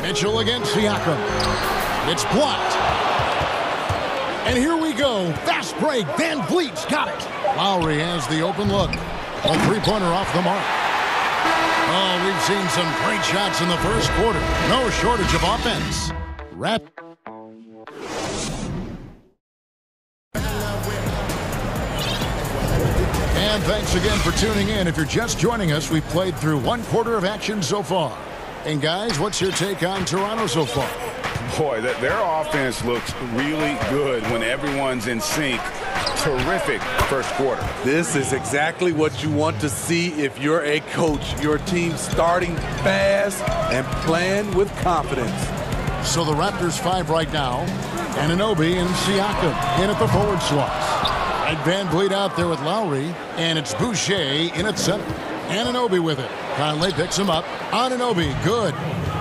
Mitchell against Siakam. It's blocked. And here we go. Fast break. Van Vliet's got it. Lowry has the open look. A three-pointer off the mark. Oh, we've seen some great shots in the first quarter. No shortage of offense. And thanks again for tuning in. If you're just joining us, we've played through one quarter of action so far. And guys, what's your take on Toronto so far? Boy, their offense looks really good when everyone's in sync. Terrific first quarter. This is exactly what you want to see if you're a coach. Your team starting fast and playing with confidence. So the Raptors 5 right now. Anunoby and Siakam in at the forward slots. And Van Vliet out there with Lowry. And it's Boucher in at center. Anunoby with it. Conley picks him up. Anunoby, good.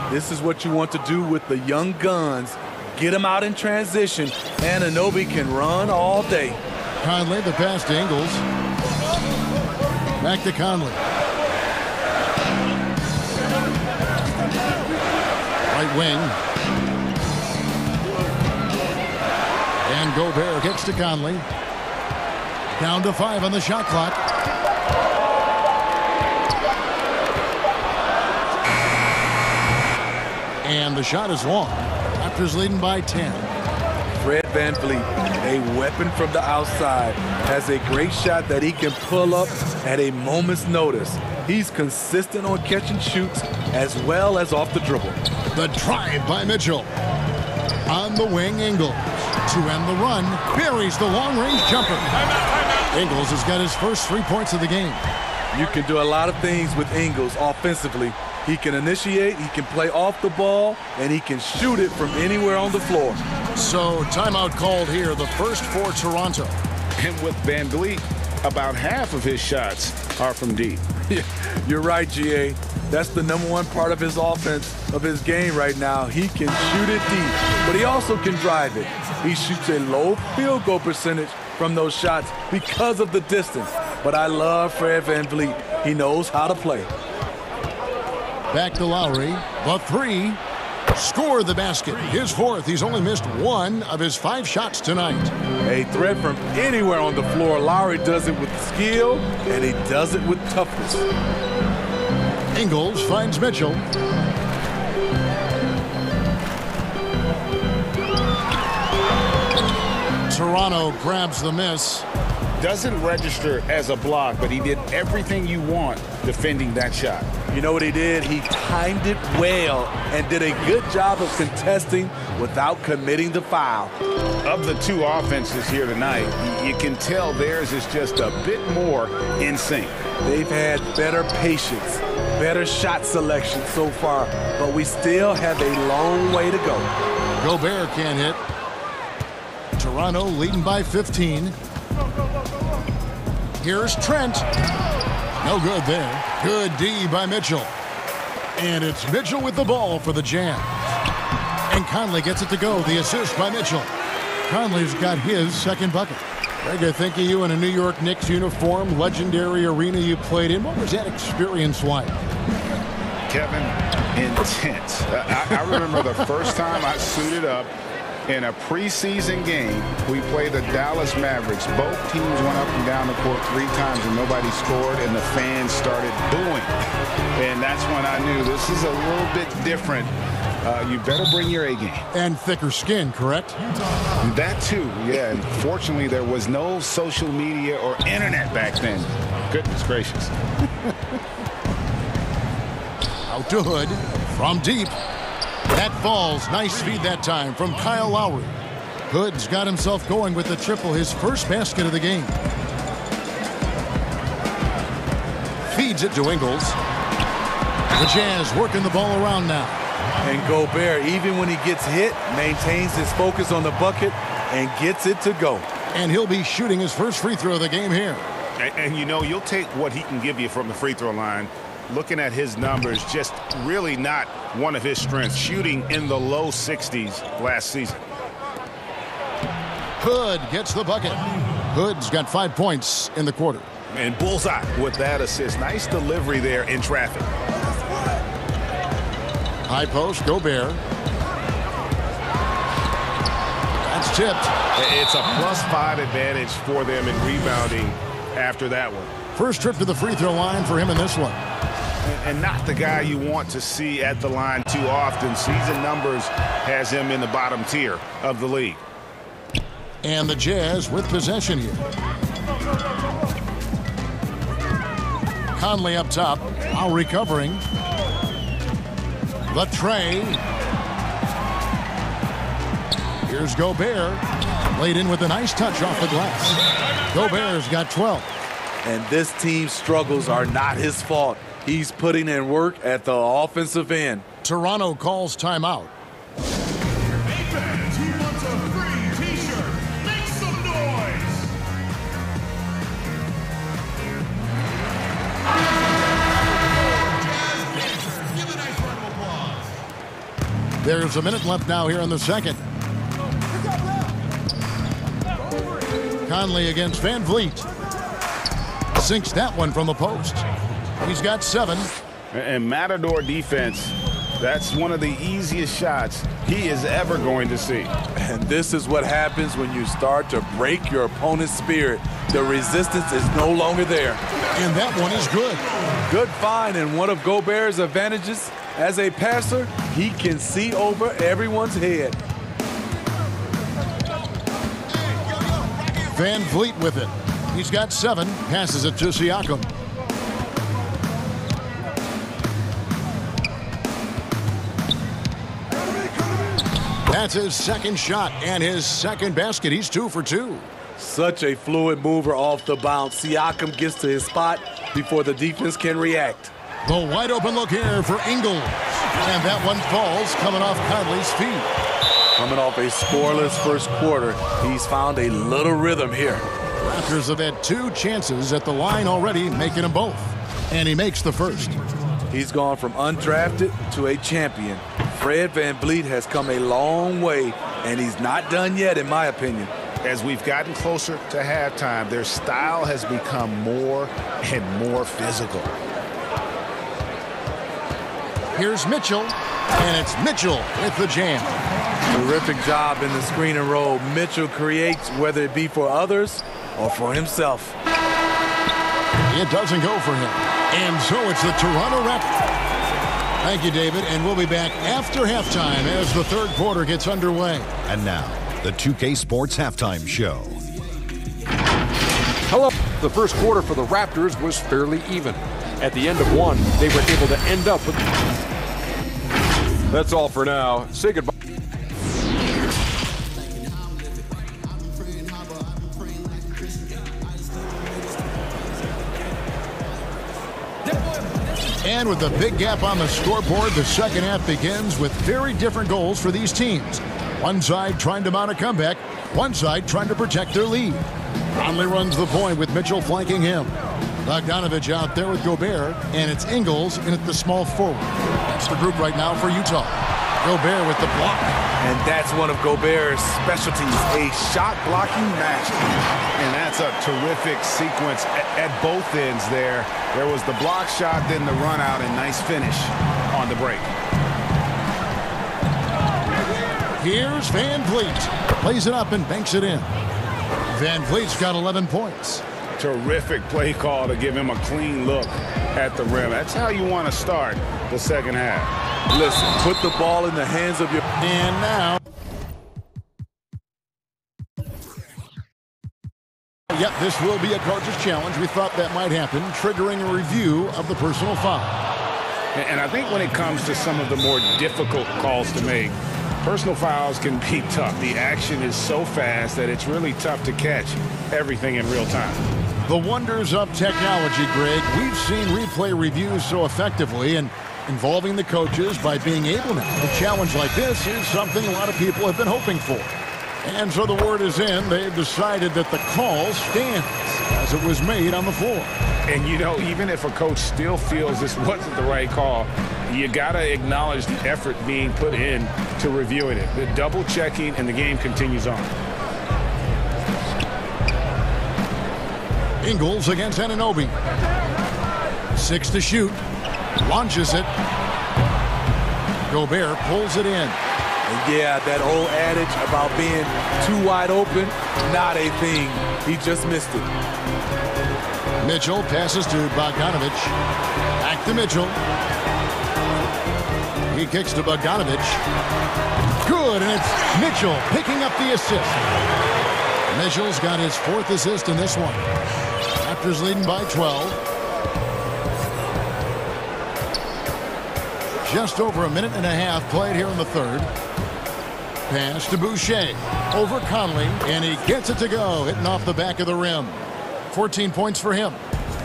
This is what you want to do with the young guns. Get them out in transition. Anunoby can run all day. Conley, the pass to Ingles. Back to Conley. Right wing. And Gobert gets to Conley. Down to 5 on the shot clock. And the shot is long. Raptors leading by 10. Fred VanVleet, a weapon from the outside, has a great shot that he can pull up at a moment's notice. He's consistent on catch and shoots as well as off the dribble. The drive by Mitchell. On the wing, Ingles. To end the run, buries the long-range jumper. Ingles has got his first 3 points of the game. You can do a lot of things with Ingles offensively. He can initiate, he can play off the ball, and he can shoot it from anywhere on the floor. So, timeout called here, the first for Toronto. And with VanVleet, about half of his shots are from deep. You're right, GA. That's the #1 part of his offense, of his game right now. He can shoot it deep, but he also can drive it. He shoots a low field goal percentage from those shots because of the distance. But I love Fred VanVleet. He knows how to play. Back to Lowry. The 3. Score the basket. His 4th. He's only missed 1 of his 5 shots tonight. A threat from anywhere on the floor. Lowry does it with skill, and he does it with toughness. Ingles finds Mitchell. Toronto grabs the miss. Doesn't register as a block, but he did everything you want defending that shot. You know what he did? He timed it well and did a good job of contesting without committing the foul. Of the 2 offenses here tonight, you can tell theirs is just a bit more in sync. They've had better patience, better shot selection so far, but we still have a long way to go. Gobert can't hit. Toronto leading by 15. Here's Trent. No good there. Good D by Mitchell. And it's Mitchell with the ball for the Jazz. And Conley gets it to go. The assist by Mitchell. Conley's got his second bucket. Greg, I think of you in a New York Knicks uniform, legendary arena you played in. What was that experience like? Kevin, intense. I remember the first time I suited up in a preseason game. We played the Dallas Mavericks. Both teams went up and down the court 3 times and nobody scored, and the fans started booing. And that's when I knew this is a little bit different. You better bring your A game. And thicker skin, correct? That too, yeah. And fortunately, there was no social media or internet back then. Goodness gracious. Out to Hood from deep. That falls. Nice feed that time from Kyle Lowry. Hood's got himself going with the triple, his first basket of the game. Feeds it to Ingles. The Jazz working the ball around now. And Gobert, even when he gets hit, maintains his focus on the bucket and gets it to go. And he'll be shooting his first free throw of the game here. And you know, you'll take what he can give you from the free throw line. Looking at his numbers, just really not one of his strengths. Shooting in the low 60s last season. Hood gets the bucket. Hood's got 5 points in the quarter. And bullseye with that assist. Nice delivery there in traffic. High post, Gobert. That's tipped. It's a +5 advantage for them in rebounding after that one. First trip to the free throw line for him in this one. And not the guy you want to see at the line too often. Season numbers has him in the bottom tier of the league. And the Jazz with possession here. Conley up top, now recovering. The tray. Here's Gobert. Laid in with a nice touch off the glass. Gobert's got 12. And this team's struggles are not his fault. He's putting in work at the offensive end. Toronto calls timeout. Hey fans, who wants a free t-shirt? Make some noise! Jazz dancers, give a nice round of applause. There's a minute left now here in the second. Conley against Van Vliet. Sinks that one from the post. He's got 7. And Matador defense, that's one of the easiest shots he is ever going to see. And this is what happens when you start to break your opponent's spirit. The resistance is no longer there. And that one is good. Good find, and one of Gobert's advantages as a passer, he can see over everyone's head. Van Vliet with it. He's got 7. Passes it to Siakam. That's his second shot and his second basket. He's 2 for 2. Such a fluid mover off the bounce. Siakam gets to his spot before the defense can react. The wide open look here for Ingles. And that one falls coming off Conley's feet. Coming off a scoreless first quarter, he's found a little rhythm here. Raptors have had 2 chances at the line already, making them both. And he makes the first. He's gone from undrafted to a champion. Fred VanVleet has come a long way, and he's not done yet, in my opinion. As we've gotten closer to halftime, their style has become more and more physical. Here's Mitchell, and it's Mitchell with the jam. Terrific job in the screen and roll. Mitchell creates, whether it be for others or for himself. It doesn't go for him. And so it's the Toronto Raptors. Thank you, David, and we'll be back after halftime as the third quarter gets underway. And now, the 2K Sports Halftime Show. Hello. The first quarter for the Raptors was fairly even. At the end of one, they were able to end up with... That's all for now. Say goodbye. And with a big gap on the scoreboard, the second half begins with very different goals for these teams. One side trying to mount a comeback, one side trying to protect their lead. Conley runs the point with Mitchell flanking him. Bogdanovich out there with Gobert, and it's Ingles in at the small forward. That's the group right now for Utah. Gobert with the block. And that's one of Gobert's specialties, a shot-blocking master. And that's a terrific sequence at both ends there. There was the block shot, then the run out, and nice finish on the break. Here's Van Vliet. Plays it up and banks it in. Van Vliet's got 11 points. Terrific play call to give him a clean look at the rim. That's how you want to start the second half. Listen, put the ball in the hands of your... And now... Yep, this will be a coach's challenge. We thought that might happen, triggering a review of the personal foul. And I think when it comes to some of the more difficult calls to make, Personal fouls can be tough. The action is so fast that it's really tough to catch everything in real time. The wonders of technology, Greg. We've seen replay reviews so effectively, and involving the coaches by being able now. A challenge like this is something a lot of people have been hoping for. And so the word is in. They've decided that the call stands as it was made on the floor. And, you know, even if a coach still feels this wasn't the right call, you got to acknowledge the effort being put in to reviewing it. The double checking, and the game continues on. Ingles against Anunoby. 6 to shoot. Launches it. Gobert pulls it in. And yeah, that old adage about being too wide open, not a thing. He just missed it. Mitchell passes to Bogdanovic. Back to Mitchell. He kicks to Bogdanovic. Good, and it's Mitchell picking up the assist. Mitchell's got his 4th assist in this one. Raptors leading by 12. Just over a minute and a half played here in the third. Pass to Boucher. Over Conley, and he gets it to go, hitting off the back of the rim. 14 points for him.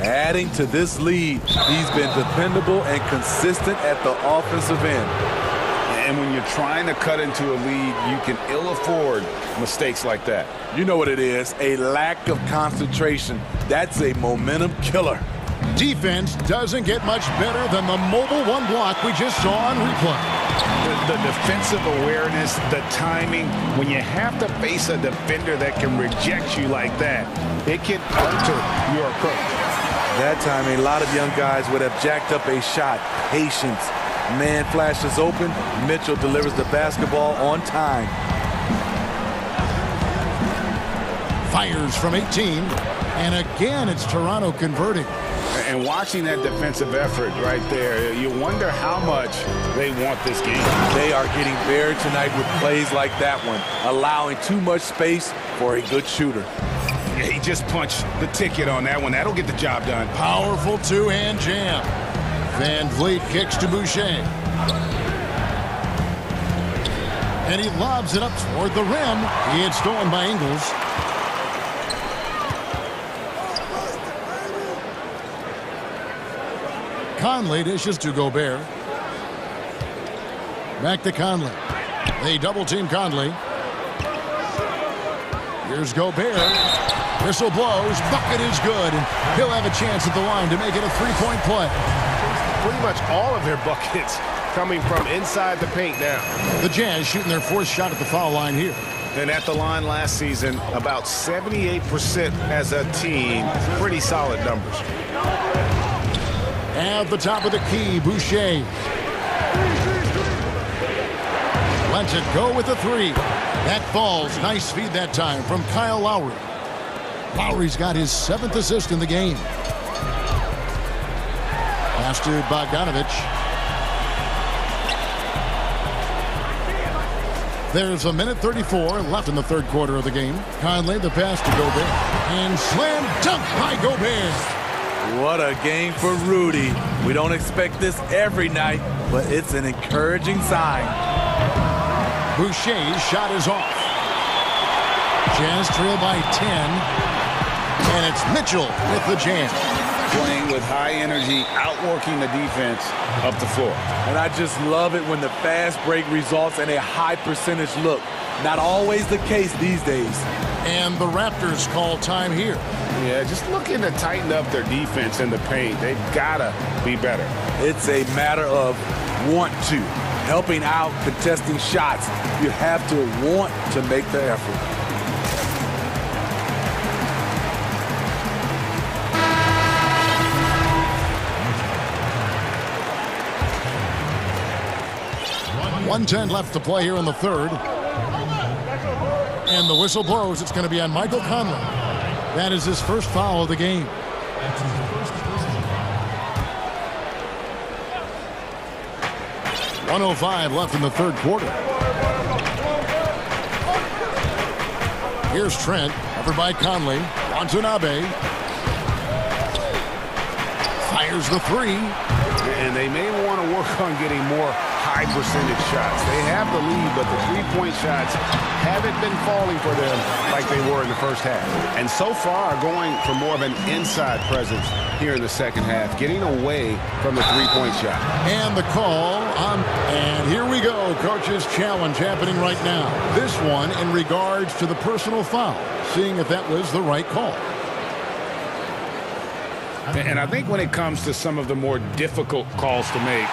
Adding to this lead, he's been dependable and consistent at the offensive end. And when you're trying to cut into a lead, you can ill afford mistakes like that. You know what it is, a lack of concentration. That's a momentum killer. Defense doesn't get much better than the mobile one block we just saw on replay. The defensive awareness, the timing, when you have to face a defender that can reject you like that, it can alter your approach. That time, a lot of young guys would have jacked up a shot. Patience. Man flashes open. Mitchell delivers the basketball on time. Fires from 18. And again, it's Toronto converting. And watching that defensive effort right there, you wonder how much they want this game. They are getting buried tonight with plays like that one, allowing too much space for a good shooter. Yeah, he just punched the ticket on that one. That'll get the job done. Powerful two-hand jam. Van Vliet kicks to Boucher. And he lobs it up toward the rim. He had stolen by Ingles. Conley dishes to Gobert. Back to Conley. They double-team Conley. Here's Gobert. Whistle blows. Bucket is good. And he'll have a chance at the line to make it a three-point play. Pretty much all of their buckets coming from inside the paint now. The Jazz shooting their 4th shot at the foul line here. And at the line last season, about 78% as a team. Pretty solid numbers. At the top of the key, Boucher. Lets it go with the 3. That falls. Nice feed that time from Kyle Lowry. Lowry's got his 7th assist in the game. Pass to Bogdanovic. There's a minute 34 left in the third quarter of the game. Conley, the pass to Gobert. And slam dunk by Gobert. What a game for Rudy. We don't expect this every night, but it's an encouraging sign. Boucher's shot is off. Jazz trail by 10. And it's Mitchell with the jam. Playing with high energy, outworking the defense up the floor. And I just love it when the fast break results in a high percentage look. Not always the case these days. And the Raptors call time here. Yeah, just looking to tighten up their defense in the paint. They've got to be better. It's a matter of want to. Helping out, contesting shots. You have to want to make the effort. .110 left to play here in the third. And the whistle blows. It's going to be on Michael Conley. That is his first foul of the game. .105 left in the third quarter. Here's Trent, covered by Conley. Watanabe. Fires the 3. And they may want to work on getting more high percentage shots. They have the lead, but the three-point shots haven't been falling for them like they were in the first half. And so far, going for more of an inside presence here in the second half, getting away from the three-point shot. And the call on, and here we go. Coach's challenge happening right now. This one in regards to the personal foul, seeing if that was the right call. And I think when it comes to some of the more difficult calls to make,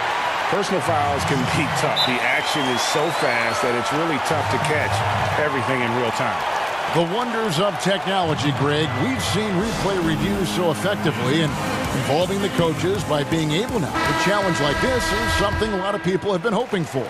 personal fouls can be tough. The action is so fast that it's really tough to catch everything in real time. The wonders of technology, Greg. We've seen replay reviews so effectively, and involving the coaches by being able now to challenge like this is something a lot of people have been hoping for.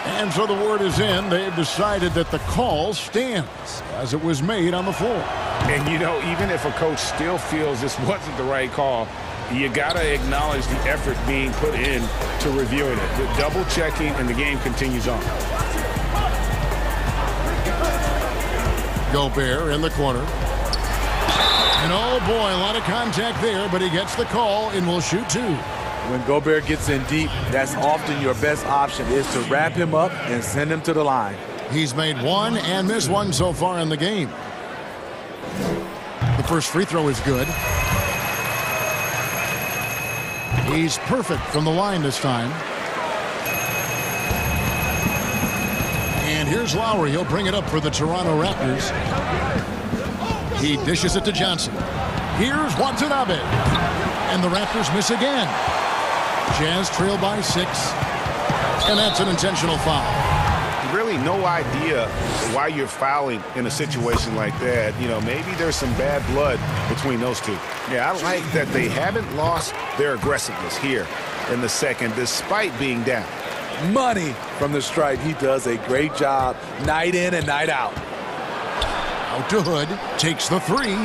And so the word is in. They've decided that the call stands as it was made on the floor. And, you know, even if a coach still feels this wasn't the right call, you got to acknowledge the effort being put in to reviewing it. The double checking, and the game continues on. Gobert in the corner. And oh boy, a lot of contact there, but he gets the call and will shoot two. When Gobert gets in deep, that's often your best option, is to wrap him up and send him to the line. He's made one and missed one so far in the game. The first free throw is good. He's perfect from the line this time. And here's Lowry. He'll bring it up for the Toronto Raptors. He dishes it to Johnson. Here's Watanabe. And the Raptors miss again. Jazz trail by 6. And that's an intentional foul. Really no idea why you're fouling in a situation like that. You know, maybe there's some bad blood between those two. Yeah, I like that they haven't lost their aggressiveness here in the second, despite being down. Money from the stripe. He does a great job night in and night out. Out to Hood. Takes the three.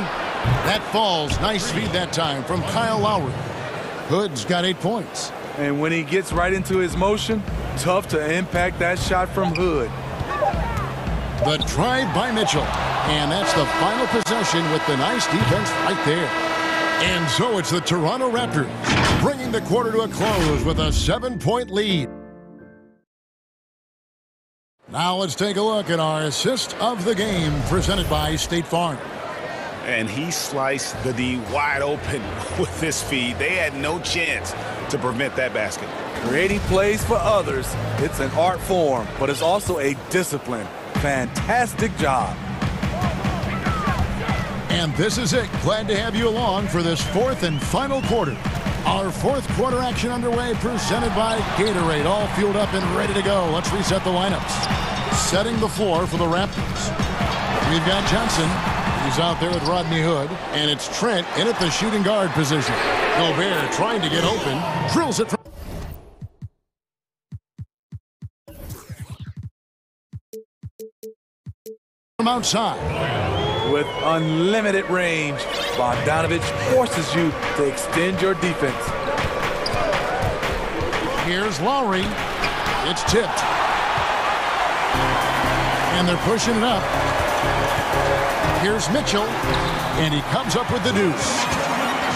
That falls. Nice feed that time from Kyle Lowry. Hood's got 8 points. And when he gets right into his motion, tough to impact that shot from Hood. The drive by Mitchell. And that's the final possession with the nice defense right there. And so it's the Toronto Raptors bringing the quarter to a close with a 7-point lead. Now let's take a look at our assist of the game presented by State Farm. And he sliced the D wide open with this feed. They had no chance to prevent that basket. Creating plays for others, it's an art form, but it's also a discipline. Fantastic job. And this is it. Glad to have you along for this fourth and final quarter. Our fourth quarter action underway, presented by Gatorade. All fueled up and ready to go. Let's reset the lineups. Setting the floor for the Raptors. We've got Johnson. He's out there with Rodney Hood. And it's Trent in at the shooting guard position. Gobert trying to get open. Drills it from outside. With unlimited range, Bogdanovic forces you to extend your defense. Here's Lowry. It's tipped. And they're pushing it up. Here's Mitchell. And he comes up with the deuce.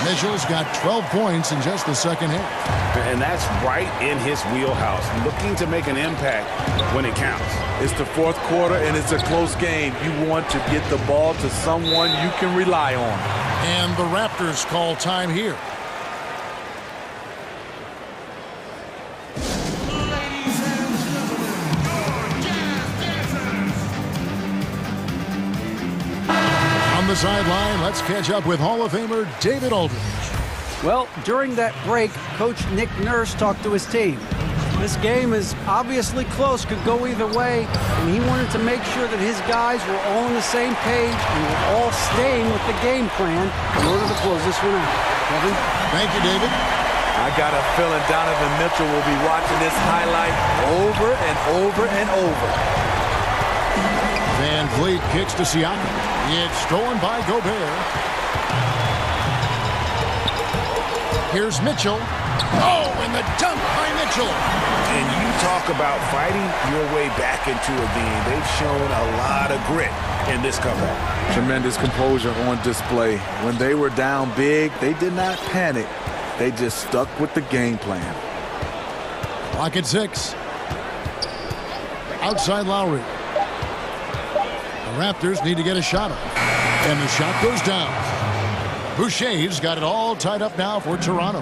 Mitchell's got 12 points in just the second half. And that's right in his wheelhouse. Looking to make an impact when it counts. It's the fourth quarter, and it's a close game. You want to get the ball to someone you can rely on. And the Raptors call time here. On the sideline, let's catch up with Hall of Famer David Aldridge. Well, during that break, Coach Nick Nurse talked to his team. This game is obviously close, could go either way, and he wanted to make sure that his guys were all on the same page and were all staying with the game plan in order to close this one out. Kevin? Thank you, David. I got a feeling Donovan Mitchell will be watching this highlight over and over and over. Van Vliet kicks to Siakam. It's stolen by Gobert. Here's Mitchell. Oh, and the dunk by Mitchell. And you talk about fighting your way back into a game. They've shown a lot of grit in this comeback. Tremendous composure on display. When they were down big, they did not panic. They just stuck with the game plan. Clock at 6. Outside Lowry. The Raptors need to get a shot off. And the shot goes down. Boucher's got it all tied up now for Toronto.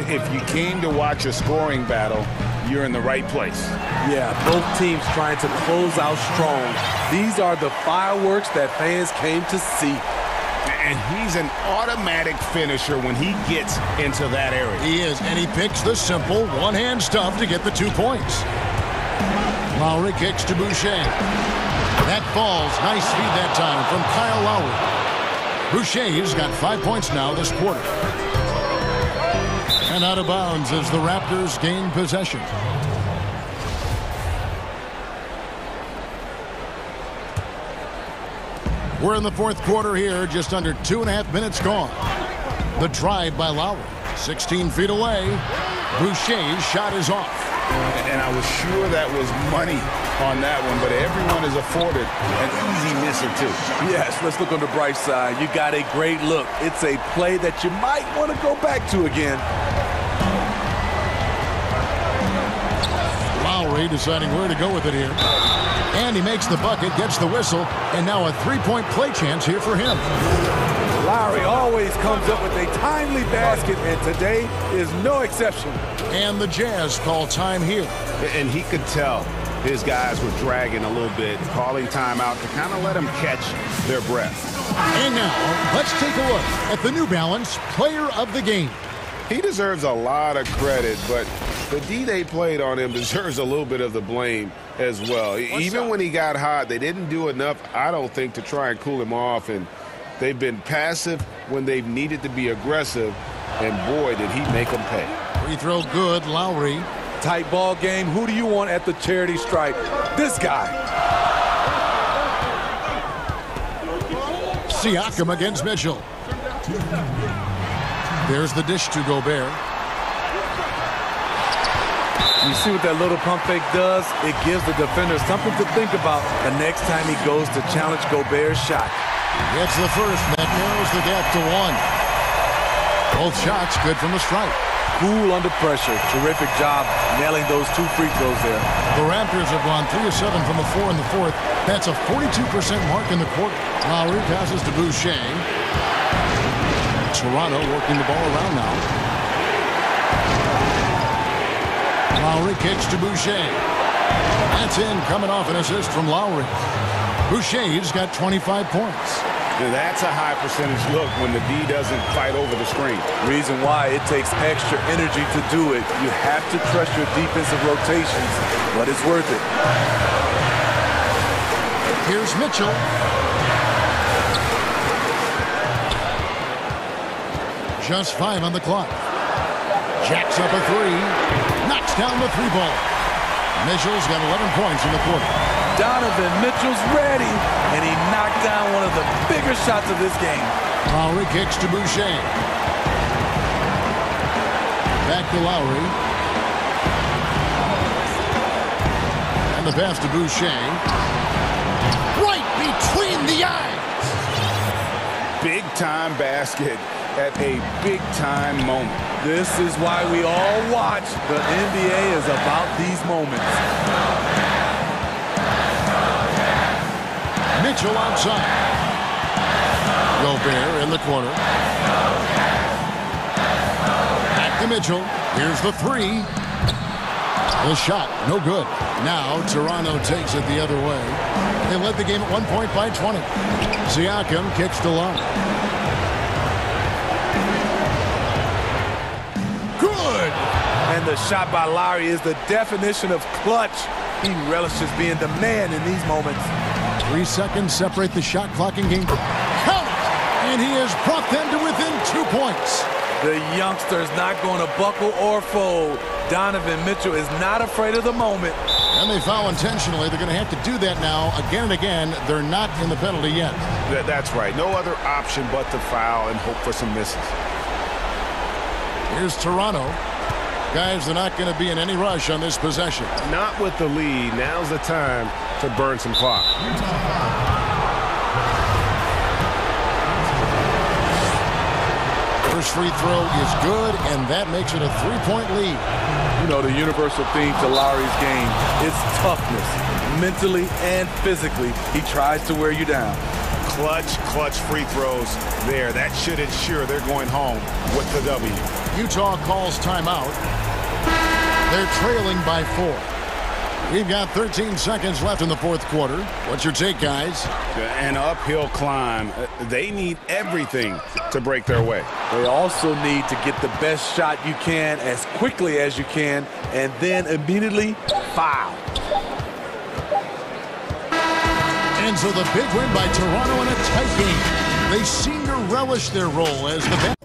If you came to watch a scoring battle, you're in the right place. Yeah, both teams trying to close out strong. These are the fireworks that fans came to see. And he's an automatic finisher when he gets into that area. He is, and he picks the simple one-hand stuff to get the 2 points. Lowry kicks to Boucher. That falls. Nice speed that time from Kyle Lowry. Boucher's got 5 points now this quarter. And out of bounds as the Raptors gain possession. We're in the fourth quarter here, just under 2.5 minutes gone. The drive by Lowry, 16 feet away. Boucher's shot is off. And I was sure that was money on that one, but everyone is afforded an easy misser too. Yes, let's look on the bright side. You got a great look. It's a play that you might want to go back to again. Lowry deciding where to go with it here. And he makes the bucket, gets the whistle, and now a three-point play chance here for him. Lowry always comes up with a timely basket, and today is no exception. And the Jazz call time here. And he could tell his guys were dragging a little bit, calling timeout to kind of let them catch their breath. And now, let's take a look at the New Balance Player of the Game. He deserves a lot of credit, but the D they played on him deserves a little bit of the blame as well. Even when he got hot, they didn't do enough, I don't think, to try and cool him off. And they've been passive when they've needed to be aggressive. And boy, did he make them pay. Free throw good, Lowry. Tight ball game. Who do you want at the charity stripe? This guy. Siakam against Mitchell. There's the dish to Gobert. You see what that little pump fake does? It gives the defender something to think about the next time he goes to challenge Gobert's shot. Gets the first. That narrows the gap to one. Both shots good from the stripe. Cool under pressure. Terrific job nailing those 2 free throws there. The Raptors have gone 3 of 7 from the floor in the fourth. That's a 42% mark in the quarter. Lowry passes to Boucher. Toronto working the ball around now. Lowry kicks to Boucher. That's in, coming off an assist from Lowry. Boucher's got 25 points. Now that's a high percentage look when the D doesn't fight over the screen. Reason why it takes extra energy to do it. You have to trust your defensive rotations, but it's worth it. Here's Mitchell. Just 5 on the clock. Jacks up a 3. Knocks down the 3 ball. Mitchell's got 11 points in the quarter. Donovan Mitchell's ready, and he knocked down one of the bigger shots of this game. Lowry kicks to Boucher. Back to Lowry. And the pass to Boucher. Right between the eyes. Big-time basket at a big-time moment. This is why we all watch. The NBA is about these moments. Mitchell outside. Gobert in the corner. Back to Mitchell. Here's the 3. The shot, no good. Now Toronto takes it the other way. They led the game at 1 point by 20. Siakam kicks to Lowry. Good! And the shot by Lowry is the definition of clutch. He relishes being the man in these moments. 3 seconds separate the shot clock in game. Count it! And he has brought them to within 2 points. The youngster's not going to buckle or fold. Donovan Mitchell is not afraid of the moment. And they foul intentionally. They're going to have to do that now again and again. They're not in the penalty yet. That's right. No other option but to foul and hope for some misses. Here's Toronto. Guys, they're not going to be in any rush on this possession. Not with the lead. Now's the time to burn some clock. First free throw is good, and that makes it a 3-point lead. You know, the universal theme to Lowry's game is toughness. mentally and physically. He tries to wear you down. Clutch free throws there. That should ensure they're going home with the W. Utah calls timeout. They're trailing by 4. We've got 13 seconds left in the fourth quarter. What's your take, guys? An uphill climb. They need everything to break their way. They also need to get the best shot you can as quickly as you can and then immediately foul. And so the big win by Toronto in a tight game. They seem to relish their role as the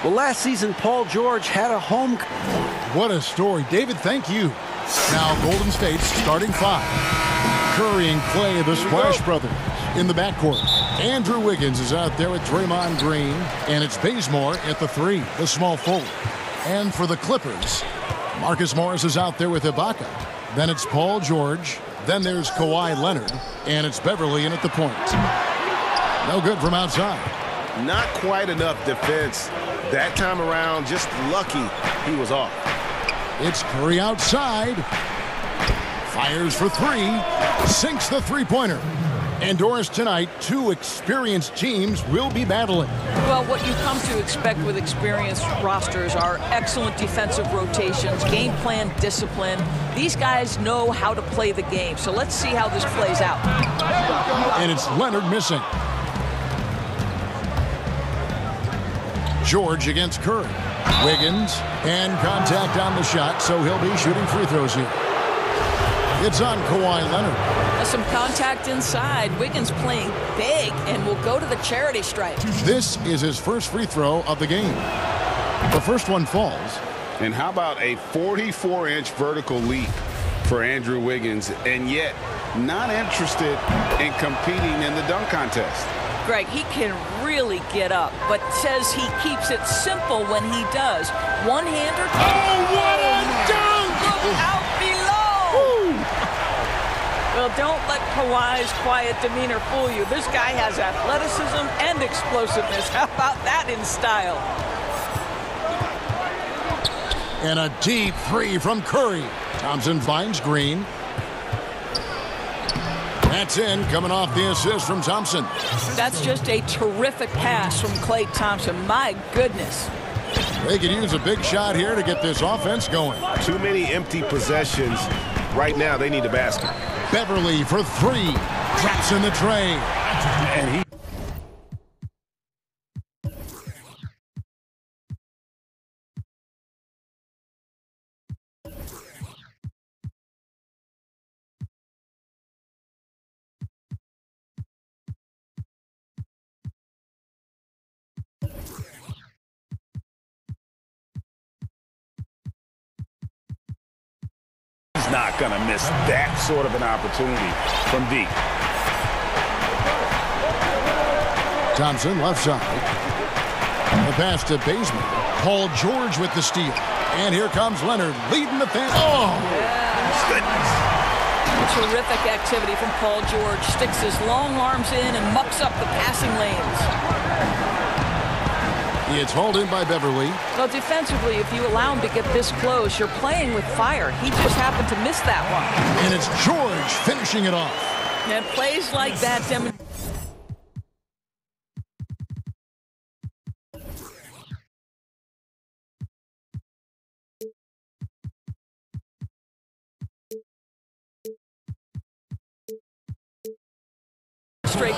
Well, last season, Paul George had a home. What a story. David, thank you. Now, Golden State's starting 5. Curry and Clay, the Splash Brothers, in the backcourt. Andrew Wiggins is out there with Draymond Green, and it's Bazemore at the 3, the small forward. And for the Clippers, Marcus Morris is out there with Ibaka. Then it's Paul George. Then there's Kawhi Leonard, and it's Beverly in at the point. No good from outside. Not quite enough defense that time around. Just lucky he was off. It's Curry outside. Fires for 3. Sinks the three-pointer. And Doris, tonight, two experienced teams will be battling. Well, what you come to expect with experienced rosters are excellent defensive rotations, game plan discipline. These guys know how to play the game. So let's see how this plays out. And it's Leonard missing. George against Curry. Wiggins, and contact on the shot, so he'll be shooting free throws here. It's on Kawhi Leonard. Some contact inside. Wiggins playing big and will go to the charity stripe. This is his first free throw of the game. The first one falls. And how about a 44-inch vertical leap for Andrew Wiggins, and yet not interested in competing in the dunk contest? Greg, he can really get up, but says he keeps it simple when he does. One-hander. Oh, what a dunk! Look out below! Well, don't let Kawhi's quiet demeanor fool you. This guy has athleticism and explosiveness. How about that in style? And a deep three from Curry. Thompson finds Green. That's in, coming off the assist from Thompson. That's just a terrific pass from Klay Thompson. My goodness. They could use a big shot here to get this offense going. Too many empty possessions. Right now, they need a basket. Beverly for three. Drops in the tray. And he... not going to miss that sort of an opportunity from deep. Thompson left side. The pass to Bazemore. Paul George with the steal. And here comes Leonard leading the fan. Oh! Yeah. Goodness. Terrific activity from Paul George. Sticks his long arms in and mucks up the passing lanes. It's hauled in by Beverly. Well, defensively, if you allow him to get this close, you're playing with fire. He just happened to miss that one. And it's George finishing it off. And plays like that demonstrate.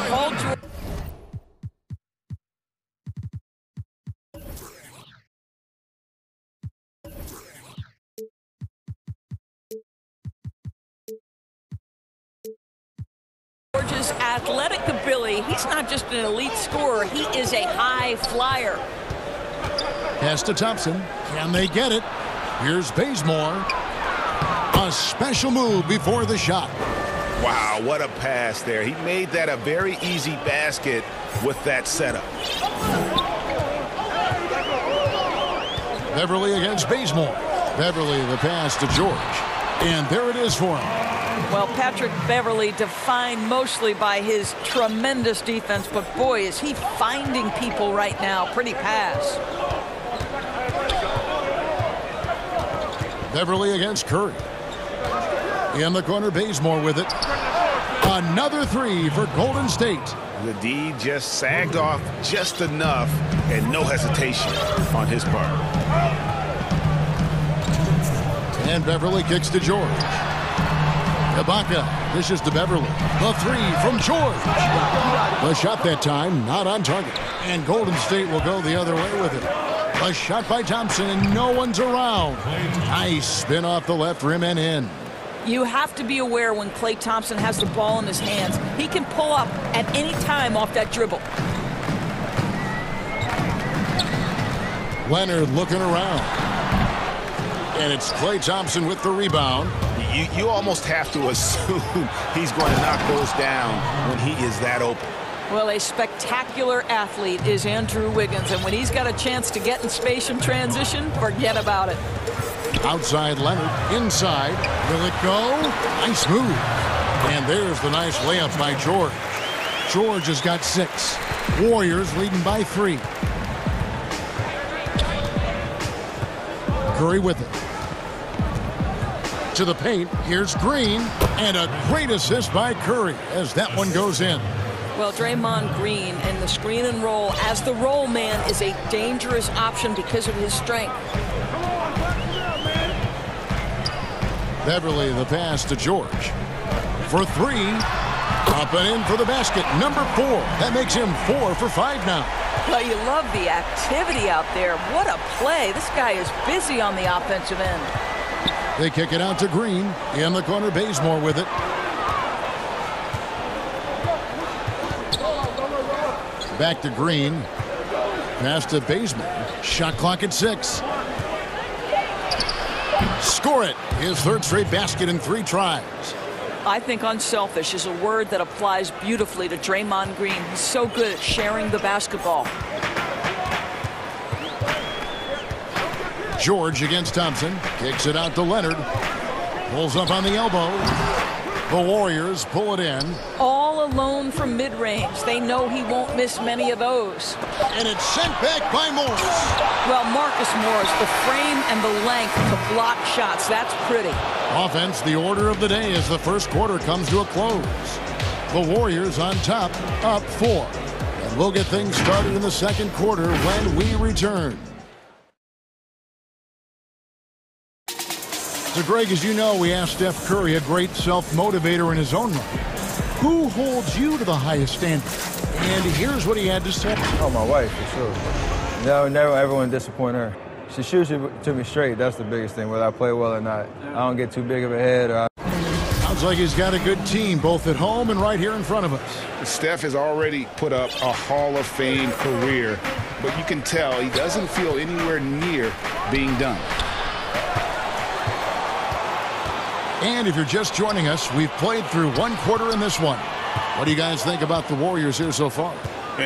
Paul George. George's athletic ability, he's not just an elite scorer, he is a high flyer. Pass to Thompson. Can they get it? Here's Bazemore. A special move before the shot. Wow, what a pass there. He made that a very easy basket with that setup. Beverly against Bazemore. Beverly the pass to George. And there it is for him. Well, Patrick Beverly defined mostly by his tremendous defense, but boy, is he finding people right now. Pretty pass. Beverly against Curry. In the corner, Bazemore with it. Another three for Golden State. The D just sagged off just enough and no hesitation on his part. And Beverly kicks to George. Ibaka dishes to Beverly. The three from George. The shot that time not on target. And Golden State will go the other way with it. A shot by Thompson and no one's around. Nice spin off the left rim and in. You have to be aware when Klay Thompson has the ball in his hands. He can pull up at any time off that dribble. Leonard looking around. And it's Klay Thompson with the rebound. You almost have to assume he's going to knock those down when he is that open. Well, a spectacular athlete is Andrew Wiggins, and when he's got a chance to get in space and transition, forget about it. Outside Leonard, inside. Will it go? Nice move. And there's the nice layup by George. George has got 6. Warriors leading by 3. Curry with it. to the paint. Here's Green. And a great assist by Curry as that one goes in. Well, Draymond Green in the screen and roll as the roll man is a dangerous option because of his strength. Beverly the pass to George. For three. Up and in for the basket. Number 4. That makes him 4 for 5 now. Well, you love the activity out there. What a play. This guy is busy on the offensive end. They kick it out to Green. In the corner, Bazemore with it. Back to Green. Pass to Bazemore. Shot clock at 6. Score it. His third straight basket in 3 tries. I think unselfish is a word that applies beautifully to Draymond Green. He's so good at sharing the basketball. George against Thompson. Kicks it out to Leonard. Pulls up on the elbow. The Warriors pull it in. All alone from mid-range. They know he won't miss many of those. And it's sent back by Morris. Well, Marcus Morris, the frame and the length to block shots. That's pretty. Offense, the order of the day as the first quarter comes to a close. The Warriors on top, up 4. And we'll get things started in the second quarter when we return. So, Greg, as you know, we asked Steph Curry, a great self-motivator in his own right, who holds you to the highest standard? And here's what he had to say. Oh, my wife, for sure. Never ever want to disappoint her. She shoots it to me straight. That's the biggest thing, whether I play well or not. I don't get too big of a head. Sounds like he's got a good team, both at home and right here in front of us. Steph has already put up a Hall of Fame career, but you can tell he doesn't feel anywhere near being done. And if you're just joining us, we've played through 1 quarter in this one. What do you guys think about the Warriors here so far?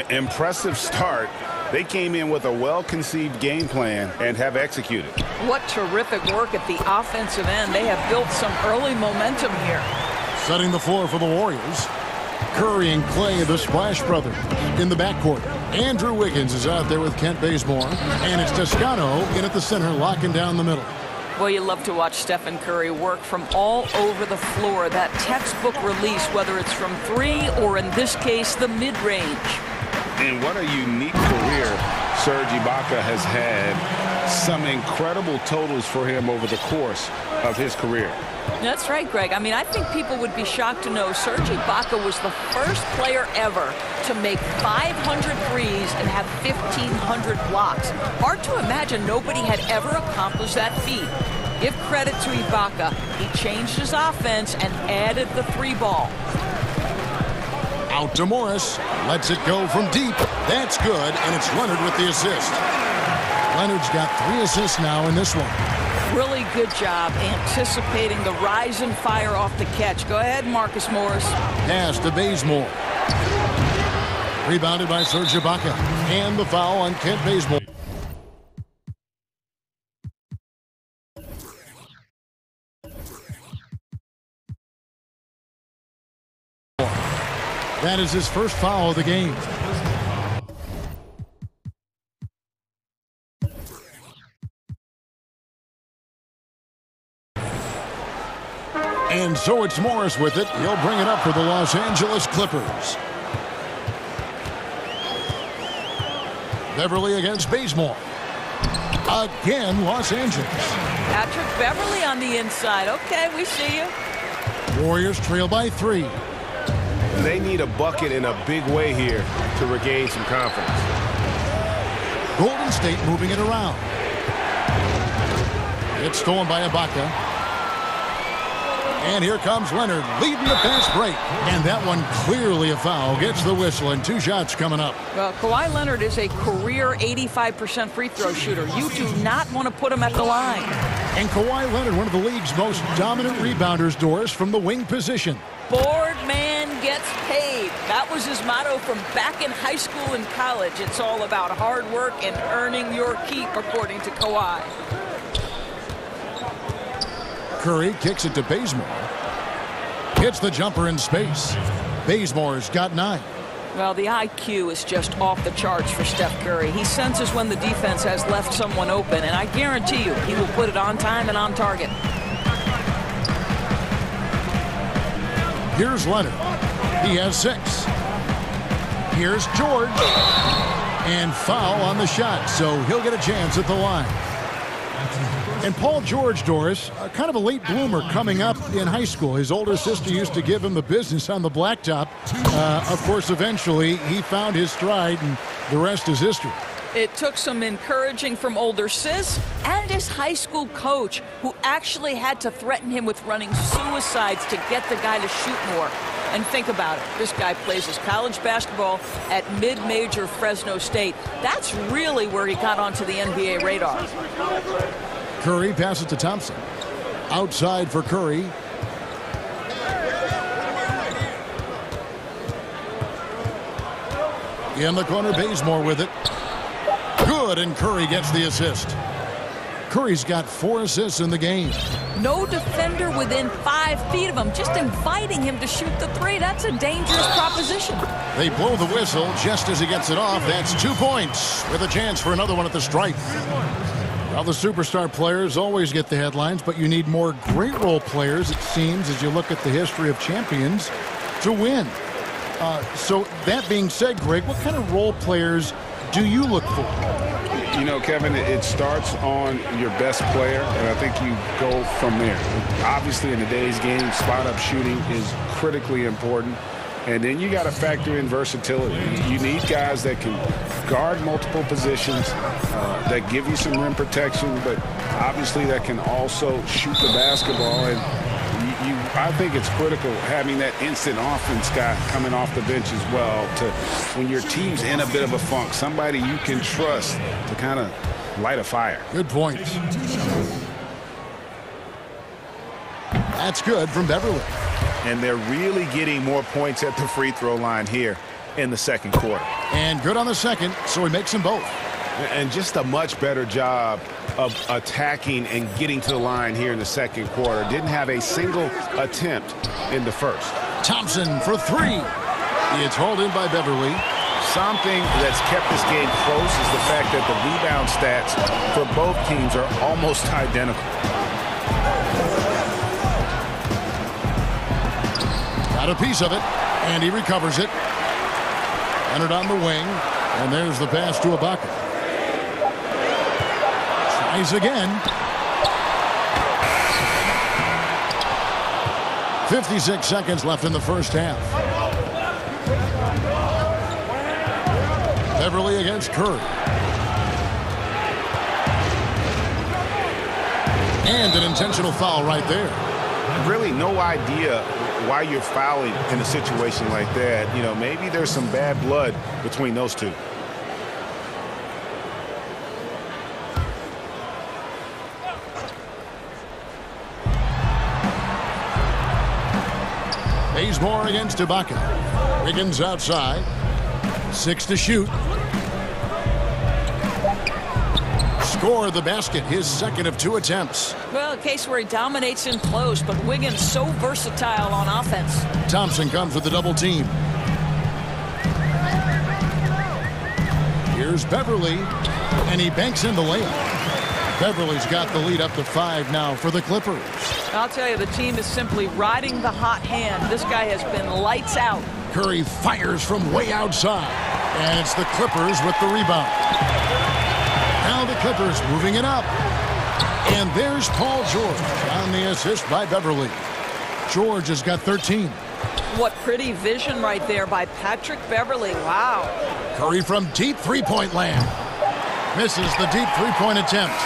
Impressive start. They came in with a well-conceived game plan and have executed. What terrific work at the offensive end. They have built some early momentum here. Setting the floor for the Warriors. Curry and Clay, the Splash Brothers, in the backcourt. Andrew Wiggins is out there with Kent Bazemore. And it's Toscano in at the center, locking down the middle. Well, you love to watch Stephen Curry work from all over the floor. That textbook release, whether it's from 3 or, in this case, the mid-range. And what a unique career Serge Ibaka has had. Some incredible totals for him over the course of his career. That's right, Greg. I mean, I think people would be shocked to know Serge Ibaka was the first player ever to make 500 threes and have 1,500 blocks. Hard to imagine nobody had ever accomplished that feat. Give credit to Ibaka. He changed his offense and added the 3-ball. Out to Morris. Lets it go from deep. That's good, and it's Leonard with the assist. Leonard's got 3 assists now in this one. Really good job anticipating the rise and fire off the catch. Go ahead, Marcus Morris. Pass to Bazemore. Rebounded by Serge Ibaka. And the foul on Kent Bazemore. That is his first foul of the game. And so it's Morris with it. He'll bring it up for the Los Angeles Clippers. Beverly against Bazemore. Again, Los Angeles. Patrick Beverly on the inside. Okay, we see you. Warriors trail by 3. They need a bucket in a big way here to regain some confidence. Golden State moving it around. It's stolen by Ibaka. And here comes Leonard leading the fast break. And that one clearly a foul. Gets the whistle and 2 shots coming up. Well, Kawhi Leonard is a career 85% free throw shooter. You do not want to put him at the line. And Kawhi Leonard, one of the league's most dominant rebounders, Doris, from the wing position. Board man gets paid. That was his motto from back in high school and college. It's all about hard work and earning your keep, according to Kawhi. Curry kicks it to Bazemore. Hits the jumper in space. Bazemore's got 9. Well, the IQ is just off the charts for Steph Curry. He senses when the defense has left someone open, and I guarantee you he will put it on time and on target. Here's Leonard. He has 6. Here's George. And foul on the shot, so he'll get a chance at the line. And Paul George, Doris, kind of a late bloomer coming up in high school. His older sister used to give him the business on the blacktop. Of course, eventually, he found his stride, and the rest is history. It took some encouraging from older sis and his high school coach, who actually had to threaten him with running suicides to get the guy to shoot more. And think about it. This guy plays his college basketball at mid-major Fresno State. That's really where he got onto the NBA radar. Curry passes to Thompson. Outside for Curry. In the corner, Bazemore with it. Good, and Curry gets the assist. Curry's got 4 assists in the game. No defender within 5 feet of him, just inviting him to shoot the 3. That's a dangerous proposition. They blow the whistle just as he gets it off. That's 2 points with a chance for another one at the stripe. Well, the superstar players always get the headlines, but you need more great role players, it seems, as you look at the history of champions, to win. So that being said, Greg, what kind of role players do you look for? You know, Kevin, it starts on your best player, and I think you go from there. Obviously, in today's game, spot-up shooting is critically important. And then you got to factor in versatility. You need guys that can guard multiple positions, that give you some rim protection, but obviously that can also shoot the basketball. And I think it's critical having that instant offense guy coming off the bench as well, to when your team's in a bit of a funk, somebody you can trust to kind of light a fire. Good point. That's good from Beverly. And they're really getting more points at the free throw line here in the second quarter. And good on the second, so he makes them both. And just a much better job of attacking and getting to the line here in the second quarter. Didn't have a single attempt in the first. Thompson for 3. It's hauled in by Beverly. Something that's kept this game close is the fact that the rebound stats for both teams are almost identical. Got a piece of it, and he recovers it. Leonard on the wing, and there's the pass to Ibaka. Tries again. 56 seconds left in the first half. Beverly against Curry. And an intentional foul right there. Really no idea why you're fouling in a situation like that. You know, maybe there's some bad blood between those two. Bazemore against Ibaka. Wiggins outside. 6 to shoot. Score the basket, his second of 2 attempts. Well, a case where he dominates in close, but Wiggins so versatile on offense. Thompson comes with the double team. Here's Beverly, and he banks in the layup. Beverly's got the lead up to 5 now for the Clippers. I'll tell you, the team is simply riding the hot hand. This guy has been lights out. Curry fires from way outside, and it's the Clippers with the rebound. Now the Clippers moving it up. And there's Paul George on the assist by Beverly. George has got 13. What pretty vision right there by Patrick Beverly. Wow. Curry from deep three-point land. Misses the deep three-point attempt.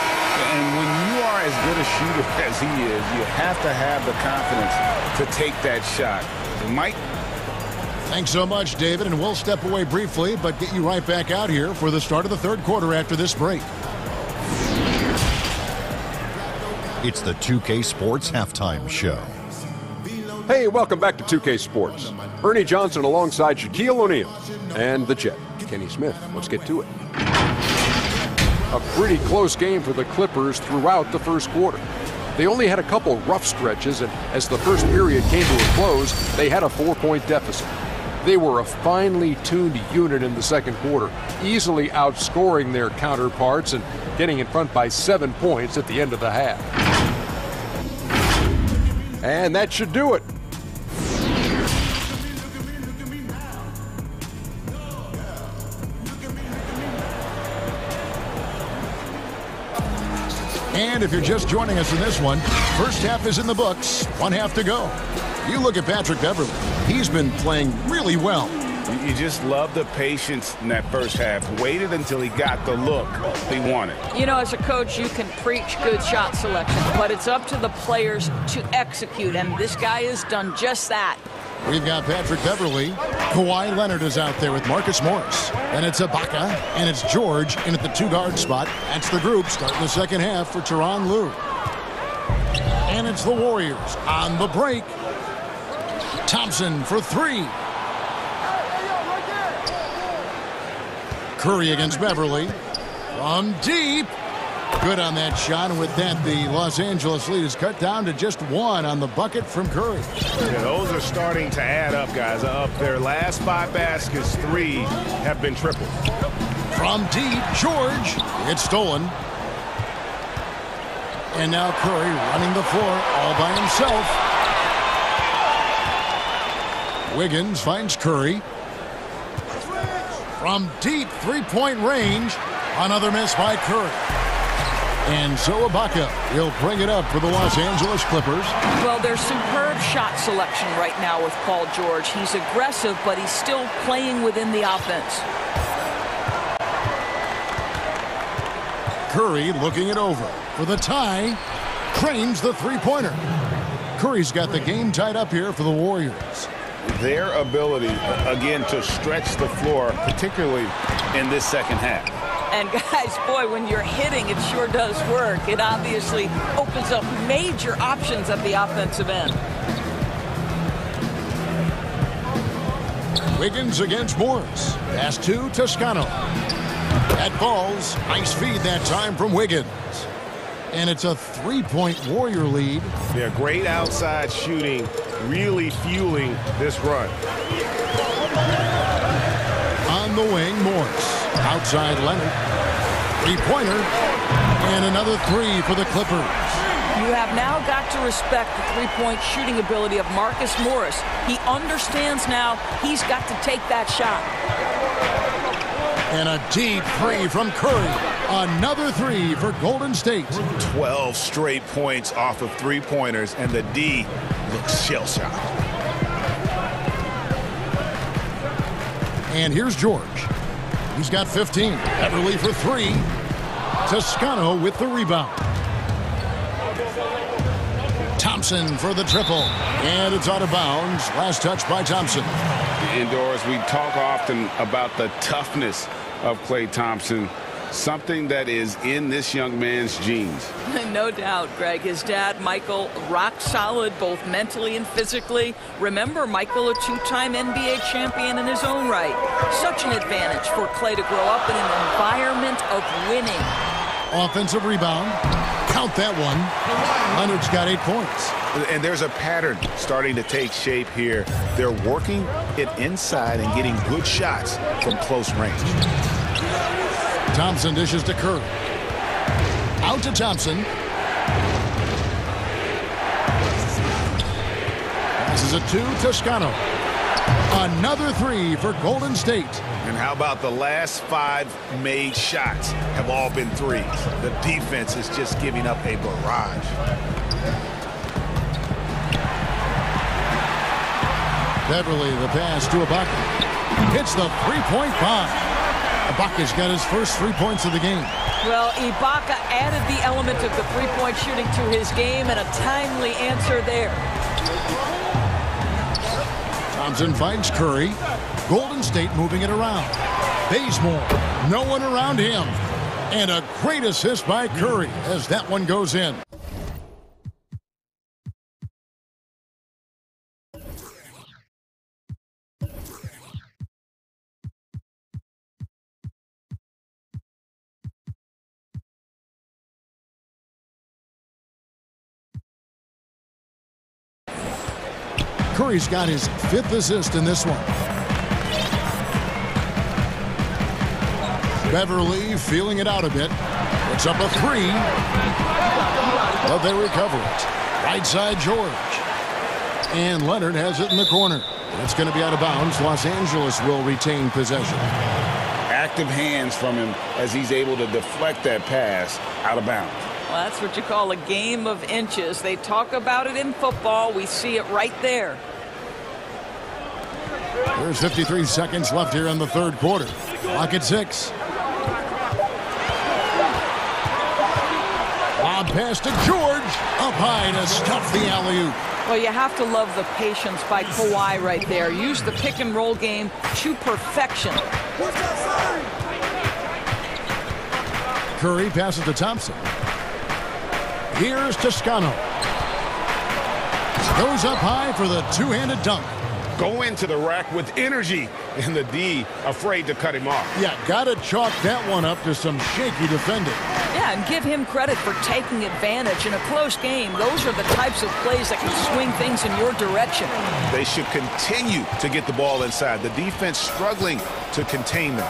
And when you are as good a shooter as he is, you have to have the confidence to take that shot. Mike? Thanks so much, David, and we'll step away briefly, but get you right back out here for the start of the third quarter after this break. It's the 2K Sports Halftime Show. Hey, welcome back to 2K Sports. Ernie Johnson alongside Shaquille O'Neal and the Jet, Kenny Smith. Let's get to it. A pretty close game for the Clippers throughout the first quarter. They only had a couple rough stretches, and as the first period came to a close, they had a 4-point deficit. They were a finely tuned unit in the second quarter, easily outscoring their counterparts and getting in front by 7 points at the end of the half. And that should do it. And if you're just joining us in this one, first half is in the books, 1 half to go. You look at Patrick Beverley. He's been playing really well. You just love the patience in that first half. Waited until he got the look he wanted. You know, as a coach, you can preach good shot selection, but it's up to the players to execute, and this guy has done just that. We've got Patrick Beverley. Kawhi Leonard is out there with Marcus Morris. And it's Ibaka, and it's George in at the 2-guard spot. That's the group starting the second half for Tyronn Lue. And it's the Warriors on the break. Thompson for 3. Curry against Beverley. From deep. Good on that shot, and with that, the Los Angeles lead is cut down to just 1 on the bucket from Curry. Yeah, those are starting to add up, guys. Up their last 5 baskets, 3 have been triple. From deep, George. It's stolen. And now Curry running the floor all by himself. Wiggins finds Curry. From deep three-point range, another miss by Curry. And so Ibaka will bring it up for the Los Angeles Clippers. Well, there's superb shot selection right now with Paul George. He's aggressive, but he's still playing within the offense. Curry looking it over for the tie. Cranes the three-pointer. Curry's got the game tied up here for the Warriors. Their ability, again, to stretch the floor, particularly in this second half. And guys, boy, when you're hitting, it sure does work. It obviously opens up major options at the offensive end. Wiggins against Morris. Pass to Toscano. That falls. Nice feed that time from Wiggins. And it's a 3-point Warrior lead. Yeah, great outside shooting, really fueling this run. On the wing, Morris. Outside Leonard. 3-pointer. And another 3 for the Clippers. You have now got to respect the three-point shooting ability of Marcus Morris. He understands now he's got to take that shot. And a deep 3 from Curry. Another 3 for Golden State. 12 straight points off of three-pointers, and the D looks shell-shocked. And here's George. He's got 15. Beverley for 3. Toscano with the rebound. Thompson for the triple. And it's out of bounds. Last touch by Thompson. Indoors, we talk often about the toughness of Klay Thompson, something that is in this young man's genes. No doubt, Greg. His dad, Michael, rock solid both mentally and physically. Remember, Michael, a 2-time NBA champion in his own right. Such an advantage for Klay to grow up in an environment of winning. Offensive rebound. Count that one. Leonard's got 8 points. And there's a pattern starting to take shape here. They're working it inside and getting good shots from close range. Thompson dishes to Curry. Out to Thompson. Passes it to Toscano. Another 3 for Golden State. And how about the last 5 made shots have all been threes? The defense is just giving up a barrage. Beverley, the pass to Ibaka. Hits the three-point bomb. Ibaka's got his first 3 points of the game. Well, Ibaka added the element of the three-point shooting to his game, and a timely answer there. Thompson finds Curry. Golden State moving it around. Bazemore, no one around him. And a great assist by Curry as that one goes in. Curry's got his 5th assist in this one. Beverley feeling it out a bit. Puts up a 3. But they recover it. Right side George. And Leonard has it in the corner. It's going to be out of bounds. Los Angeles will retain possession. Active hands from him as he's able to deflect that pass out of bounds. Well, that's what you call a game of inches. They talk about it in football. We see it right there. There's 53 seconds left here in the third quarter. Clock at 6. Lob pass to George. Up high to stuff the alley-oop. Well, you have to love the patience by Kawhi right there. Use the pick and roll game to perfection. Curry passes to Thompson. Here's Toscano. Goes up high for the two-handed dunk. Go into the rack with energy, and the D afraid to cut him off. Yeah, got to chalk that one up to some shaky defending. Yeah, and give him credit for taking advantage in a close game. Those are the types of plays that can swing things in your direction. They should continue to get the ball inside. The defense struggling to contain them.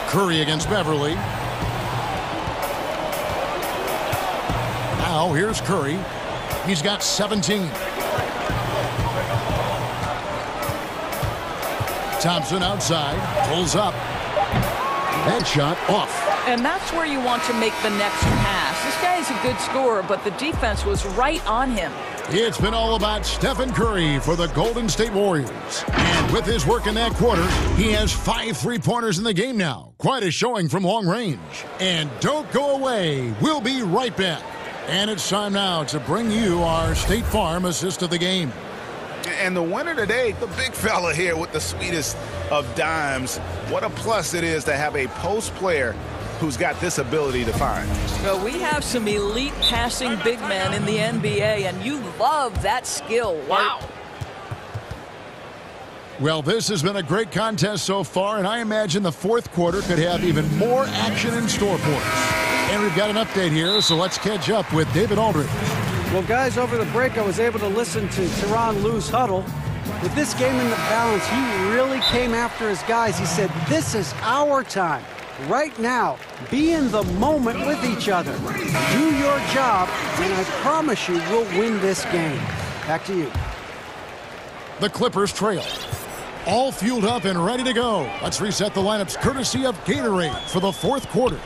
Curry against Beverly. Now here's Curry. He's got 17. Thompson outside, pulls up. That shot off. And that's where you want to make the next pass. This guy's a good scorer, but the defense was right on him. It's been all about Stephen Curry for the Golden State Warriors. And with his work in that quarter, he has 5 3-pointers in the game now. Quite a showing from long range. And don't go away. We'll be right back. And it's time now to bring you our State Farm assist of the game. And the winner today, the big fella here with the sweetest of dimes. What a plus it is to have a post player who's got this ability to find. Well, we have some elite passing big men in the NBA, and you love that skill. Wow. Well, this has been a great contest so far, and I imagine the fourth quarter could have even more action in store for us. And we've got an update here, so let's catch up with David Aldridge. Well, guys, over the break, I was able to listen to Tyronn Lue's huddle. With this game in the balance, he really came after his guys. He said, this is our time. Right now, be in the moment with each other. Do your job, and I promise you we'll win this game. Back to you. The Clippers trail. All fueled up and ready to go. Let's reset the lineups courtesy of Gatorade for the fourth quarter.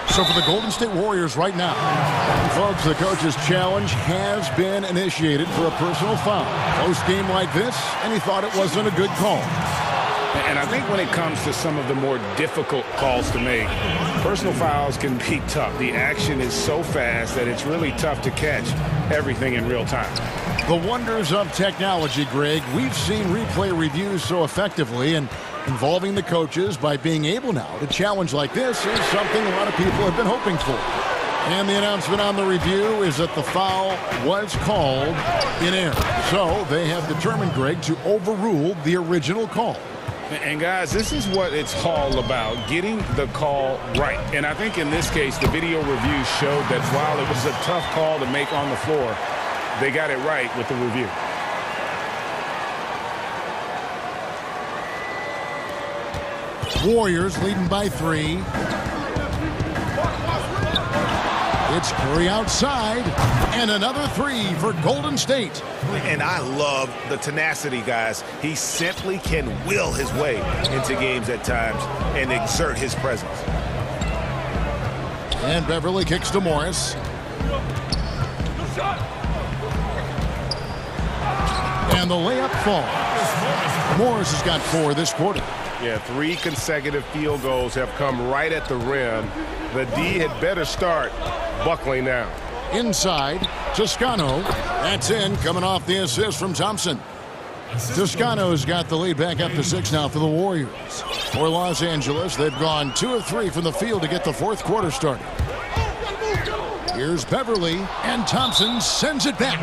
So for the Golden State Warriors right now, folks, the coach's challenge has been initiated for a personal foul. Close game like this, and he thought it wasn't a good call. And I think when it comes to some of the more difficult calls to make, personal fouls can be tough. The action is so fast that it's really tough to catch everything in real time. The wonders of technology, Greg. We've seen replay reviews so effectively, and involving the coaches by being able now to challenge like this is something a lot of people have been hoping for. And the announcement on the review is that the foul was called in error. So they have determined, Greg, to overrule the original call. And guys, this is what it's all about, getting the call right. And I think in this case, the video review showed that while it was a tough call to make on the floor, they got it right with the review. Warriors leading by 3. It's Curry outside, and another 3 for Golden State. And I love the tenacity, guys. He simply can will his way into games at times and exert his presence. And Beverly kicks to Morris. And the layup falls. Morris has got 4 this quarter. Yeah, 3 consecutive field goals have come right at the rim. The D had better start buckling down. Inside, Toscano. That's in, coming off the assist from Thompson. Toscano's got the lead back up to 6 now for the Warriors. For Los Angeles, they've gone 2 of 3 from the field to get the fourth quarter started. Here's Beverly, and Thompson sends it back.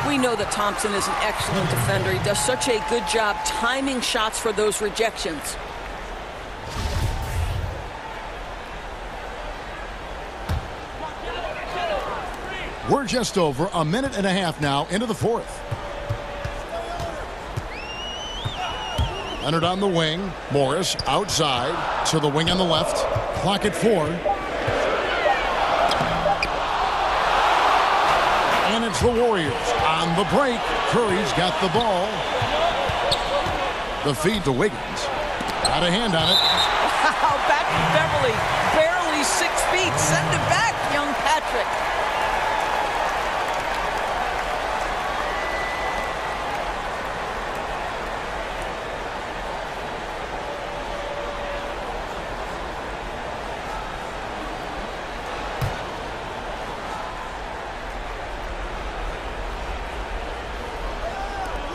We know that Thompson is an excellent defender. He does such a good job timing shots for those rejections. We're just over a minute and a half now into the fourth. Leonard on the wing. Morris outside to the wing on the left. Clock at 4. And it's the Warriors on the break. Curry's got the ball. The feed to Wiggins. Got a hand on it. Back to Beverly. Barely feet. Send it back, young Patrick.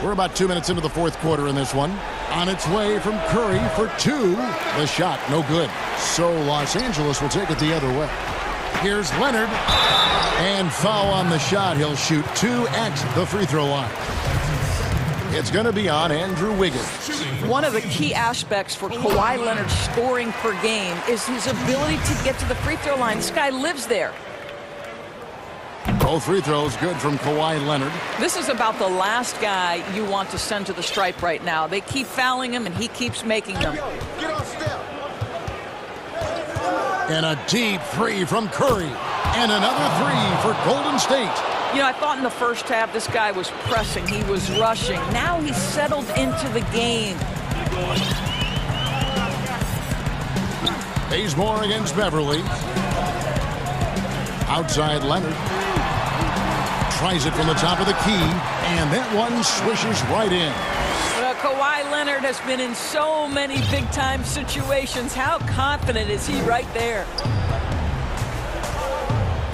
We're about 2 minutes into the fourth quarter in this one. On its way from Curry for two. The shot, no good. So Los Angeles will take it the other way. Here's Leonard. And foul on the shot. He'll shoot 2 at the free throw line. It's going to be on Andrew Wiggins. One of the key aspects for Kawhi Leonard's scoring per game is his ability to get to the free throw line. This guy lives there. Both free throws good from Kawhi Leonard. This is about the last guy you want to send to the stripe right now. They keep fouling him, and he keeps making them. Get on step. And a deep three from Curry. And another three for Golden State. You know, I thought in the first half this guy was pressing. He was rushing. Now he's settled into the game. Bazemore against Beverly. Outside Leonard. Tries it from the top of the key, and that one swishes right in. Kawhi Leonard has been in so many big-time situations. How confident is he right there?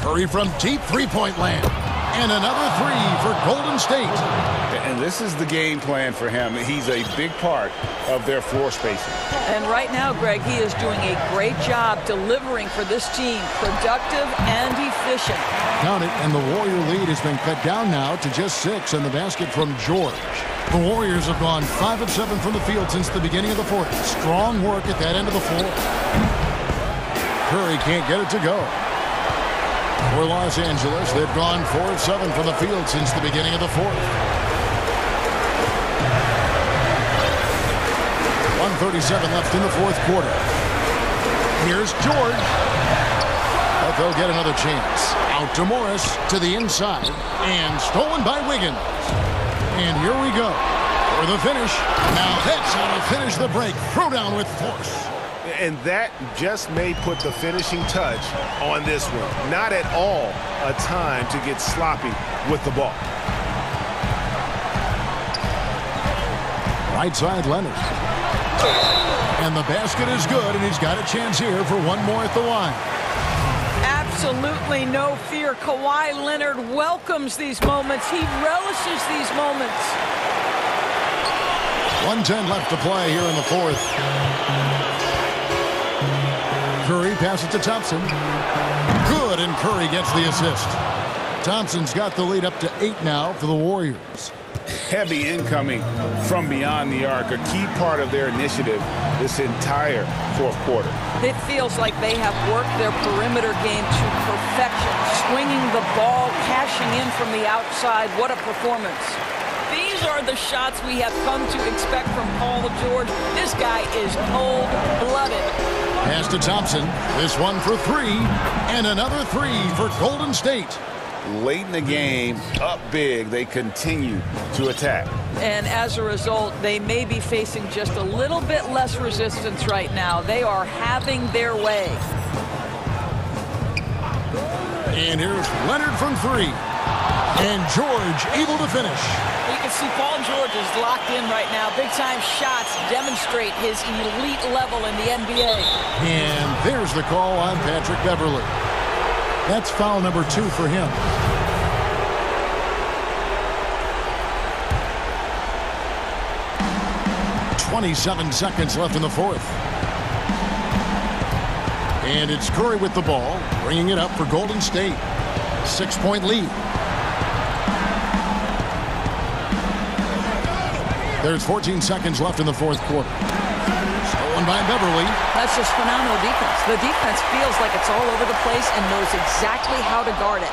Curry from deep three-point land. And another three for Golden State. And this is the game plan for him. He's a big part of their floor spacing. And right now, Greg, he is doing a great job delivering for this team. Productive and efficient. Count it, and the Warrior lead has been cut down now to just 6, and the basket from George. The Warriors have gone 5 of 7 from the field since the beginning of the fourth. Strong work at that end of the floor. Curry can't get it to go. For Los Angeles, they've gone 4 of 7 from the field since the beginning of the fourth. 1:37 left in the fourth quarter. Here's George. But they'll get another chance. Out to Morris to the inside. And stolen by Wiggins. And here we go for the finish. Now that's how to finish the break. Throw down with force. And that just may put the finishing touch on this one. Not at all a time to get sloppy with the ball. Right side Leonard. And the basket is good, and he's got a chance here for one more at the line. Absolutely no fear. Kawhi Leonard welcomes these moments. He relishes these moments. 1:10 left to play here in the fourth. Curry passes to Thompson. Good, and Curry gets the assist. Thompson's got the lead up to 8 now for the Warriors. Heavy incoming from beyond the arc, a key part of their initiative this entire fourth quarter. It feels like they have worked their perimeter game to perfection. Swinging the ball, cashing in from the outside. What a performance. These are the shots we have come to expect from Paul George. This guy is cold-blooded. Pass to Thompson. This one for 3. And another 3 for Golden State. Late in the game, up big, they continue to attack. And as a result, they may be facing just a little bit less resistance right now. They are having their way. And here's Leonard from 3. And George able to finish. You can see Paul George is locked in right now. Big-time shots demonstrate his elite level in the NBA. And there's the call on Patrick Beverly. That's foul number 2 for him. .27 seconds left in the fourth. And it's Curry with the ball, bringing it up for Golden State. 6-point lead. There's 14 seconds left in the fourth quarter. Stolen by Beverly. That's just phenomenal defense. The defense feels like it's all over the place and knows exactly how to guard it.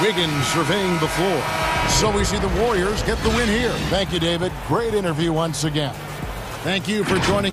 Wiggins surveying the floor. So we see the Warriors get the win here. Thank you, David. Great interview once again. Thank you for joining.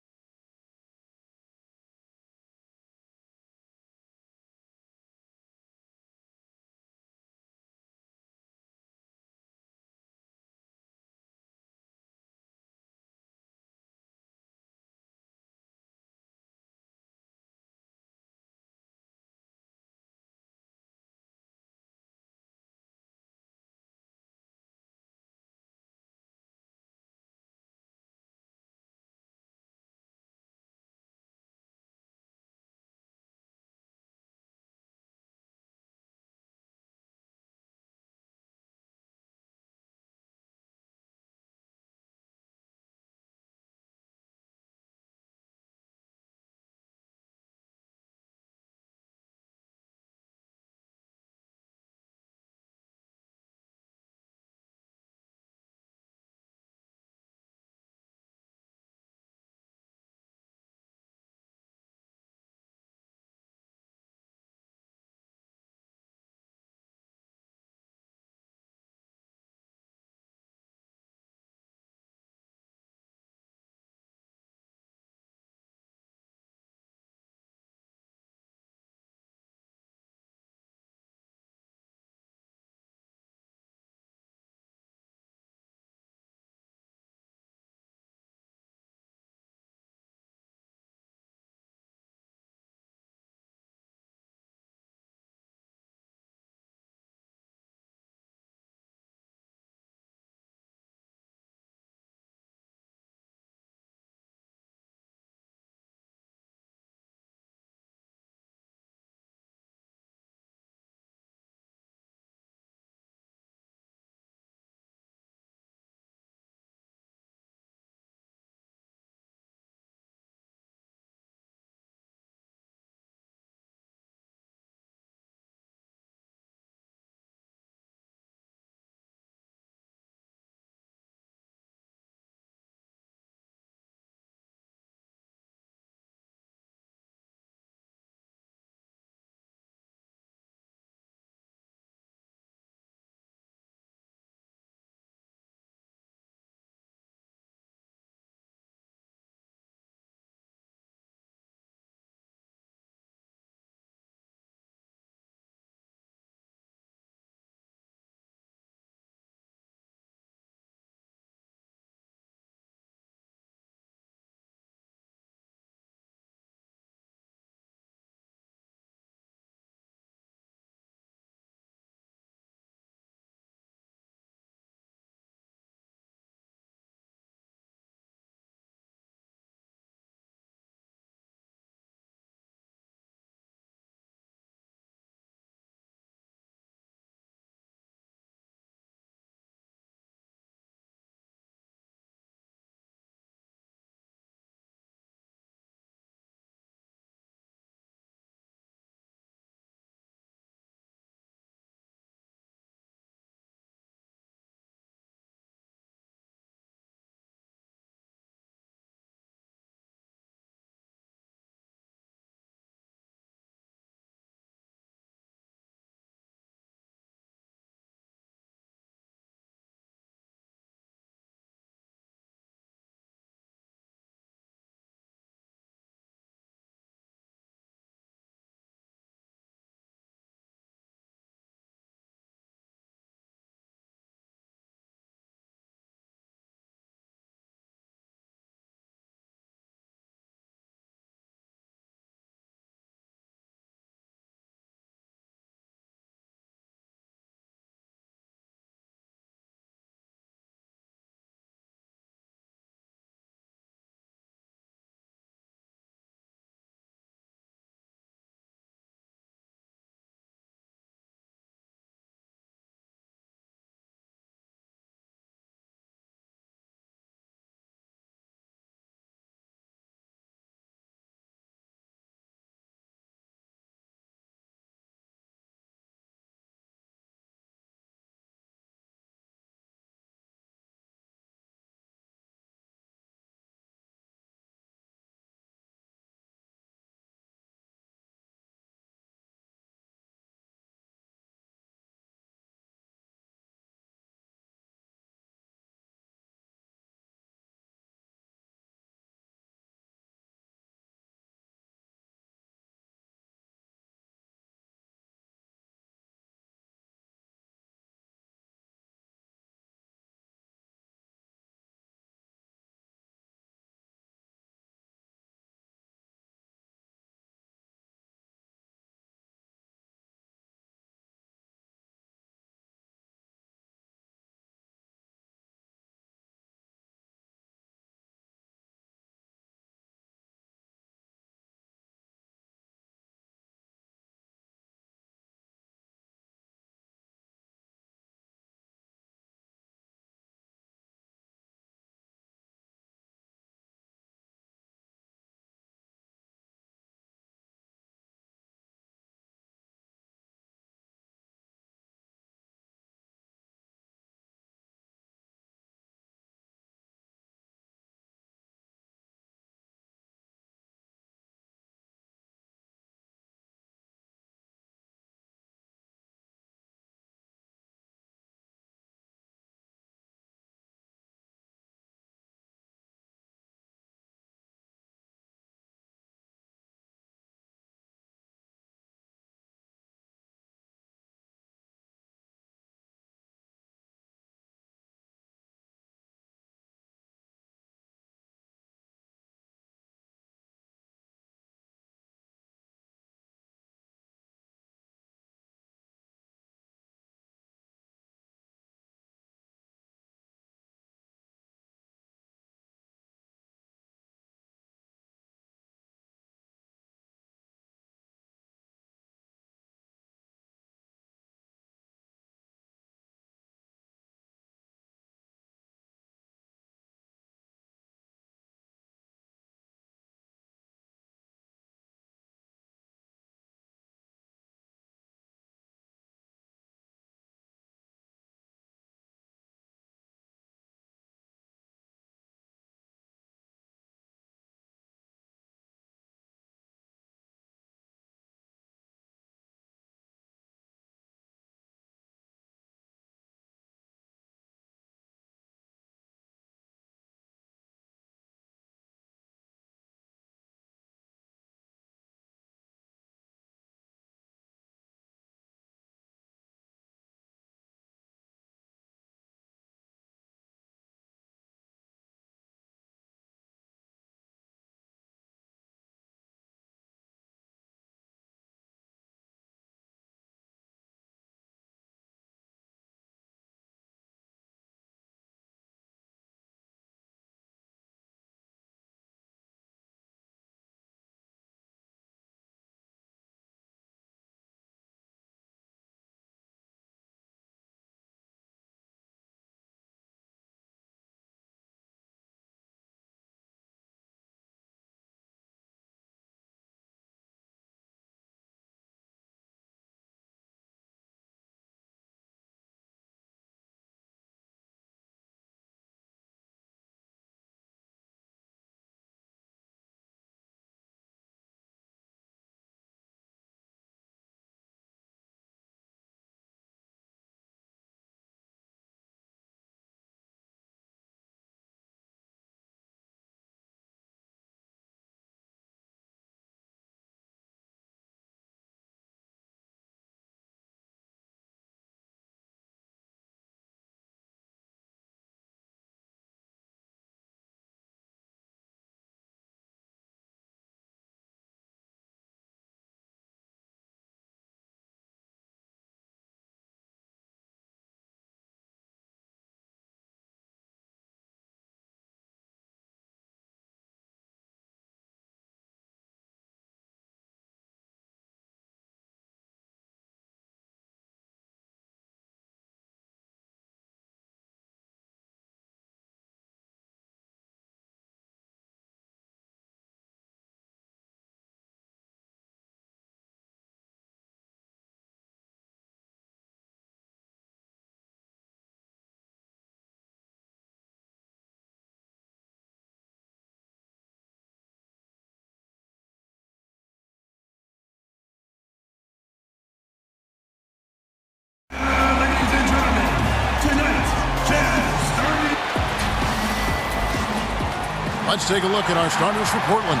Let's take a look at our starters for Portland.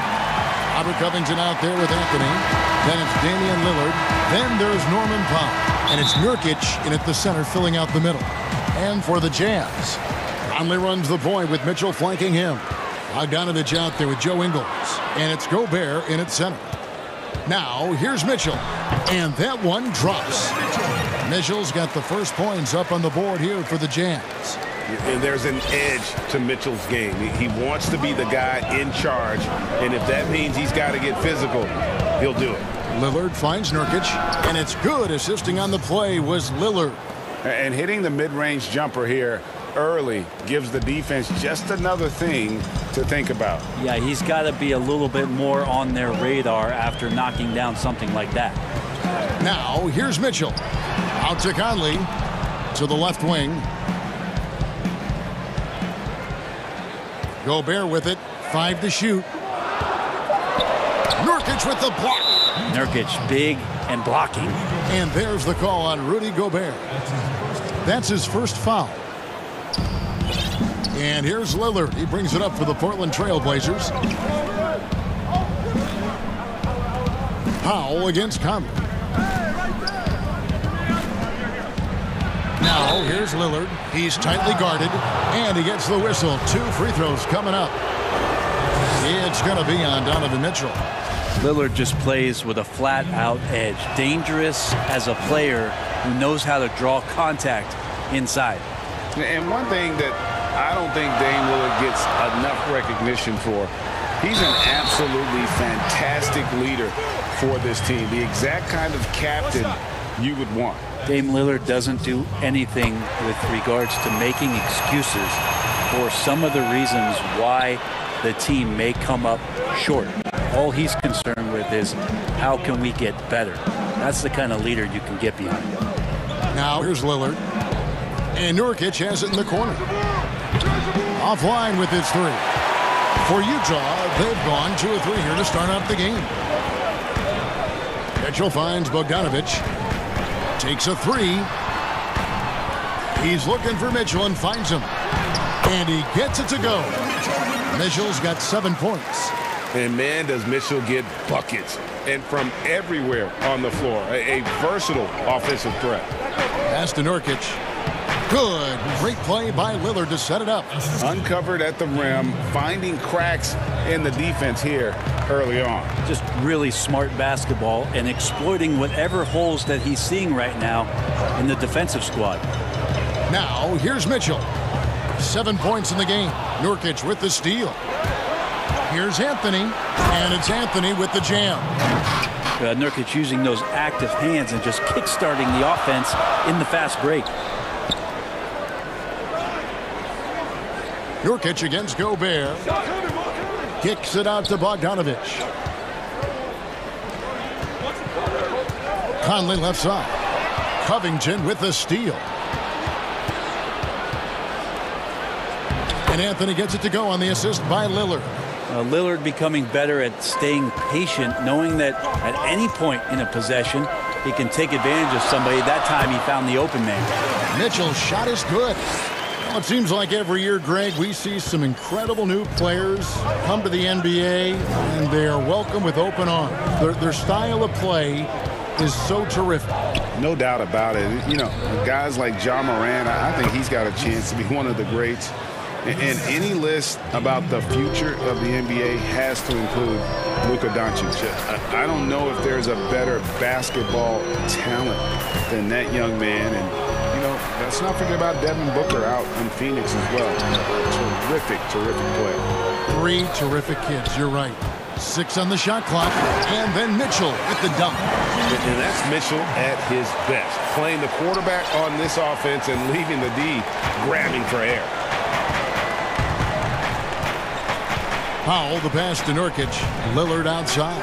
Robert Covington out there with Anthony. Then it's Damian Lillard. Then there's Norman Powell. And it's Nurkic in at the center, filling out the middle. And for the Jazz, Conley runs the point with Mitchell flanking him. Bogdanovich out there with Joe Ingles. And it's Gobert in at center. Now, here's Mitchell. And that one drops. Mitchell's got the first points up on the board here for the Jazz. And there's an edge to Mitchell's game. He wants to be the guy in charge, and if that means he's got to get physical, he'll do it. Lillard finds Nurkic, and it's good. Assisting on the play was Lillard. And hitting the mid-range jumper here early gives the defense just another thing to think about. Yeah, he's got to be a little bit more on their radar after knocking down something like that. Now, here's Mitchell. Out to Conley, to the left wing. Gobert with it, 5 to shoot. Nurkic with the block. Nurkic big and blocking. And there's the call on Rudy Gobert. That's his first foul. And here's Lillard. He brings it up for the Portland Trail Blazers. Powell against Conley. Now, here's Lillard. He's tightly guarded, and he gets the whistle. 2 free throws coming up. It's going to be on Donovan Mitchell. Lillard just plays with a flat-out edge. Dangerous as a player who knows how to draw contact inside. And one thing that I don't think Dame Lillard gets enough recognition for, he's an absolutely fantastic leader for this team. The exact kind of captain you would want. Dame Lillard doesn't do anything with regards to making excuses for some of the reasons why the team may come up short. All he's concerned with is how can we get better. That's the kind of leader you can get behind. Now here's Lillard. And Nurkic has it in the corner. Offline with his 3. For Utah, they've gone 2-3 here to start out the game. Mitchell finds Bogdanovich. Takes a 3. He's looking for Mitchell and finds him. And he gets it to go. Mitchell's got 7 points. And man, does Mitchell get buckets. And from everywhere on the floor. A versatile offensive threat. Pass to Nurkic. Good. Great play by Lillard to set it up. Uncovered at the rim, finding cracks in the defense here early on. Just really smart basketball and exploiting whatever holes that he's seeing right now in the defensive squad. Now, here's Mitchell. 7 points in the game. Nurkic with the steal. Here's Anthony, and it's Anthony with the jam. Nurkic using those active hands and just kick-starting the offense in the fast break. Nurkic against Gobert. Kicks it out to Bogdanovich. Conley left side. Covington with the steal. And Anthony gets it to go on the assist by Lillard. Lillard becoming better at staying patient, knowing that at any point in a possession, he can take advantage of somebody. That time he found the open man. Mitchell's shot is good. Well, it seems like every year, Greg, we see some incredible new players come to the NBA, and they are welcome with open arms. Their style of play is so terrific. No doubt about it. You know, guys like Ja Morant, I think he's got a chance to be one of the greats. And any list about the future of the NBA has to include Luka Doncic. I don't know if there's a better basketball talent than that young man. And, you know, let's not forget about Devin Booker out in Phoenix as well. Terrific, terrific play. 3 terrific kids, you're right. 6 on the shot clock, and then Mitchell with the dunk. And that's Mitchell at his best, playing the quarterback on this offense and leaving the D grabbing for air. Powell, the pass to Nurkic. Lillard outside.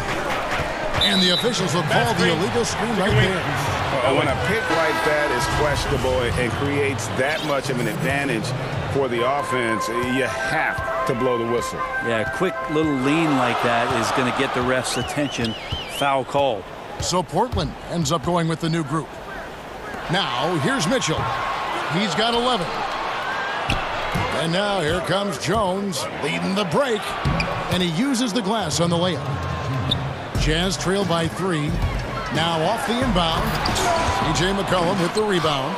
And the officials have called the illegal screen right there. When a pick like that is questionable and creates that much of an advantage for the offense, you have to blow the whistle. Yeah, a quick little lean like that is going to get the ref's attention. Foul call. So Portland ends up going with the new group. Now, here's Mitchell. He's got 11. And now here comes Jones leading the break. And he uses the glass on the layup. Jazz trail by 3. Now off the inbound. C.J. McCollum with the rebound.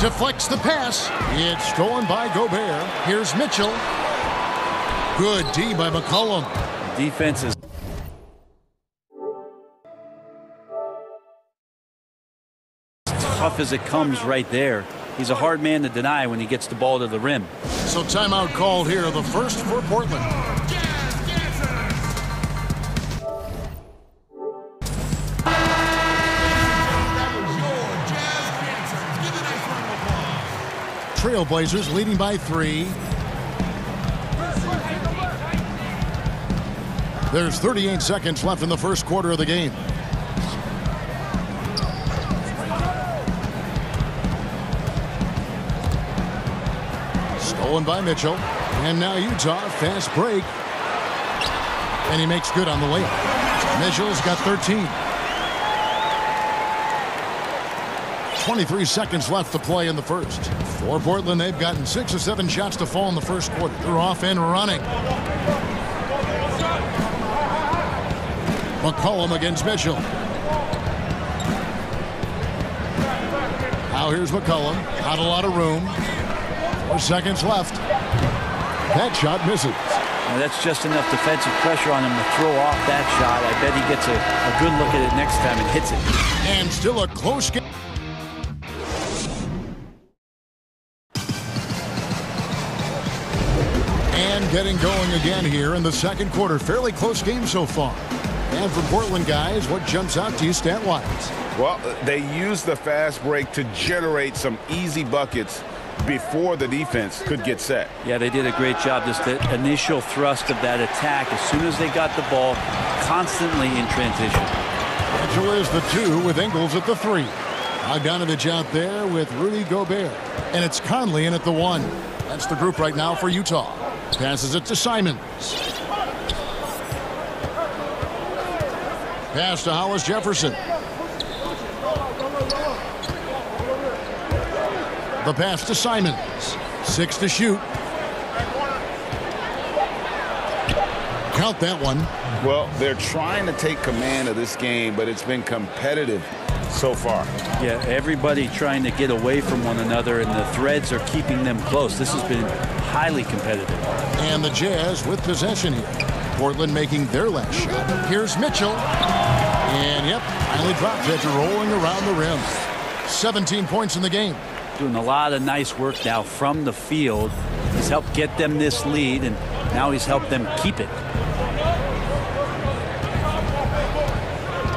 Deflects the pass. It's stolen by Gobert. Here's Mitchell. Good D by McCollum. Defense is tough as it comes right there. He's a hard man to deny when he gets the ball to the rim. So timeout called here, the first for Portland. Trailblazers leading by 3. There's 38 seconds left in the first quarter of the game. Stolen by Mitchell. And now Utah, fast break. And he makes good on the layup. Mitchell's got 13. 23 seconds left to play in the first. For Portland, they've gotten 6 or 7 shots to fall in the first quarter. They're off and running. McCollum against Mitchell. Now here's McCollum. Not a lot of room. 4 seconds left. That shot misses. Now that's just enough defensive pressure on him to throw off that shot. I bet he gets a good look at it next time and hits it. And still a close game. And getting going again here in the second quarter. Fairly close game so far. And for Portland, guys, what jumps out to you stat-wise? Well, they used the fast break to generate some easy buckets before the defense could get set. Yeah, they did a great job. Just the initial thrust of that attack, as soon as they got the ball, constantly in transition. Mitchell is the 2 with Ingles at the 3. Bogdanovich out there with Rudy Gobert. And it's Conley in at the 1. That's the group right now for Utah. Passes it to Simons. Pass to Hollis Jefferson. The pass to Simons. 6 to shoot. Count that one. Well, they're trying to take command of this game, but it's been competitive so far. Yeah, everybody trying to get away from one another, and the threads are keeping them close. This has been highly competitive. And the Jazz with possession here. Portland making their last shot. Here's Mitchell. And, yep, finally drops after rolling around the rim. 17 points in the game. Doing a lot of nice work now from the field. He's helped get them this lead, and now he's helped them keep it.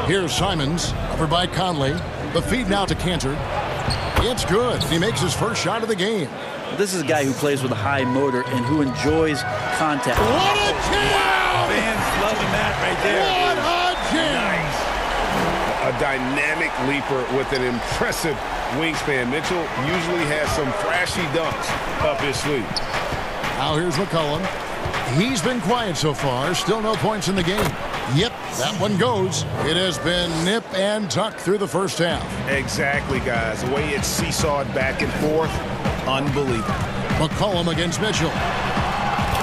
Here's Simons, over by Conley. The feed now to Cantor. It's good. He makes his first shot of the game. This is a guy who plays with a high motor and who enjoys contact. What a jam! Wow, fans loving that right there. What a jam! Nice. A dynamic leaper with an impressive wingspan. Mitchell usually has some flashy dunks up his sleeve. Now here's McCollum. He's been quiet so far. Still no points in the game. Yep, that one goes. It has been nip and tuck through the first half. Exactly, guys. The way it's seesawed back and forth, unbelievable. McCollum against Mitchell.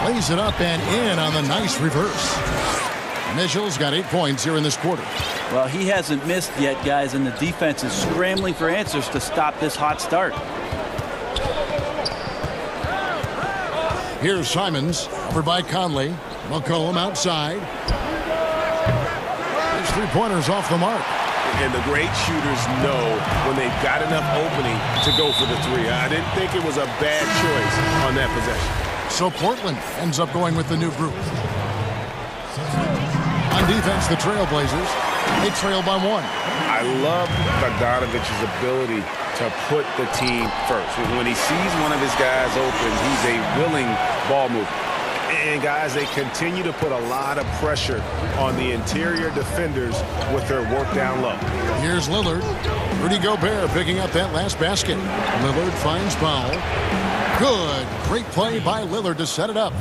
Lays it up and in on the nice reverse. Mitchell's got 8 points here in this quarter. Well, he hasn't missed yet, guys, and the defense is scrambling for answers to stop this hot start. Here's Simons, over by Conley. McCollum outside. His three-pointers off the mark. And the great shooters know when they've got enough opening to go for the 3. I didn't think it was a bad choice on that possession. So Portland ends up going with the new group. On defense, the Trailblazers, they trail by 1. I love Bogdanovich's ability to put the team first. When he sees one of his guys open, he's a willing ball mover. And, guys, they continue to put a lot of pressure on the interior defenders with their work down low. Here's Lillard. Rudy Gobert picking up that last basket. Lillard finds Powell. Good. Great play by Lillard to set it up.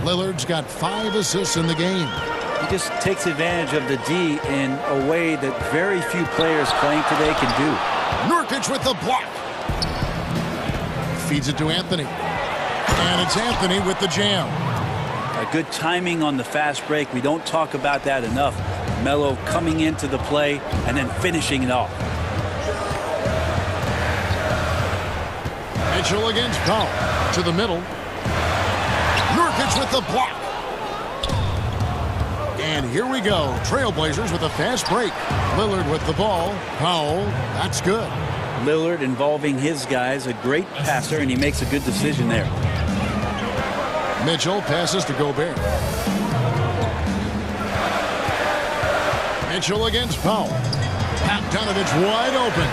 Lillard's got 5 assists in the game. He just takes advantage of the D in a way that very few players playing today can do. Nurkic with the block. feeds it to Anthony. And it's Anthony with the jam. A good timing on the fast break. We don't talk about that enough. Melo coming into the play and then finishing it off. Mitchell against Powell. To the middle. Nurkic with the block. And here we go. Trailblazers with a fast break. Lillard with the ball. Powell, that's good. Lillard involving his guys, a great passer, and he makes a good decision there. Mitchell passes to Gobert. Mitchell against Powell. Bogdanovich wide open.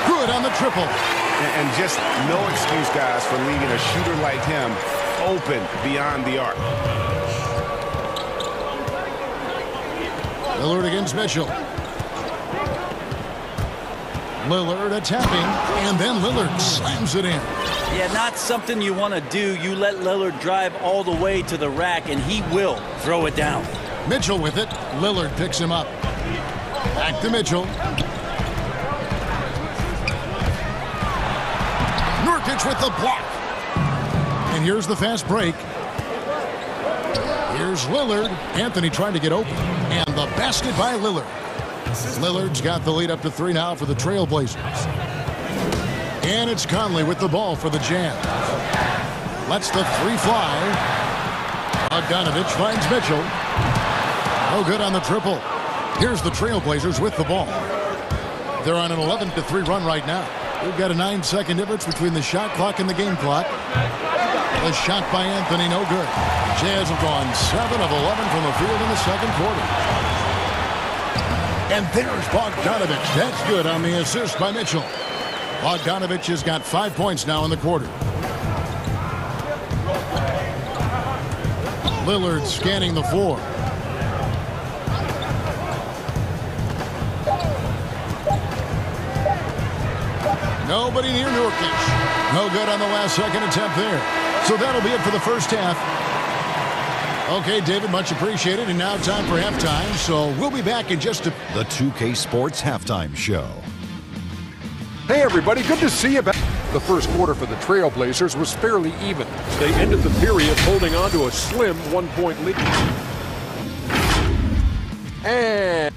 Good on the triple. And just no excuse, guys, for leaving a shooter like him open beyond the arc. Lillard against Mitchell. Lillard attacking, and then Lillard slams it in. Yeah, not something you want to do. You let Lillard drive all the way to the rack, and he will throw it down. Mitchell with it. Lillard picks him up. Back to Mitchell. Nurkic with the block. And here's the fast break. Here's Lillard. Anthony trying to get open. And the basket by Lillard. Lillard's got the lead up to 3 now for the Trailblazers. And it's Conley with the ball for the Jazz. Lets the 3 fly. Bogdanovich finds Mitchell. No good on the triple. Here's the Trailblazers with the ball. They're on an 11-3 run right now. We've got a 9-second difference between the shot clock and the game clock. The shot by Anthony, no good. Jazz have gone 7 of 11 from the field in the second quarter. And there's Bogdanovich. That's good on the assist by Mitchell. Bogdanovich has got 5 points now in the quarter. Lillard scanning the floor. Nobody near Nurkic. No good on the last second attempt there. So that'll be it for the first half. Okay, David, much appreciated. And now time for halftime. So we'll be back in just a... The 2K Sports Halftime Show. Hey, everybody. Good to see you back. The first quarter for the Trailblazers was fairly even. They ended the period holding on to a slim 1-point lead. And...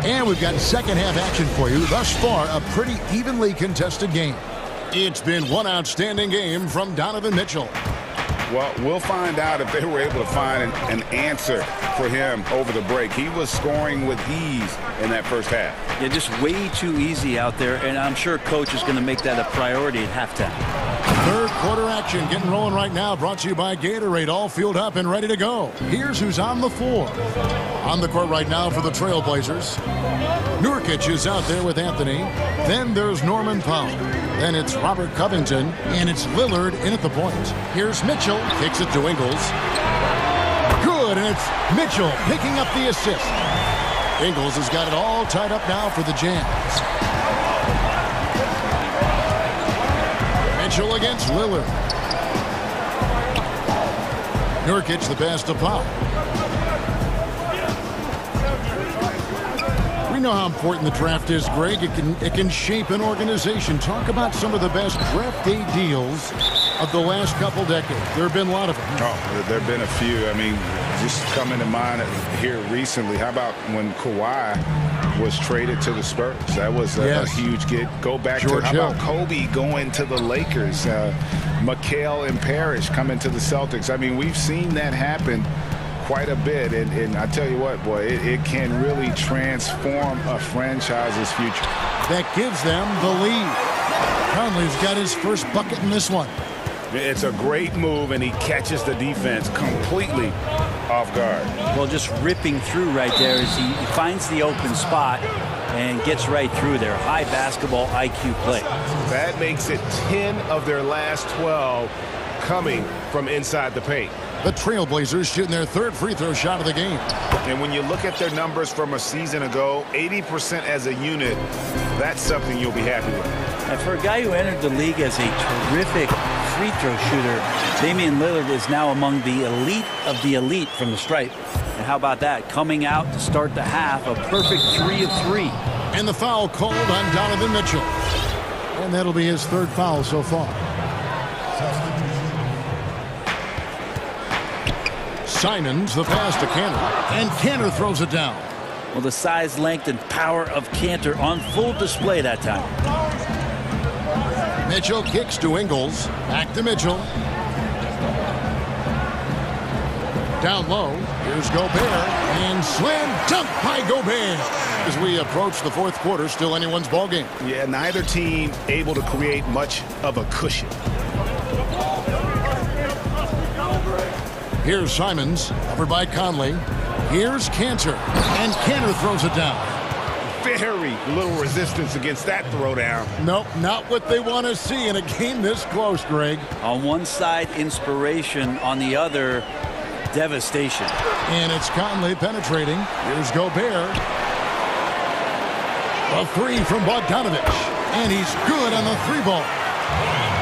And we've got second half action for you. Thus far, a pretty evenly contested game. It's been one outstanding game from Donovan Mitchell. Well, we'll find out if they were able to find an answer for him over the break. He was scoring with ease in that first half. Yeah, just way too easy out there, and I'm sure Coach is going to make that a priority at halftime. Third quarter action getting rolling right now, brought to you by Gatorade, all fueled up and ready to go. Here's who's on the floor. On the court right now for the Trailblazers. Nurkic is out there with Anthony. Then there's Norman Powell. Then it's Robert Covington, and it's Lillard in at the point. Here's Mitchell, kicks it to Ingles. Good, and it's Mitchell picking up the assist. Ingles has got it all tied up now for the Jazz. Mitchell against Lillard. Nurkic the pass to Powell. We know how important the draft is, Greg. It can shape an organization. Talk about some of the best draft day deals of the last couple decades. There have been a lot of them. Oh, there have been a few. I mean, just coming to mind here recently. How about when Kawhi was traded to the Spurs? That was a huge get. Go back to how about Kobe going to the Lakers? Mikal and Parrish coming to the Celtics. I mean, we've seen that happen quite a bit, and I tell you what, boy, it can really transform a franchise's future. That gives them the lead. Conley's got his first bucket in this one. It's a great move, and he catches the defense completely off guard. Well, just ripping through right there as he finds the open spot and gets right through there. High basketball IQ play. That makes it 10 of their last 12 coming from inside the paint. The Trailblazers shooting their third free throw shot of the game. And when you look at their numbers from a season ago, 80% as a unit, that's something you'll be happy with. And for a guy who entered the league as a terrific free throw shooter, Damian Lillard is now among the elite of the elite from the stripe. And how about that? Coming out to start the half, a perfect 3 of 3. And the foul called on Donovan Mitchell. And that'll be his 3rd foul so far. Simons, the pass to Kanter. And Kanter throws it down. Well, the size, length, and power of Kanter on full display that time. Mitchell kicks to Ingles. Back to Mitchell. Down low. Here's Gobert. And slam dunk by Gobert. As we approach the 4th quarter, still anyone's ball game. Yeah, neither team able to create much of a cushion. Here's Simons, covered by Conley. Here's Kanter, and Kanter throws it down. Very little resistance against that throwdown. Nope, not what they want to see in a game this close, Greg. On one side, inspiration. On the other, devastation. And it's Conley penetrating. Here's Gobert. A 3 from Bogdanovich. And he's good on the 3-ball.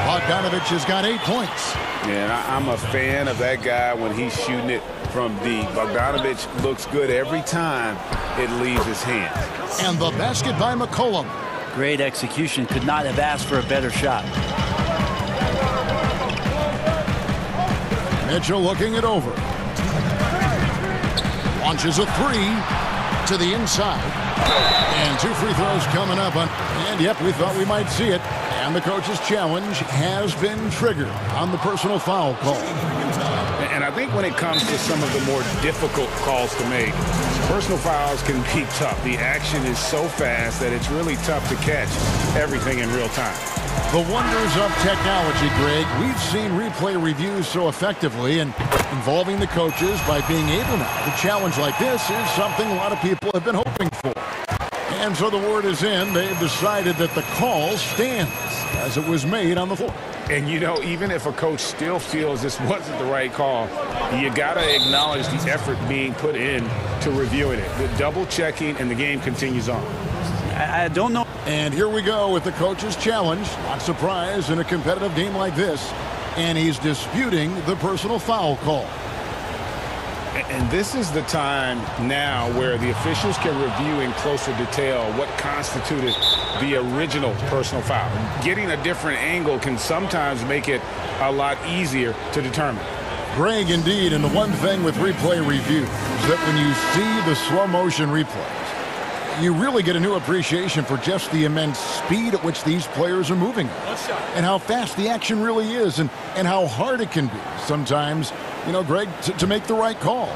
Bogdanovich has got 8 points. Yeah, I'm a fan of that guy when he's shooting it from deep. Bogdanovich looks good every time it leaves his hands. And the basket by McCollum. Great execution. Could not have asked for a better shot. Mitchell looking it over. Launches a 3 to the inside. And 2 free throws coming up. And yep, we thought we might see it. And the coach's challenge has been triggered on the personal foul call. And I think when it comes to some of the more difficult calls to make, personal fouls can be tough. The action is so fast that it's really tough to catch everything in real time. The wonders of technology, Greg. We've seen replay reviews so effectively, and involving the coaches by being able now to challenge like this is something a lot of people have been hoping for. And so the word is in. They've decided that the call stands as it was made on the floor. And, you know, even if a coach still feels this wasn't the right call, you got to acknowledge the effort being put in to reviewing it. The double checking, and the game continues on. I don't know. And here we go with the coach's challenge. Not surprised in a competitive game like this. And he's disputing the personal foul call. And this is the time now where the officials can review in closer detail what constituted the original personal foul. Getting a different angle can sometimes make it a lot easier to determine. Greg, indeed, and the one thing with replay review is that when you see the slow motion replays, you really get a new appreciation for just the immense speed at which these players are moving and how fast the action really is and how hard it can be sometimes, you know, Greg, to make the right call.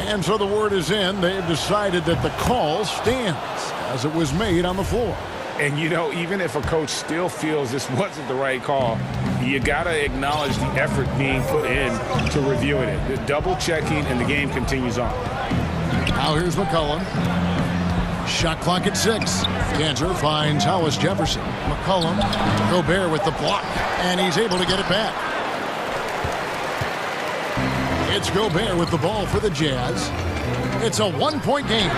And so the word is in. They've decided that the call stands as it was made on the floor. And, you know, even if a coach still feels this wasn't the right call, you got to acknowledge the effort being put in to reviewing it. The double checking, and the game continues on. Now here's McCollum. Shot clock at 6. Kanter finds Hollis Jefferson. McCollum, Gobert with the block, and he's able to get it back. It's Gobert with the ball for the Jazz. It's a 1-point game.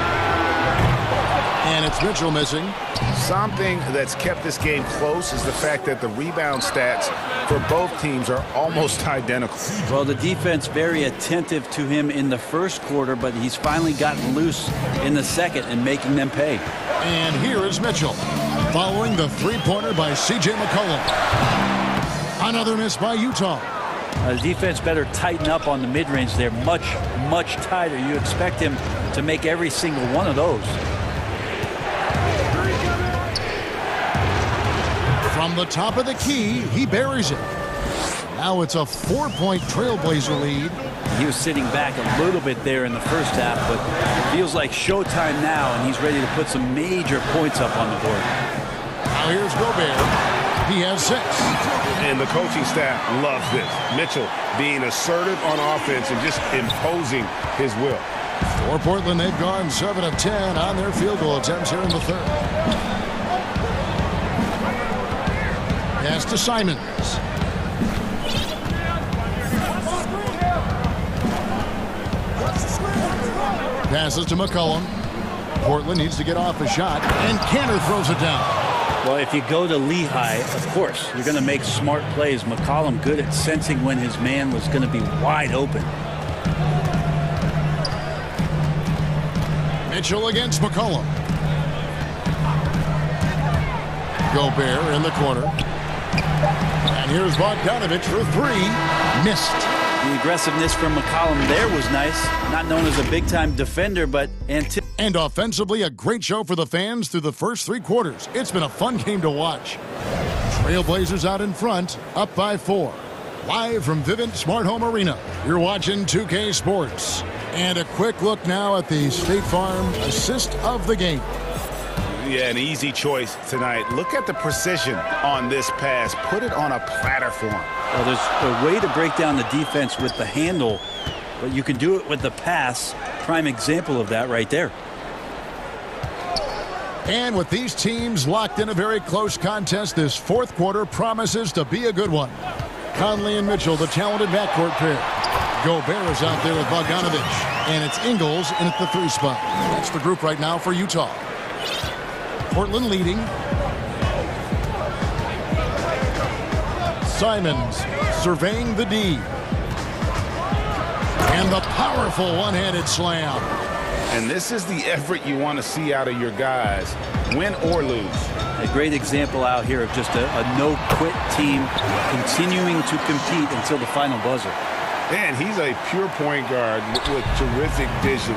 And it's Mitchell missing. Something that's kept this game close is the fact that the rebound stats for both teams are almost identical. Well, the defense very attentive to him in the first quarter, but he's finally gotten loose in the second and making them pay. And here is Mitchell following the three-pointer by C.J. McCollum. Another miss by Utah. The defense better tighten up on the mid-range. They're much, much tighter. You expect him to make every single one of those. From the top of the key, he buries it. Now it's a 4-point Trailblazer lead. He was sitting back a little bit there in the first half, but it feels like showtime now, and he's ready to put some major points up on the board. Now here's Gobert. He has 6. And the coaching staff loves this. Mitchell being assertive on offense and just imposing his will. For Portland, they've gone 7 of 10 on their field goal attempts here in the third. Pass to Simons. Passes to McCollum. Portland needs to get off a shot, and Kanter throws it down. Well, if you go to Lehigh, of course, you're going to make smart plays. McCollum good at sensing when his man was going to be wide open. Mitchell against McCollum. Gobert in the corner. And here's Bogdanovic for three. Missed. The aggressiveness from McCollum there was nice. Not known as a big-time defender, but... And offensively, a great show for the fans through the first 3 quarters. It's been a fun game to watch. Trailblazers out in front, up by 4. Live from Vivint Smart Home Arena, you're watching 2K Sports. And a quick look now at the State Farm assist of the game. Yeah, an easy choice tonight. Look at the precision on this pass. Put it on a platter for him. Well, there's a way to break down the defense with the handle, but you can do it with the pass. Prime example of that right there. And with these teams locked in a very close contest, this 4th quarter promises to be a good one. Conley and Mitchell, the talented backcourt pair. Gobert is out there with Bogdanovic, and it's Ingles in at the 3 spot. That's the group right now for Utah. Portland leading. Simons surveying the D. And the powerful one-handed slam. And this is the effort you want to see out of your guys, win or lose. A great example out here of just a no-quit team continuing to compete until the final buzzer. And he's a pure point guard with terrific vision.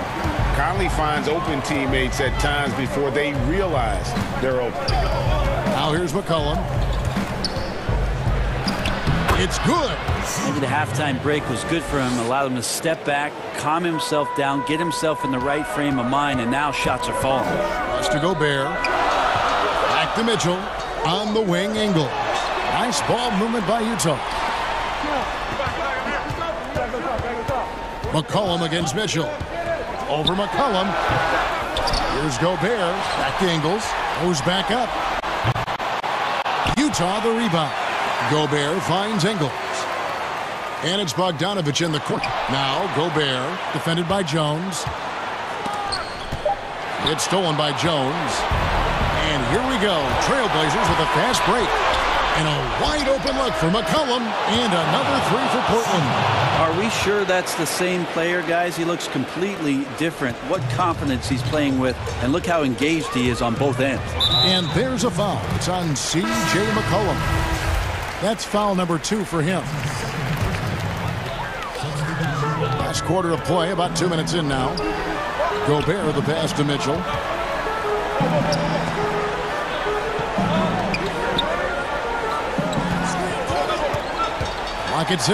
Conley finds open teammates at times before they realize they're open. Now here's McCollum. It's good. Maybe the halftime break was good for him. Allowed him to step back, calm himself down, get himself in the right frame of mind, and now shots are falling. Pass to Gobert. Back to Mitchell. On the wing, Ingles. Nice ball movement by Utah. McCollum against Mitchell. Over McCollum. Here's Gobert. Back to Ingles. Goes back up. Utah the rebound. Gobert finds Ingles. And it's Bogdanovic in the court. Now Gobert, defended by Jones. It's stolen by Jones. And here we go. Trailblazers with a fast break. And a wide open look for McCollum. And another 3 for Portland. Are we sure that's the same player, guys? He looks completely different. What confidence he's playing with. And look how engaged he is on both ends. And there's a foul. It's on C.J. McCollum. That's foul number 2 for him. Last quarter of play, about 2 minutes in now. Gobert the pass to Mitchell. Lock at 6.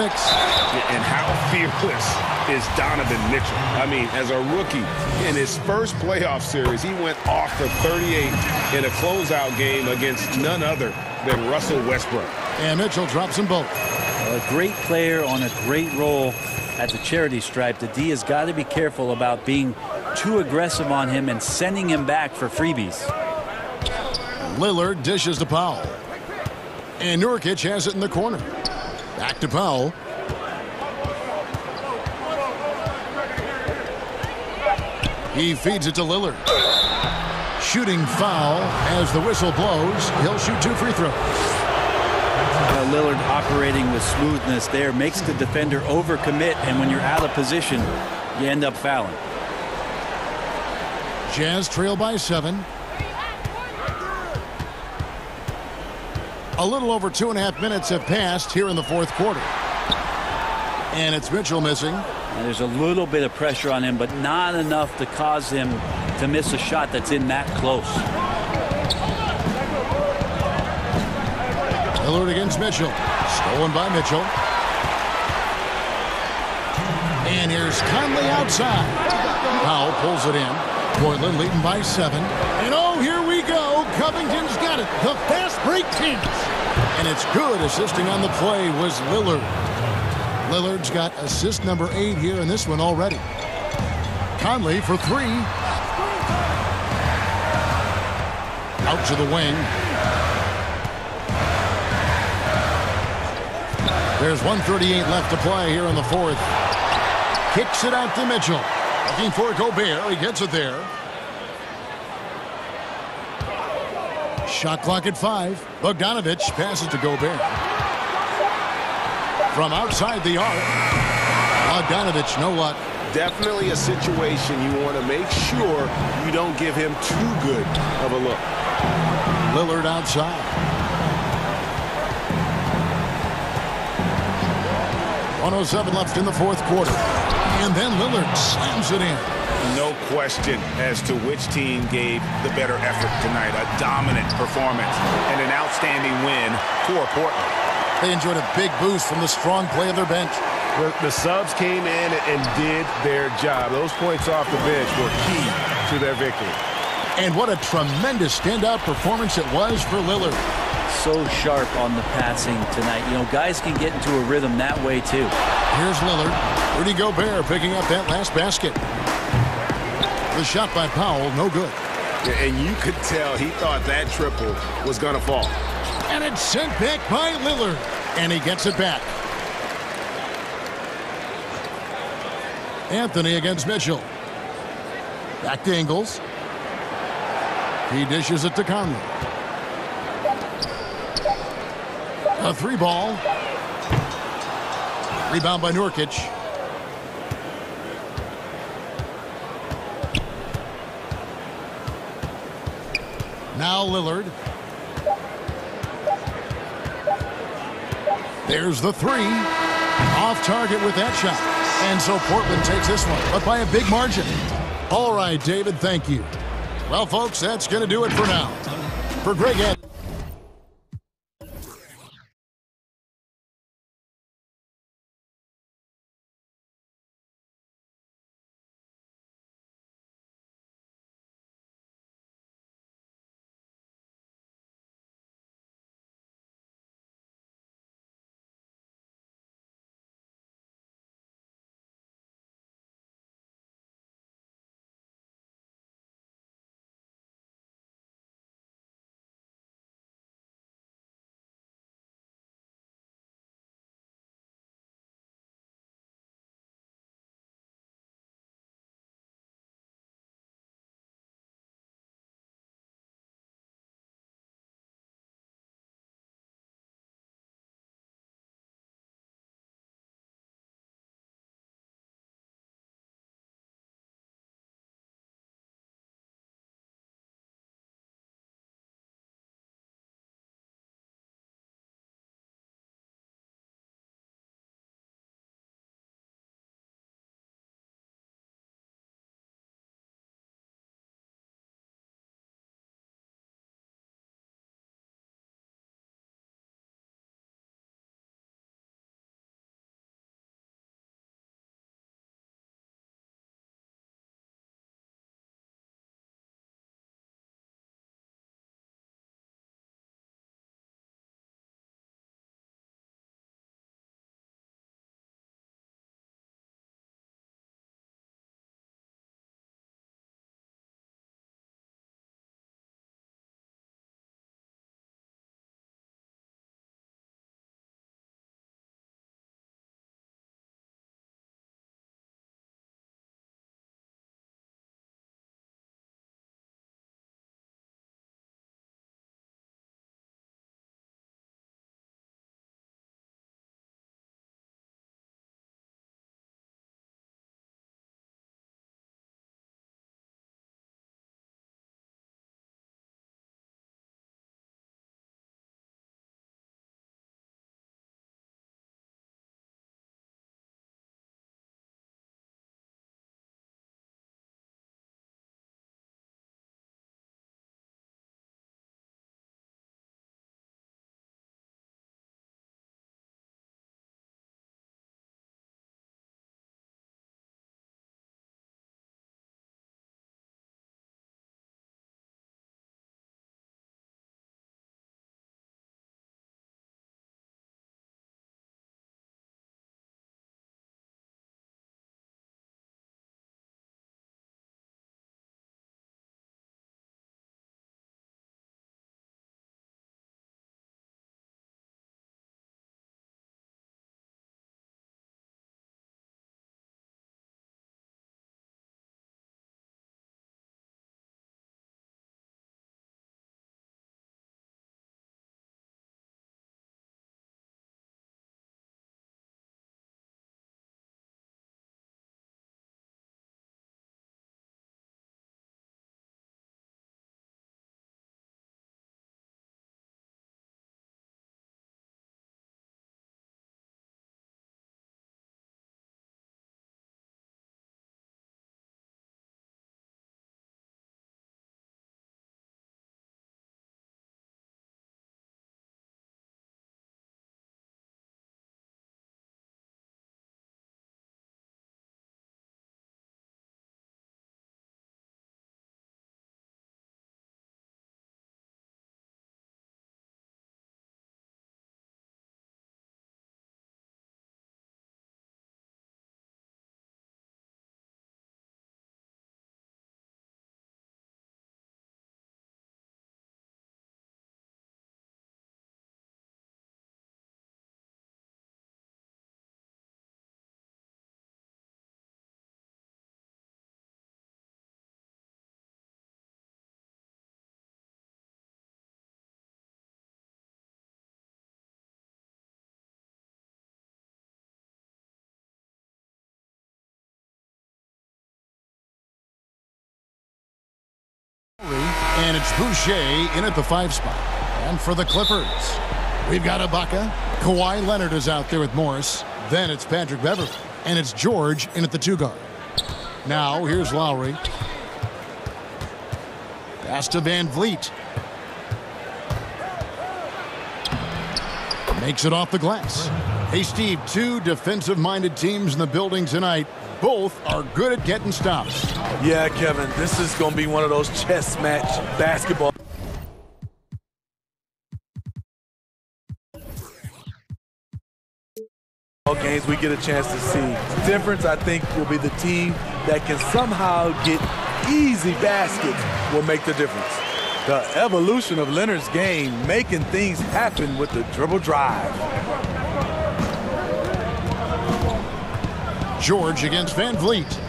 And how fearless is Donovan Mitchell? I mean, as a rookie, in his first playoff series, he went off for 38 in a closeout game against none other than Russell Westbrook. And Mitchell drops them both. A great player on a great role at the charity stripe. The D has got to be careful about being too aggressive on him and sending him back for freebies. Lillard dishes to Powell. And Nurkic has it in the corner. Back to Powell. He feeds it to Lillard. Shooting foul as the whistle blows. He'll shoot 2 free throws. Lillard operating with smoothness there makes the defender overcommit, and when you're out of position, you end up fouling. Jazz trail by 7. A little over 2.5 minutes have passed here in the 4th quarter. And it's Mitchell missing. And there's a little bit of pressure on him, but not enough to cause him to miss a shot that's in that close. Lillard against Mitchell. Stolen by Mitchell. And here's Conley outside. Powell pulls it in. Portland leading by 7. And oh, here we go. Covington's got it. The fast break teams. And it's good. Assisting on the play was Lillard. Lillard's got assist number 8 here in this one already. Conley for 3. Out to the wing. There's 1:38 left to play here in the 4th. Kicks it out to Mitchell. Looking for Gobert. He gets it there. Shot clock at 5. Bogdanovic passes to Gobert. From outside the arc. Bogdanovic, no luck. definitely a situation you want to make sure you don't give him too good of a look. Lillard outside. 1:07 left in the fourth quarter. And then Lillard slams it in. No question as to which team gave the better effort tonight. A dominant performance and an outstanding win for Portland. They enjoyed a big boost from the strong play of their bench. The subs came in and did their job. Those points off the bench were key to their victory. And what a tremendous standout performance it was for Lillard. So sharp on the passing tonight. You know, guys can get into a rhythm that way too. Here's Lillard. Rudy Gobert picking up that last basket. The shot by Powell, no good. And you could tell he thought that triple was going to fall. And it's sent back by Lillard. And he gets it back. Anthony against Mitchell. Back to Ingles. He dishes it to Conley. A three ball. Rebound by Nurkic. Now Lillard. There's the three. Off target with that shot. And so Portland takes this one, but by a big margin. All right, David, thank you. Well, folks, that's going to do it for now. For Greg And it's Boucher in at the 5 spot. And for the Clippers, we've got Ibaka. Kawhi Leonard is out there with Morris. Then it's Patrick Beverley. And it's George in at the 2 guard. Now here's Lowry. Pass to Van Vliet. Makes it off the glass. Hey, Steve, 2 defensive-minded teams in the building tonight. Both are good at getting stops. Yeah, Kevin, this is going to be one of those chess match basketball games we get a chance to see. The difference, I think, will be the team that can somehow get easy baskets will make the difference. The evolution of Leonard's game, making things happen with the dribble drive. George against Van Vliet.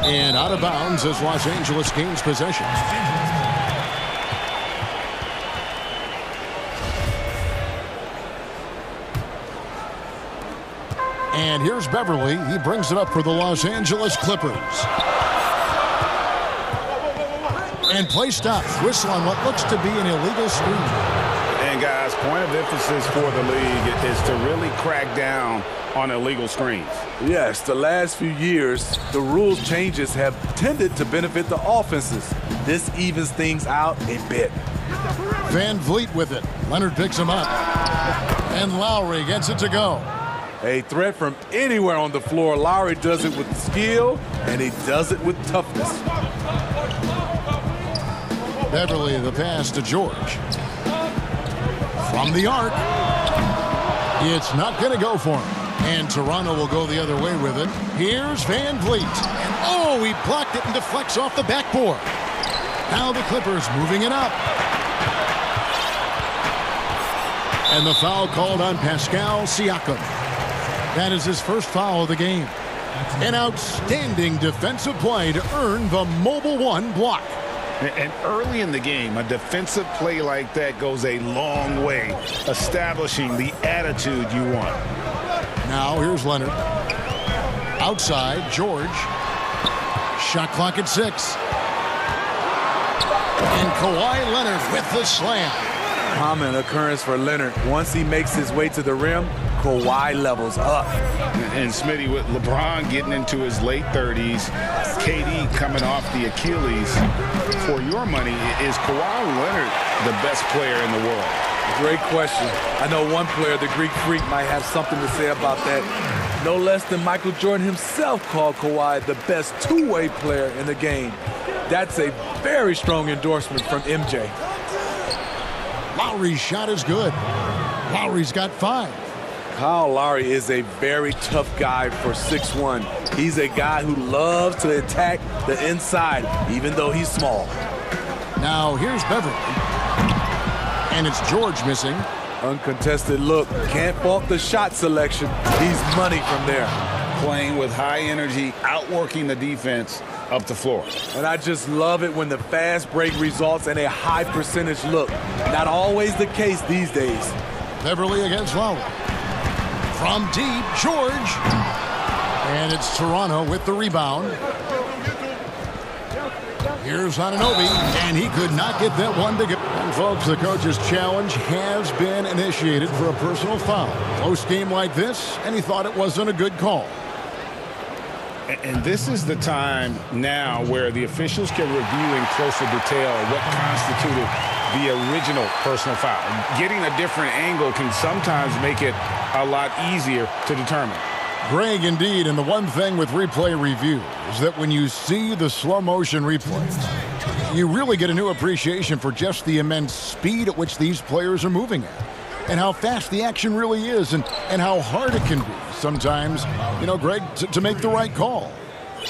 And out of bounds as Los Angeles gains possession. And here's Beverley. He brings it up for the Los Angeles Clippers. And play stops. Whistle on what looks to be an illegal screen. And guys, point of emphasis for the league is to really crack down on illegal screens. Yes, the last few years, the rules changes have tended to benefit the offenses. This evens things out a bit. Van Vliet with it. Leonard picks him up. And Lowry gets it to go. A threat from anywhere on the floor. Lowry does it with skill, and he does it with toughness. Beverley, the pass to George. From the arc. It's not going to go for him. And Toronto will go the other way with it. Here's Van Vliet. And oh, he blocked it and deflects off the backboard. Now the Clippers moving it up. And the foul called on Pascal Siakam. That is his first foul of the game. An outstanding defensive play to earn the Mobile One block. And early in the game, a defensive play like that goes a long way, establishing the attitude you want. Now here's Leonard. Outside, George. Shot clock at 6. And Kawhi Leonard with the slam. Common occurrence for Leonard. Once he makes his way to the rim, Kawhi levels up. And Smitty, with LeBron getting into his late 30s, KD coming off the Achilles, for your money, is Kawhi Leonard the best player in the world? Great question. I know one player, the Greek Freak, might have something to say about that. No less than Michael Jordan himself called Kawhi the best two-way player in the game. That's a very strong endorsement from MJ. Lowry's shot is good. Lowry's got 5. Kyle Lowry is a very tough guy for 6'1". He's a guy who loves to attack the inside, even though he's small. Now here's Beverley. And it's George missing. Uncontested look. Can't fault the shot selection. He's money from there. Playing with high energy, outworking the defense up the floor. And I just love it when the fast break results in a high percentage look. Not always the case these days. Beverley against Lowry. From deep, George. And it's Toronto with the rebound. Here's Anunoby, and he could not get that one to go. And folks, the coach's challenge has been initiated for a personal foul. Close game like this, and he thought it wasn't a good call. And this is the time now where the officials can review in closer detail what constituted the original personal foul. Getting a different angle can sometimes make it a lot easier to determine. Greg, indeed, and the one thing with replay review is that when you see the slow motion replays, you really get a new appreciation for just the immense speed at which these players are moving at, and how fast the action really is, and how hard it can be sometimes, you know, Greg, to make the right call.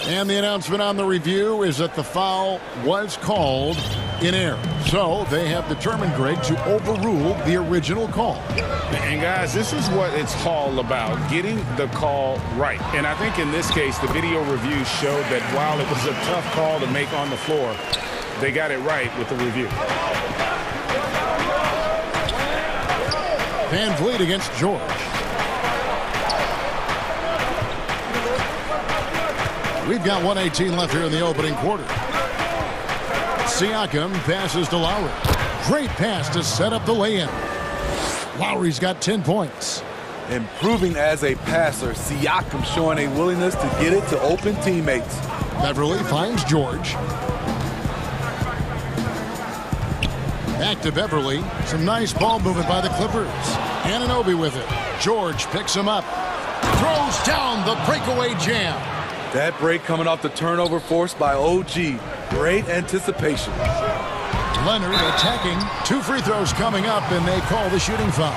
And the announcement on the review is that the foul was called in error. So they have determined, Greg, to overrule the original call. And guys, this is what it's all about, getting the call right. And I think in this case, the video review showed that while it was a tough call to make on the floor, they got it right with the review. Van Vliet against George. We've got 1:18 left here in the opening quarter. Siakam passes to Lowry. Great pass to set up the lay-in. Lowry's got 10 points. Improving as a passer, Siakam showing a willingness to get it to open teammates. Beverly finds George. Back to Beverly. Some nice ball movement by the Clippers. Anunoby with it. George picks him up. Throws down the breakaway jam. That break coming off the turnover forced by OG. Great anticipation. Leonard attacking. 2 free throws coming up, and they call the shooting foul.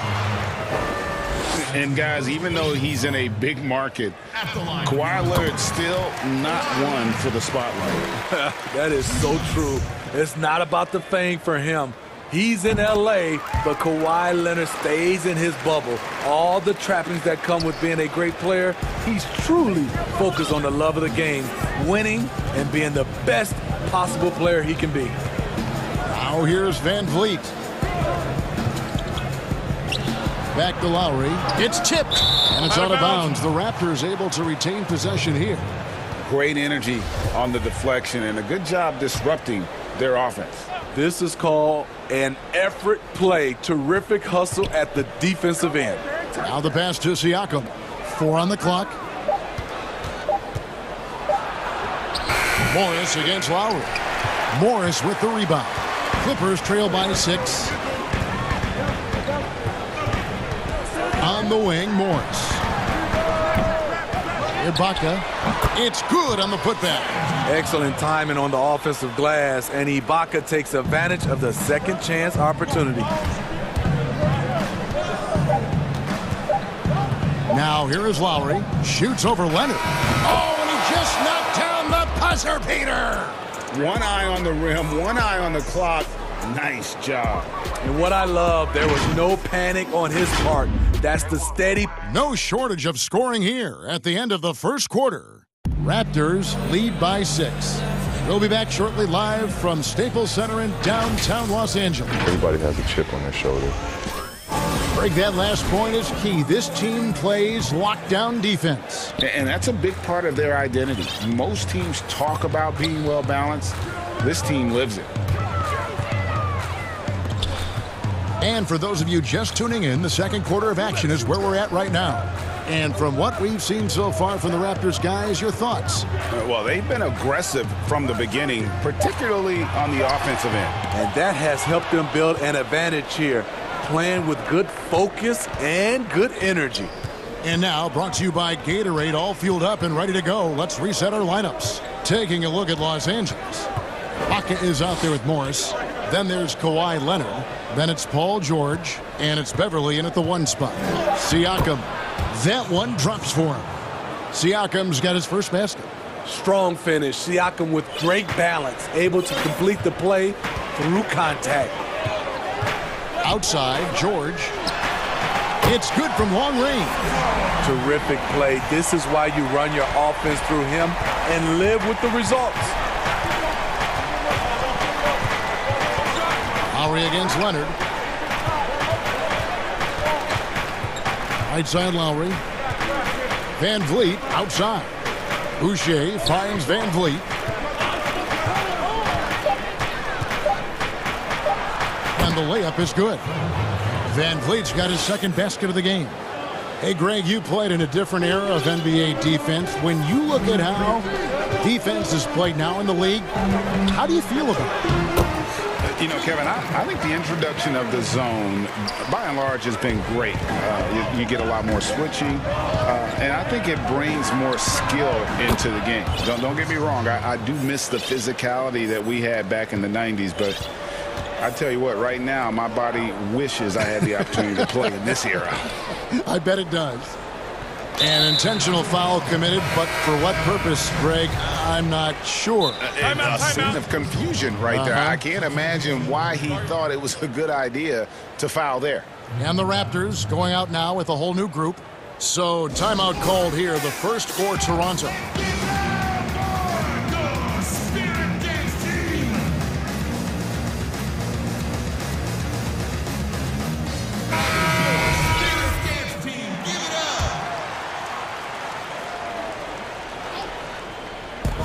And, guys, even though he's in a big market, Kawhi Leonard's still not one for the spotlight. That is so true. It's not about the fame for him. He's in L.A., but Kawhi Leonard stays in his bubble. All the trappings that come with being a great player, he's truly focused on the love of the game, winning and being the best possible player he can be. Now here's Van Vliet. Back to Lowry. It's tipped, and it's out of bounds. The Raptors able to retain possession here. Great energy on the deflection and a good job disrupting their offense. This is called an effort play. Terrific hustle at the defensive end. Now the pass to Siakam. 4 on the clock. Morris against Lowry. Morris with the rebound. Clippers trail by 6. On the wing, Morris. Ibaka. It's good on the putback. Excellent timing on the offensive glass, and Ibaka takes advantage of the second chance opportunity. Now here is Lowry. Shoots over Leonard. Oh, and he just knocked down the buzzer beater. One eye on the rim, one eye on the clock. Nice job. And what I love, there was no panic on his part. That's the steady. No shortage of scoring here at the end of the first quarter. Raptors lead by 6. We'll be back shortly live from Staples Center in downtown Los Angeles. Everybody has a chip on their shoulder. Break that last point is key. This team plays lockdown defense. And that's a big part of their identity. Most teams talk about being well balanced. This team lives it. And for those of you just tuning in, the second quarter of action is where we're at right now. And from what we've seen so far from the Raptors guys, your thoughts? Well, they've been aggressive from the beginning, particularly on the offensive end. And that has helped them build an advantage here, playing with good focus and good energy. And now, brought to you by Gatorade, all fueled up and ready to go. Let's reset our lineups. Taking a look at Los Angeles. Ibaka is out there with Morris. Then there's Kawhi Leonard. Then it's Paul George. And it's Beverly in at the 1 spot. Siakam. That one drops for him. Siakam's got his first basket. Strong finish. Siakam with great balance. Able to complete the play through contact. Outside, George. It's good from long range. Terrific play. This is why you run your offense through him and live with the results. Lowry against Leonard. Right side Lowry. Van Vliet outside. Boucher finds Van Vliet. And the layup is good. Van Vliet's got his second basket of the game. Hey, Greg, you played in a different era of NBA defense. When you look at how defense is played now in the league, how do you feel about it? You know, Kevin, I think the introduction of the zone, by and large, has been great. You get a lot more switching, and I think it brings more skill into the game. Don't get me wrong. I do miss the physicality that we had back in the 90s, but I tell you what, right now, my body wishes I had the opportunity to play in this era. I bet it does. An intentional foul committed, but for what purpose, Greg, I'm not sure. A scene of confusion right there. I can't imagine why he thought it was a good idea to foul there. And the Raptors going out now with a whole new group. So timeout called here, the first for Toronto.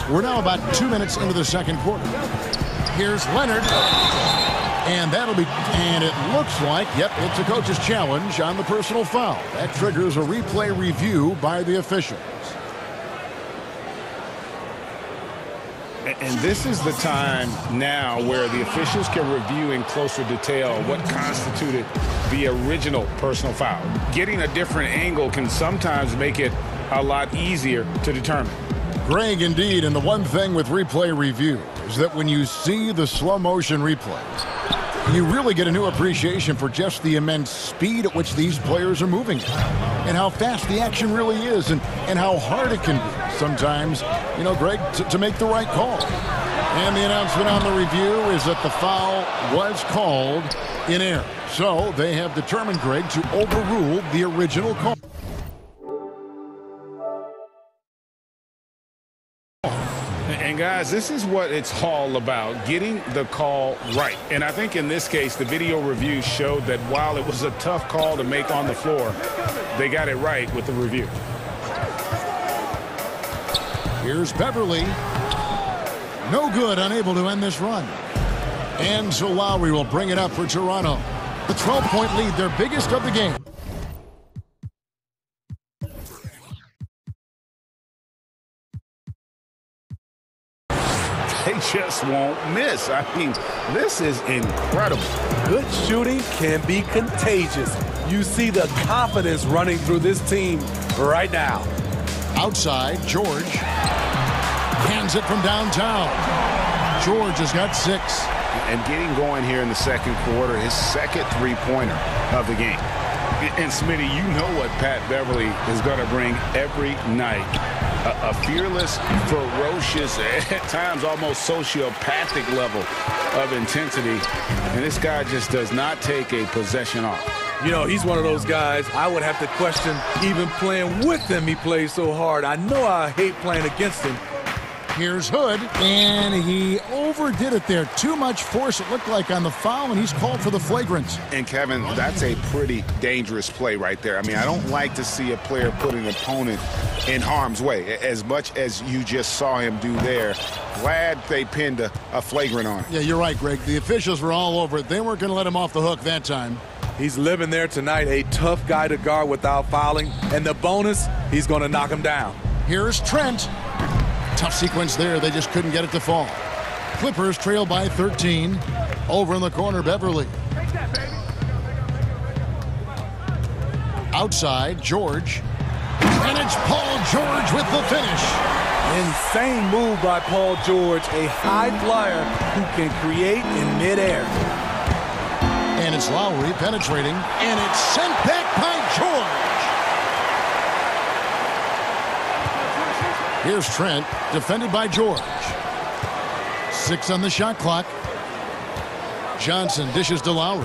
We're now about 2 minutes into the second quarter. Here's Leonard. And it looks like, yep, it's a coach's challenge on the personal foul. That triggers a replay review by the officials. And this is the time now where the officials can review in closer detail what constituted the original personal foul. Getting a different angle can sometimes make it a lot easier to determine. Greg, indeed, and the one thing with replay review is that when you see the slow motion replays, you really get a new appreciation for just the immense speed at which these players are moving and how fast the action really is and how hard it can be sometimes, you know, Greg, to make the right call. And the announcement on the review is that the foul was called in error. So they have determined, Greg, to overrule the original call. And guys, this is what it's all about, getting the call right. And I think in this case, the video review showed that while it was a tough call to make on the floor, they got it right with the review. Here's Beverly. No good, unable to end this run. And so Lowry will bring it up for Toronto. The 12-point lead, their biggest of the game. They just won't miss. I mean, this is incredible. Good shooting can be contagious. You see the confidence running through this team right now. Outside, George hands it from downtown. George has got 6. And getting going here in the second quarter, his second three-pointer of the game. And Smitty, you know what Pat Beverly is going to bring every night. A fearless, ferocious, at times almost sociopathic level of intensity. And this guy just does not take a possession off. You know, he's one of those guys I would have to question even playing with him. He plays so hard. I know I hate playing against him. Here's Hood, and he overdid it there. Too much force, it looked like, on the foul, and he's called for the flagrant. And, Kevin, that's a pretty dangerous play right there. I mean, I don't like to see a player put an opponent in harm's way, as much as you just saw him do there. Glad they pinned a flagrant on him. Yeah, you're right, Greg. The officials were all over it. They weren't going to let him off the hook that time. He's living there tonight, a tough guy to guard without fouling. And the bonus, he's going to knock him down. Here's Trent. Tough sequence there. They just couldn't get it to fall. Clippers trail by 13. Over in the corner, Beverly. Outside, George. And it's Paul George with the finish. Insane move by Paul George, a high flyer who can create in midair. And it's Lowry penetrating, and it's sent back by George. Here's Trent, defended by George. 6 on the shot clock. Johnson dishes to Lowry.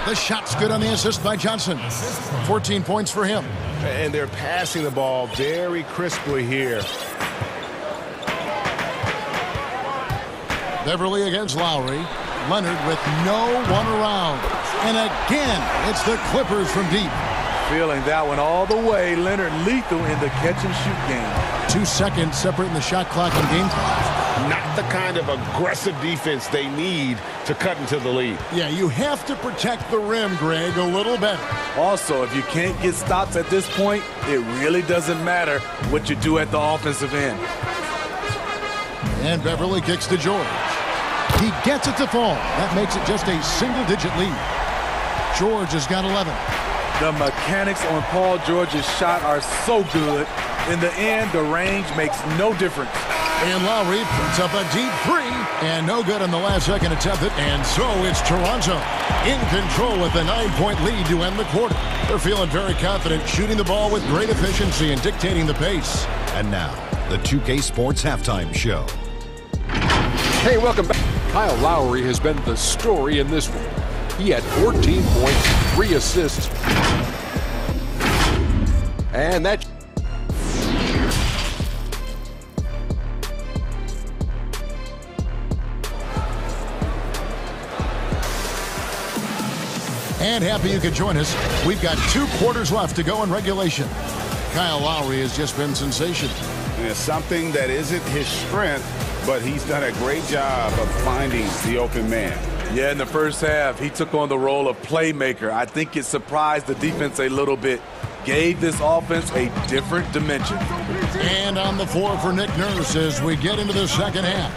The shot's good on the assist by Johnson. 14 points for him. And they're passing the ball very crisply here. Beverly against Lowry. Leonard with no one around. And again, it's the Clippers from deep. Feeling that one all the way. Leonard lethal in the catch-and-shoot game. 2 seconds separating the shot clock and game clock. Not the kind of aggressive defense they need to cut into the lead. Yeah, you have to protect the rim, Greg, a little better. Also, if you can't get stops at this point, it really doesn't matter what you do at the offensive end. And Beverly kicks to George. He gets it to fall. That makes it just a single-digit lead. George has got 11. The mechanics on Paul George's shot are so good. In the end, the range makes no difference. And Lowry puts up a deep 3, and no good on the last-second attempt. And so it's Toronto in control with a 9-point lead to end the quarter. They're feeling very confident, shooting the ball with great efficiency and dictating the pace. And now, the 2K Sports Halftime Show. Hey, welcome back. Kyle Lowry has been the story in this one. He had 14 points, 3 assists, and that. And happy you could join us. We've got 2 quarters left to go in regulation. Kyle Lowry has just been sensational. And something that isn't his strength but he's done a great job of finding the open man. Yeah, in the first half, he took on the role of playmaker. I think it surprised the defense a little bit. Gave this offense a different dimension. And on the floor for Nick Nurse as we get into the second half.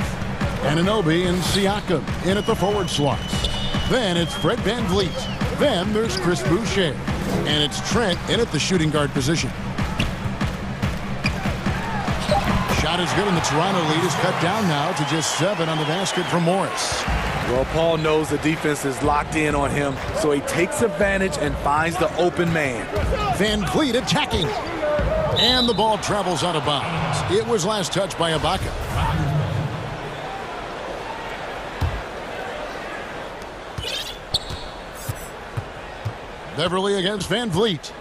Anunoby and Siakam in at the forward slots. Then it's Fred VanVleet. Then there's Chris Boucher. And it's Trent in at the shooting guard position. Shot is good, and the Toronto lead is cut down now to just 7 on the basket from Morris. Well, Paul knows the defense is locked in on him, so he takes advantage and finds the open man. VanVleet attacking. And the ball travels out of bounds. It was last touched by Ibaka. Beverly against VanVleet.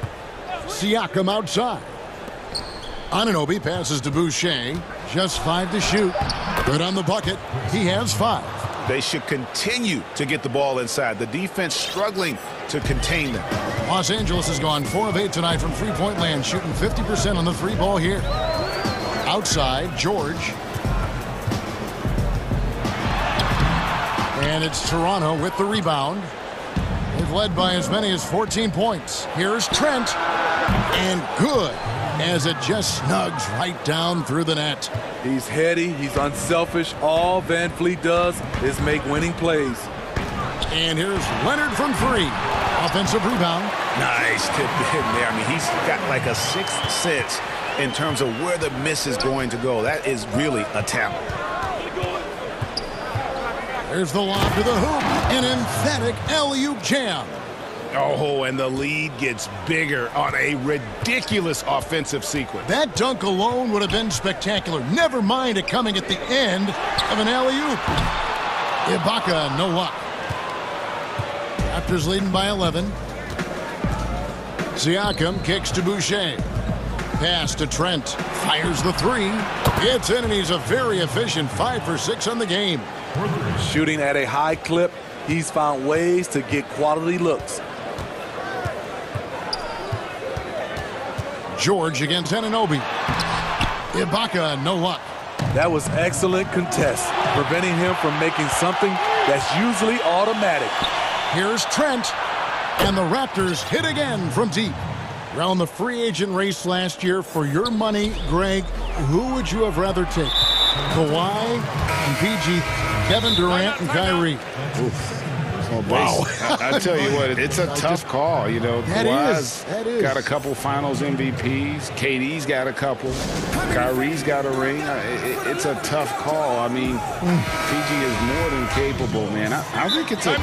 Siakam outside. Anunoby passes to Boucher. Just 5 to shoot. Good on the bucket. He has 5. They should continue to get the ball inside. The defense struggling to contain them. Los Angeles has gone 4 of 8 tonight from three-point land, shooting 50% on the three ball here. Outside, George. And it's Toronto with the rebound. They've led by as many as 14 points. Here's Trent. And good, as it just snugs right down through the net. He's heady, he's unselfish. All VanVleet does is make winning plays. And here's Leonard from 3. Offensive rebound. Nice tip in there. I mean, he's got like a sixth sense in terms of where the miss is going to go. That is really a talent. There's the lob to the hoop. An emphatic alley-oop jam. Oh, and the lead gets bigger on a ridiculous offensive sequence. That dunk alone would have been spectacular. Never mind it coming at the end of an alley-oop. Ibaka, no luck. Raptors leading by 11. Siakam kicks to Boucher. Pass to Trent. Fires the 3. It's in, and he's a very efficient 5 for 6 on the game. Shooting at a high clip, he's found ways to get quality looks. George against Anunoby. Ibaka, no luck. That was excellent contest, preventing him from making something that's usually automatic. Here's Trent, and the Raptors hit again from deep. Around the free agent race last year, for your money, Greg, who would you have rather take? Kawhi and PG, Kevin Durant and Kyrie. Oof. Wow. I tell you what, it's a tough call. You know, Kawhi's got a couple finals MVPs. KD's got a couple. Kyrie's got a ring. It's a tough call. I mean, PG is more than capable, man. I think it's a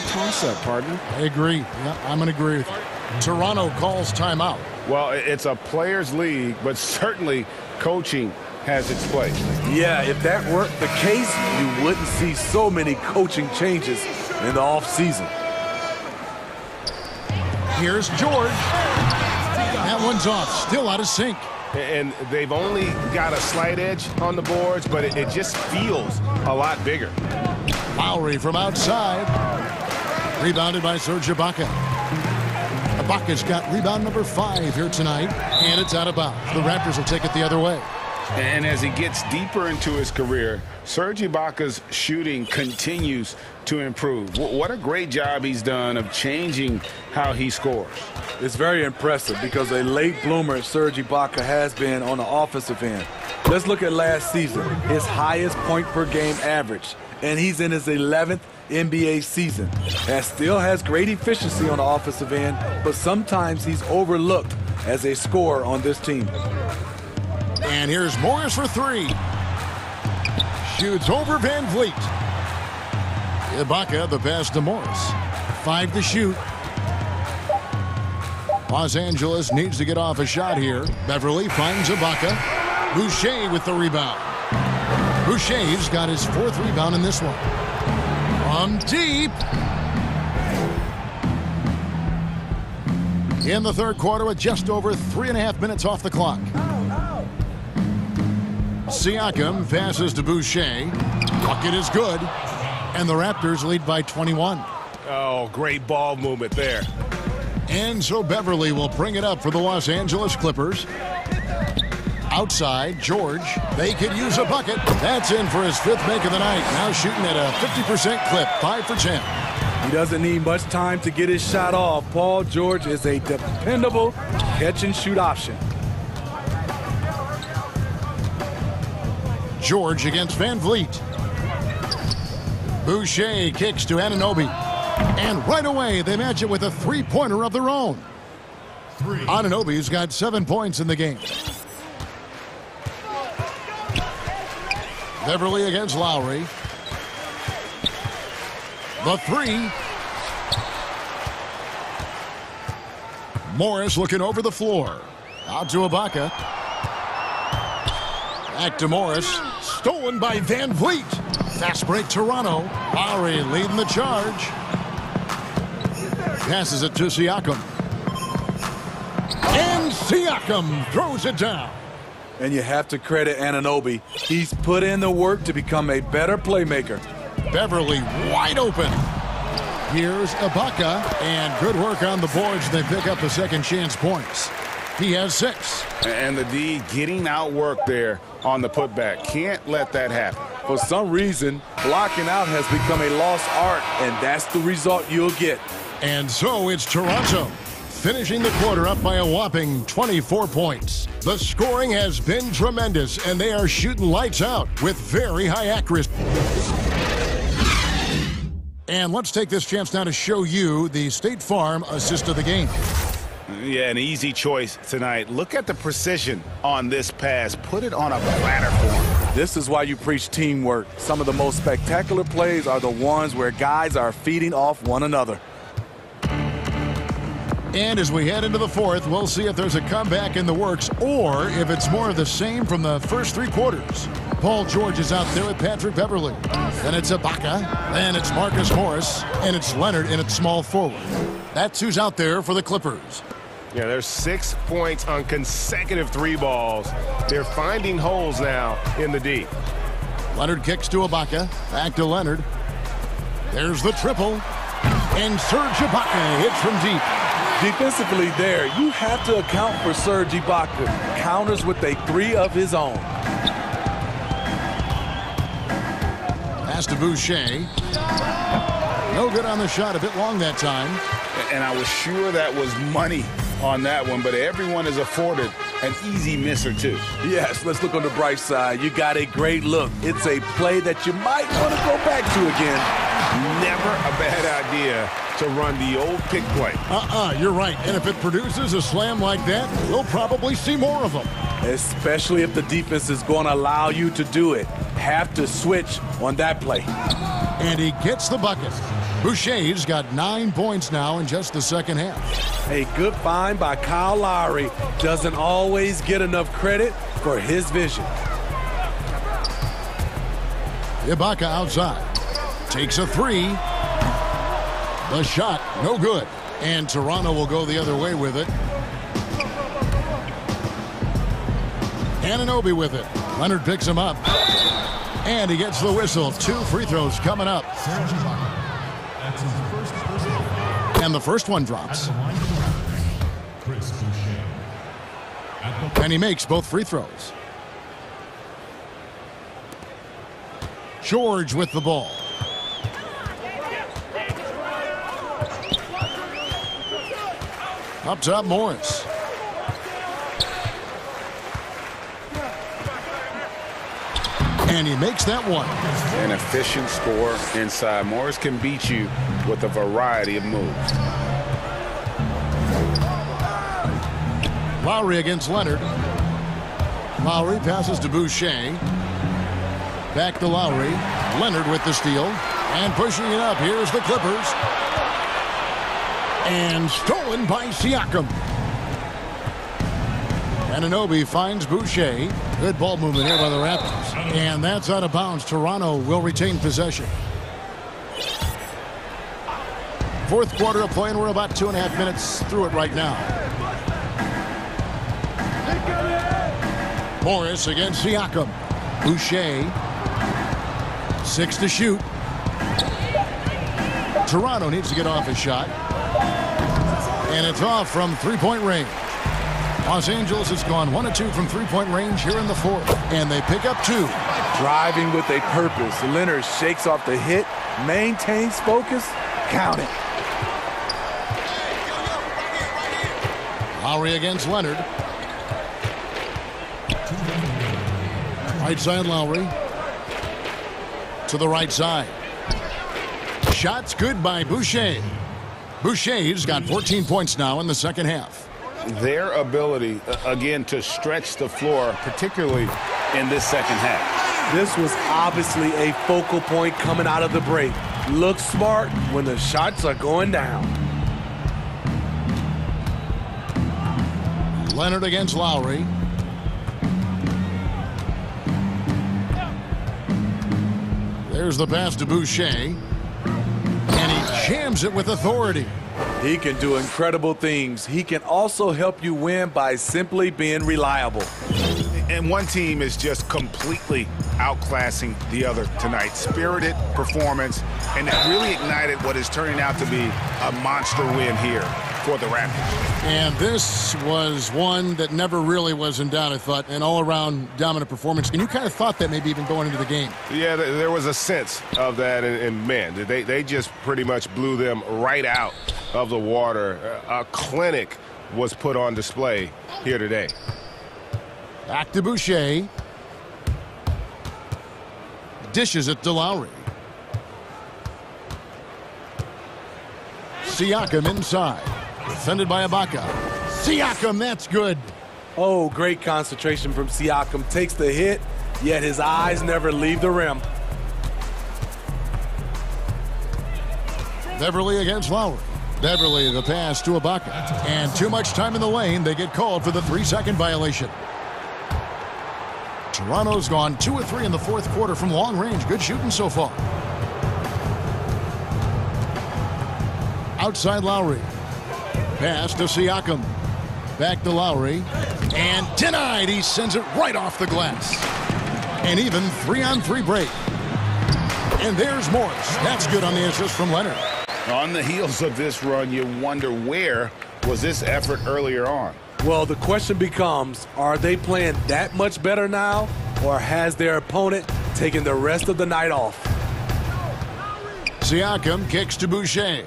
toss-up, partner. I agree. Yeah, I'm going to agree with you. Toronto calls timeout. Well, it's a players' league, but certainly coaching has its place. Yeah, if that weren't the case, you wouldn't see so many coaching changes in the offseason. Here's George. That one's off. Still out of sync. And they've only got a slight edge on the boards, but it just feels a lot bigger. Lowry from outside. Rebounded by Serge Ibaka. Ibaka's got rebound number 5 here tonight, and it's out of bounds. The Raptors will take it the other way. And as he gets deeper into his career, Serge Ibaka's shooting continues to improve. What a great job he's done of changing how he scores. It's very impressive because a late bloomer Serge Ibaka has been on the offensive end. Let's look at last season, his highest point per game average, and he's in his 11th NBA season. And still has great efficiency on the offensive end, but sometimes he's overlooked as a scorer on this team. And here's Morris for 3. Shoots over VanVleet. Ibaka, the pass to Morris. 5 to shoot. Los Angeles needs to get off a shot here. Beverly finds Ibaka. Boucher with the rebound. Boucher's got his 4th rebound in this one. From deep. In the third quarter with just over 3.5 minutes off the clock. Siakam passes to Boucher. Bucket is good. And the Raptors lead by 21. Oh, great ball movement there. And so Beverly will bring it up for the Los Angeles Clippers. Outside, George. They could use a bucket. That's in for his 5th make of the night. Now shooting at a 50% clip, 5 for 10. He doesn't need much time to get his shot off. Paul George is a dependable catch-and-shoot option. George against Van Vliet. Boucher kicks to Anunoby. And right away, they match it with a three-pointer of their own. Anunoby's got 7 points in the game. Beverly against Lowry. The three. Morris looking over the floor. Out to Ibaka. Back to Morris. Stolen by Van Vliet. Fast break Toronto. Lowry leading the charge. Passes it to Siakam. And Siakam throws it down. And you have to credit Anunoby. He's put in the work to become a better playmaker. Beverly wide open. Here's Ibaka, and good work on the boards. They pick up the second chance points. He has 6. And the D getting outworked there on the putback. Can't let that happen. For some reason, blocking out has become a lost art, and that's the result you'll get. And so it's Toronto, finishing the quarter up by a whopping 24 points. The scoring has been tremendous, and they are shooting lights out with very high accuracy. And let's take this chance now to show you the State Farm assist of the game. Yeah, an easy choice tonight. Look at the precision on this pass. Put it on a platter for him. This is why you preach teamwork. Some of the most spectacular plays are the ones where guys are feeding off one another. And as we head into the fourth, we'll see if there's a comeback in the works or if it's more of the same from the first 3 quarters. Paul George is out there with Patrick Beverly. Then it's Ibaka. Then it's Marcus Morris. And it's Leonard in at small forward. That's who's out there for the Clippers. Yeah, there's 6 points on consecutive 3 balls. They're finding holes now in the D. Leonard kicks to Ibaka. Back to Leonard. There's the triple. And Serge Ibaka hits from deep. Defensively there, you have to account for Serge Ibaka. Counters with a 3 of his own. Pass to Boucher. No good on the shot, a bit long that time. And I was sure that was money on that one, but everyone is afforded an easy miss or 2. Yes, let's look on the bright side. You got a great look. It's a play that you might want to go back to again. Never a bad idea to run the old pick play. You're right. And if it produces a slam like that, we'll probably see more of them. Especially if the defense is going to allow you to do it. Have to switch on that play. And he gets the bucket. Boucher's got 9 points now in just the second half. A good find by Kyle Lowry. Doesn't always get enough credit for his vision. Ibaka outside. Takes a 3. The shot, no good. And Toronto will go the other way with it. Anunoby with it. Leonard picks him up. And he gets the whistle. 2 free throws coming up. And the first one drops. And he makes both free throws. George with the ball. Up top, Morris. And he makes that one. An efficient score inside. Morris can beat you with a variety of moves. Lowry against Leonard. Lowry passes to Boucher. Back to Lowry. Leonard with the steal. And pushing it up. Here's the Clippers. And stolen by Siakam. Anunoby finds Boucher. Good ball movement here by the Raptors. And that's out of bounds. Toronto will retain possession. Fourth quarter of play, and we're about 2.5 minutes through it right now. Morris against Siakam. Boucher. 6 to shoot. Toronto needs to get off his shot. And it's off from 3-point range. Los Angeles has gone 1 of 2 from three-point range here in the fourth, and they pick up 2. Driving with a purpose. Leonard shakes off the hit, maintains focus, count it. Lowry against Leonard. Right side Lowry. To the right side. Shots good by Boucher. Boucher's got 14 points now in the second half. Their ability, again, to stretch the floor, particularly in this second half. This was obviously a focal point coming out of the break. Look smart when the shots are going down. Leonard against Lowry. There's the pass to Boucher. And he jams it with authority. He can do incredible things. He can also help you win by simply being reliable. And one team is just completely outclassing the other tonight. Spirited performance, and it really ignited what is turning out to be a monster win here for the Raptors. And this was one that never really was in doubt, I thought, an all-around dominant performance. And you kind of thought that maybe even going into the game. Yeah, there was a sense of that, and man, they just pretty much blew them right out of the water. A clinic was put on display here today. Back to Boucher. Dishes it to Lowry. Siakam inside. Defended by Ibaka. Siakam, that's good. Oh, great concentration from Siakam. Takes the hit, yet his eyes never leave the rim. Beverly against Lowry. Beverly the pass to Ibaka. And too much time in the lane. They get called for the 3-second violation. Toronto's gone 2 of 3 in the fourth quarter from long range. Good shooting so far. Outside Lowry. Pass to Siakam. Back to Lowry. And denied. He sends it right off the glass. And even 3-on-3 break. And there's Morris. That's good on the assist from Leonard. On the heels of this run, you wonder where was this effort earlier on? Well, the question becomes, are they playing that much better now, or has their opponent taken the rest of the night off? Siakam kicks to Boucher.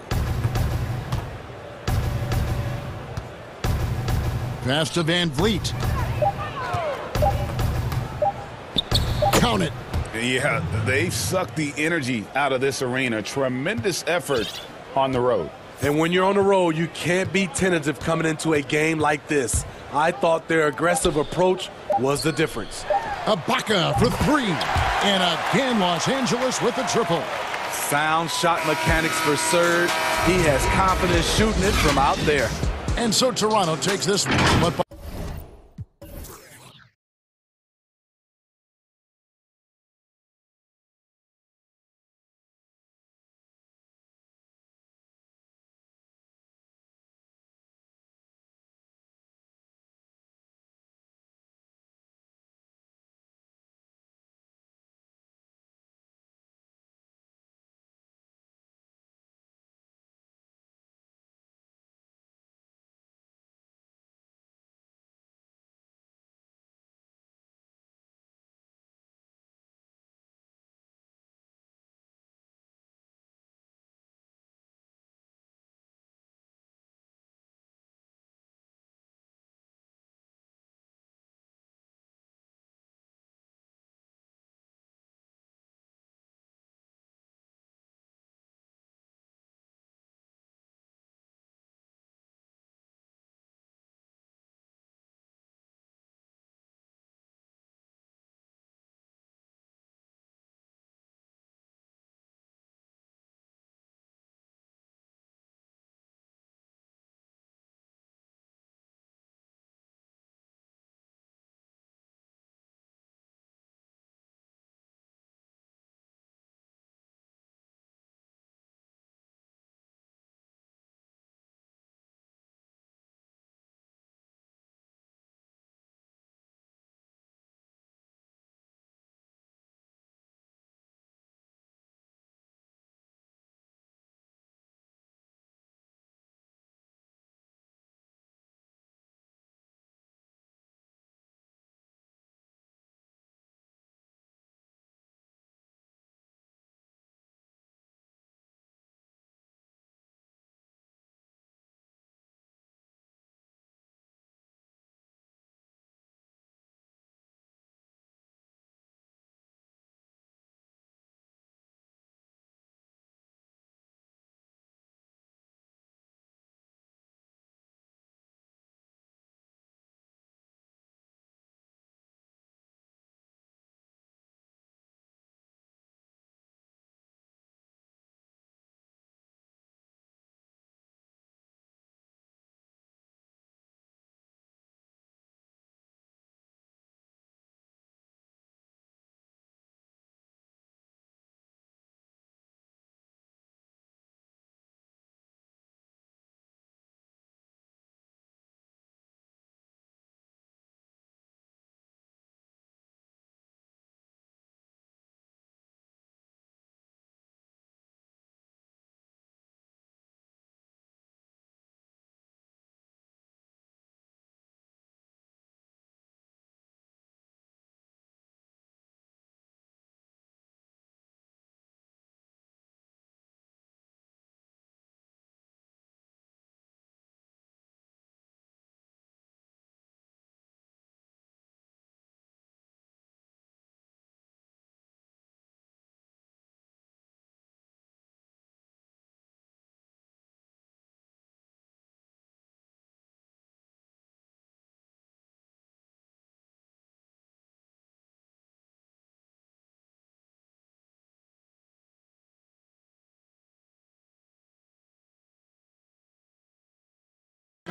Pass to Van Vliet. Count it. Yeah, they've sucked the energy out of this arena. Tremendous effort on the road. And when you're on the road, you can't be tentative coming into a game like this. I thought their aggressive approach was the difference. Ibaka for 3. And again, Los Angeles with a triple. Sound shot mechanics for Serge. He has confidence shooting it from out there. And so Toronto takes this one. But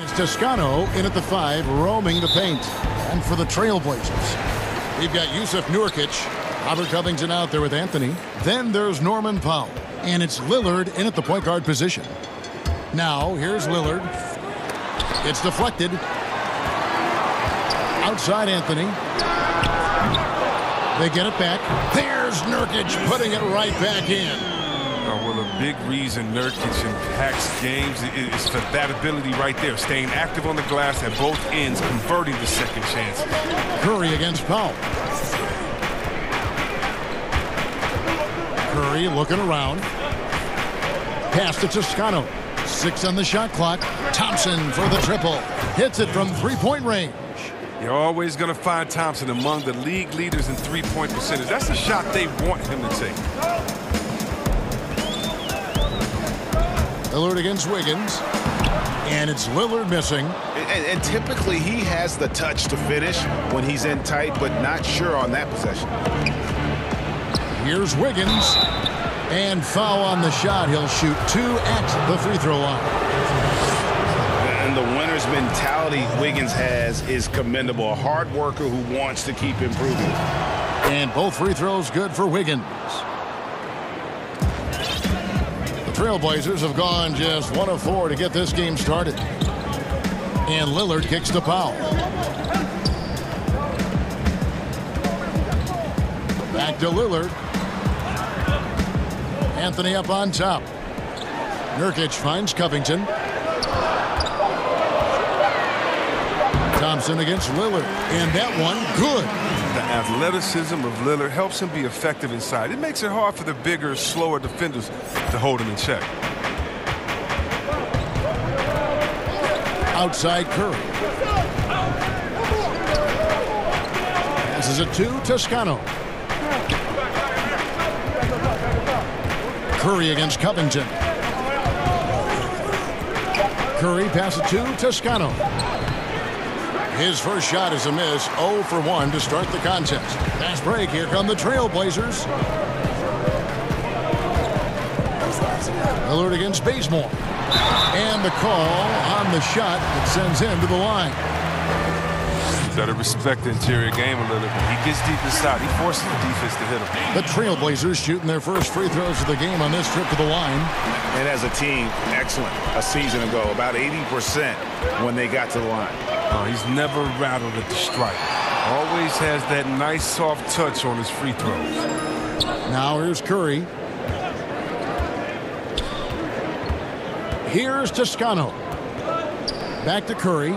It's Toscano in at the 5, roaming the paint. And for the Trailblazers, we've got Yusuf Nurkic, Robert Covington out there with Anthony. Then there's Norman Powell. And it's Lillard in at the point guard position. Now, here's Lillard. It's deflected. Outside Anthony. They get it back. There's Nurkic putting it right back in. Well, a big reason Nurkic impacts games is for that ability right there, staying active on the glass at both ends, converting the second chances. Curry against Powell. Curry looking around. Pass to Toscano. 6 on the shot clock. Thompson for the triple. Hits it from three-point range. You're always going to find Thompson among the league leaders in three-point percentage. That's the shot they want him to take. Lillard against Wiggins. And it's Lillard missing. And typically he has the touch to finish when he's in tight, but not sure on that possession. Here's Wiggins. And foul on the shot. He'll shoot 2 at the free throw line. And the winner's mentality Wiggins has is commendable. A hard worker who wants to keep improving. And both free throws good for Wiggins. The Trailblazers have gone just 1 of 4 to get this game started. And Lillard kicks to Powell. Back to Lillard. Anthony up on top. Nurkic finds Covington. Thompson against Lillard. And that one, good. The athleticism of Lillard helps him be effective inside. It makes it hard for the bigger, slower defenders to hold him in check. Outside Curry. This is a 2, Toscano. Curry against Covington. Curry passes to Toscano. His first shot is a miss. 0 for 1 to start the contest. Fast break. Here come the Trailblazers. Lillard against Bazemore. And the call on the shot that sends him to the line. You better respect the interior game a little bit. He gets deep inside. He forces the defense to hit him. The Trailblazers shooting their first free throws of the game on this trip to the line. And as a team, excellent. A season ago, about 80% when they got to the line. He's never rattled at the strike. Always has that nice soft touch on his free throws. Now here's Curry. Here's Toscano. Back to Curry.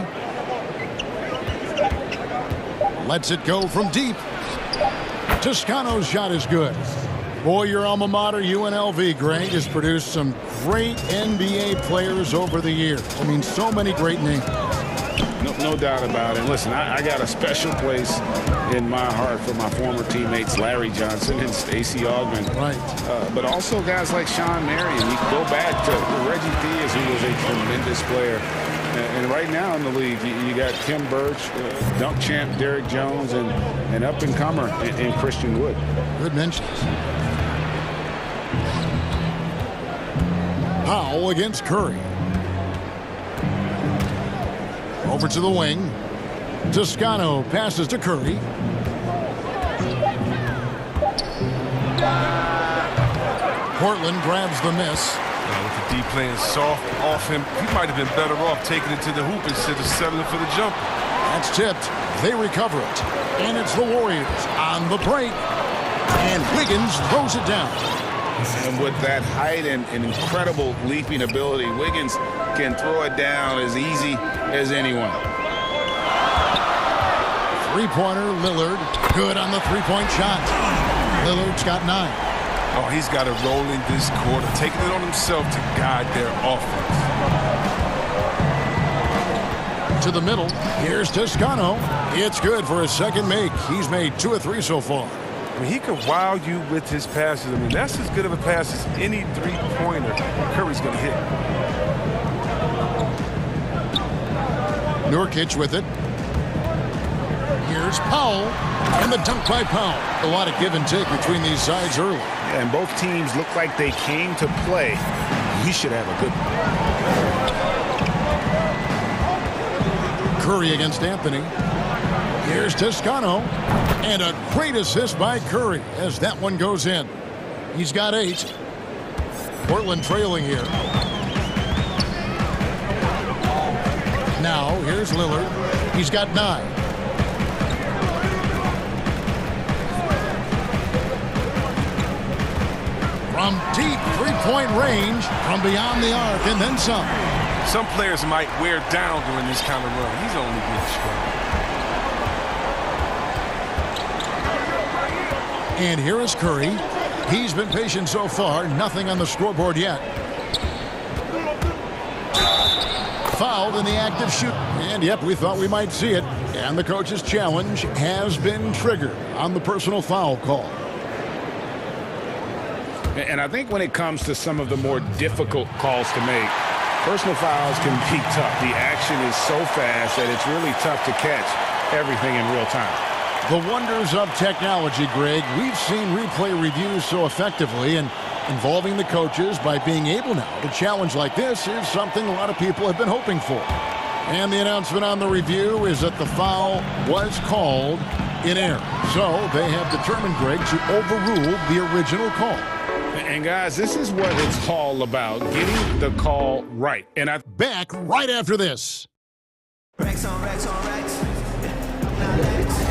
Lets it go from deep. Toscano's shot is good. Boy, your alma mater, UNLV, Greg, has produced some great NBA players over the years. I mean, so many great names. No doubt about it. Listen, I got a special place in my heart for my former teammates Larry Johnson and Stacey Augmon. Right. But also guys like Sean Marion. You can go back to Reggie Theus, who was a tremendous player. And right now in the league, you got Kim Birch, dunk champ Derrick Jones, and up-and-comer in Christian Wood. Good mentions. Powell against Curry. Over to the wing. Toscano passes to Curry. Portland grabs the miss. With the D playing soft off him, he might have been better off taking it to the hoop instead of settling for the jumper. That's tipped. They recover it. And it's the Warriors on the break. And Wiggins throws it down. And with that height and incredible leaping ability, Wiggins can throw it down as easy as anyone. Three-pointer, Lillard. Good on the three-point shot. Lillard's got 9. Oh, he's got a role in this quarter, taking it on himself to guide their offense. To the middle. Here's Toscano. It's good for his second make. He's made 2 of 3 so far. I mean, he can wow you with his passes. I mean, that's as good of a pass as any three-pointer Curry's going to hit. Nurkic with it. Here's Powell. And the dunk by Powell. A lot of give and take between these sides early. And both teams look like they came to play. We should have a good one. Curry against Anthony. Here's Toscano. And a great assist by Curry as that one goes in. He's got 8. Portland trailing here. Now, here's Lillard. He's got 9. From deep three-point range, from beyond the arc, and then some. Some players might wear down during this kind of run. He's only getting strong. And here is Curry. He's been patient so far. Nothing on the scoreboard yet. Fouled in the act of shooting. And, yep, we thought we might see it. And the coach's challenge has been triggered on the personal foul call. And I think when it comes to some of the more difficult calls to make, personal fouls can be tough. The action is so fast that it's really tough to catch everything in real time. The wonders of technology, Greg. We've seen replay reviews so effectively, and involving the coaches by being able now to challenge like this is something a lot of people have been hoping for. And the announcement on the review is that the foul was called in error. So they have determined, Greg, to overrule the original call. And, guys, this is what it's all about, getting the call right. And back right after this.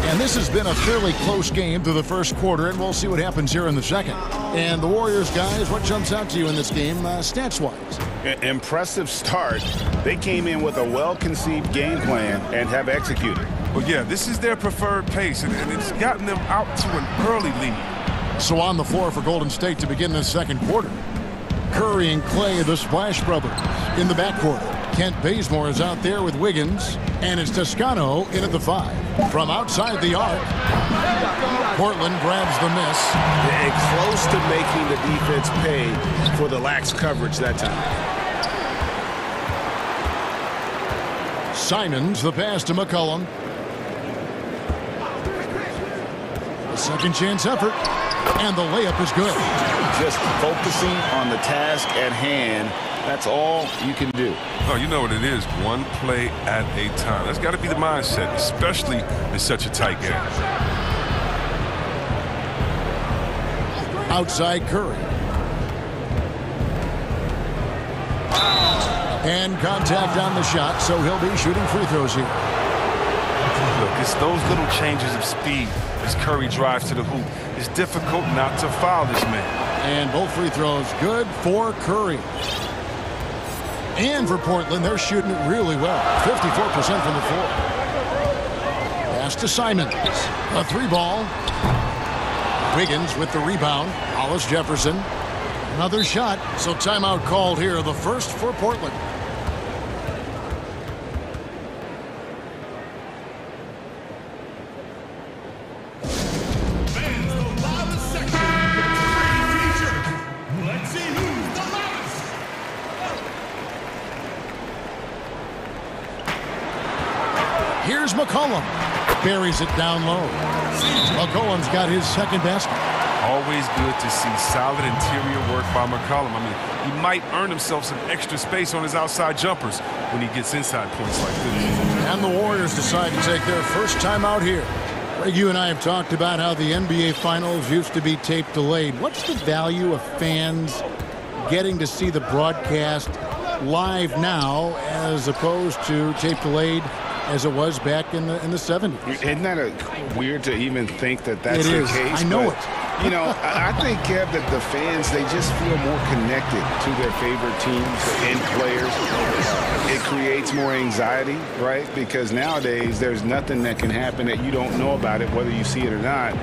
And this has been a fairly close game through the first quarter, and we'll see what happens here in the second. And the Warriors, guys, what jumps out to you in this game, stats-wise? Impressive start. They came in with a well-conceived game plan and have executed. Well, yeah, this is their preferred pace, and it's gotten them out to an early lead. So on the floor for Golden State to begin this second quarter. Curry and Clay, the Splash Brothers, in the backcourt. Kent Bazemore is out there with Wiggins, and it's Toscano in at the 5. From outside the arc, Portland grabs the miss. And close to making the defense pay for the lax coverage that time. Simons, the pass to McCollum. A second chance effort, and the layup is good. Just focusing on the task at hand. That's all you can do. Oh, you know what it is. One play at a time. That's got to be the mindset, especially in such a tight game. Outside Curry. And contact on the shot, so he'll be shooting free throws here. Look, it's those little changes of speed as Curry drives to the hoop. It's difficult not to foul this man. And both free throws good for Curry. And for Portland, they're shooting it really well. 54% from the floor. Pass to Simons. A 3-ball. Wiggins with the rebound. Hollis Jefferson. Another shot. So timeout called here. The first for Portland. Here's McCollum. Buries it down low. McCollum's got his second basket. Always good to see solid interior work by McCollum. I mean, he might earn himself some extra space on his outside jumpers when he gets inside points like this. And the Warriors decide to take their first time out here. Greg, you and I have talked about how the NBA Finals used to be tape delayed. What's the value of fans getting to see the broadcast live now as opposed to tape delayed as it was back in the 70s? Isn't that weird to even think that that's the case? I know but, it. You know, I think, Kev, that the fans, they just feel more connected to their favorite teams and players. It creates more anxiety, right? Because nowadays, there's nothing that can happen that you don't know about it, whether you see it or not.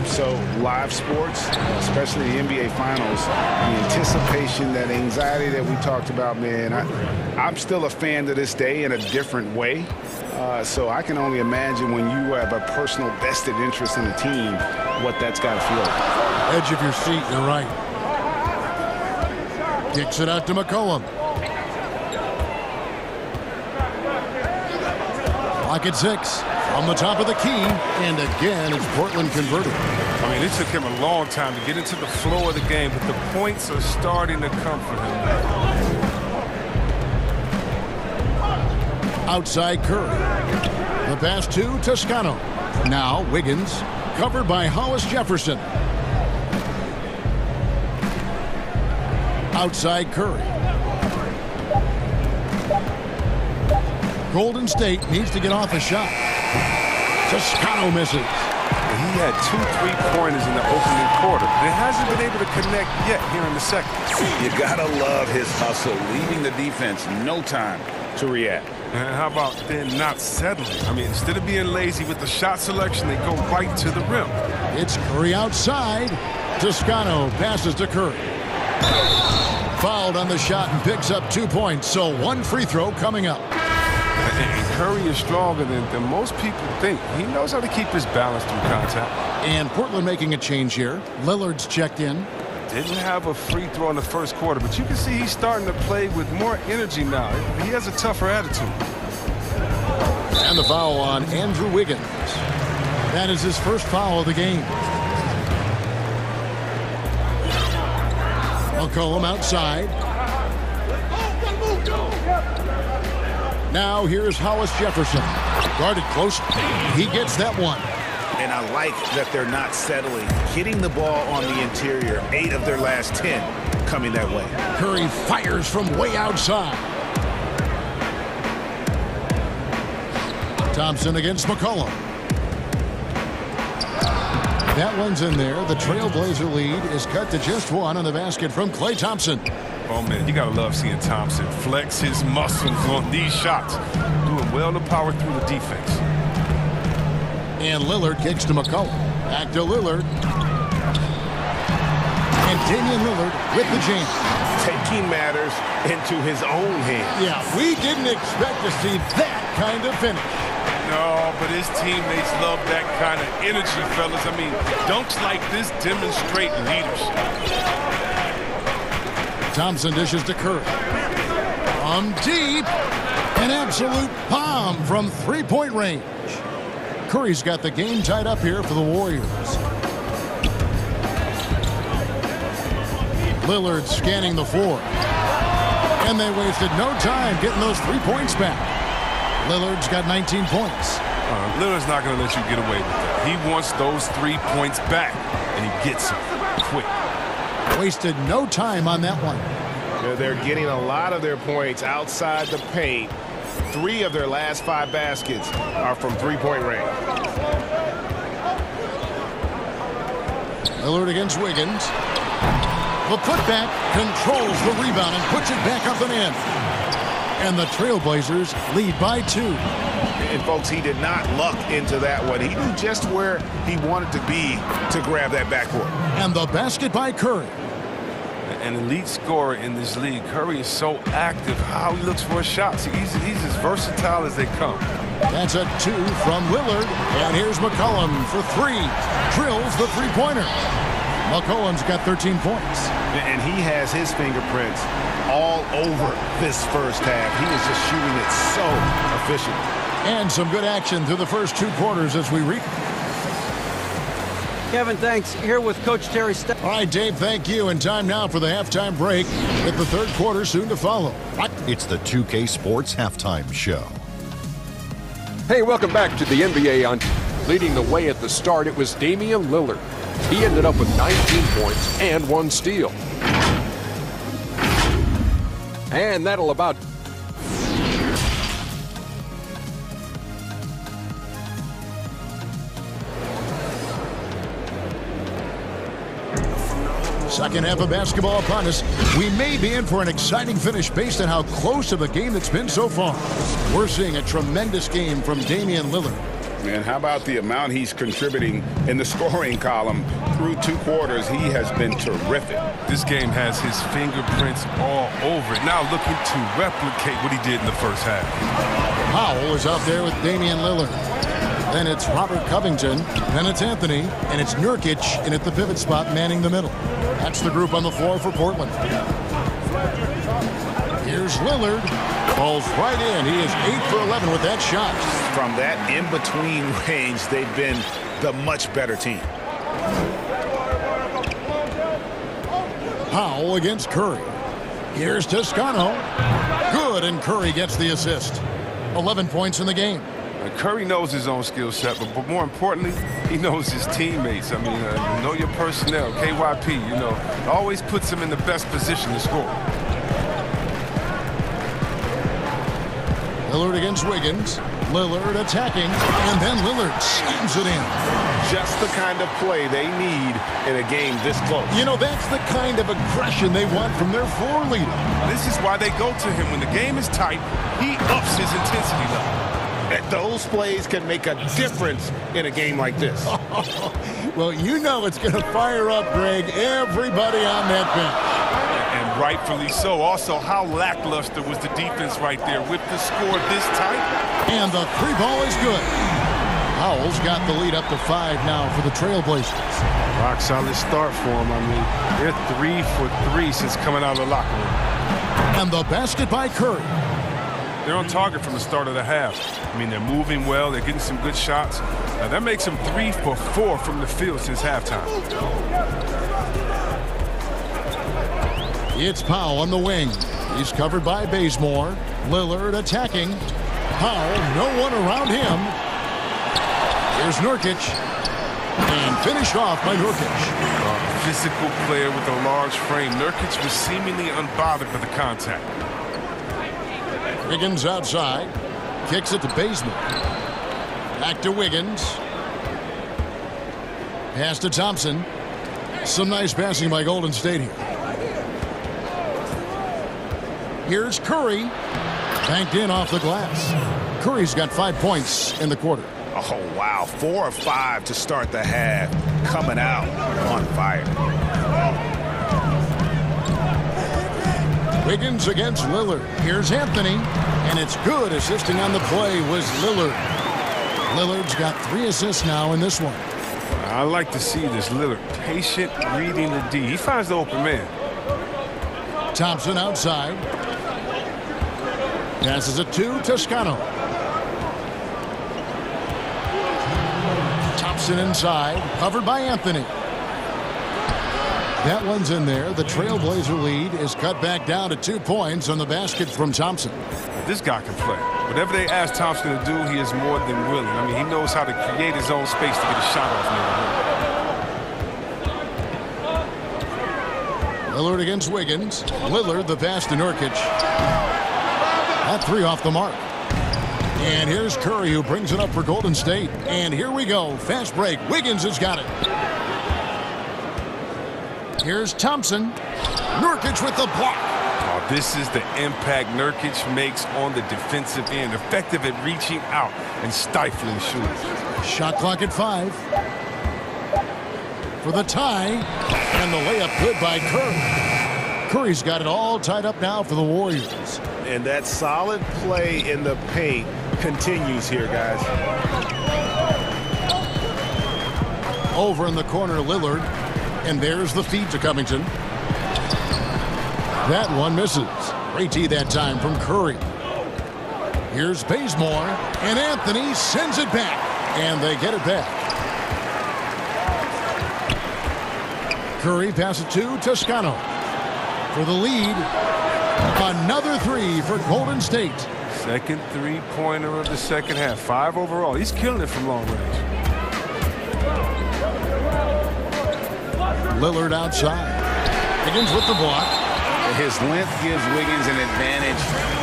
So live sports, especially the NBA Finals, the anticipation, that anxiety that we talked about, man, I'm still a fan to this day in a different way. So I can only imagine when you have a personal vested interest in a team, what that's got to feel like. Edge of your seat, you're right. Kicks it out to McCollum. Clock at 6. From the top of the key, and again, it's Portland converted. I mean, it took him a long time to get into the flow of the game, but the points are starting to come for him now. Outside Curry. The pass to Toscano. Now Wiggins, covered by Hollis Jefferson. Outside Curry. Golden State needs to get off a shot. Toscano misses. He had 2 3-pointers in the opening quarter. It hasn't been able to connect yet here in the second. You gotta love his hustle, leaving the defense no time to react. And how about then not settling? I mean, instead of being lazy with the shot selection, they go right to the rim. It's Curry outside. Toscano passes to Curry. Fouled on the shot and picks up 2 points, so 1 free throw coming up. And Curry is stronger than most people think. He knows how to keep his balance through contact. And Portland making a change here. Lillard's checked in. Didn't have a free throw in the first quarter, but you can see he's starting to play with more energy now. He has a tougher attitude. And the foul on Andrew Wiggins. That is his first foul of the game. McCollum outside. Now here's Hollis Jefferson. Guarded close. He gets that one. And I like that they're not settling. Hitting the ball on the interior, 8 of their last 10 coming that way. Curry fires from way outside. Thompson against McCollum. That one's in there. The Trailblazer lead is cut to just 1 on the basket from Klay Thompson. Oh, man, you got to love seeing Thompson flex his muscles on these shots. Doing well to power through the defense. And Lillard kicks to McCollum. Back to Lillard. And Damian Lillard with the jam. Taking matters into his own hands. Yeah, we didn't expect to see that kind of finish. No, but his teammates love that kind of energy, fellas. I mean, dunks like this demonstrate leadership. Thompson dishes to Curry. From deep. An absolute bomb from three-point range. Curry's got the game tied up here for the Warriors. Lillard scanning the floor. And they wasted no time getting those 3 points back. Lillard's got 19 points. Lillard's not going to let you get away with that. He wants those 3 points back, and he gets them quick. Wasted no time on that one. They're getting a lot of their points outside the paint. 3 of their last 5 baskets are from three-point range. Lillard against Wiggins. The putback controls the rebound and puts it back up and in. And the Trailblazers lead by 2. And, folks, he did not luck into that one. He knew just where he wanted to be to grab that backcourt. And the basket by Curry. An elite scorer in this league. Curry is so active how he looks for his shots. He's as versatile as they come. That's a 2 from Lillard. And here's McCollum for 3. Drills the three-pointer. McCollum's got 13 points. And he has his fingerprints all over this first half. He is just shooting it so efficiently. And some good action through the first 2 quarters as we read. Kevin, thanks. Here with Coach Terry Stotts. All right, Dave, thank you. And time now for the halftime break with the third quarter soon to follow. It's the 2K Sports Halftime Show. Hey, welcome back to the NBA. Leading the way at the start, it was Damian Lillard. He ended up with 19 points and 1 steal. And that'll about... Second half of basketball upon us. We may be in for an exciting finish based on how close of a game it's been so far. We're seeing a tremendous game from Damian Lillard. And how about the amount he's contributing in the scoring column through 2 quarters? He has been terrific. This game has his fingerprints all over it. Now looking to replicate what he did in the first half. Powell is out there with Damian Lillard. Then it's Robert Covington. Then it's Anthony. And it's Nurkic in at the pivot spot manning the middle. That's the group on the floor for Portland. Here's Lillard. Falls right in. He is 8 for 11 with that shot. From that in-between range, they've been the much better team. Powell against Curry. Here's Toscano. Good, and Curry gets the assist. 11 points in the game. Curry knows his own skill set, but more importantly, he knows his teammates. I mean, know your personnel. KYP, always puts him in the best position to score. Lillard against Wiggins. Lillard attacking, and then Lillard slams it in. Just the kind of play they need in a game this close. That's the kind of aggression they want from their floor leader. This is why they go to him. When the game is tight, he ups his intensity level. And those plays can make a difference in a game like this. Well, it's going to fire up, Greg, everybody on that bench. And rightfully so. Also, how lackluster was the defense right there with the score this tight? And the three ball is good. Powell's got the lead up to 5 now for the Trailblazers. Rock solid start for them. I mean, they're 3 for 3 since coming out of the locker room. And the basket by Curry. They're on target from the start of the half. I mean, they're moving well. They're getting some good shots. That makes them 3 for 4 from the field since halftime. It's Powell on the wing. He's covered by Bazemore. Lillard attacking. Powell, no one around him. Here's Nurkic. And finished off by Nurkic. Physical player with a large frame. Nurkic was seemingly unbothered by the contact. Wiggins outside. Kicks it to Bazemore. Back to Wiggins. Pass to Thompson. Some nice passing by Golden State here. Here's Curry. Banked in off the glass. Curry's got 5 points in the quarter. Oh, wow. 4 of 5 to start the half. Coming out on fire. Wiggins against Lillard. Here's Anthony. And it's good. Assisting on the play was Lillard. Lillard's got 3 assists now in this one. I like to see this. Lillard patient reading the D. He finds the open man. Thompson outside. Passes it to Toscano. Thompson inside. Covered by Anthony. That one's in there. The Trailblazer lead is cut back down to 2 points on the basket from Thompson. This guy can play. Whatever they ask Thompson to do, he is more than willing. I mean, he knows how to create his own space to get a shot off near the rim. Lillard against Wiggins. Lillard, the pass to Nurkic. That 3 off the mark. And here's Curry, who brings it up for Golden State. And here we go. Fast break. Wiggins has got it. Here's Thompson. Nurkic with the block. Oh, this is the impact Nurkic makes on the defensive end. Effective at reaching out and stifling shooters. Shot clock at 5. For the tie. And the layup good by Curry. Curry's got it all tied up now for the Warriors. And that solid play in the paint continues here, guys. Over in the corner, Lillard. And there's the feed to Covington. That one misses. Great D that time from Curry. Here's Bazemore. And Anthony sends it back. And they get it back. Curry passes it to Toscano. For the lead. Another 3 for Golden State. Second three-pointer of the second half. 5 overall. He's killing it from long range. Lillard outside. Wiggins with the block. His length gives Wiggins an advantage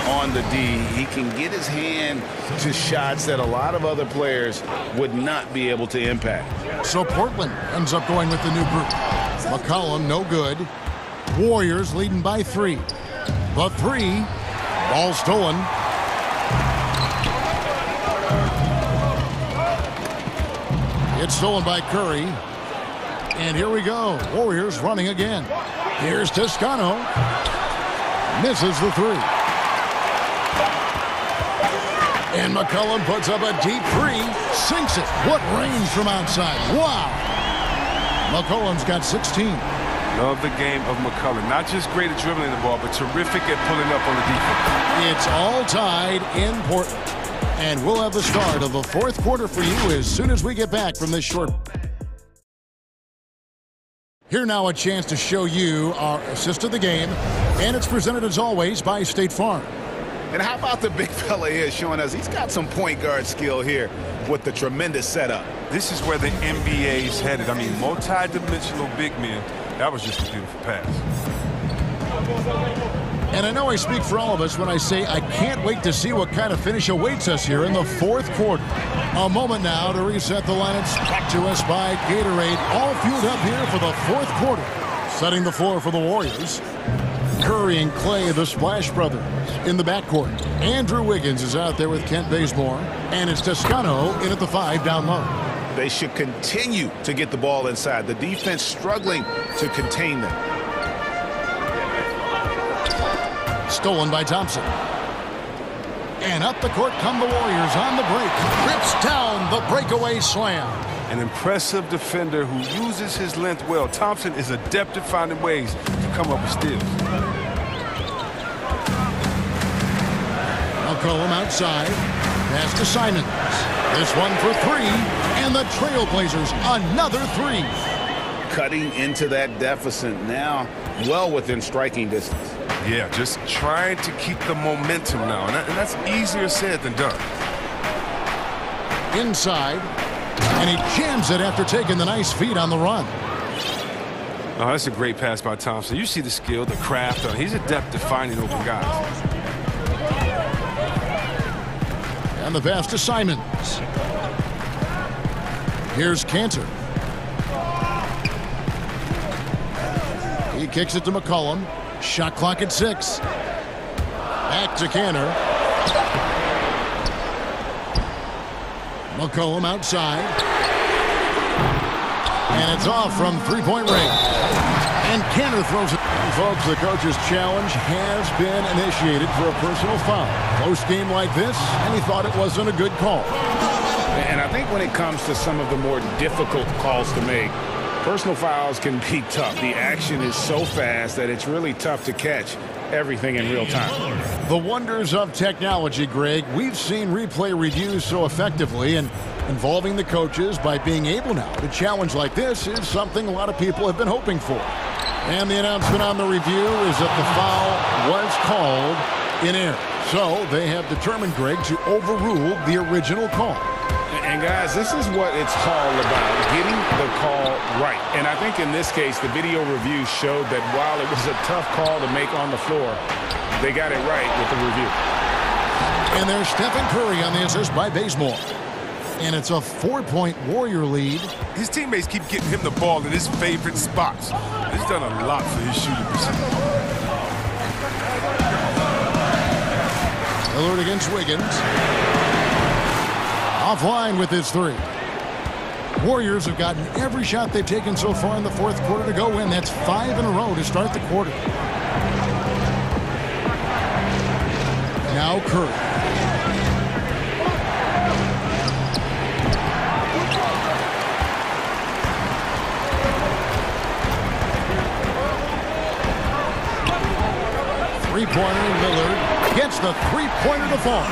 on the D. He can get his hand to shots that a lot of other players would not be able to impact. So Portland ends up going with the new group. McCollum, no good. Warriors leading by 3. The 3. Ball stolen. It's stolen by Curry. And here we go. Warriors running again. Here's Toscano. Misses the 3. And McCollum puts up a deep 3. Sinks it. What range from outside. Wow. McCollum's got 16. Love the game of McCollum. Not just great at dribbling the ball, but terrific at pulling up on the defense. It's all tied in Portland. And we'll have the start of the 4th quarter for you as soon as we get back from this short. Here now a chance to show you our assist of the game. And it's presented as always by State Farm. And how about the big fella here showing us he's got some point guard skill here with the tremendous setup. This is where the NBA is headed. I mean, multi-dimensional big men. That was just a beautiful pass. And I know I speak for all of us when I say I can't wait to see what kind of finish awaits us here in the fourth quarter. A moment now to reset the lineups. Back to us by Gatorade. All fueled up here for the fourth quarter. Setting the floor for the Warriors. Curry and Clay, the Splash Brothers, in the backcourt. Andrew Wiggins is out there with Kent Bazemore. And it's Toscano in at the 5 down low. They should continue to get the ball inside. The defense struggling to contain them. Stolen by Thompson. And up the court come the Warriors on the break. Rips down the breakaway slam. An impressive defender who uses his length well. Thompson is adept at finding ways to come up with steals. McCollum outside. Pass to Simons. This one for 3. And the Trailblazers another 3. Cutting into that deficit now, well within striking distance. Yeah, just trying to keep the momentum now. And that's easier said than done. Inside. And he jams it after taking the nice feed on the run. Oh, that's a great pass by Thompson. You see the skill, the craft. He's adept at finding open guys. And the pass to Simons. Here's Cantor. He kicks it to McCollum. Shot clock at 6. Back to Cantor. McCollum outside. And it's off from three-point range. And Cantor throws it. And folks, the coach's challenge has been initiated for a personal foul. Close game like this, and he thought it wasn't a good call. And I think when it comes to some of the more difficult calls to make, personal fouls can be tough. The action is so fast that it's really tough to catch everything in real time. The wonders of technology, Greg. We've seen replay reviews so effectively, and involving the coaches by being able now to challenge like this is something a lot of people have been hoping for. And the announcement on the review is that the foul was called in error. So they have determined, Greg, to overrule the original call. And guys, this is what it's all about, getting the call right. And I think in this case, the video review showed that while it was a tough call to make on the floor, they got it right with the review. And there's Stephen Curry on the assist by Bazemore. And it's a 4-point Warrior lead. His teammates keep getting him the ball in his favorite spots. He's done a lot for his shooting percentage. Lillard against Wiggins. Offline with his 3. Warriors have gotten every shot they've taken so far in the fourth quarter to go in. That's 5 in a row to start the quarter. Now Curry. Three-pointer, Lillard gets the three-pointer to fall.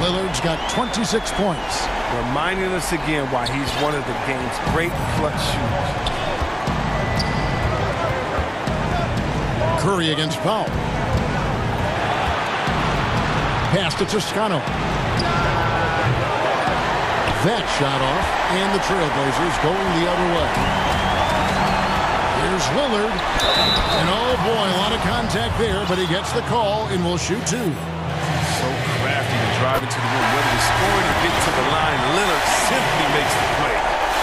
Lillard's got 26 points. Reminding us again why he's one of the game's great clutch shooters. Curry against Powell. Pass to Toscano. That shot off, and the Trailblazers going the other way. Here's Lillard. And oh boy, a lot of contact there, but he gets the call and will shoot 2. So crafty to drive into the rim, ready to score and get to the line. Lillard simply makes the play.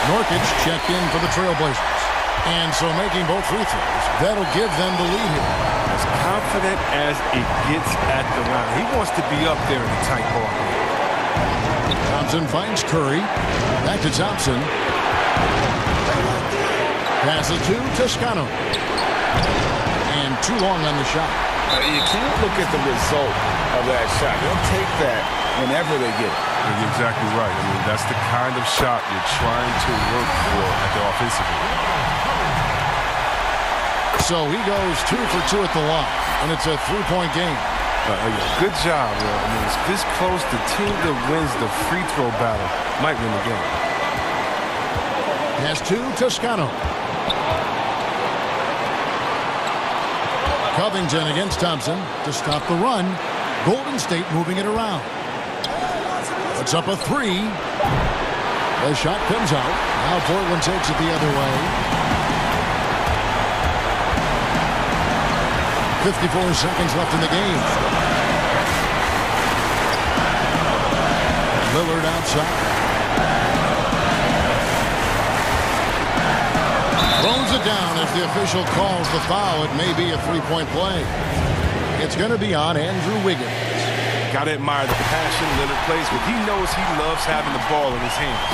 Nurkic checked in for the Trailblazers. And so making both free throws, that'll give them the lead here. As confident as it gets at the line. He wants to be up there in the tight ball game. Thompson finds Curry. Back to Thompson. Passes to Toscano. And too long on the shot. You can't look at the result of that shot. They'll take that whenever they get it. You're exactly right. I mean, that's the kind of shot you're trying to work for at the offensive end. So he goes 2 for 2 at the line, and it's a 3-point game. Good job, bro. I mean, it's this close. The team that wins the free throw battle might win the game. Pass to Toscano. Covington against Thompson to stop the run. Golden State moving it around. Puts up a three. The shot comes out. Now Portland takes it the other way. 54 seconds left in the game. Lillard outside. Throws it down as the official calls the foul. It may be a three-point play. It's going to be on Andrew Wiggins. Got to admire the passion Lillard plays with. He knows he loves having the ball in his hands.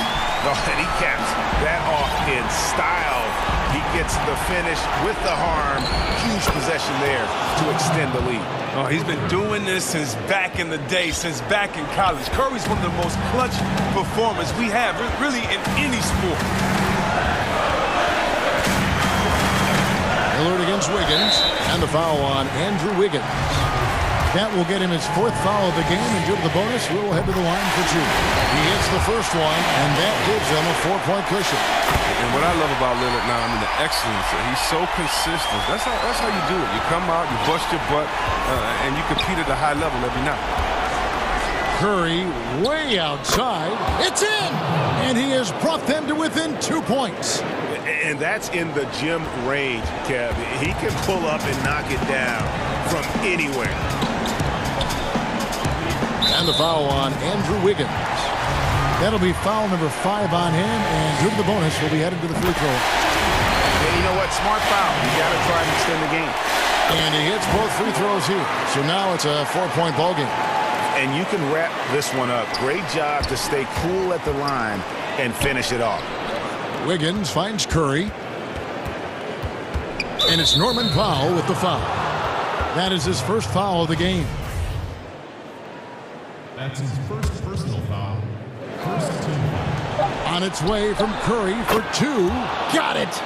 Oh, and he caps that off in style. He gets the finish with the harm. Huge possession there to extend the lead. Oh, he's been doing this since back in the day, since back in college. Curry's one of the most clutch performers we have, really, in any sport. Lillard against Wiggins, and the foul on Andrew Wiggins. That will get him his fourth foul of the game, and due to the bonus, we'll head to the line for 2. He hits the first one, and that gives them a 4-point cushion. And what I love about Lillard now, I mean, the excellence. He's so consistent. That's how you do it. You come out, you bust your butt, and you compete at a high level every night. Curry way outside. It's in! And he has brought them to within 2 points. And that's in the gym range, Kev. He can pull up and knock it down from anywhere. And the foul on Andrew Wiggins. That'll be foul number 5 on him, and due to the bonus, will be headed to the free throw. And you know what? Smart foul. You got to try and extend the game. And he hits both free throws here. So now it's a 4-point ball game. And you can wrap this one up. Great job to stay cool at the line and finish it off. Wiggins finds Curry. And it's Norman Powell with the foul. That is his first foul of the game. That's his first personal foul. First team. On its way from Curry for 2. Got it!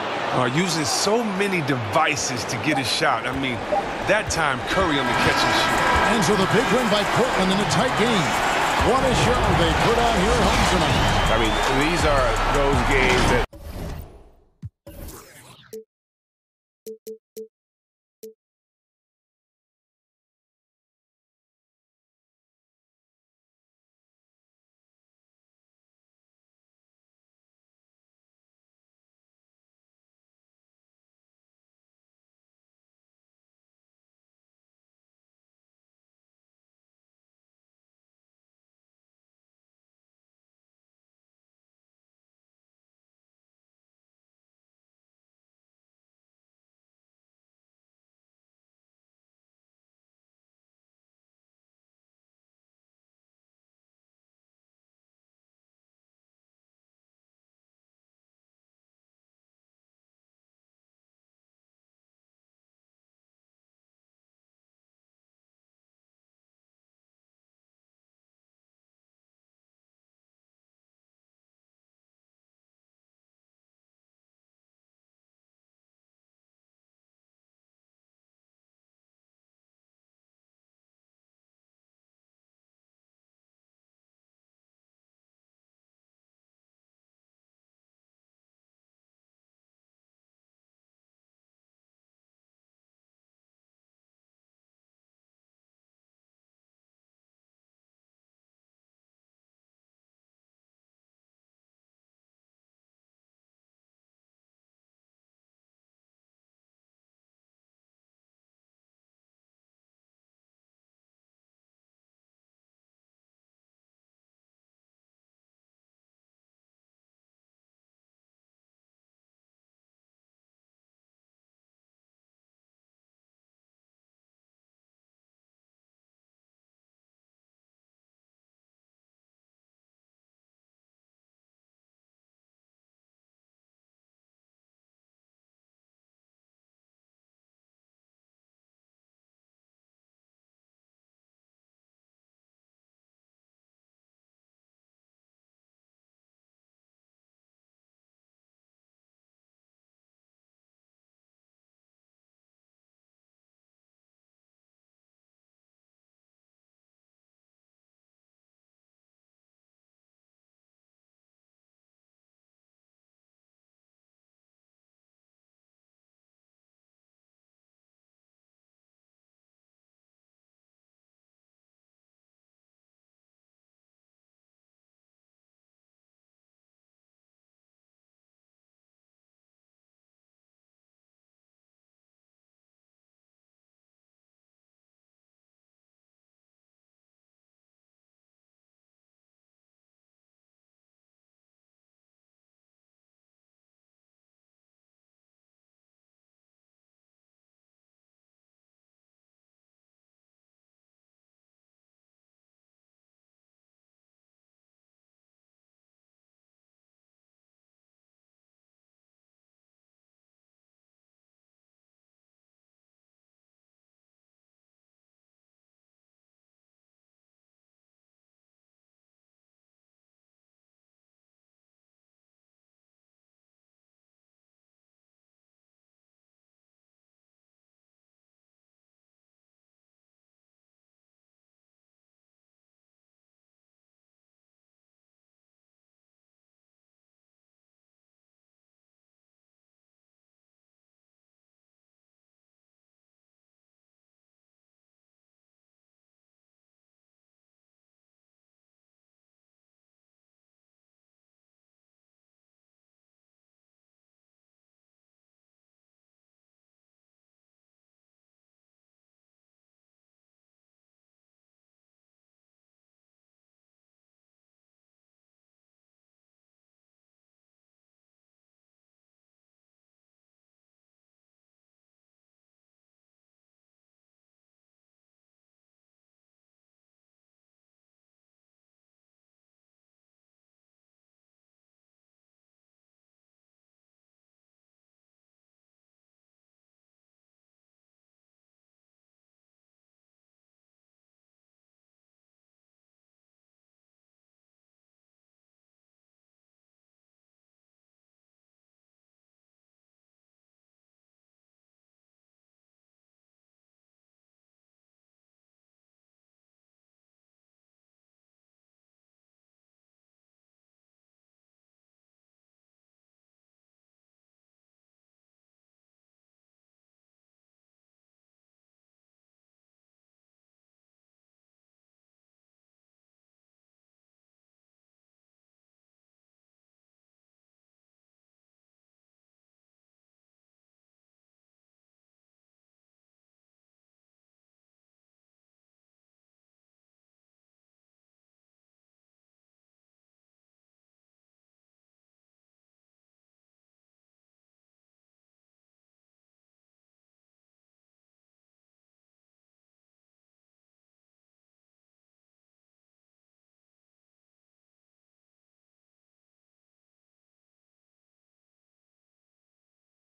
Using so many devices to get his shot. I mean, that time Curry on the catch and shoot. And so the big win by Portland in a tight game. What a show they put on here at home tonight. I mean, these are those games that